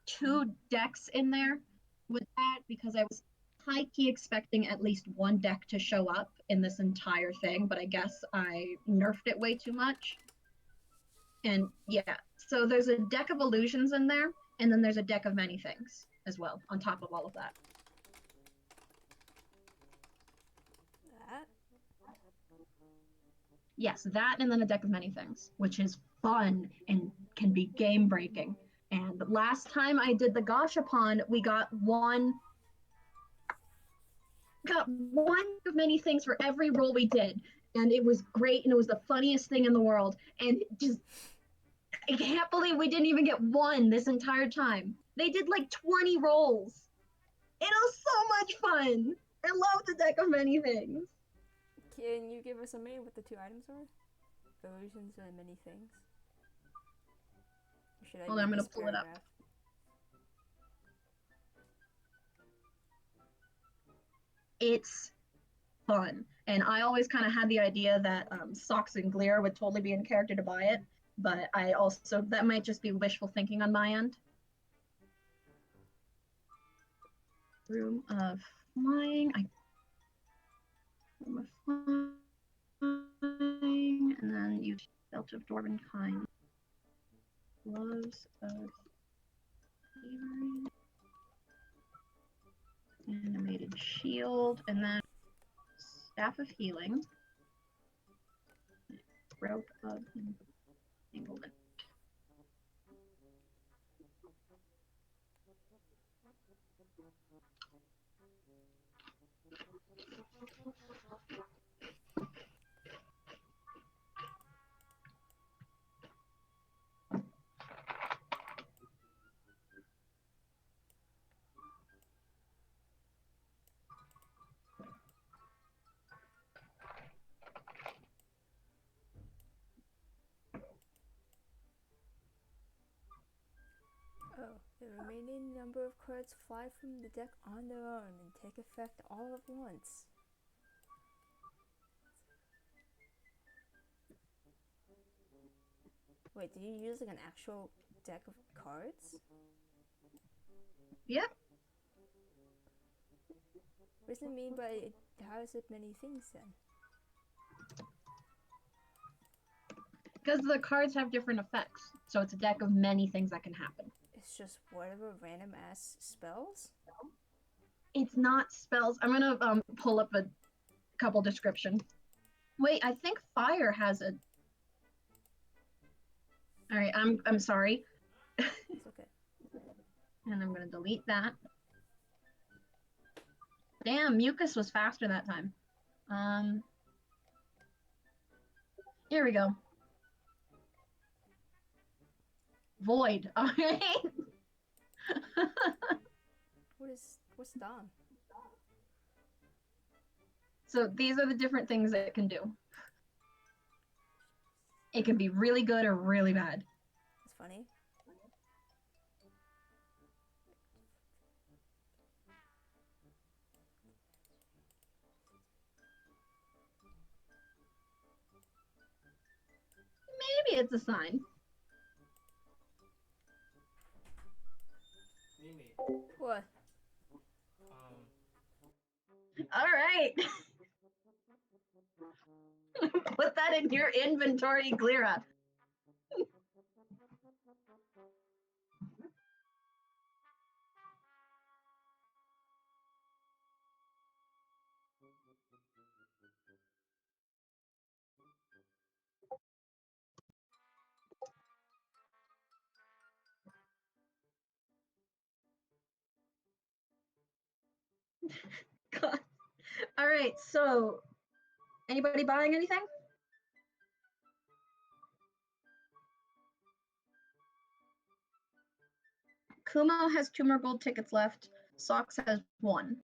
2 decks in there with that because I was high-key expecting at least 1 deck to show up in this entire thing, but I guess I nerfed it way too much. And yeah, so there's a deck of illusions in there, and then there's a deck of many things as well, on top of all of that. Yes, that and then a deck of many things, which is fun and can be game breaking. And last time I did the Gashapon, we got one of many things for every roll we did. And it was great, and it was the funniest thing in the world. And I can't believe we didn't even get 1 this entire time. They did like 20 rolls. It was so much fun. I love the deck of many things. Can you give us a name what the 2 items are? Illusions and many things. Or should I Hold on, I'm going to pull it up. It's fun. And I always kind of had the idea that Socks and Gleer would totally be in character to buy it. But I also, that might just be wishful thinking on my end. Room of flying. Room of flying, and then you belt of dwarven kind. Gloves of thievery. Animated shield, and then staff of healing. Rope of entanglement. Oh, the remaining number of cards fly from the deck on their own and take effect all at once. Wait, do you use like an actual deck of cards? Yep. What does it mean by it has it many things then? Because the cards have different effects. So it's a deck of many things that can happen. It's just whatever random ass spells? It's not spells. I'm gonna pull up a couple description. Wait, I think fire has a. All right, I'm sorry. It's okay. And I'm gonna delete that. Damn, mucus was faster that time. Here we go. Void. All right. What's Dom? So these are the different things that it can do. It can be really good or really bad. It's funny. Maybe it's a sign. Mimi, What? All right. Put that in your inventory, Glira. God. All right, so anybody buying anything? Kumo has 2 more gold tickets left. Socks has 1.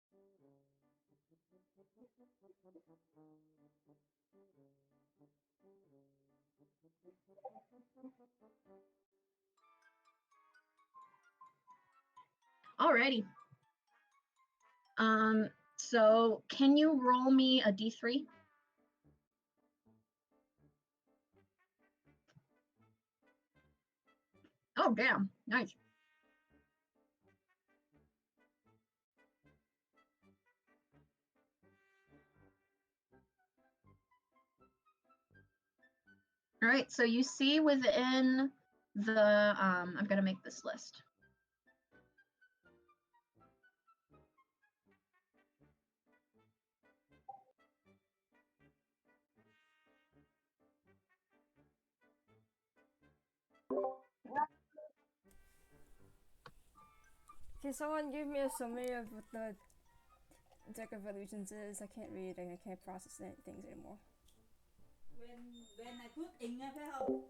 Alrighty. So can you roll me a d3? Oh, damn. Nice. All right, so you see within the, I'm going to make this list. Can someone give me a summary of what the Deck of Illusions is? I can't read and I can't process things anymore. When I put in phải không?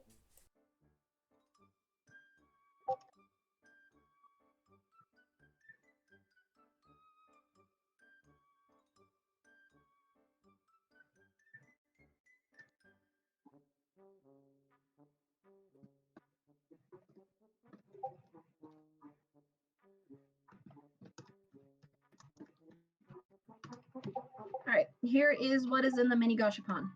All right, here is what is in the mini Gashapon.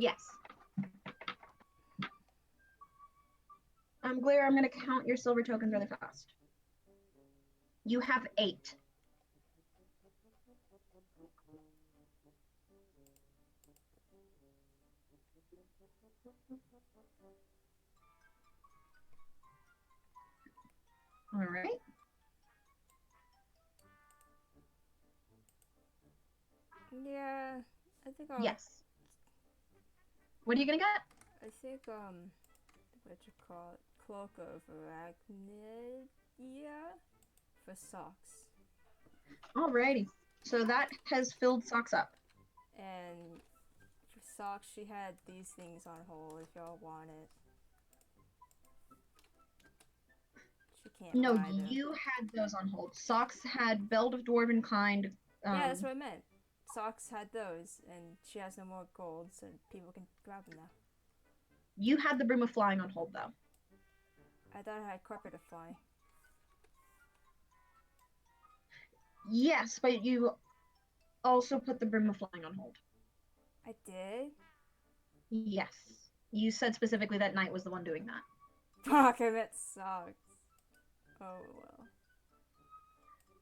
Yes. Glare, I'm going to count your silver tokens really fast. You have 8. All right. Yeah, I think I'll. Yes. What are you going to get? I think, what you call it? Cloak of Arachnid? Yeah? For socks. Alrighty. So that has filled Socks up. And for socks, she had these things on hold if y'all want it. She can't No, buy them. you had those on hold. Socks had Belt of Dwarven Kind. Yeah, that's what I meant. Socks had those, and she has no more gold, so people can grab them now. You had the Broom of Flying on hold, though. I thought I had Carpet of Fly. Yes, but you also put the Broom of Flying on hold. I did? Yes. You said specifically that Knight was the one doing that. Fuck, I meant socks. Oh, well.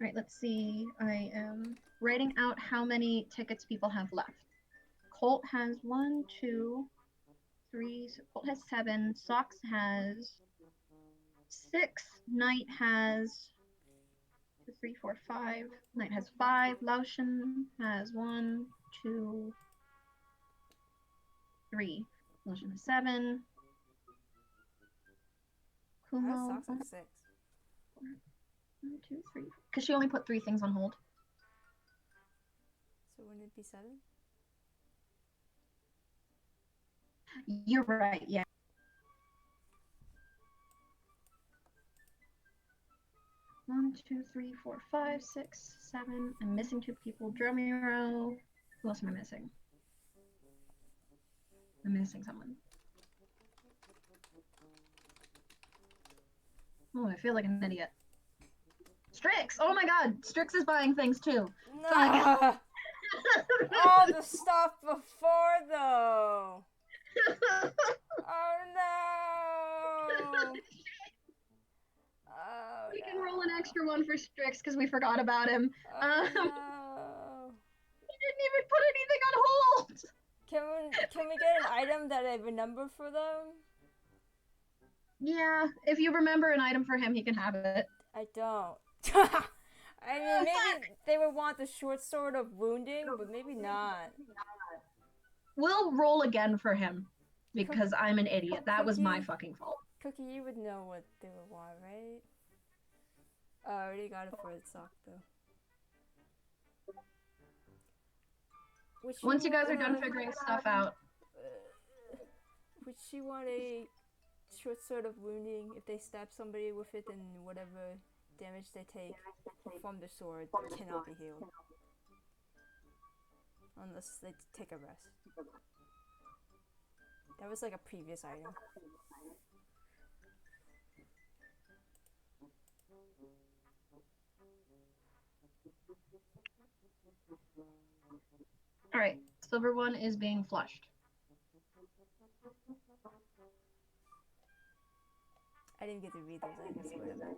Right, let's see. I am writing out how many tickets people have left. Colt has 1, 2, 3. So Colt has 7. Socks has 6. Knight has 2, 3, 4, 5. Knight has 5. Laushan has 1, 2, 3. Laushan has 7. How does Kumo. socks have 6? 1, 2, 3. Because she only put 3 things on hold. So wouldn't it be 7? You're right, yeah. One, 2, 3, 4, 5, 6, 7. I'm missing 2 people. Dromiro. Who else am I missing? I'm missing someone. Oh, I feel like an idiot. Strix! Oh my god! Strix is buying things too. No! All the stuff before, though! Oh no! Oh We no. can roll an extra one for Strix because we forgot about him. Oh no. He didn't even put anything on hold! Can we get an item that I remember for them? Yeah, if you remember an item for him, he can have it. I don't. I mean, maybe they would want the short sword of wounding, but maybe not. We'll roll again for him because I'm an idiot. That was my Cookie? fucking fault. Cookie, you would know what they would want, right? Oh, I already got it for the sock, though. Once you guys are done figuring stuff out. Would she want a short sword of wounding if they stab somebody with it and whatever damage they take from the sword cannot be healed? Unless they take a rest. That was like a previous item. Alright, silver one is being flushed. I didn't get to read those items, whatever.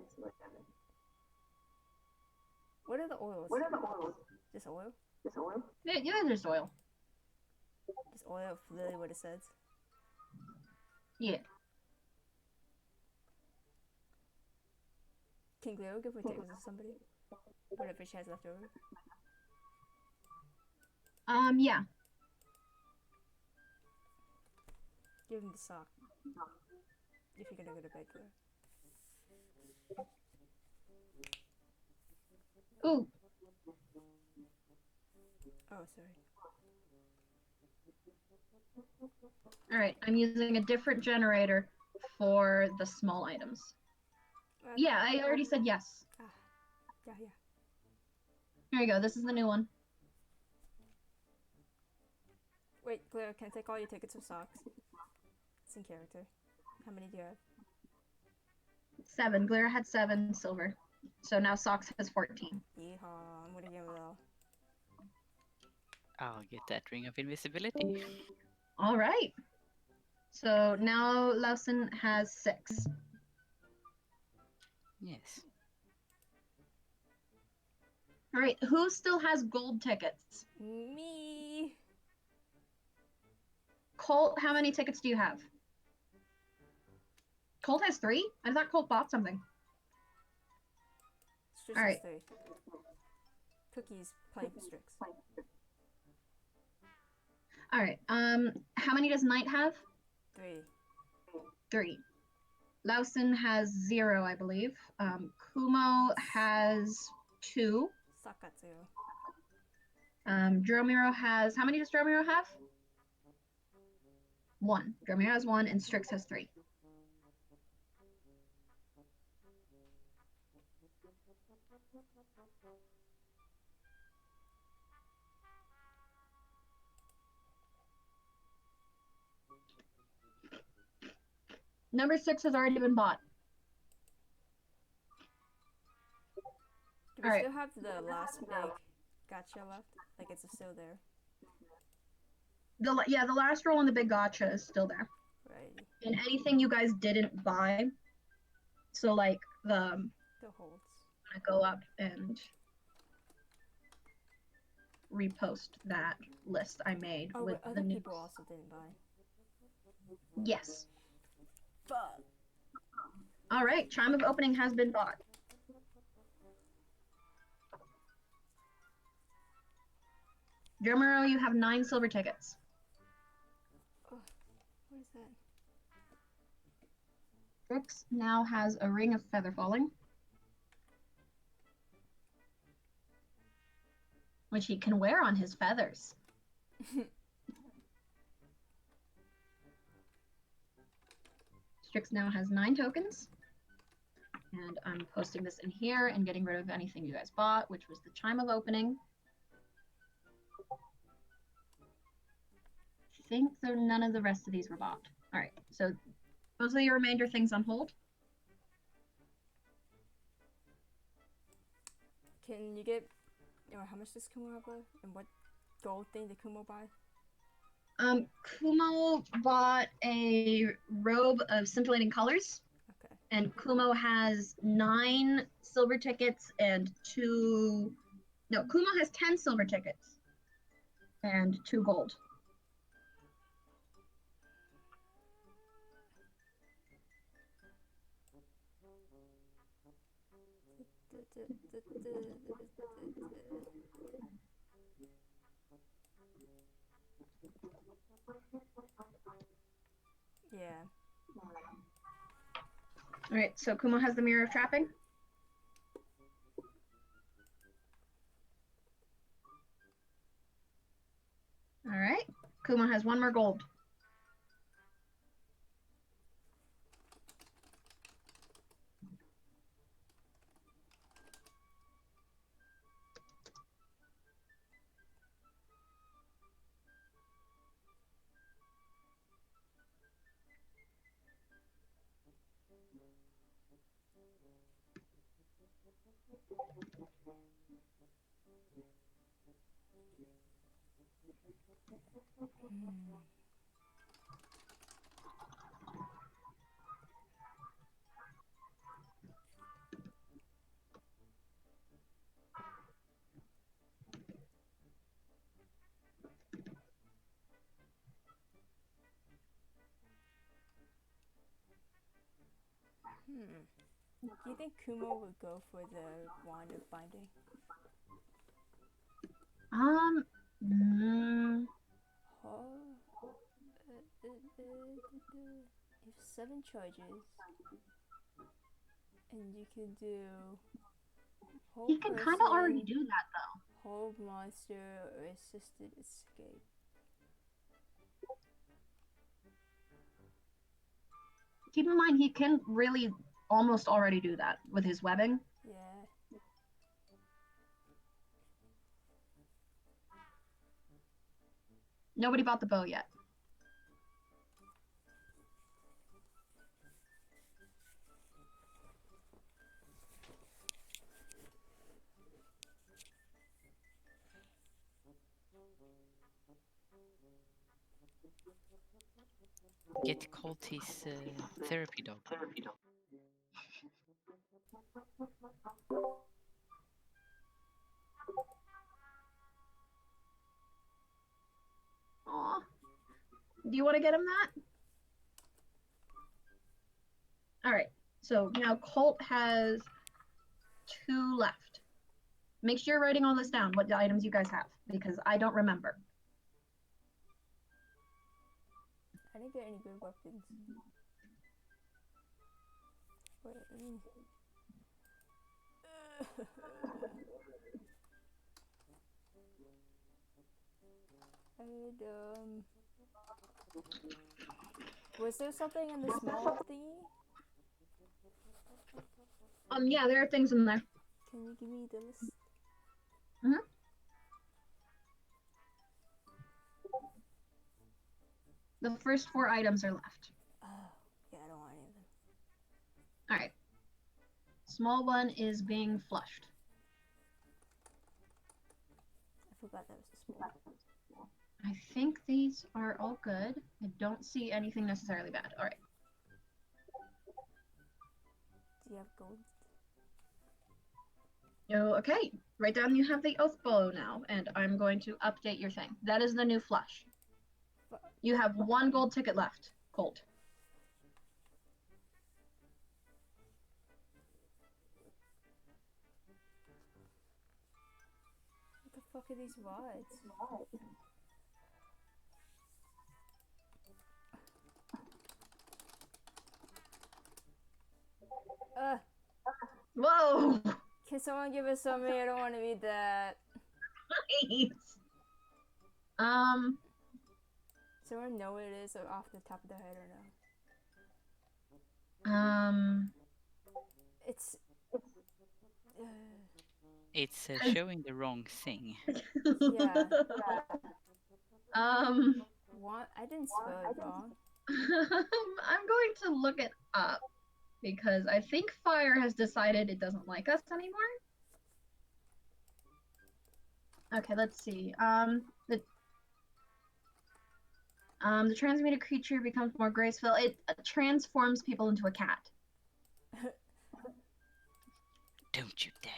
What are the oils? Just oil? Yeah, there's oil. Just oil, literally what it says. Yeah. Can Cleo give potatoes to somebody? Whatever she has left over. Yeah. Give him the sock. If you're gonna go to bed, Cleo. Ooh. Oh, sorry. Alright, I'm using a different generator for the small items. Yeah, I already said yes. Yeah. Here you go, this is the new one. Wait, Cleo, can I take all your tickets of socks? It's in character. How many do you have? 7. Glera had 7 silver. So now Socks has 14. Yeehaw, I'm gonna give it all. I'll get that ring of invisibility. All right. So now Lawson has 6. Yes. All right. Who still has gold tickets? Me. Colt, how many tickets do you have? Colt has 3? I thought Colt bought something. Strix All has right. 3. Cookie's playing for Strix. All right. How many does Knight have? 3. 3. Lawson has 0, I believe. Kumo has 2. Sakatsu. Dromiro has, how many does Dromiro have? 1. Dromiro has 1, and Strix has 3. Number 6 has already been bought. Do we All right. still have the last big gotcha left? Like it's still there. The last roll on the big gotcha is still there. Righty. And anything you guys didn't buy, so like the holds. I'm gonna go up and repost that list I made Oh, with but the other new. people also didn't buy. Yes. Fuck. All right. Chime of opening has been bought. Drumero, you have 9 silver tickets. Oh, what is that? Strix now has a ring of feather falling, which he can wear on his feathers. Strix now has 9 tokens. And I'm posting this in here and getting rid of anything you guys bought, which was the chime of opening. I think none of the rest of these were bought. All right, so most of your remainder things on hold. Can you get, or how much does Kumo have left? And what gold thing did Kumo buy? Kumo bought a robe of scintillating colors. Okay. And Kumo has 9 silver tickets and 2. No, Kumo has 10 silver tickets and 2 gold. Yeah. All right, so Kumo has the Mirror of Trapping. All right, Kumo has 1 more gold. Do you think Kumo would go for the wand of binding? If 7 charges, and you can do whole He can kind of already do that though. Hold monster or assisted escape. Keep in mind, he can really almost already do that with his webbing. Yeah. Nobody bought the bow yet. Get Colt his therapy dog. Aw. Do you want to get him that? All right. So now Colt has 2 left. Make sure you're writing all this down, what items you guys have, because I don't remember. I didn't get any good weapons. Wait. And, was there something in the small thingy? Yeah, there are things in there. Can you give me the list? Mm-hmm. The first 4 items are left. Oh, yeah, I don't want any of them. All right. Small one is being flushed. I forgot that was a small. I think these are all good. I don't see anything necessarily bad. All right. Do you have gold? Okay. Write down you have the oath bow now, and I'm going to update your thing. That is the new flush. You have 1 gold ticket left, Colt. What the fuck are these rods? Whoa! Can someone give us some? I don't want to read that. Nice. Does someone know what it is off the top of their head or no? It's. It's showing the wrong thing. Yeah. What? I didn't spell it wrong. I'm going to look it up because I think fire has decided it doesn't like us anymore. Okay, let's see. The transmuted creature becomes more graceful. It transforms people into a cat. Don't you dare.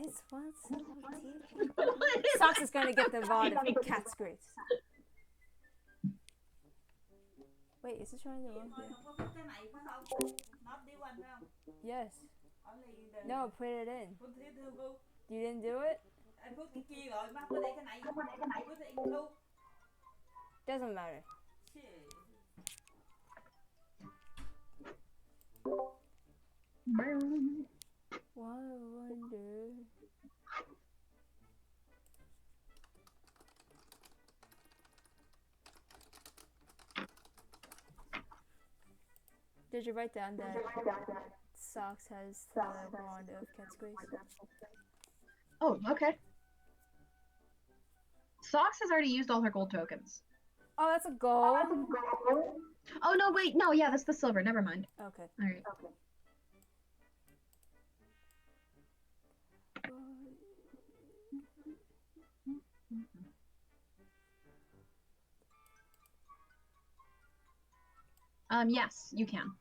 It's once Socks is gonna get the rod of cat's grace. Wait, is it showing the wrong thing? Yes. No, put it in. You didn't do it? Doesn't matter. Wonder. Did you write down that Socks has the wand of cat's grace? Oh, okay. Socks has already used all her gold tokens. Oh, that's a gold. Oh no, wait, no, yeah, that's the silver. Never mind. Okay. All right. Yes, you can.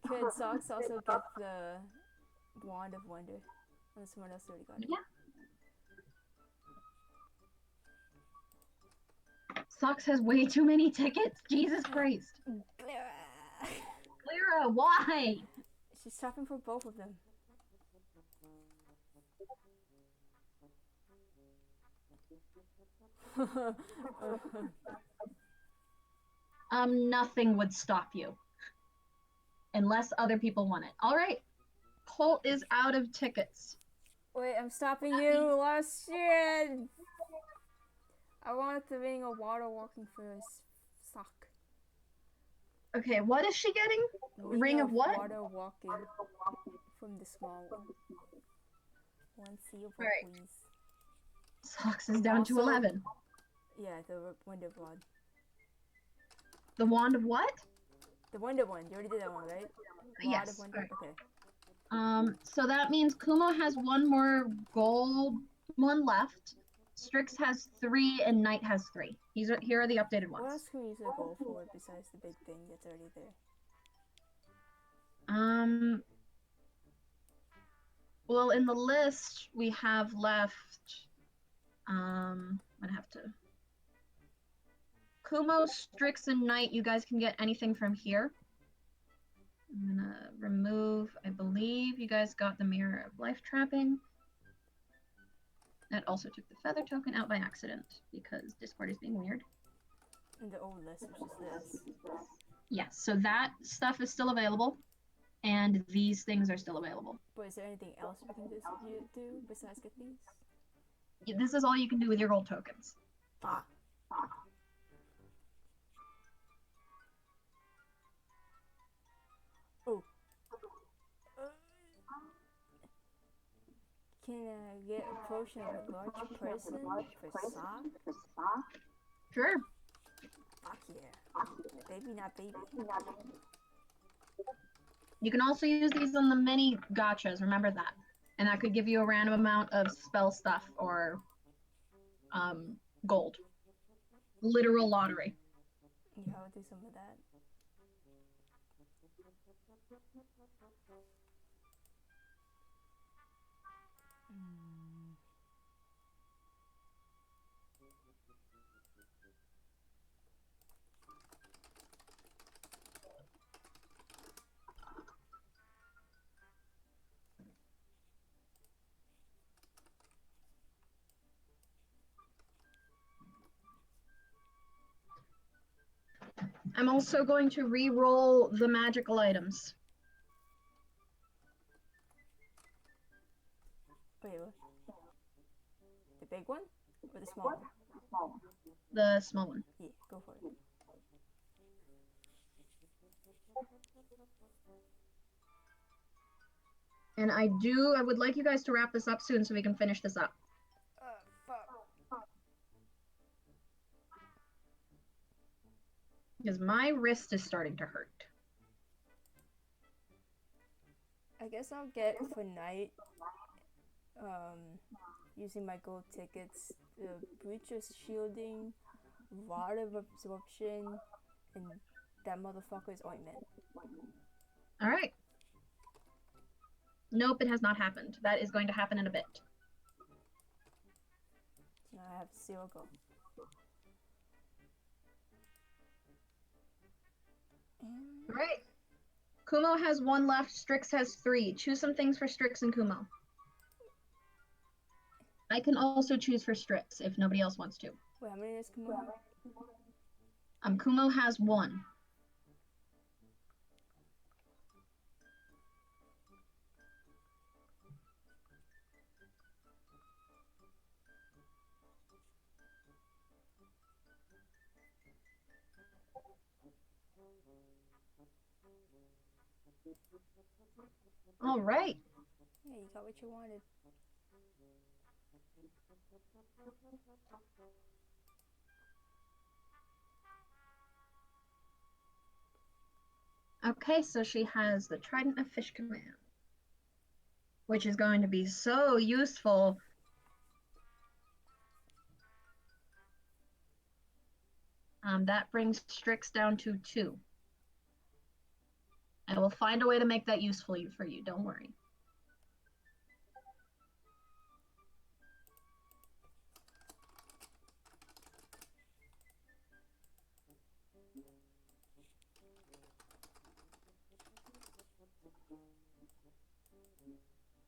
Could Socks also get the wand of wonder? Unless someone else already got it. Yeah. Socks has way too many tickets. Jesus Christ. Clara, why? She's shopping for both of them. Nothing would stop you. Unless other people want it. All right. Colt is out of tickets. Wait, I'm stopping you. Last shit. I wanted the ring of water walking first. Sock. Okay, what is she getting? Ring of what? Water walking from the small one. 1 silver, right. please. Socks is down to 11. Yeah, the wonder wand. The wand of what? The wonder one. You already did that one, right? Yes. Wand of wonder. Right. Okay. So that means Kumo has one more gold one left. Strix has 3 and Knight has 3. Here are the updated What ones. else can we use a goal for besides the big thing that's already there? Well, in the list we have left. I'm gonna have to. Kumo, Strix, and Knight. You guys can get anything from here. I'm gonna remove. I believe you guys got the Mirror of Life trapping. That also took the feather token out by accident because Discord is being weird. In the old list, which is this. Yes, so that stuff is still available, and these things are still available. But is there anything else we can do besides get these? This is all you can do with your gold tokens. Fuck. Oh. Can I get a potion of a large person for sock? Sure. Fuck yeah. Baby, not baby. You can also use these on the mini gachas, remember that. And that could give you a random amount of spell stuff or gold. Literal lottery. Yeah, I'll do some of that. I'm also going to re-roll the magical items. Wait, what? The big one? Or the small one? The small one. Yeah, go for it. And I would like you guys to wrap this up soon so we can finish this up. Fuck. Because my wrist is starting to hurt. I guess I'll get for Knight, using my gold tickets, Breach of Shielding, Rod of Absorption, and that motherfucker's ointment. Alright. Nope, it has not happened. That is going to happen in a bit. Now I have 0 gold. Alright. Kumo has 1 left, Strix has 3. Choose some things for Strix and Kumo. I can also choose for Strix if nobody else wants to. Wait, how many does Kumo have? Kumo has 1. All right. Yeah, you got what you wanted. Okay, so she has the Trident of Fish command, which is going to be so useful. That brings Strix down to 2. I will find a way to make that useful for you, don't worry.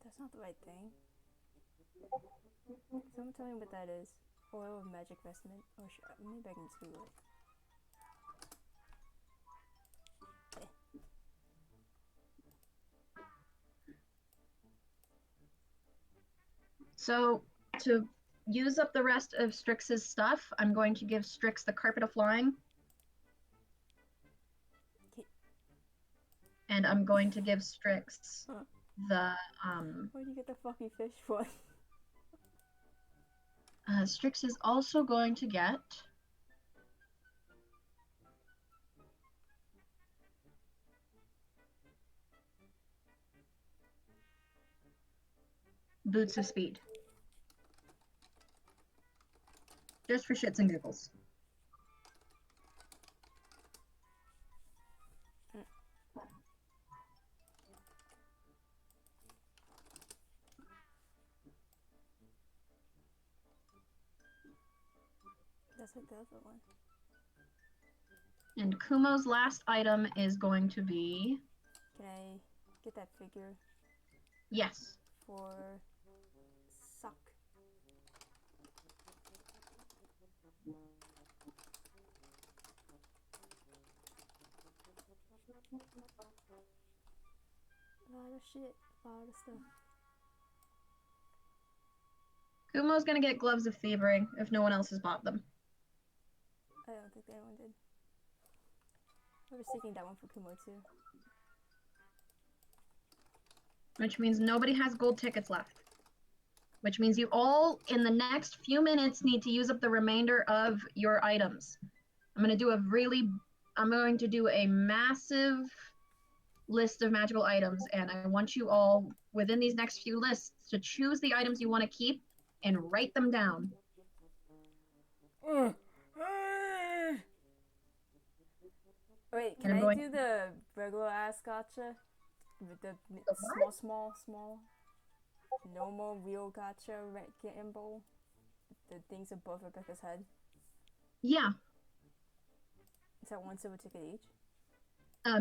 That's not the right thing. Someone tell me what that is. Oil of magic vestment. Or maybe I can just Google it. So to use up the rest of Strix's stuff, I'm going to give Strix the Carpet of Flying. And I'm going to give Strix the Where'd you get the fucking fish from? Strix is also going to get boots of speed. Just for shits and giggles. That's like the other one. And Kumo's last item is going to be... Can I get that figure Yes. for suck? A lot of shit, a lot of stuff. Kumo's gonna get Gloves of Thievery if no one else has bought them. I don't think anyone did. I was thinking that one for Kumo too. Which means nobody has gold tickets left. Which means you all, in the next few minutes, need to use up the remainder of your items. I'm going to do a massive list of magical items, and I want you all, within these next few lists, to choose the items you want to keep and write them down. Wait, can I do the regular ass gotcha? With the small, normal real gotcha gamble? The things above Rebecca's head? Yeah. Is that one silver ticket each?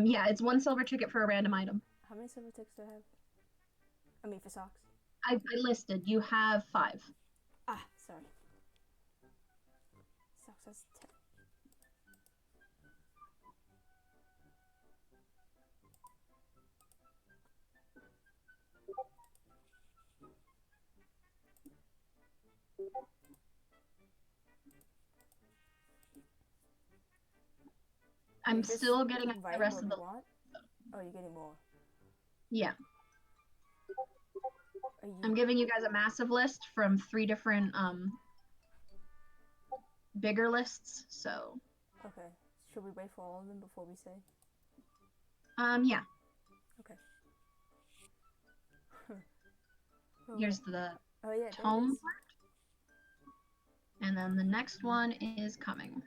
Yeah, it's 1 silver ticket for a random item. How many silver tickets do I have? I mean, for socks. I listed. You have 5. Ah, sorry. Socks has 10. I'm still getting the rest of the... Want? Oh, you're getting more. Yeah. I'm giving you guys a massive list from 3 different bigger lists, so... Okay. Should we wait for all of them before we say? Yeah. Okay. Here's the tome. And then the next one is coming.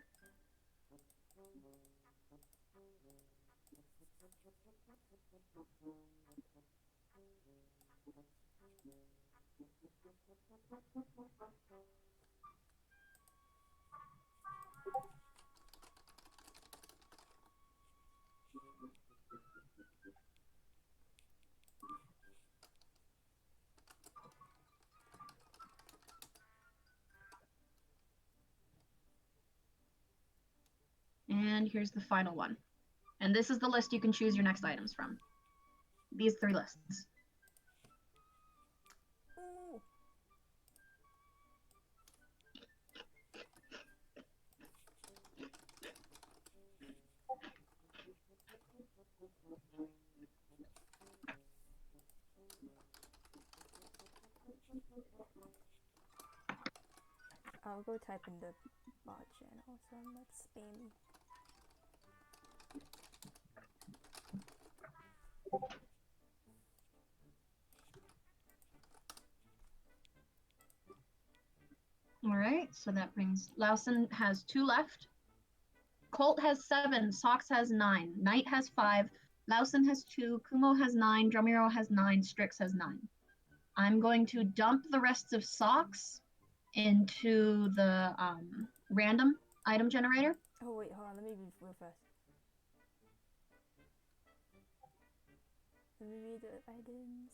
And here's the final one. And this is the list you can choose your next items from. These 3 lists. Ooh. I'll go type in the bot channel so I'm not spammy. Alright, so that brings... Lausen has 2 left. Colt has 7, Sox has 9, Knight has 5, Lausen has 2, Kumo has 9, Drumiro has 9, Strix has 9. I'm going to dump the rest of Sox into the random item generator. Oh wait, hold on, let me read real fast. Let me read the items.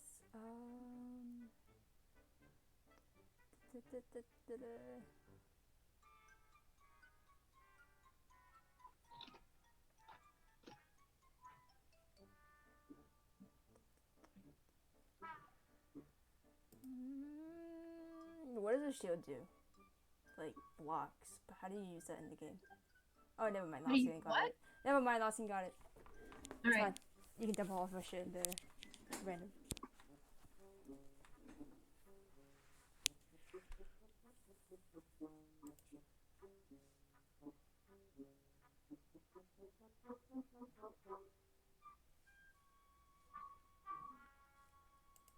What does a shield do? Like, blocks. But how do you use that in the game? Oh, never mind. Lawson got it. Never mind, Lawson got it. It's fine. You can dump all of our shit in the random.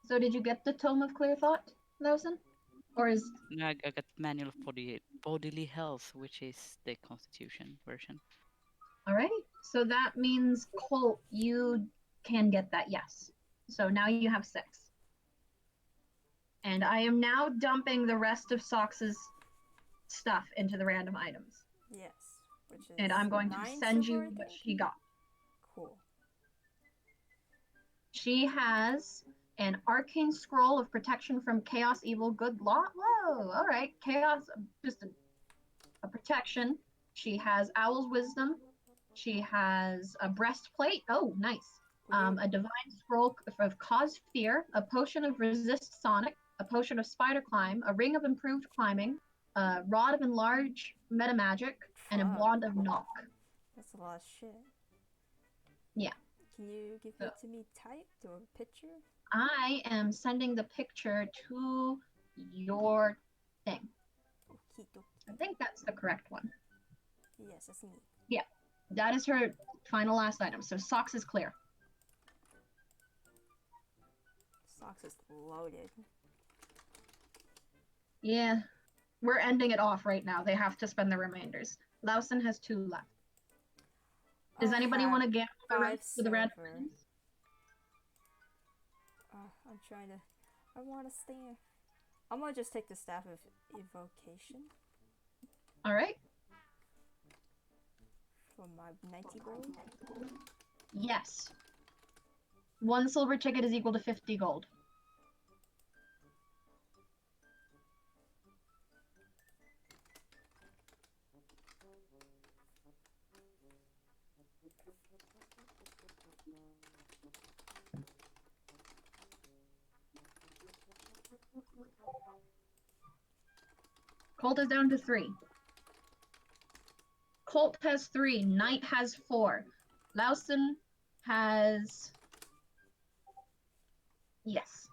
So did you get the Tome of Clear Thought? Lawson? Or is No, I got manual of bodily health, which is the Constitution version. alrighty? So that means Colt, you can get that, yes. So now you have 6. And I am now dumping the rest of Socks's stuff into the random items. Yes. Which is And I'm going to 9 send silver, you I what think? she got. Cool. She has an arcane scroll of protection from chaos, evil, good, law. Whoa, all right. Chaos, just a protection. She has owl's wisdom. She has a breastplate. Oh, nice. A divine scroll of cause fear, a potion of resist sonic, a potion of spider climb, a ring of improved climbing, a rod of enlarge meta magic, and a Fuck. wand of knock. That's a lot of shit. Yeah. Can you give it to me typed or a picture? I am sending the picture to your thing. Okie I think that's the correct one. Yes, that's me. Yeah, that is her final last item. So Socks is clear. Socks is loaded. Yeah, we're ending it off right now. They have to spend the remainders. Lawson has 2 left. Does anybody want to gamble the 5 rest for the red? silver. I'm trying to. I want to stand. I'm gonna just take the staff of evocation All right. for my 90 gold. Yes. 1 silver ticket is equal to 50 gold. Colt is down to 3. Colt has 3. Knight has 4. Lawson has... Yes.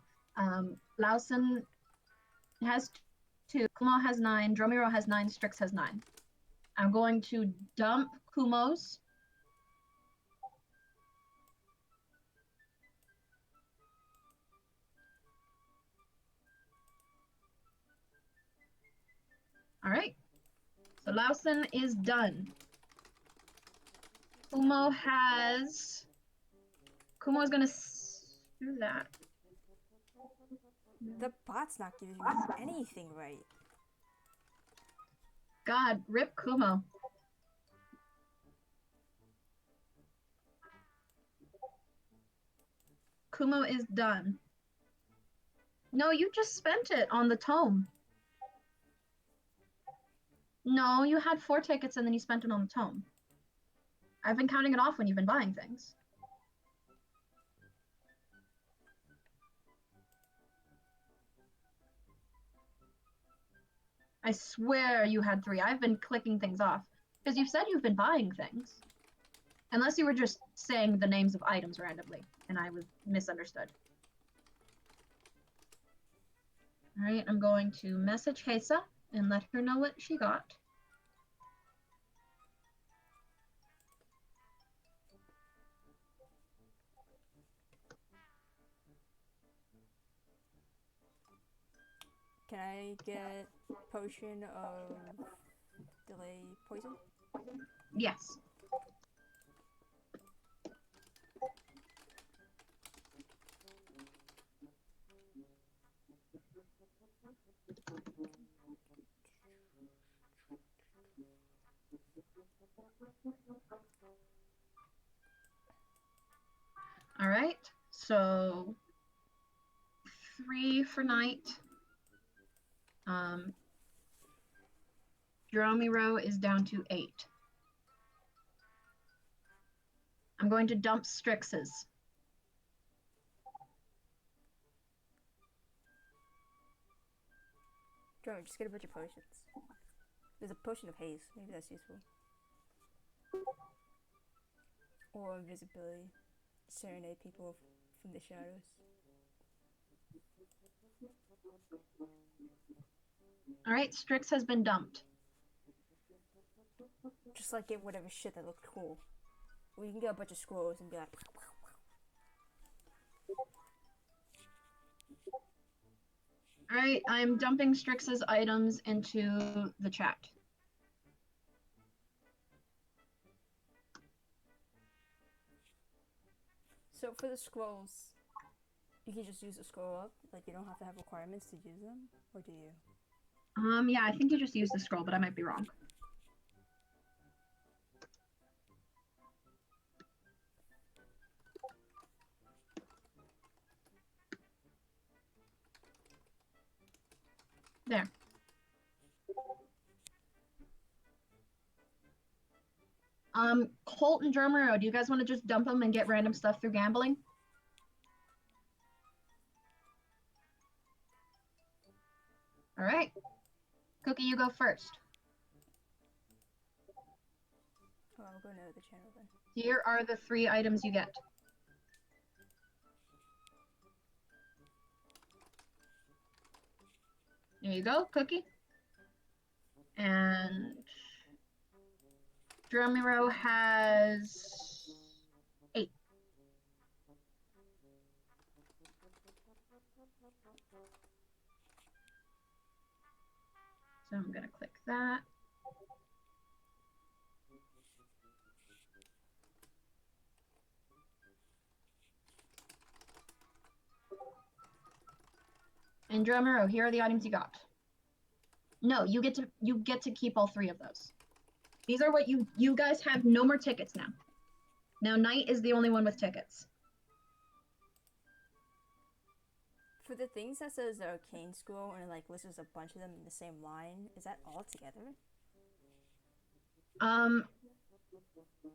Lawson has 2. Kumo has 9. Dromiro has 9. Strix has 9. I'm going to dump Kumo's. All right. So Lawson is done. Kumo has... Kumo is going to do that. The bot's not giving me anything right. God, rip Kumo. Kumo is done. No, you just spent it on the tome. No, you had 4 tickets and then you spent it on the tome. I've been counting it off when you've been buying things. I swear you had 3. I've been clicking things off. Because you've said you've been buying things. Unless you were just saying the names of items randomly, and I was misunderstood. Alright, I'm going to message Hesa and let her know what she got. Can I get potion of delay poison? Yes. All right, so 3 for Knight. Dromiro is down to 8. I'm going to dump Strix's. Go, just get a bunch of potions. There's a potion of haste. Maybe that's useful. Or invisibility. Serenade people from the shadows. All right, Strix has been dumped. Just like get whatever shit that looked cool. Or you can get a bunch of scrolls and be like. All right, I'm dumping Strix's items into the chat. So for the scrolls, you can just use the scroll up. Like you don't have to have requirements to use them, or do you? Yeah, I think you just use the scroll, but I might be wrong. There. Colt and Drumero, do you guys want to just dump them and get random stuff through gambling? All right. Cookie, you go first. Oh, I'll go to the channel then. Here are the 3 items you get. There you go, Cookie. And Drumero has 8. So I'm gonna click that. And Drumero, here are the items you got. No, you get to keep all 3 of those. These are what you guys have no more tickets now. Now Knight is the only one with tickets. For the things that says the arcane scroll and it like lists a bunch of them in the same line, is that all together?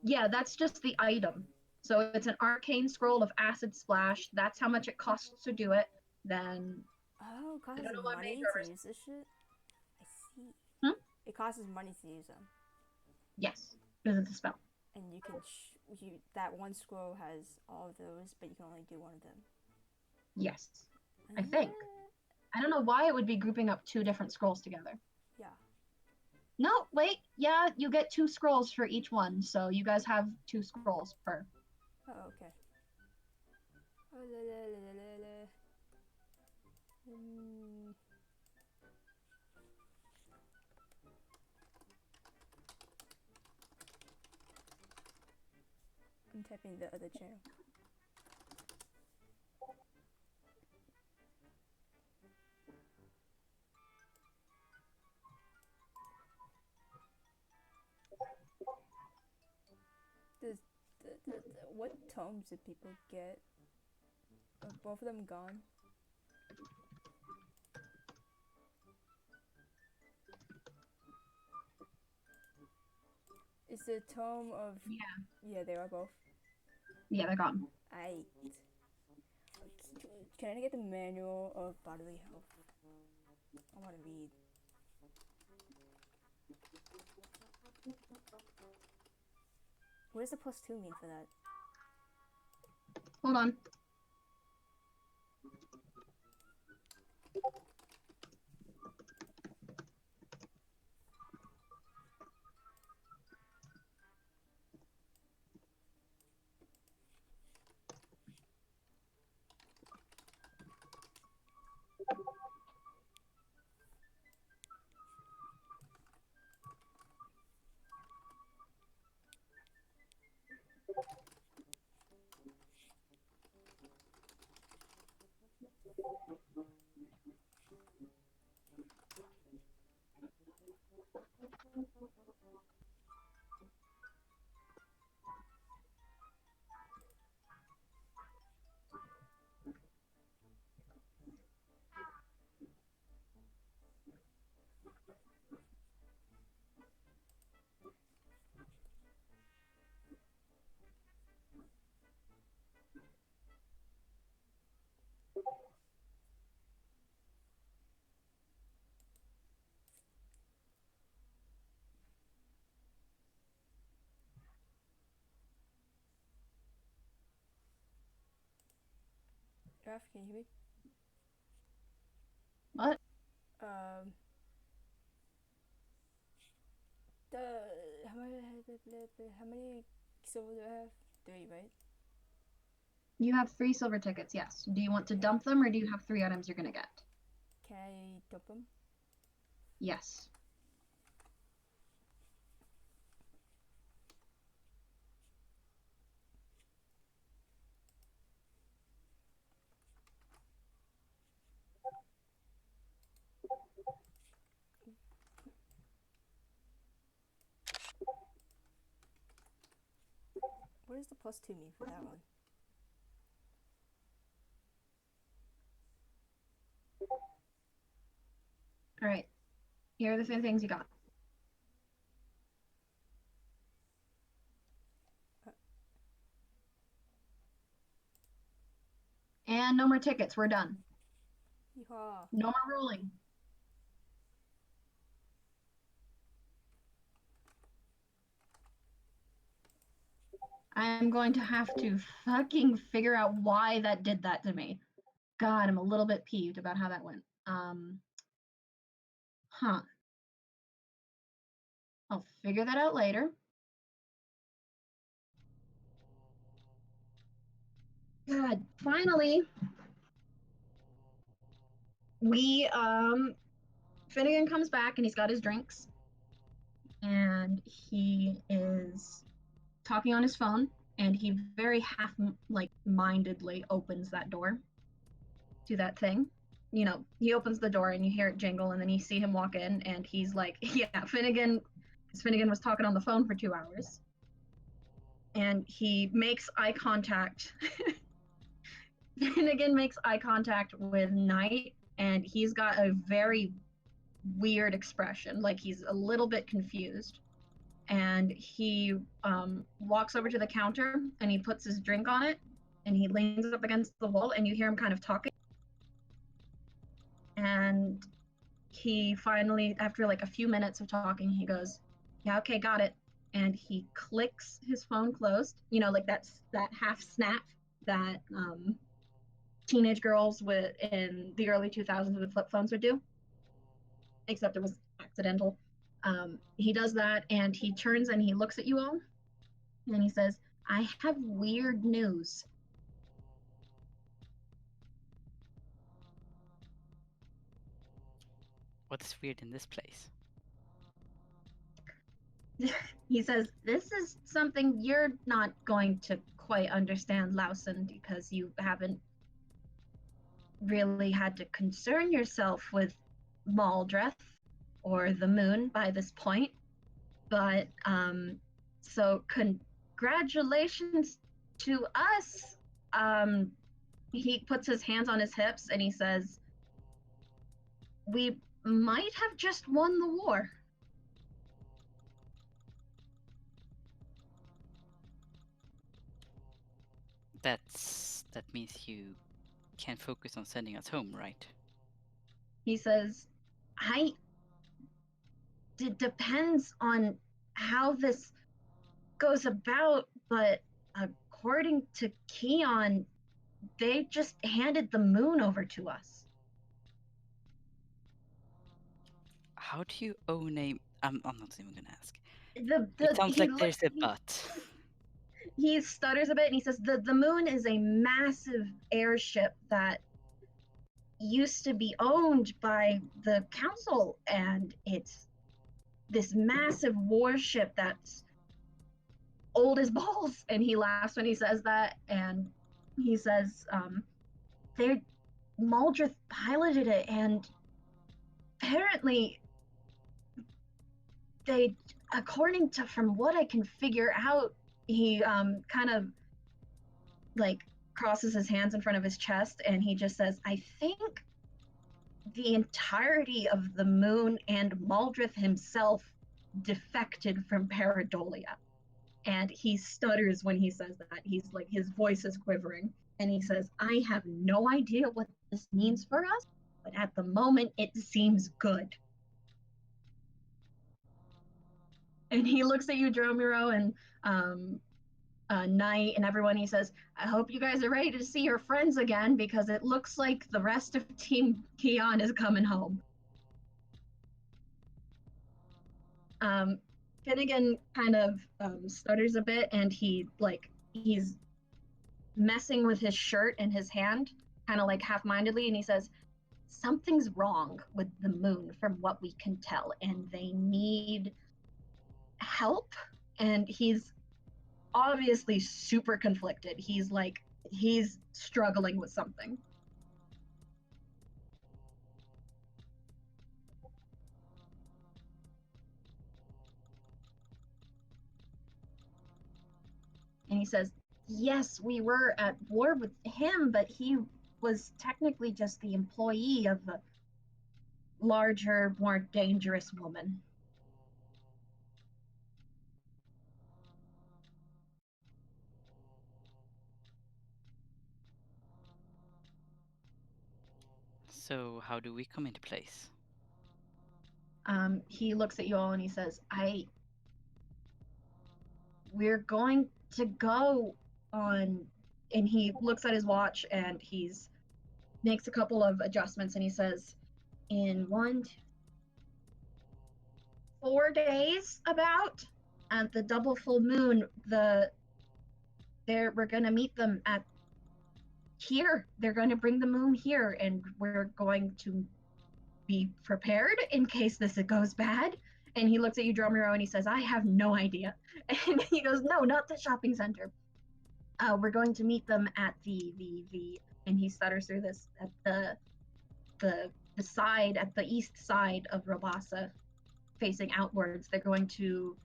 Yeah, that's just the item. So it's an arcane scroll of acid splash. That's how much it costs to do it. Then Oh, it costs I don't know what money major to use this shit? I see. Hmm? It costs money to use them. Yes, because it's a spell. And you can that one scroll has all of those, but you can only do one of them. Yes, I think. I don't know why it would be grouping up 2 different scrolls together. Yeah. No, wait. Yeah, you get 2 scrolls for each one, so you guys have 2 scrolls per. Oh, okay. Oh, la, la, la, la, la, la. I'm typing the other channel. What tomes did people get? Are both of them gone? Is the tome of... Yeah, they are both. Yeah, they're gone. Can I get the manual of bodily health? I want to read. What does the +2 mean for that? Hold on. Raf, can you hear me? What? How many silver do I have? 3, right? You have 3 silver tickets, yes. Do you want to dump them, or do you have 3 items you're gonna get? Can I dump him? Yes. What does the +2 mean for that one? All right. Here are the 5 things you got. And no more tickets. We're done. Yeehaw. No more rolling. I'm going to have to fucking figure out why that did that to me. God, I'm a little bit peeved about how that went. Huh. I'll figure that out later. God, finally, Finnegan comes back and he's got his drinks. And he is talking on his phone, and he very mindedly opens that door to that thing. You know, he opens the door and you hear it jingle, and then you see him walk in, and he's like, yeah, Finnegan was talking on the phone for 2 hours. And he makes eye contact. Finnegan makes eye contact with Knight, and he's got a very weird expression, like he's a little bit confused. And he walks over to the counter and he puts his drink on it, and he leans up against the wall, and you hear him kind of talking. And he finally, after like a few minutes of talking, he goes, yeah, okay, got it. And he clicks his phone closed, you know, like that half snap that teenage girls in the early 2000s with flip phones would do, except it was accidental. He does that, and he turns and he looks at you all, and he says, I have weird news. What's weird in this place? He says, this is something you're not going to quite understand, Lawson, because you haven't really had to concern yourself with Maldreth or the moon by this point. But, so congratulations to us. He puts his hands on his hips and he says, we might have just won the war. That means you can focus on sending us home, right? He says, it depends on how this goes about, but according to Keon, they just handed the moon over to us. How do you own a... I'm not even gonna ask. It sounds like there's a but. He stutters a bit and he says, the moon is a massive airship that used to be owned by the council, and it's this massive warship that's old as balls. And he laughs when he says that, and he says, Maldreth piloted it, and apparently they, according to from what I can figure out, he kind of like crosses his hands in front of his chest, and he just says, I think the entirety of the moon and Maldreth himself defected from Paradolia. And he stutters when he says that. He's like, his voice is quivering, and he says, I have no idea what this means for us, but at the moment it seems good. And he looks at you, Dromiro, and Knight, and everyone. He says, I hope you guys are ready to see your friends again, because it looks like the rest of Team Keon is coming home. Finnegan kind of stutters a bit, and he's messing with his shirt in his hand, kind of like half-mindedly, and he says, something's wrong with the moon from what we can tell, and they need help. And he's obviously super conflicted. He's struggling with something. And he says, yes, we were at war with him, but he was technically just the employee of a larger, more dangerous woman. So how do we come into place? He looks at you all and he says, we're going to go on, and he looks at his watch and he's makes a couple of adjustments and he says, in 4 days about, at the double full moon, we're gonna meet them at here. They're gonna bring the moon here, and we're going to be prepared in case this goes bad. And he looks at you, Dromero, and he says, I have no idea. And he goes, no, not the shopping center. We're going to meet them at the and he stutters through this, at the side, at the east side of Robasa, facing outwards. They're going to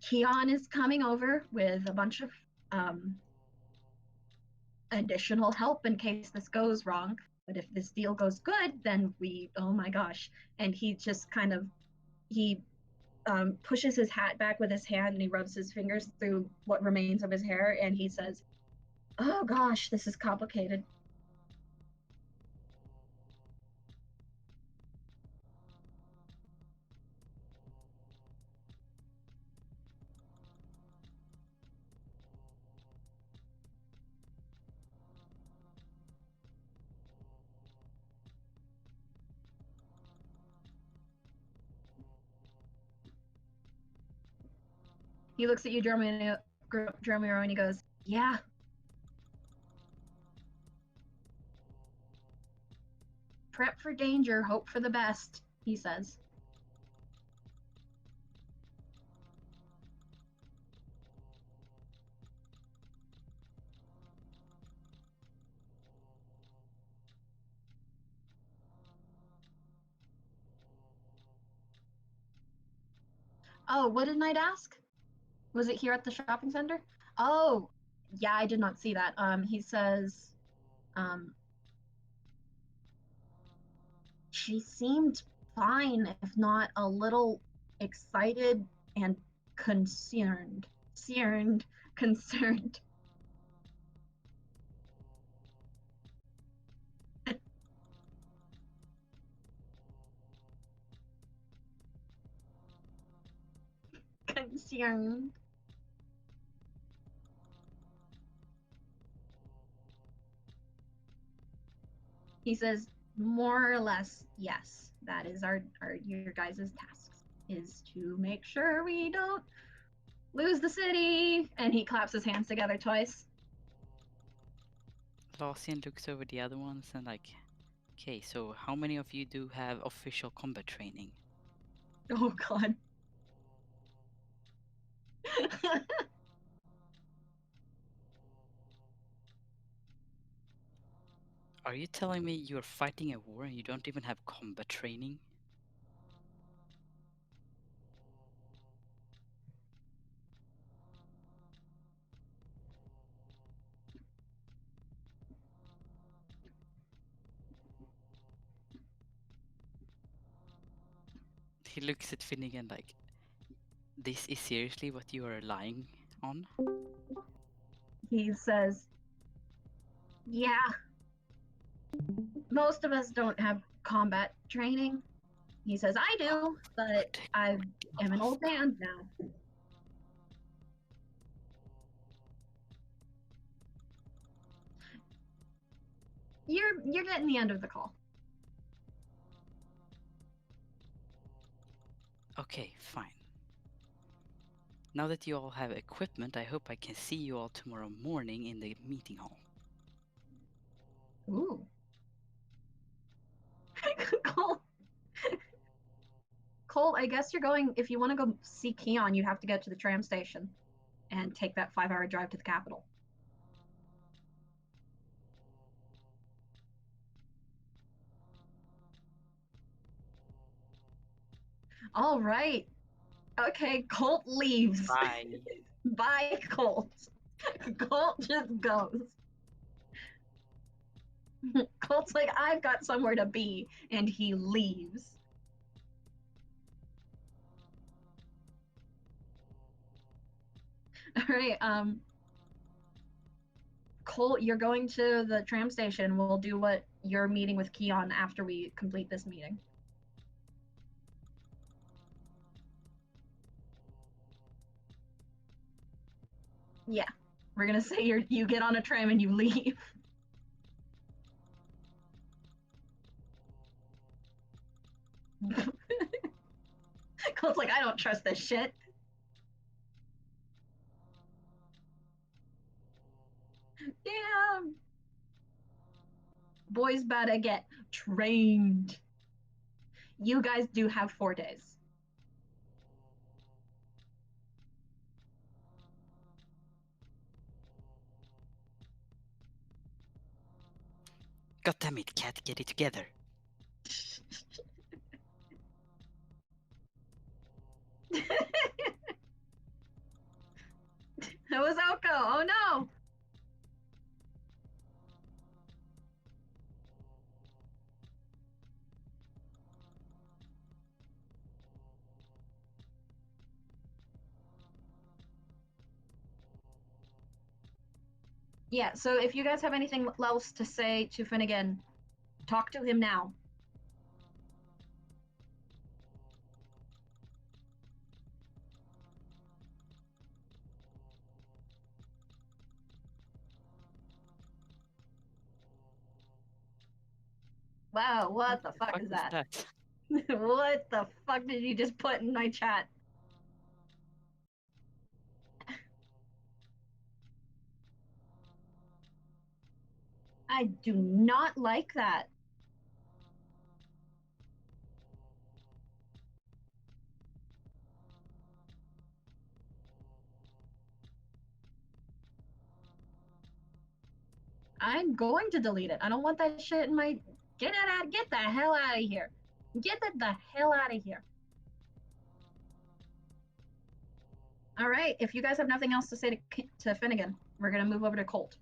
Keon is coming over with a bunch of additional help in case this goes wrong. But if this deal goes good, then oh my gosh. And he just kind of, he pushes his hat back with his hand and he rubs his fingers through what remains of his hair and he says, oh gosh, this is complicated. He looks at you, Dromero, and he goes, yeah. Prep for danger, hope for the best, he says. Oh, what did Knight ask? Was it here at the shopping center? Oh, yeah, I did not see that. He says, she seemed fine, if not a little excited and concerned. Concerned. Concerned. He says, more or less, yes. That is your guys' tasks, is to make sure we don't lose the city. And he claps his hands together twice. Lassian looks over the other ones and like, okay, so how many of you do have official combat training? Oh god. Are you telling me you're fighting a war and you don't even have combat training? He looks at Finnegan like, this is seriously what you are relying on? He says, yeah. Most of us don't have combat training. He says, I do, but I am an old man now. You're getting the end of the call. Okay, fine. Now that you all have equipment, I hope I can see you all tomorrow morning in the meeting hall. Ooh. Colt. Colt, I guess you're going, if you want to go see Keon, you have to get to the tram station and take that 5-hour drive to the capital. All right. Okay, Colt leaves. Bye. Bye, Colt. Colt just goes. Colt's like, I've got somewhere to be, and he leaves. All right, Colt, you're going to the tram station. We'll do what you're meeting with Keon after we complete this meeting. Yeah, we're gonna say you get on a tram and you leave. Colt's like, I don't trust this shit. Damn. Boys better get trained. You guys do have 4 days. God damn it, cat, get it together. That was Oko. Oh no. Yeah, so if you guys have anything else to say to Finnegan, talk to him now. Wow, what the fuck is was that? What the fuck did you just put in my chat? I do not like that. I'm going to delete it. I don't want that shit in my. Get the hell out of here. Get the hell out of here. All right, if you guys have nothing else to say to Finnegan, we're gonna move over to Colt.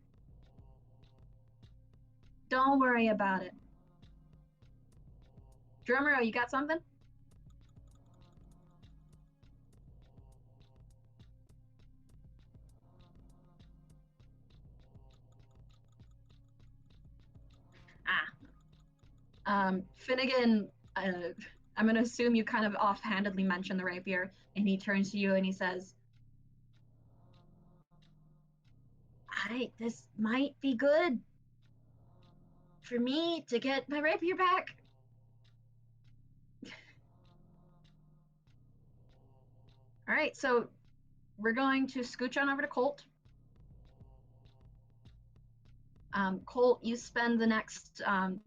Don't worry about it. Drummer, you got something? Finnegan, I'm gonna assume you kind of offhandedly mention the rapier, and he turns to you and he says, this might be good for me to get my rapier back. All right, so we're going to scooch on over to Colt. Colt, you spend the next,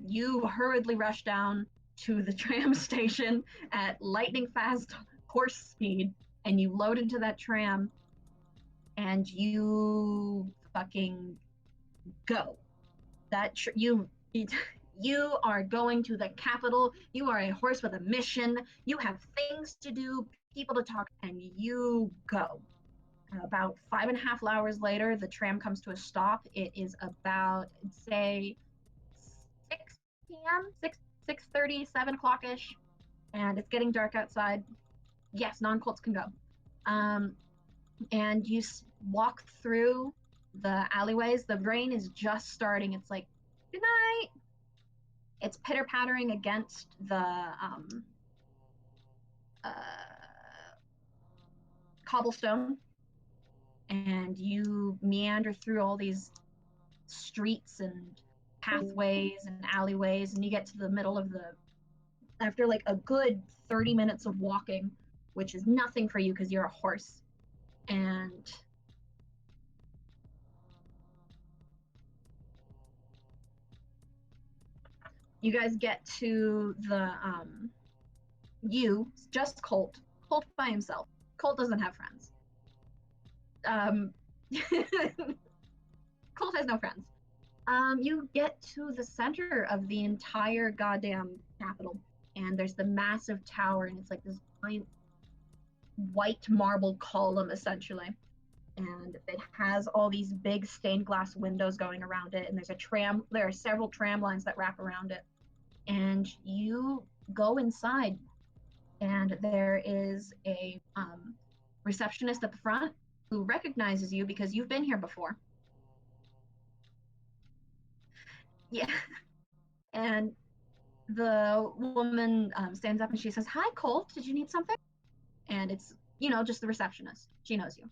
you hurriedly rush down to the tram station at lightning fast horse speed, and you load into that tram, and you fucking go. You are going to the capital. You are a horse with a mission. You have things to do, people to talk, and you go. About 5.5 hours later, the tram comes to a stop. It is about, say, 6 p.m., 6:30, 7 o'clock ish, and it's getting dark outside. Yes, non-Colts can go. And you walk through the alleyways. The rain is just starting. It's like, good night. It's pitter-pattering against the cobblestone, and you meander through all these streets and pathways and alleyways, and you get to the middle of after like a good 30 minutes of walking, which is nothing for you because you're a horse, and You guys get to the just Colt. Colt by himself. Colt doesn't have friends. Colt has no friends. You get to the center of the entire goddamn capital, and there's the massive tower, and it's like this giant white marble column essentially, and it has all these big stained glass windows going around it, and there are several tram lines that wrap around it, and you go inside, and there is a receptionist at the front who recognizes you because you've been here before. Yeah. And the woman stands up and she says, "Hi, Colt, did you need something?" And it's, just the receptionist. She knows you.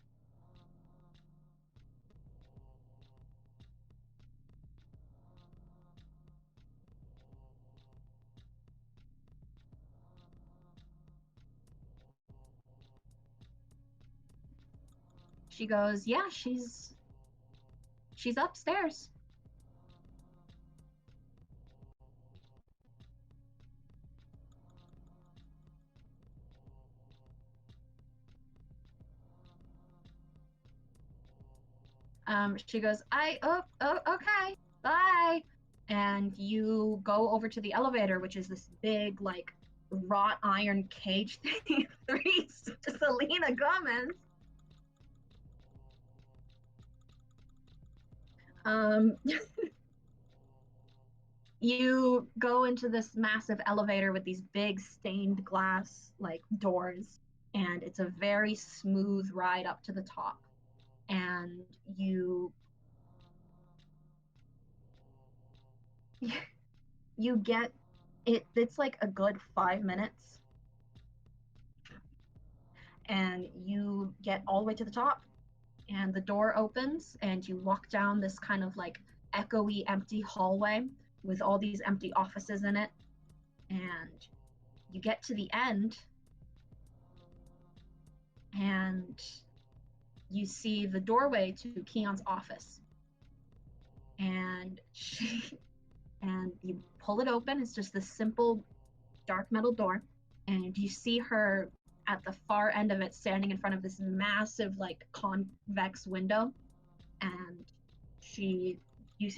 She goes, "Yeah, she's upstairs." She goes, okay, bye." And you go over to the elevator, which is this big, like, wrought iron cage thing. Three to Selena Gomez. You go into this massive elevator with these big stained glass, like, doors, and it's a very smooth ride up to the top. And you get it's like a good 5 minutes, and you get all the way to the top, and the door opens, and you walk down this kind of like echoey empty hallway with all these empty offices in it, and you get to the end, and you see the doorway to Keon's office, and you pull it open. It's just this simple dark metal door, and you see her at the far end of it, standing in front of this massive, like, convex window, and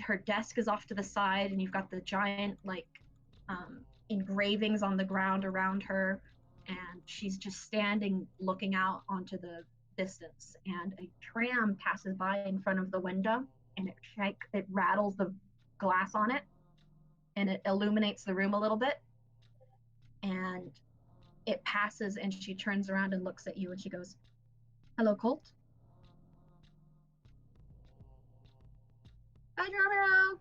her desk is off to the side, and you've got the giant, like, engravings on the ground around her, and she's just standing looking out onto the distance, and a tram passes by in front of the window, and it rattles the glass on it, and it illuminates the room a little bit, and it passes, and she turns around and looks at you, and she goes, "Hello, Colt." "Bye, Romero."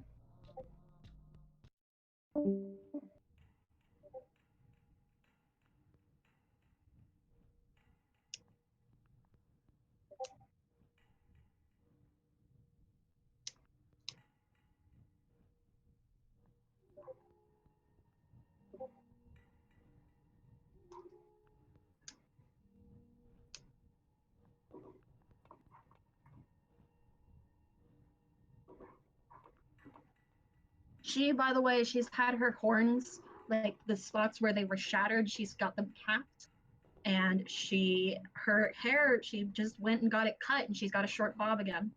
She, by the way, she's had her horns, like the spots where they were shattered, she's got them capped. And her hair, she just went and got it cut, and she's got a short bob again.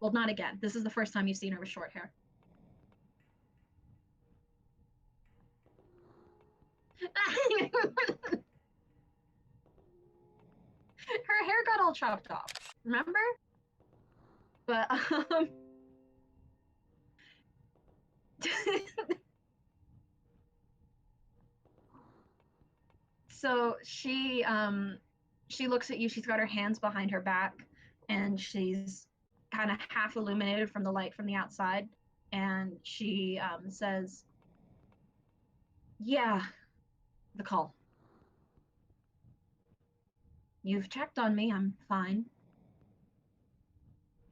Well, not again. This is the first time you've seen her with short hair. Her hair got all chopped off, remember? But so she looks at you. She's got her hands behind her back, and she's kind of half illuminated from the light from the outside, and she says, "Yeah, the call. You've checked on me. I'm fine,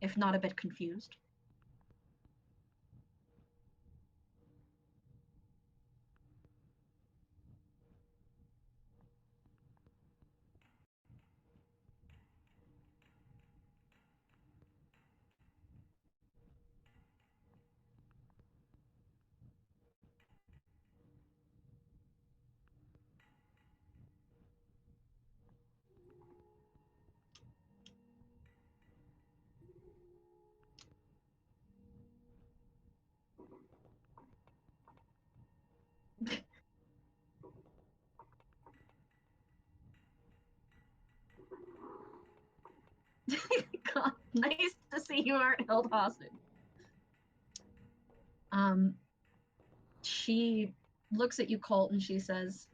if not a bit confused." Nice to see you aren't held hostage. She looks at you, Colt, and she says,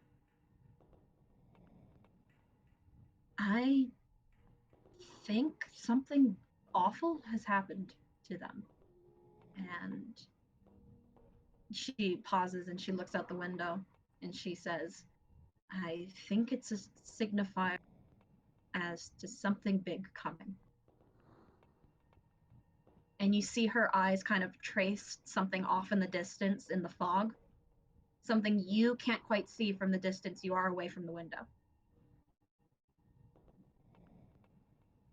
I think something awful has happened to them. And she pauses and she looks out the window and she says, I think it's a signifier as to something big coming. And you see her eyes kind of trace something off in the distance in the fog, something you can't quite see from the distance you are away from the window.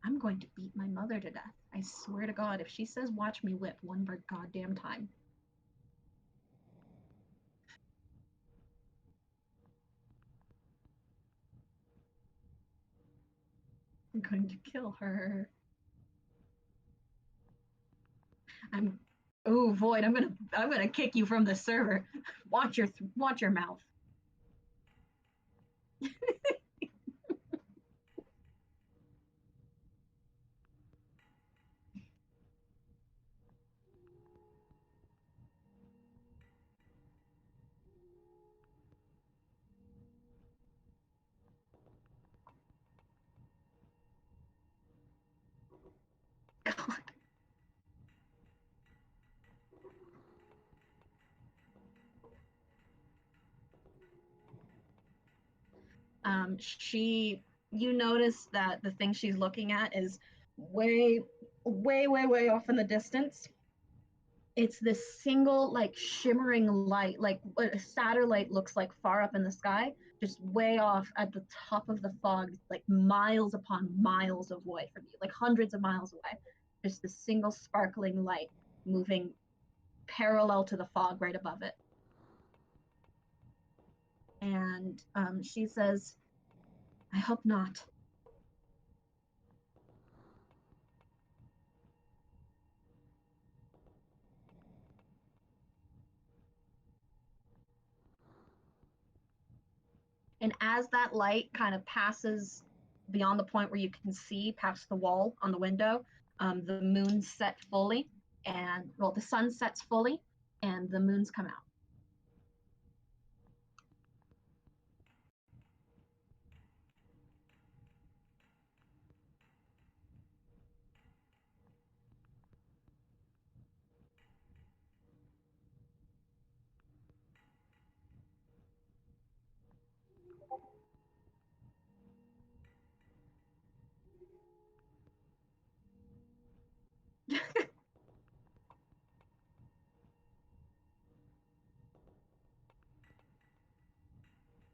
I'm going to beat my mother to death. I swear to God, if she says watch me whip one more goddamn time. I'm going to kill her. Oh, Void, I'm gonna kick you from the server. Watch your mouth. God. You notice that the thing she's looking at is way, way, way, way off in the distance. It's this single, like, shimmering light, like what a satellite looks like far up in the sky, just way off at the top of the fog, like miles upon miles away from you, like hundreds of miles away. Just this single sparkling light moving parallel to the fog right above it. And she says, I hope not. And as that light kind of passes beyond the point where you can see past the wall on the window, the moon's set fully, and well, the sun sets fully, and the moons come out.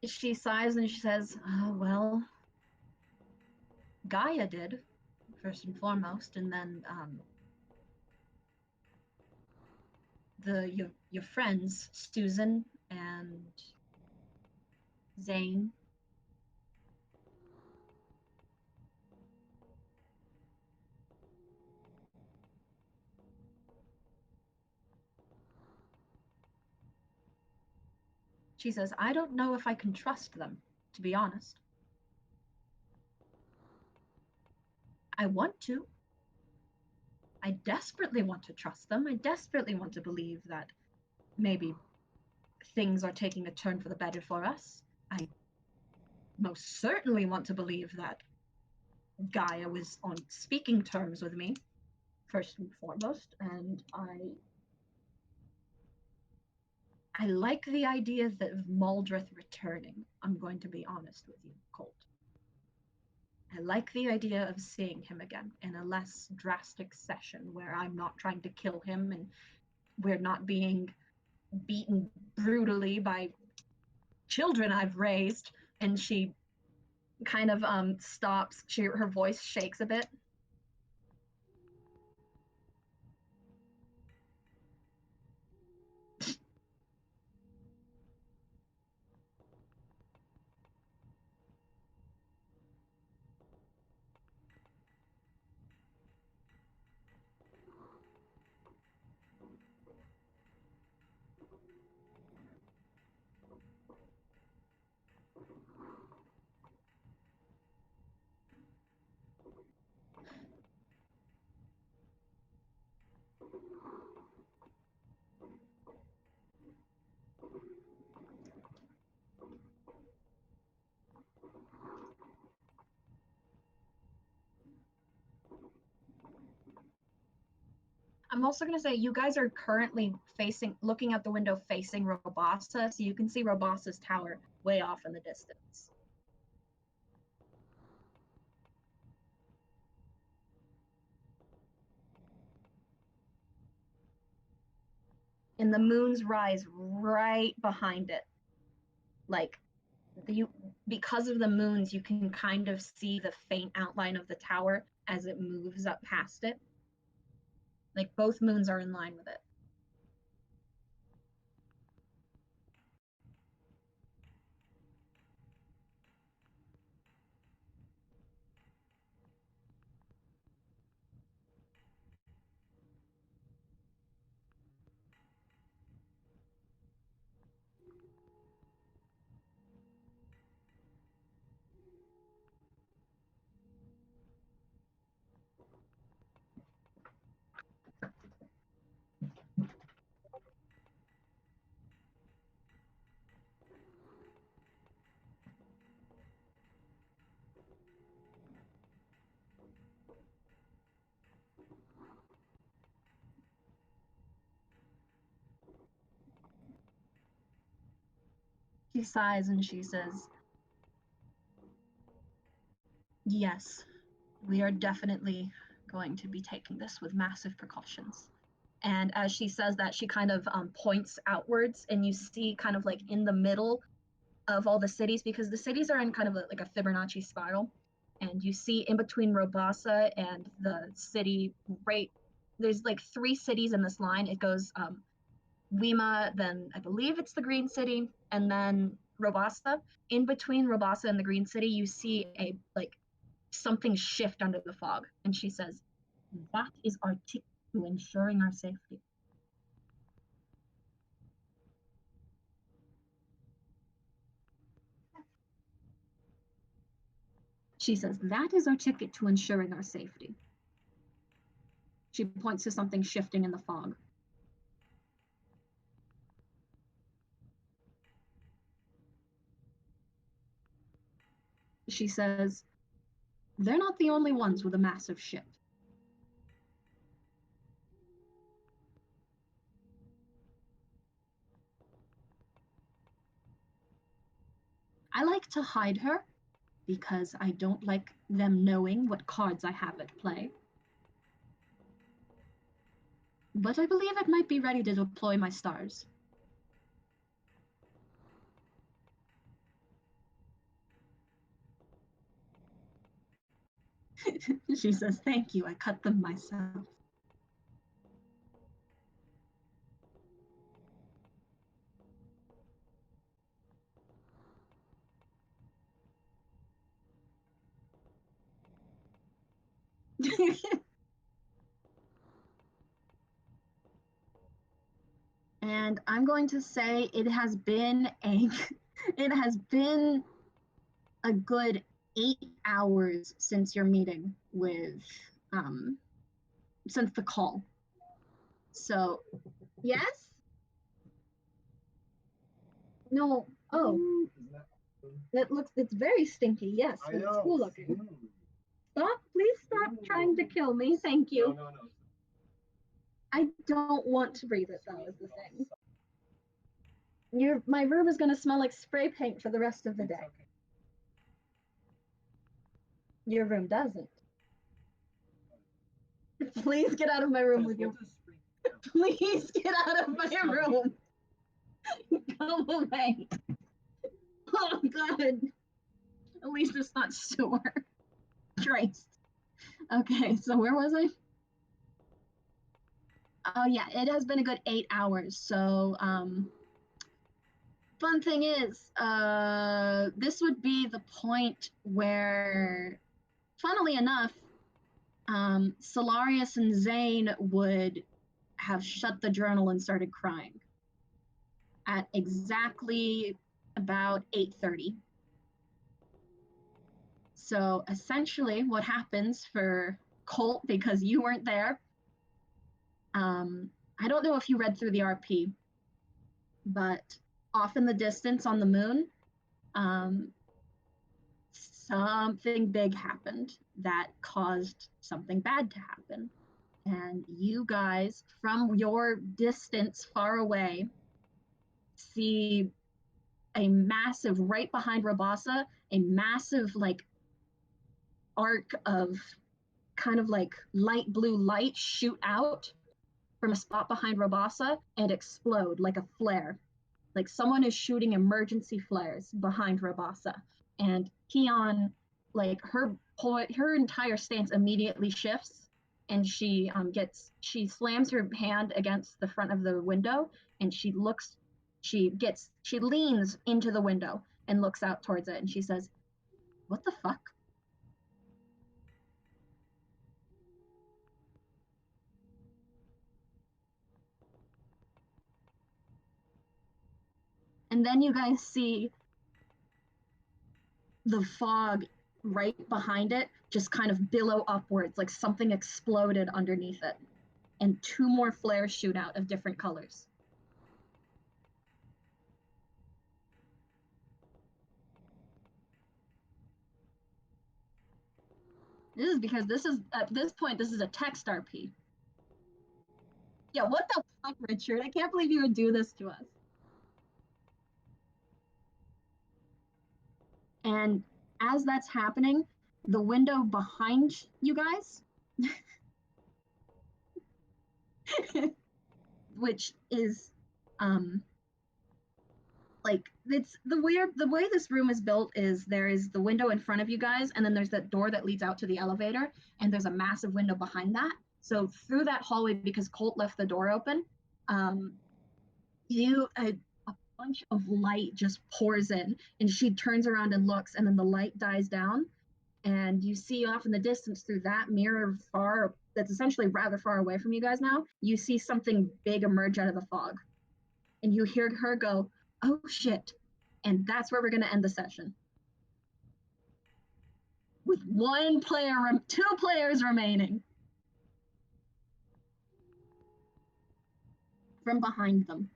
She sighs and she says, well, Gaia did, first and foremost, and then your friends, Susan and Zane. She says, I don't know if I can trust them, to be honest. I want to. I desperately want to trust them. I desperately want to believe that maybe things are taking a turn for the better for us. I most certainly want to believe that Gaia was on speaking terms with me, first and foremost, and I like the idea of Maldrith returning. I'm going to be honest with you, Colt. I like the idea of seeing him again in a less drastic session where I'm not trying to kill him and we're not being beaten brutally by children I've raised. And she kind of stops. Her voice shakes a bit. I'm also going to say you guys are currently looking out the window facing Robassa, so you can see Robassa's tower way off in the distance. And the moon's rise right behind it. Like, because of the moons, you can kind of see the faint outline of the tower as it moves up past it. Like, both moons are in line with it. She sighs and she says, yes, we are definitely going to be taking this with massive precautions. And as she says that, she kind of points outwards, and you see kind of like in the middle of all the cities, because the cities are in kind of like a Fibonacci spiral, and you see in between Robassa and the city, right, there's like 3 cities in this line. It goes Wima, then I believe it's the Green City, and then Robassa. In between Robassa and the Green City, you see a like something shift under the fog, and she says, "That is our ticket to ensuring our safety." She says, "That is our ticket to ensuring our safety." She points to something shifting in the fog. She says, "They're not the only ones with a massive ship. I like to hide her because I don't like them knowing what cards I have at play. But I believe it might be ready to deploy my stars." She says, "Thank you, I cut them myself." And I'm going to say it has been a good 8 hours since your meeting with since the call. So yes? No. Oh. It's very stinky, yes, but it's cool looking. Stop, please stop trying to kill me, thank you. No. I don't want to breathe it though, is the thing. My room is gonna smell like spray paint for the rest of the day. Your room doesn't. Please get out of my room with you. Please get out of my room. Go away. Oh god. At least it's not sewer. Christ. Okay, so where was I? Oh yeah, it has been a good 8 hours. So fun thing is, this would be the point where, funnily enough, Solarius and Zane would have shut the journal and started crying at exactly about 8:30. So essentially what happens for Colt, because you weren't there, I don't know if you read through the RP, but off in the distance on the moon, something big happened that caused something bad to happen. And you guys, from your distance far away, see a massive, right behind Rabasa, a massive like arc of kind of like light blue light shoot out from a spot behind Rabasa and explode like a flare. Like someone is shooting emergency flares behind Rabasa. And Keon, like her entire stance immediately shifts, and she slams her hand against the front of the window, and she leans into the window and looks out towards it, and she says, "What the fuck?" And then you guys see the fog right behind it just kind of billow upwards, like something exploded underneath it. And two more flares shoot out of different colors. This is because this is, at this point, this is a text RP. Yeah, what the fuck, Richard? I can't believe you would do this to us. And as that's happening, the window behind you guys, which is like it's the way this room is built is there is the window in front of you guys, and then there's that door that leads out to the elevator, and there's a massive window behind that. So through that hallway, because Colt left the door open, a bunch of light just pours in, and she turns around and looks, and then the light dies down, and you see off in the distance through that mirror far that's essentially rather far away from you guys now, you see something big emerge out of the fog, and you hear her go, "Oh shit." And that's where we're going to end the session. With two players remaining. From behind them.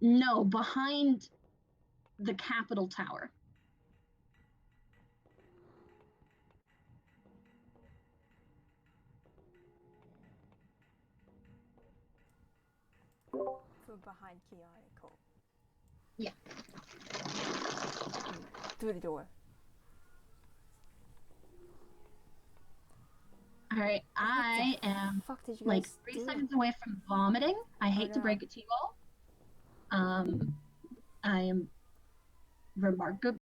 No, behind the Capitol Tower. From behind Keon and Cole. Yeah. Through the door. All right, I am Fuck did you like guys 3 do? seconds away from vomiting. I hate to no. break it to you all. I am remarkable.